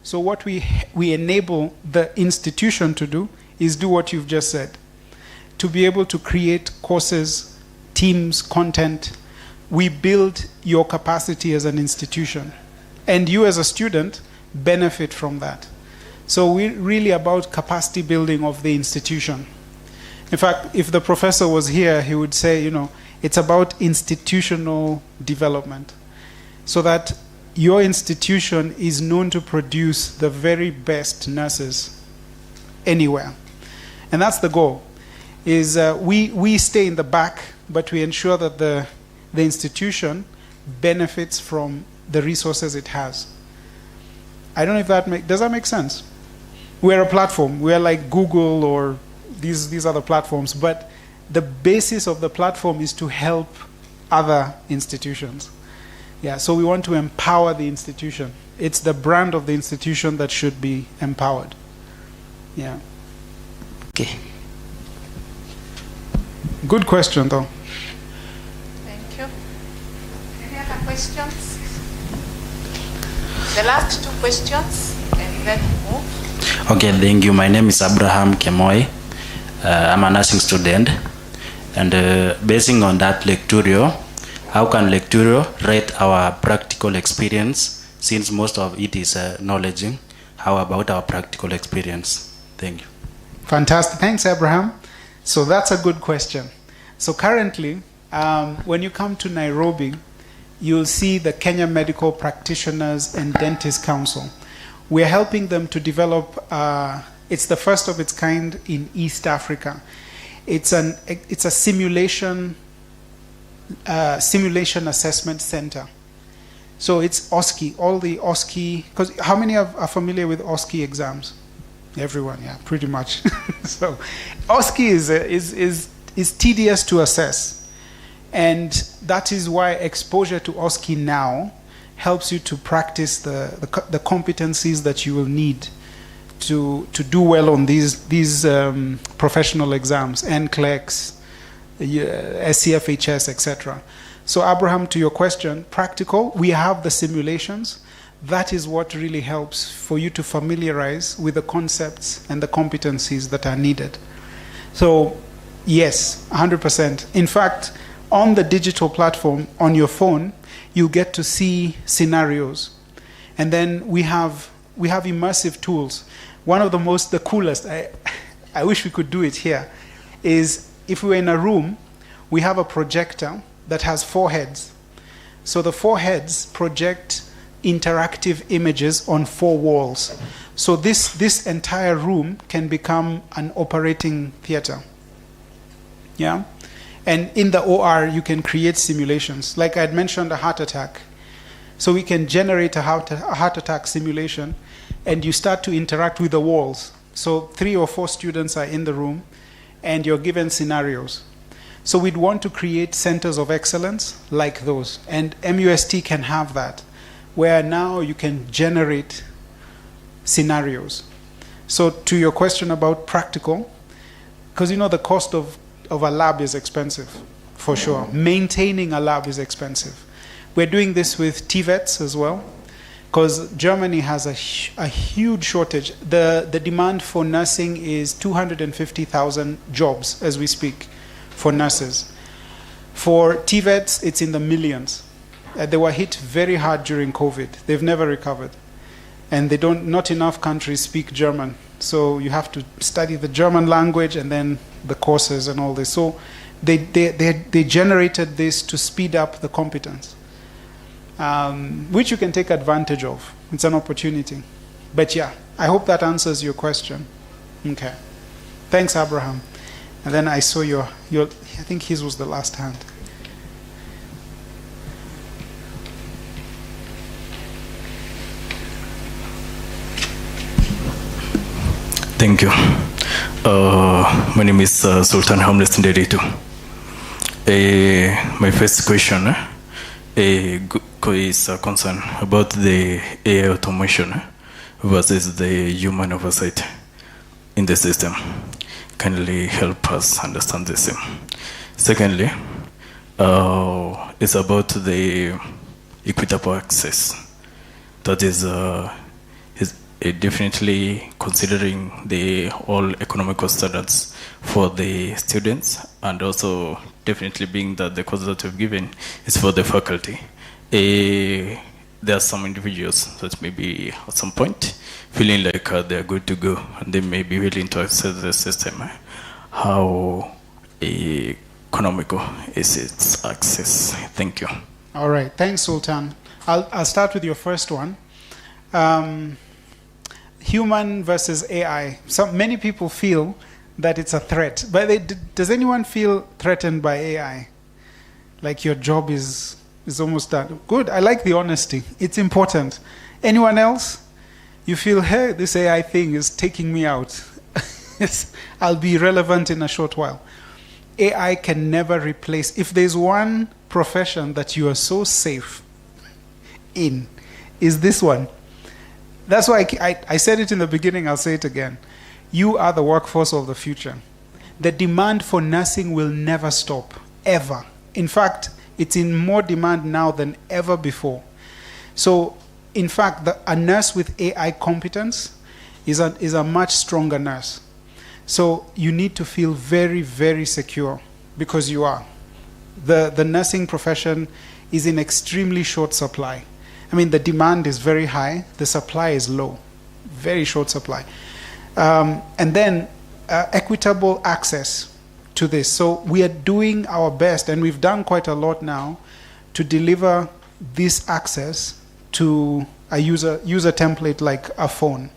So what we enable the institution to do is do what you've just said. To be able to create courses, teams, content. We build your capacity as an institution. And you as a student benefit from that. So we're really about capacity building of the institution. In fact, if the professor was here, he would say, it's about institutional development. So that your institution is known to produce the very best nurses anywhere. And that's the goal. Is we stay in the back, but we ensure that the institution benefits from the resources it has. I don't know if does that make sense? We're a platform. We're like Google or these other platforms, but the basis of the platform is to help other institutions. Yeah, so we want to empower the institution. It's the brand of the institution that should be empowered. Yeah. Okay. Good question, though. Thank you. Any other questions? The last two questions, and then move. Okay, thank you. My name is Abraham Kemoy. I'm a nursing student. And basing on that lecturio, how can lecturio rate our practical experience, since most of it is knowledging? How about our practical experience? Thank you. Fantastic. Thanks, Abraham. So that's a good question. So currently, when you come to Nairobi, you'll see the Kenya Medical Practitioners and Dentists Council. We're helping them to develop, it's the first of its kind in East Africa. It's a simulation assessment center. So it's OSCE, all the OSCE, because how many are familiar with OSCE exams? Everyone, yeah, pretty much. So OSCE is tedious to assess. And that is why exposure to OSCE now helps you to practice the competencies that you will need to do well on these professional exams, NCLEX, SCFHS, etc. So Abraham, to your question, practical, we have the simulations. That is what really helps for you to familiarize with the concepts and the competencies that are needed. So yes, 100%. In fact, on the digital platform, on your phone, you get to see scenarios. And then we have immersive tools. One of the coolest, I wish we could do it here, is if we were in a room, we have a projector that has 4 heads. So the 4 heads project interactive images on 4 walls. So this entire room can become an operating theater. Yeah? And in the OR, you can create simulations. Like I had mentioned, a heart attack. So we can generate a heart attack simulation, and you start to interact with the walls. So 3 or 4 students are in the room, and you're given scenarios. So we'd want to create centers of excellence like those. And MUST can have that, where now you can generate scenarios. So to your question about practical, because you know the cost of a lab is expensive, for sure. Maintaining a lab is expensive. We're doing this with TVETs as well, because Germany has a huge shortage. The demand for nursing is 250,000 jobs as we speak for nurses. For TVETs, it's in the millions. They were hit very hard during COVID. They've never recovered. And not enough countries speak German. So you have to study the German language and then the courses and all this. So they generated this to speed up the competence, which you can take advantage of. It's an opportunity. But yeah, I hope that answers your question. Okay. Thanks, Abraham. And then I saw your I think his was the last hand. Thank you. My name is Sultan Hamlet Nderitu. My first question is a concern about the AI automation versus the human oversight in the system. Kindly help us understand the same. Secondly, it's about the equitable access. That is definitely considering the all economical standards for the students, and also definitely being that the course that we've given is for the faculty. There are some individuals that may be at some point feeling like they're good to go and they may be willing to access the system. How economical is its access? Thank you. All right, thanks, Sultan. I'll start with your first one. Human versus AI. So many people feel that it's a threat. But does anyone feel threatened by AI? Like your job is almost done. Good, I like the honesty. It's important. Anyone else? You feel, hey, this AI thing is taking me out. I'll be irrelevant in a short while. AI can never replace. If there's one profession that you are so safe in, is this one. That's why I said it in the beginning, I'll say it again. You are the workforce of the future. The demand for nursing will never stop, ever. In fact, it's in more demand now than ever before. So, in fact, a nurse with AI competence is a much stronger nurse. So you need to feel very, very secure, because you are. The nursing profession is in extremely short supply. I mean, the demand is very high, the supply is low, very short supply. And then equitable access to this. So we are doing our best, and we've done quite a lot now, to deliver this access to a user template like a phone.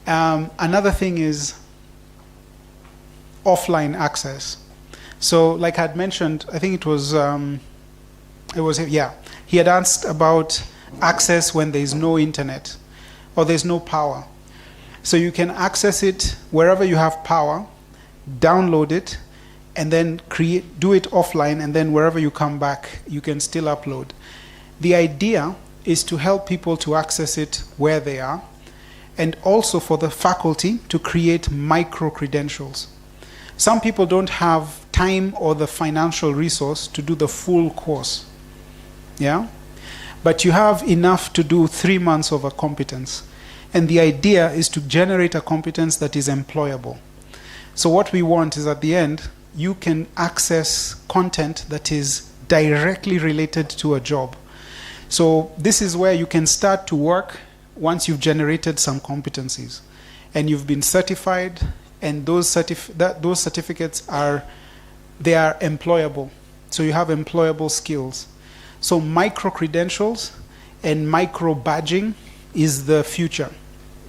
Another thing is offline access. So like I had mentioned, I think he had asked about access when there's no internet or there's no power. So you can access it wherever you have power, download it, and then do it offline, and then wherever you come back, you can still upload. The idea is to help people to access it where they are, and also for the faculty to create micro-credentials. Some people don't have time or the financial resource to do the full course. Yeah? But you have enough to do 3 months of a competence. And the idea is to generate a competence that is employable. So what we want is, at the end, you can access content that is directly related to a job. So this is where you can start to work once you've generated some competencies. And you've been certified, and those certificates are employable. So you have employable skills. So micro credentials and micro badging is the future.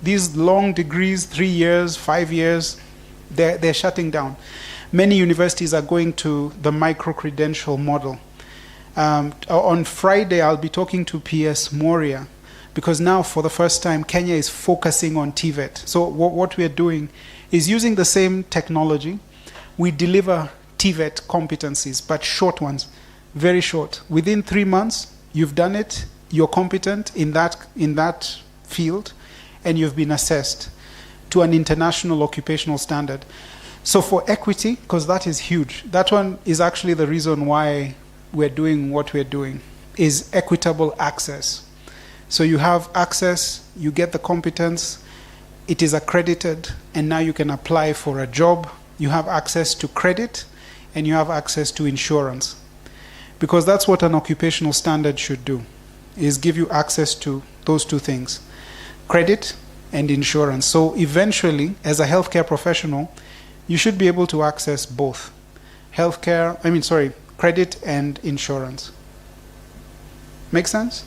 These long degrees, 3 years, 5 years, they're shutting down. Many universities are going to the micro credential model. On Friday, I'll be talking to PS Moria, because now for the first time, Kenya is focusing on TVET. So what we're doing is using the same technology. We deliver TVET competencies, but short ones, very short. Within 3 months, you've done it, you're competent in that field, and you've been assessed to an international occupational standard. So for equity, because that is huge, that one is actually the reason why we're doing what we're doing, is equitable access. So you have access, you get the competence, it is accredited, and now you can apply for a job. You have access to credit, and you have access to insurance. Because that's what an occupational standard should do, is give you access to those two things, credit and insurance. So eventually, as a healthcare professional, you should be able to access both credit and insurance. Make sense?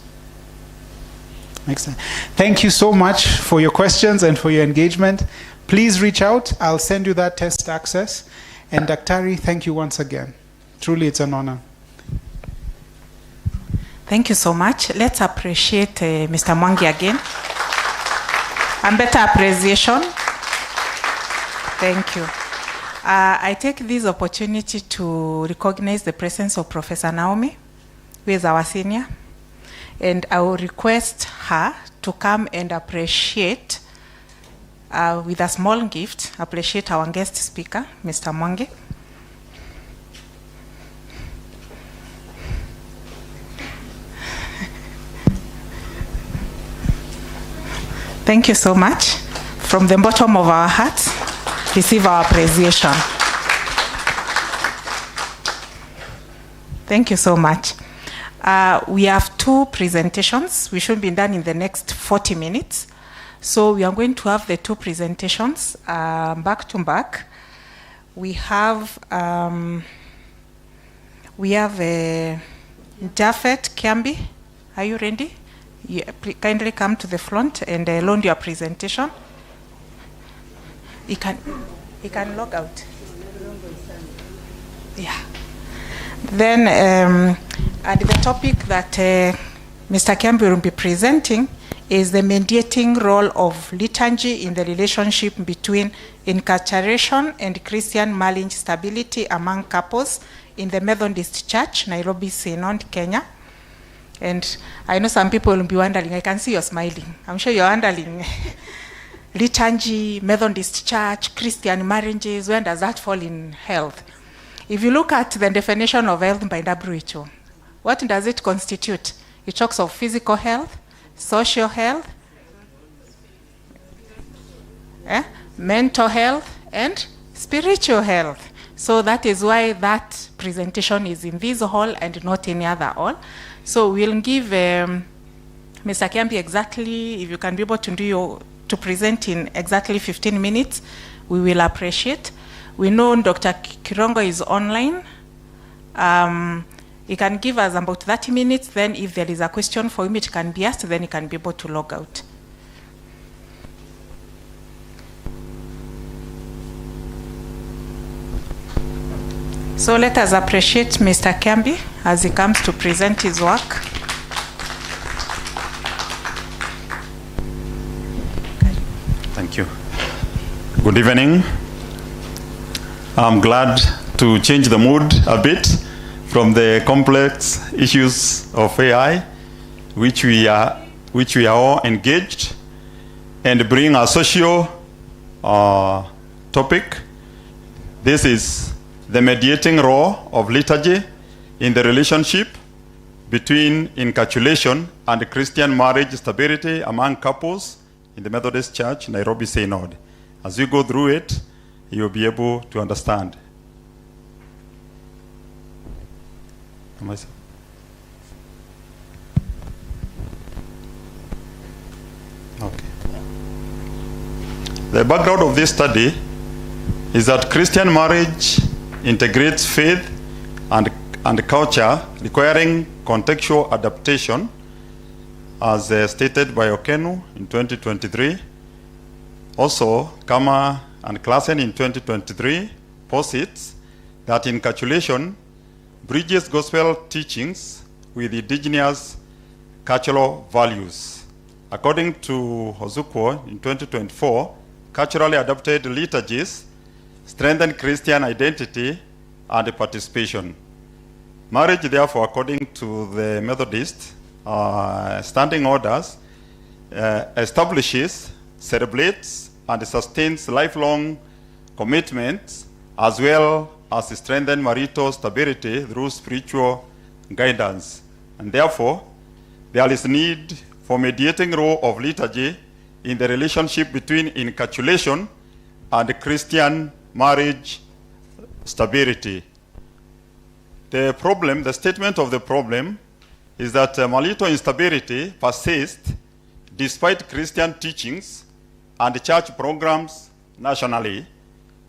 Makes sense. Thank you so much for your questions and for your engagement. Please reach out. I'll send you that test access. And Daktari, thank you once again. Truly, it's an honor. Thank you so much. Let's appreciate Mr. Mwangi again. And better appreciation. Thank you. I take this opportunity to recognize the presence of Professor Naomi, who is our senior. And I will request her to come and appreciate, with a small gift, appreciate our guest speaker, Mr. Mwangi. Thank you so much. From the bottom of our hearts, receive our appreciation. Thank you so much. We have 2 presentations. We should be done in the next 40 minutes. So we are going to have the 2 presentations back to back. We have Jafet Kiambi. Are you ready? Yeah, kindly come to the front and loan your presentation. He can log out. Yeah. Then, and the topic that Mr. Kiambi will be presenting is the mediating role of liturgy in the relationship between incarceration and Christian marriage stability among couples in the Methodist Church, Nairobi, Synod, Kenya. And I know some people will be wondering, I can see you're smiling. I'm sure you're wondering, liturgy, Methodist Church, Christian marriages, when does that fall in health? If you look at the definition of health by WHO, what does it constitute? It talks of physical health, social health, mental health, and spiritual health. So that is why that presentation is in this hall and not in the other hall. So we'll give Mr. Kiambi exactly, if you can be able to present in exactly 15 minutes, we will appreciate. We know Dr. Kirongo is online. He can give us about 30 minutes, then if there is a question for him, it can be asked, then he can be able to log out. So let us appreciate Mr. Kiambi as he comes to present his work. Thank you. Good evening. I'm glad to change the mood a bit from the complex issues of AI, which we are all engaged, and bring a social topic. This is the mediating role of liturgy in the relationship between incarceration and Christian marriage stability among couples in the Methodist Church, Nairobi Synod. As you go through it, you'll be able to understand. Okay. The background of this study is that Christian marriage integrates faith and culture, requiring contextual adaptation, as stated by Okenu in 2023. Also, Kama and Klassen in 2023 posits that encapsulation bridges gospel teachings with indigenous cultural values. According to Ozuko in 2024, culturally adapted liturgies strengthen Christian identity and participation. Marriage, therefore, according to the Methodist standing orders, establishes, celebrates, and sustains lifelong commitments, as well as strengthen marital stability through spiritual guidance. And therefore, there is need for mediating role of liturgy in the relationship between incarceration and Christian marriage stability. The problem, the statement of the problem, is that marital instability persists despite Christian teachings and church programs nationally,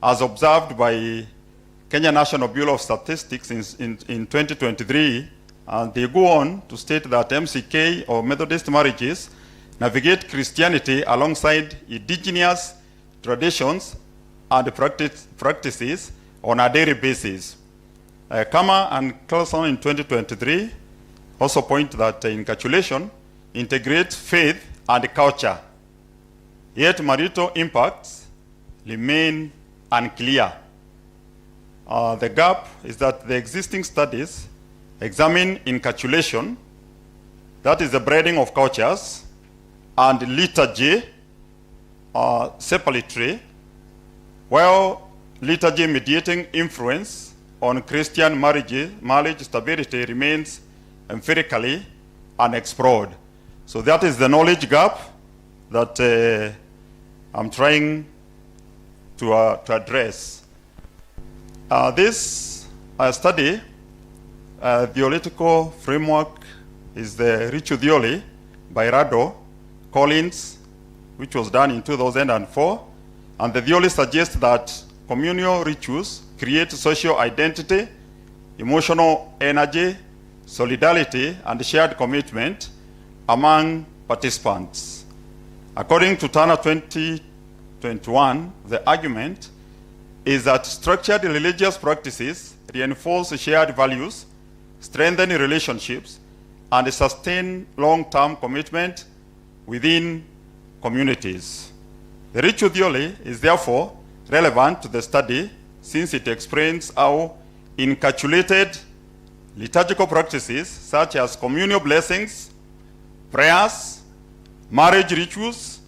as observed by Kenya National Bureau of Statistics in 2023. And they go on to state that MCK or Methodist marriages navigate Christianity alongside indigenous traditions and practices on a daily basis. Kama and Carlson in 2023 also point that encapsulation integrates faith and culture, yet marital impacts remain unclear. The gap is that the existing studies examine encapsulation, that is the blending of cultures, and liturgy separately, while liturgy mediating influence on Christian marriage stability remains empirically unexplored. So that is the knowledge gap that I'm trying to address. This study, theoretical framework, is the Richu Theory by Rado Collins, which was done in 2004. And the theory suggests that communal rituals create social identity, emotional energy, solidarity, and shared commitment among participants. According to Turner 2021, the argument is that structured religious practices reinforce shared values, strengthen relationships, and sustain long-term commitment within communities. The ritual theory is therefore relevant to the study since it explains how encapsulated liturgical practices such as communal blessings, prayers, marriage rituals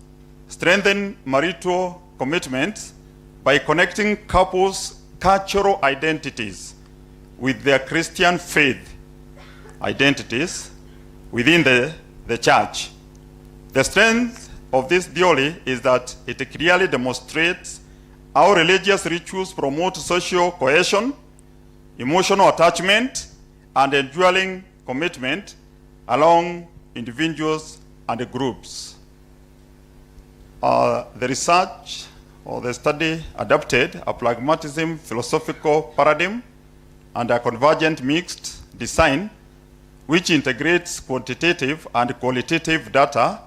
strengthen marital commitments by connecting couples' cultural identities with their Christian faith identities within the church. The strength of this theory is that it clearly demonstrates how religious rituals promote social cohesion, emotional attachment, and enduring commitment along individuals and groups. The research or the study adopted a pragmatism philosophical paradigm and a convergent mixed design which integrates quantitative and qualitative data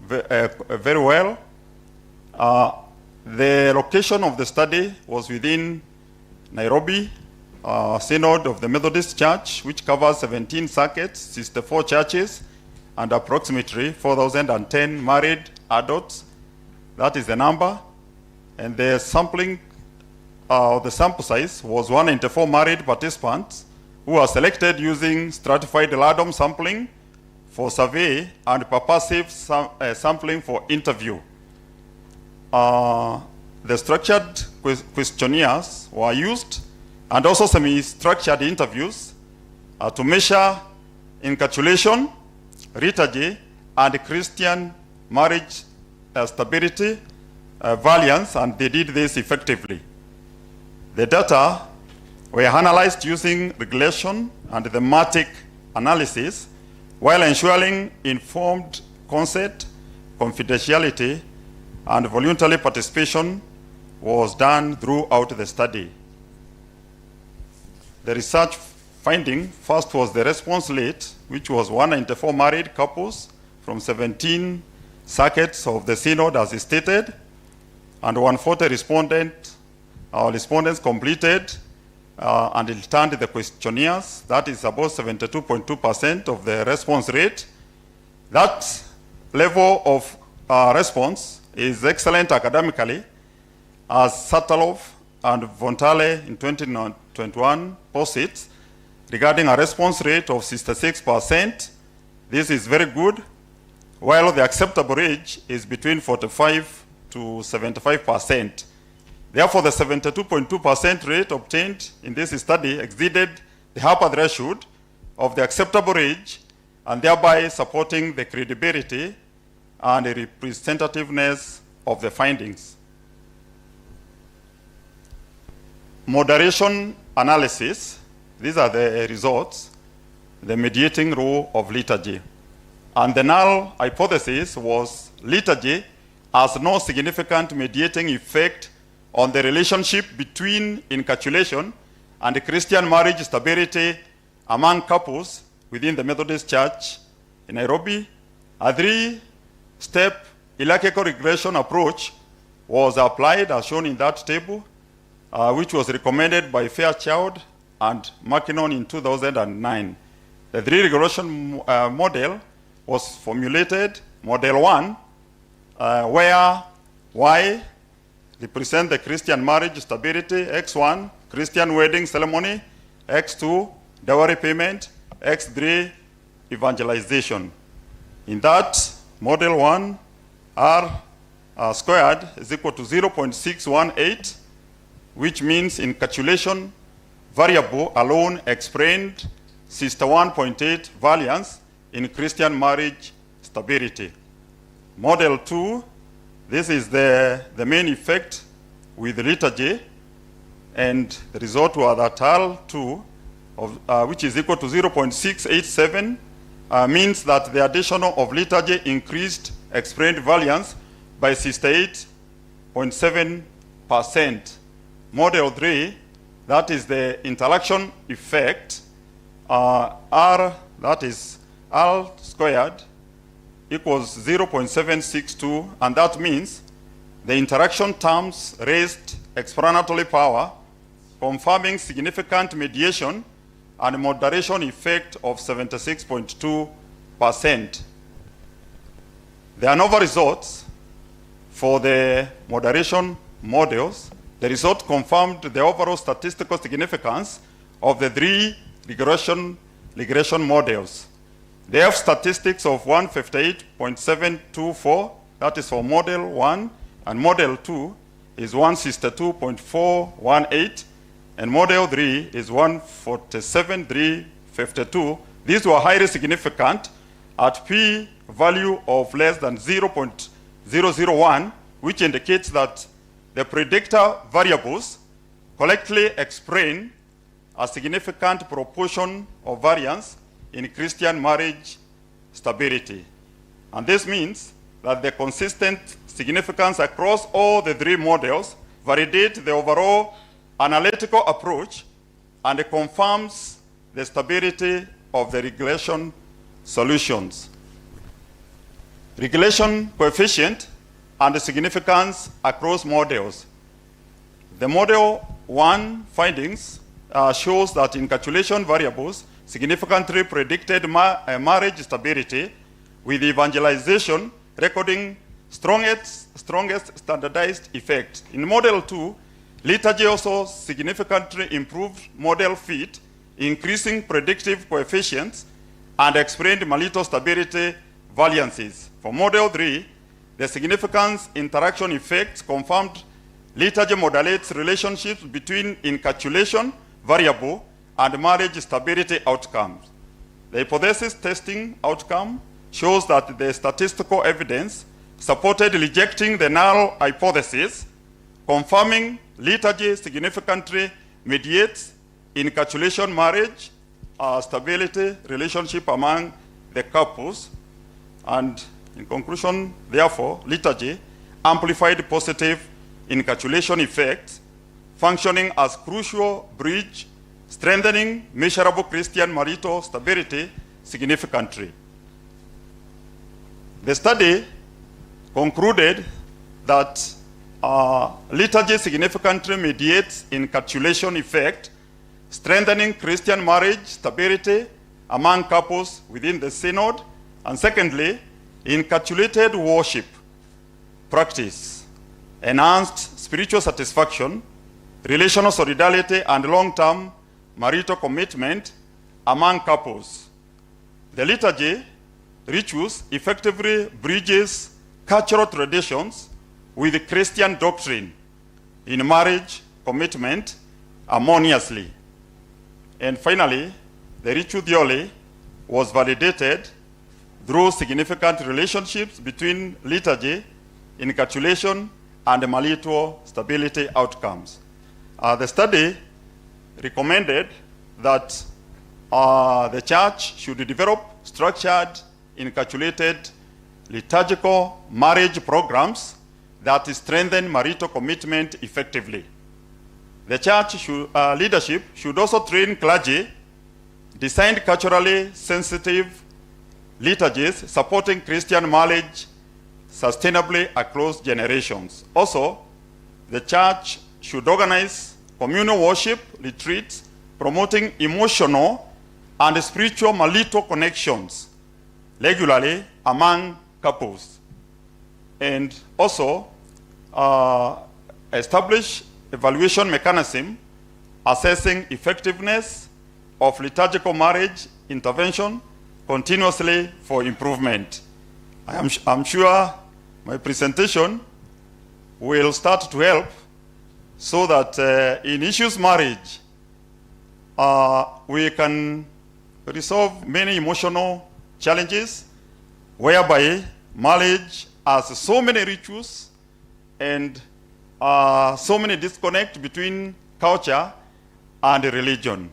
very well. The location of the study was within Nairobi Synod of the Methodist Church, which covers 17 circuits, 64 churches, and approximately 4,010 married adults. That is the number. And the sampling, the sample size was 194 married participants who were selected using stratified random sampling for survey and purposive sampling for interview. The structured questionnaires were used and also semi-structured interviews to measure encapsulation, liturgy, and Christian marriage stability variance, and they did this effectively. The data were analyzed using regression and thematic analysis while ensuring informed consent, confidentiality, and voluntary participation was done throughout the study. The research finding first was the response rate, which was 194 married couples from 17 circuits of the synod as stated, and 140 respondents completed and returned the questionnaires. That is about 72.2% of the response rate. That level of response is excellent academically, as Satalov and Vontale in 2021 posits regarding a response rate of 66%. This is very good, while the acceptable range is between 45 to 75%. Therefore, the 72.2% rate obtained in this study exceeded the upper threshold of the acceptable range, and thereby supporting the credibility and the representativeness of the findings. Moderation analysis, these are the results, the mediating role of liturgy. And the null hypothesis was liturgy has no significant mediating effect on the relationship between incarceration and Christian marriage stability among couples within the Methodist Church in Nairobi. A three-step hierarchical regression approach was applied as shown in that table, which was recommended by Fairchild and Mackinnon in 2009. The three regression model was formulated, model 1, where Y represent the Christian marriage stability, X1, Christian wedding ceremony, X2, dowry payment, X3, evangelization. In that, model 1, R squared is equal to 0.618, which means encapsulation variable alone explained 61.8 variance in Christian marriage stability. Model 2, this is the main effect with liturgy, and the result was that R2, which is equal to 0.687, means that the addition of liturgy increased explained variance by 68.7%. Model 3, that is the interaction effect, R, that is R squared, equals 0.762, and that means the interaction terms raised explanatory power, confirming significant mediation and moderation effect of 76.2%. The ANOVA results for the moderation models, the result confirmed the overall statistical significance of the three regression models. They have statistics of 158.724, that is for model 1, and model 2 is 162.418, and model 3 is 147.352. These were highly significant at p-value of less than 0.001, which indicates that the predictor variables collectively explain a significant proportion of variance in Christian marriage stability. And this means that the consistent significance across all the three models validate the overall analytical approach and confirms the stability of the regression solutions. Regression coefficient and the significance across models. The model 1 findings shows that encapsulation variables significantly predicted marriage stability, with evangelization recording strongest standardized effect. In model 2, liturgy also significantly improved model fit, increasing predictive coefficients and explained marital stability variances. For model 3, the significance interaction effects confirmed liturgy modulates relationships between encapsulation variable and marriage stability outcomes. The hypothesis testing outcome shows that the statistical evidence supported rejecting the null hypothesis, confirming liturgy significantly mediates encapsulation marriage stability relationship among the couples. And in conclusion, therefore, liturgy amplified positive encapsulation effect, functioning as crucial bridge, strengthening measurable Christian marital stability significantly. The study concluded that liturgy significantly mediates encapsulation effect, strengthening Christian marriage stability among couples within the synod, and secondly, encapsulated worship practice enhanced spiritual satisfaction, relational solidarity, and long-term marital commitment among couples. The liturgy rituals effectively bridges cultural traditions with Christian doctrine in marriage commitment harmoniously. And finally, the ritual theory was validated through significant relationships between liturgy, encapsulation, and marital stability outcomes. The study recommended that the church should develop structured, encapsulated liturgical marriage programs that strengthen marital commitment effectively. The church leadership should also train clergy, design culturally sensitive liturgies supporting Christian marriage sustainably across generations. Also, the church should organize communal worship retreats promoting emotional and spiritual marital connections regularly among couples. And also establish evaluation mechanism assessing effectiveness of liturgical marriage intervention continuously for improvement. I'm sure my presentation will start to help so that in issues marriage, we can resolve many emotional challenges whereby marriage has so many rituals and so many disconnect between culture and religion.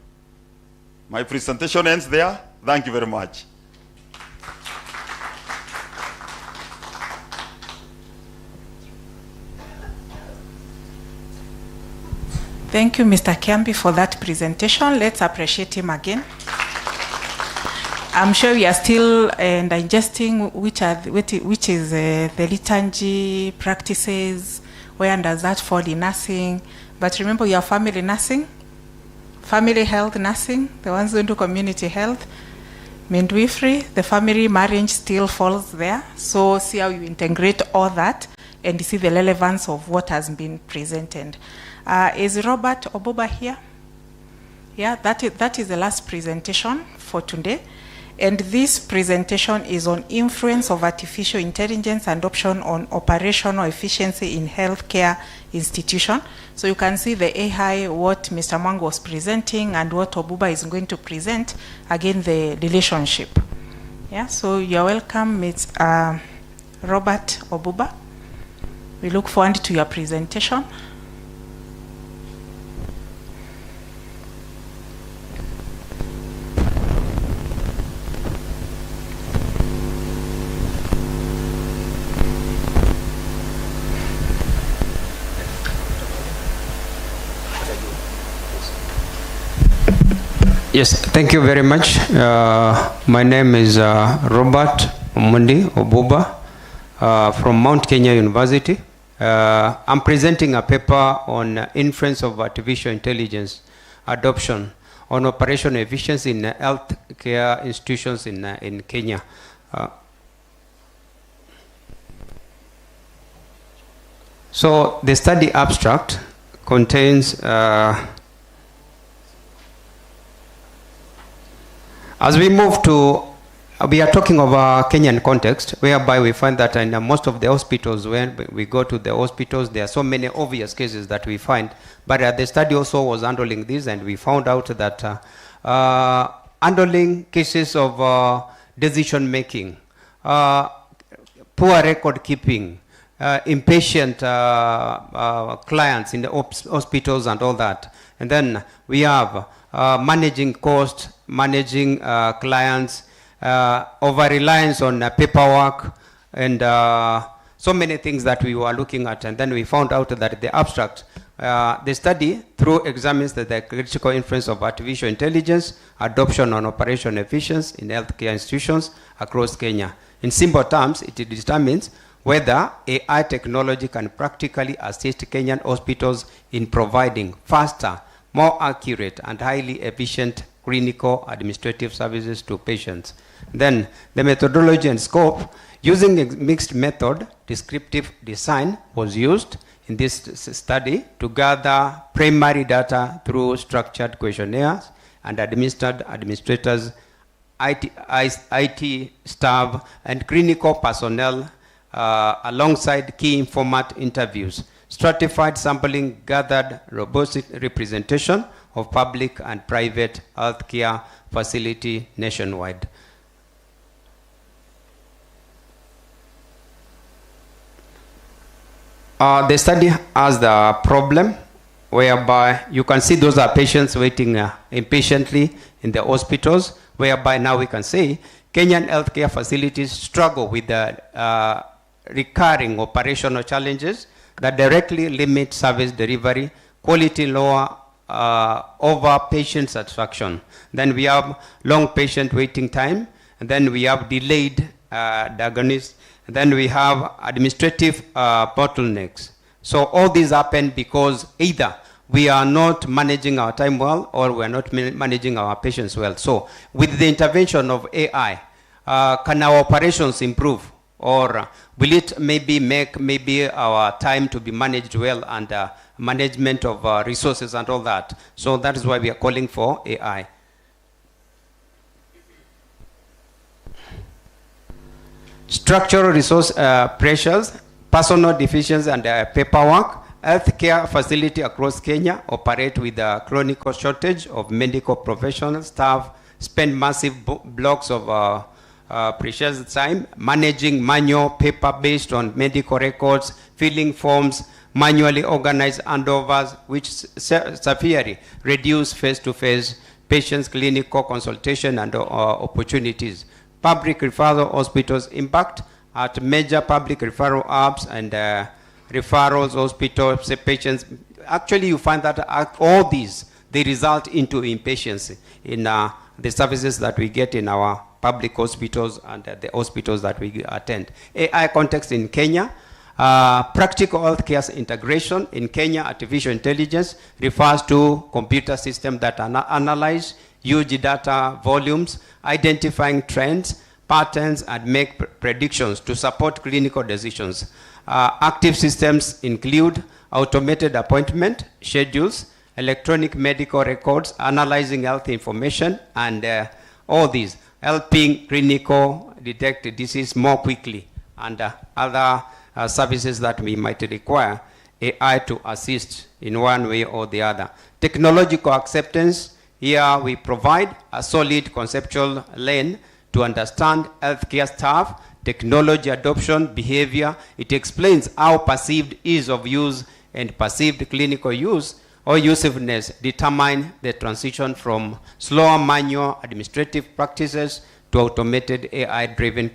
My presentation ends there. Thank you very much. Thank you, Mr. Kiambi, for that presentation. Let's appreciate him again. I'm sure we are still digesting which is the liturgy practices, where does that fall in nursing. But remember, you have family nursing, family health nursing, the ones who do community health, midwifery, the family marriage still falls there. So see how you integrate all that and you see the relevance of what has been presented. Is Robert Obuba here? Yeah, that is the last presentation for today. And this presentation is on influence of artificial intelligence and adoption on operational efficiency in healthcare institution. So you can see the AI, what Mr. Mwangu was presenting and what Obuba is going to present, again, the relationship. Yeah, so you're welcome, Ms. Robert Obuba. We look forward to your presentation. Yes, thank you very much. My name is Robert Omundi Obuba from Mount Kenya University. I'm presenting a paper on influence of artificial intelligence adoption on operational efficiency in healthcare institutions in Kenya. So the study abstract contains as we move to, we are talking of a Kenyan context, whereby we find that in most of the hospitals, when we go to the hospitals, there are so many obvious cases that we find. But the study also was handling this, and we found out that handling cases of decision making, poor record keeping, impatient clients in the hospitals and all that. And then we have managing cost, managing clients, over-reliance on paperwork, and so many things that we were looking at, and then we found out that the abstract, the study through examines the critical influence of artificial intelligence, adoption and operation efficiency in healthcare institutions across Kenya. In simple terms, it determines whether AI technology can practically assist Kenyan hospitals in providing faster, more accurate and highly efficient clinical administrative services to patients. Then the methodology and scope, using a mixed method, descriptive design was used in this study to gather primary data through structured questionnaires and administrators, IT staff and clinical personnel alongside key informant interviews. Stratified sampling gathered robust representation of public and private healthcare facility nationwide. The study has the problem whereby you can see those are patients waiting impatiently in the hospitals, whereby now we can say Kenyan healthcare facilities struggle with the recurring operational challenges that directly limit service delivery, quality lower, over patient satisfaction. Then we have long patient waiting time, and then we have delayed diagnosis, and then we have administrative bottlenecks. So all these happen because either we are not managing our time well or we are not managing our patients well. So with the intervention of AI, can our operations improve? Or will it maybe make our time to be managed well and management of resources and all that? So that is why we are calling for AI. Structural resource pressures, personal deficiencies and paperwork. Healthcare facility across Kenya operate with a chronic shortage of medical professional staff, spend massive blocks of precious time managing manual paper based on medical records, filling forms, manually organized handovers, which severely reduce face-to-face patients' clinical consultation and opportunities. Public referral hospitals impact at major public referral hubs and referrals hospitals, patients. Actually, you find that all these, they result into impatience in the services that we get in our public hospitals and the hospitals that we attend. AI context in Kenya, practical healthcare integration in Kenya. Artificial intelligence refers to computer systems that analyze huge data volumes, identifying trends, patterns, and make predictions to support clinical decisions. Active systems include automated appointment schedules, electronic medical records, analyzing health information, and all these helping clinical detect disease more quickly, and other services that we might require AI to assist in one way or the other. Technological acceptance, here we provide a solid conceptual lane to understand healthcare staff, technology adoption, behavior. It explains how perceived ease of use and perceived clinical use or usefulness determine the transition from slower manual administrative practices to automated AI-driven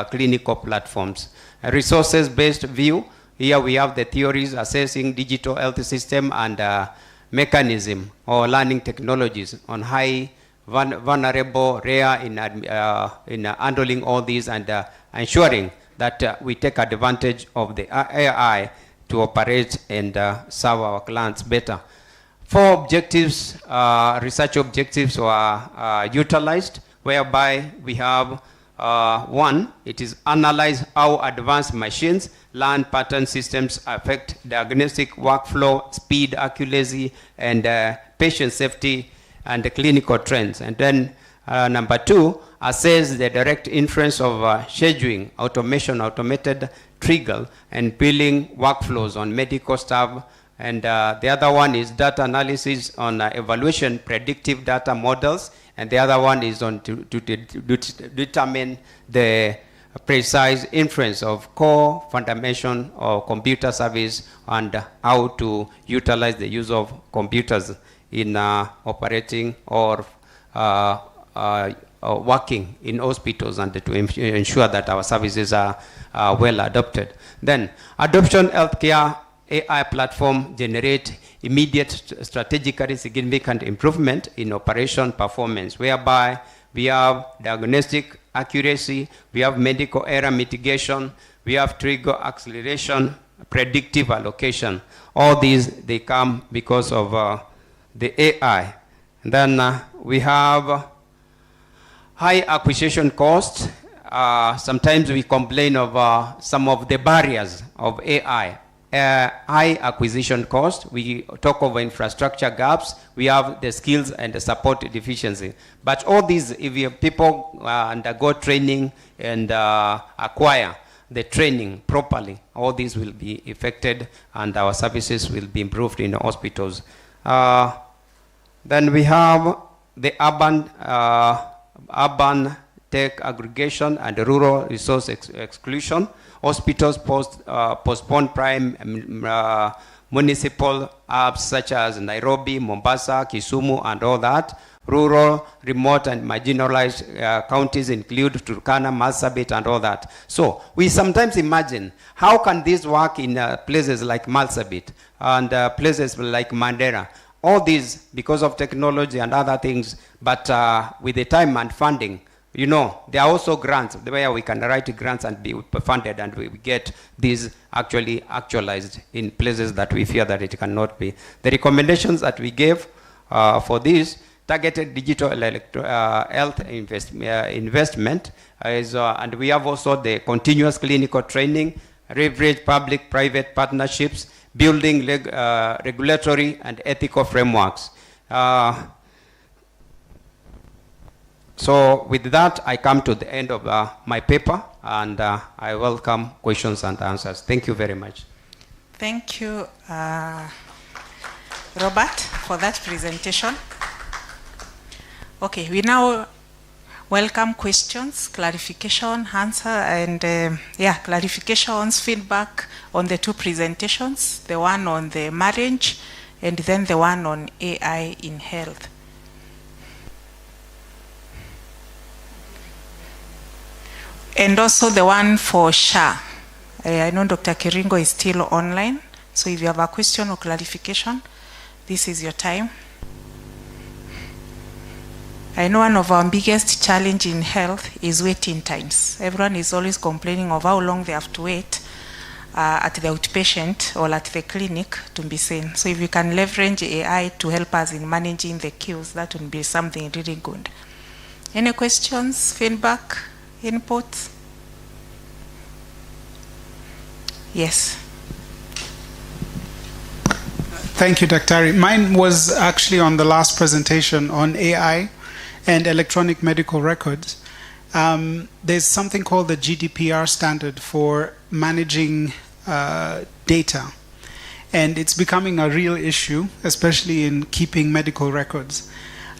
clinical platforms. A resources-based view, here we have the theories assessing digital health system and mechanism or learning technologies on high vulnerable, rare in handling all these and ensuring that we take advantage of the AI to operate and serve our clients better. 4 objectives, research objectives were utilized, whereby we have 1, it is analyze how advanced machines learn pattern systems affect diagnostic workflow, speed, accuracy, and patient safety and the clinical trends. And then number 2, assess the direct influence of scheduling, automation, automated trigger, and billing workflows on medical staff. And the other one is data analysis on evaluation, predictive data models. And the other one is on to determine the precise inference of core fundamental or computer service and how to utilize the use of computers in operating or working in hospitals and to ensure that our services are well adopted. Then adoption healthcare AI platform generate immediate strategically significant improvement in operation performance, whereby we have diagnostic accuracy, we have medical error mitigation, we have trigger acceleration, predictive allocation. All these, they come because of the AI. And then we have high acquisition costs. Sometimes we complain of some of the barriers of AI. High acquisition cost, we talk of infrastructure gaps, we have the skills and the support deficiency. But all these, if people undergo training and acquire the training properly, all these will be affected and our services will be improved in the hospitals. Then we have the urban tech aggregation and rural resource exclusion. Hospitals postpone prime municipal hubs such as Nairobi, Mombasa, Kisumu, and all that. Rural, remote, and marginalized counties include Turkana, Marsabit, and all that. So we sometimes imagine, how can this work in places like Marsabit and places like Mandera? All these because of technology and other things, but with the time and funding, you know, there are also grants where we can write grants and be funded, and we get these actually actualized in places that we fear that it cannot be. The recommendations that we gave for this targeted digital health investment is, and we have also the continuous clinical training, leverage public-private partnerships, building regulatory and ethical frameworks. So with that, I come to the end of my paper, and I welcome questions and answers. Thank you very much. Thank you, Robert, for that presentation. Okay, we now welcome questions, clarification, answer, and clarifications, feedback on the two presentations, the one on the marriage and then the one on AI in health. And also the one for SHA. I know Dr. Kiringo is still online, so if you have a question or clarification, this is your time. I know one of our biggest challenge in health is waiting times. Everyone is always complaining of how long they have to wait at the outpatient or at the clinic to be seen. So if you can leverage AI to help us in managing the queues, that would be something really good. Any questions, feedback, inputs? Yes. Thank you, Dr. Mine was actually on the last presentation on AI and electronic medical records. There's something called the GDPR standard for managing data. And it's becoming a real issue, especially in keeping medical records.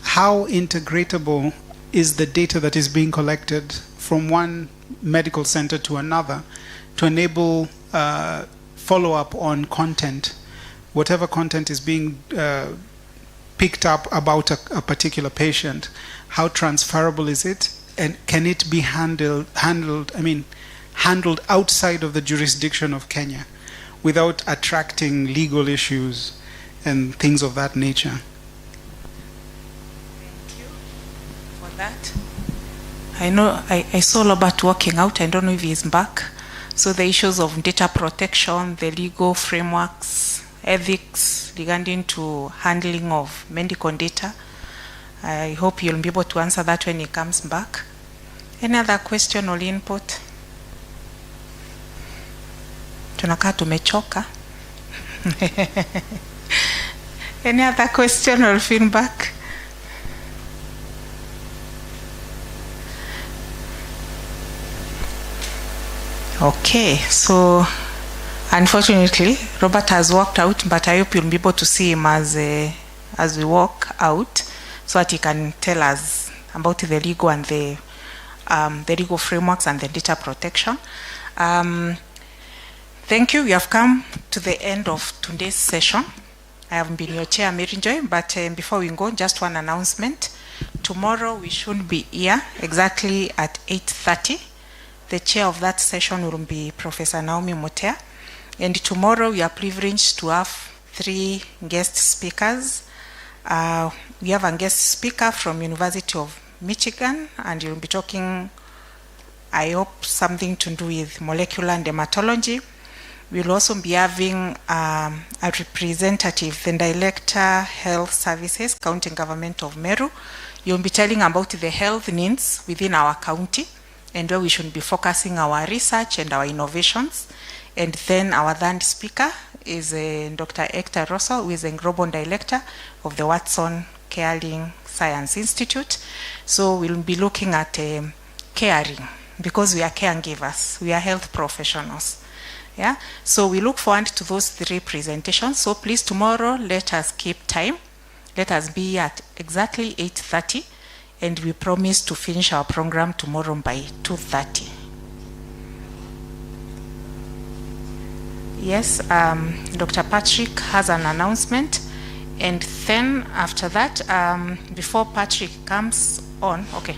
How integratable is the data that is being collected from one medical center to another to enable follow-up on content, whatever content is being picked up about a particular patient? How transferable is it, and can it be handled outside of the jurisdiction of Kenya without attracting legal issues and things of that nature? Thank you for that. I know I saw Robert walking out. I don't know if he's back. So the issues of data protection, the legal frameworks, ethics regarding to handling of medical data. I hope you'll be able to answer that when he comes back. Any other question or input? Tunakaa tumechoka. Any other question or feedback? Okay, so unfortunately, Robert has walked out, but I hope you'll be able to see him as we walk out, so that he can tell us about the legal and the legal frameworks and the data protection. Thank you. We have come to the end of today's session. I have been your chair, Mary Joy, but before we go, just one announcement. tomorrow we should be here exactly at 8:30. The chair of that session will be Professor Naomi Motea. And tomorrow we are privileged to have 3 guest speakers. We have a guest speaker from University of Michigan, and he'll be talking, I hope, something to do with molecular and dermatology. We'll also be having a representative, the Director Health Services, County Government of Meru. You'll be telling about the health needs within our county and where we should be focusing our research and our innovations. And then our third speaker is Dr. Hector Rosso, who is the Global Director of the Watson Caring Science Institute. So we'll be looking at caring, because we are caregivers, we are health professionals. Yeah, so we look forward to those 3 presentations. So please, tomorrow, let us keep time. Let us be at exactly 8:30, and we promise to finish our program tomorrow by 2:30. Yes, Dr. Patrick has an announcement, and then after that, before Patrick comes on, okay.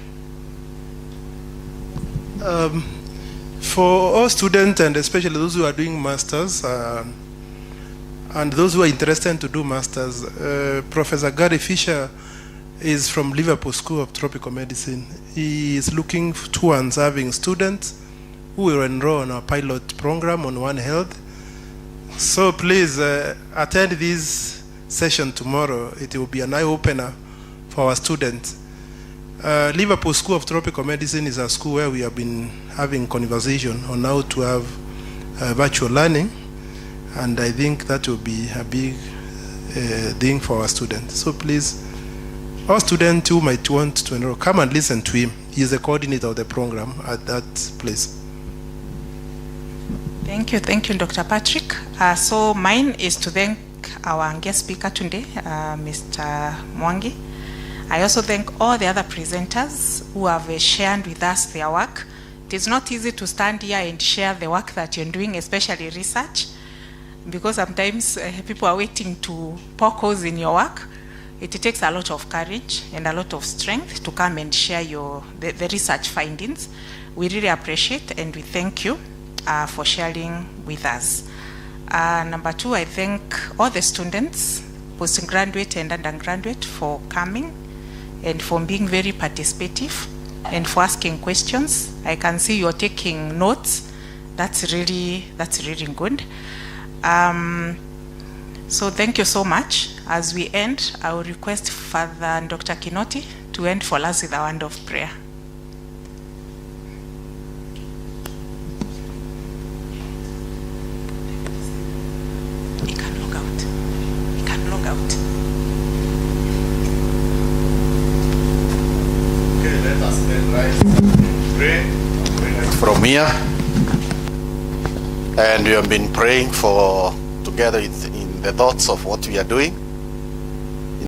For all students, and especially those who are doing masters, and those who are interested to do masters, Professor Gary Fisher is from Liverpool School of Tropical Medicine. He is looking towards having students who will enroll in our pilot program on One Health. So please attend this session tomorrow. It will be an eye-opener for our students. Liverpool School of Tropical Medicine is a school where we have been having conversation on how to have virtual learning, and I think that will be a big thing for our students. So please, all students who might want to enroll, come and listen to him. He is the coordinator of the program at that place. Thank you, Dr. Patrick. So mine is to thank our guest speaker today, Mr. Mwangi. I also thank all the other presenters who have shared with us their work. It is not easy to stand here and share the work that you're doing, especially research, because sometimes people are waiting to poke holes in your work. It takes a lot of courage and a lot of strength to come and share the research findings. We really appreciate and we thank you for sharing with us. Number 2, I thank all the students, postgraduate and undergraduate, for coming and for being very participative and for asking questions. I can see you're taking notes. That's really good. So thank you so much. As we end, I will request Father Dr. Kinoti to end for us with a word of prayer. He can log out. He can log out. Okay, let us then rise and pray from here. And we have been praying together in the thoughts of what we are doing.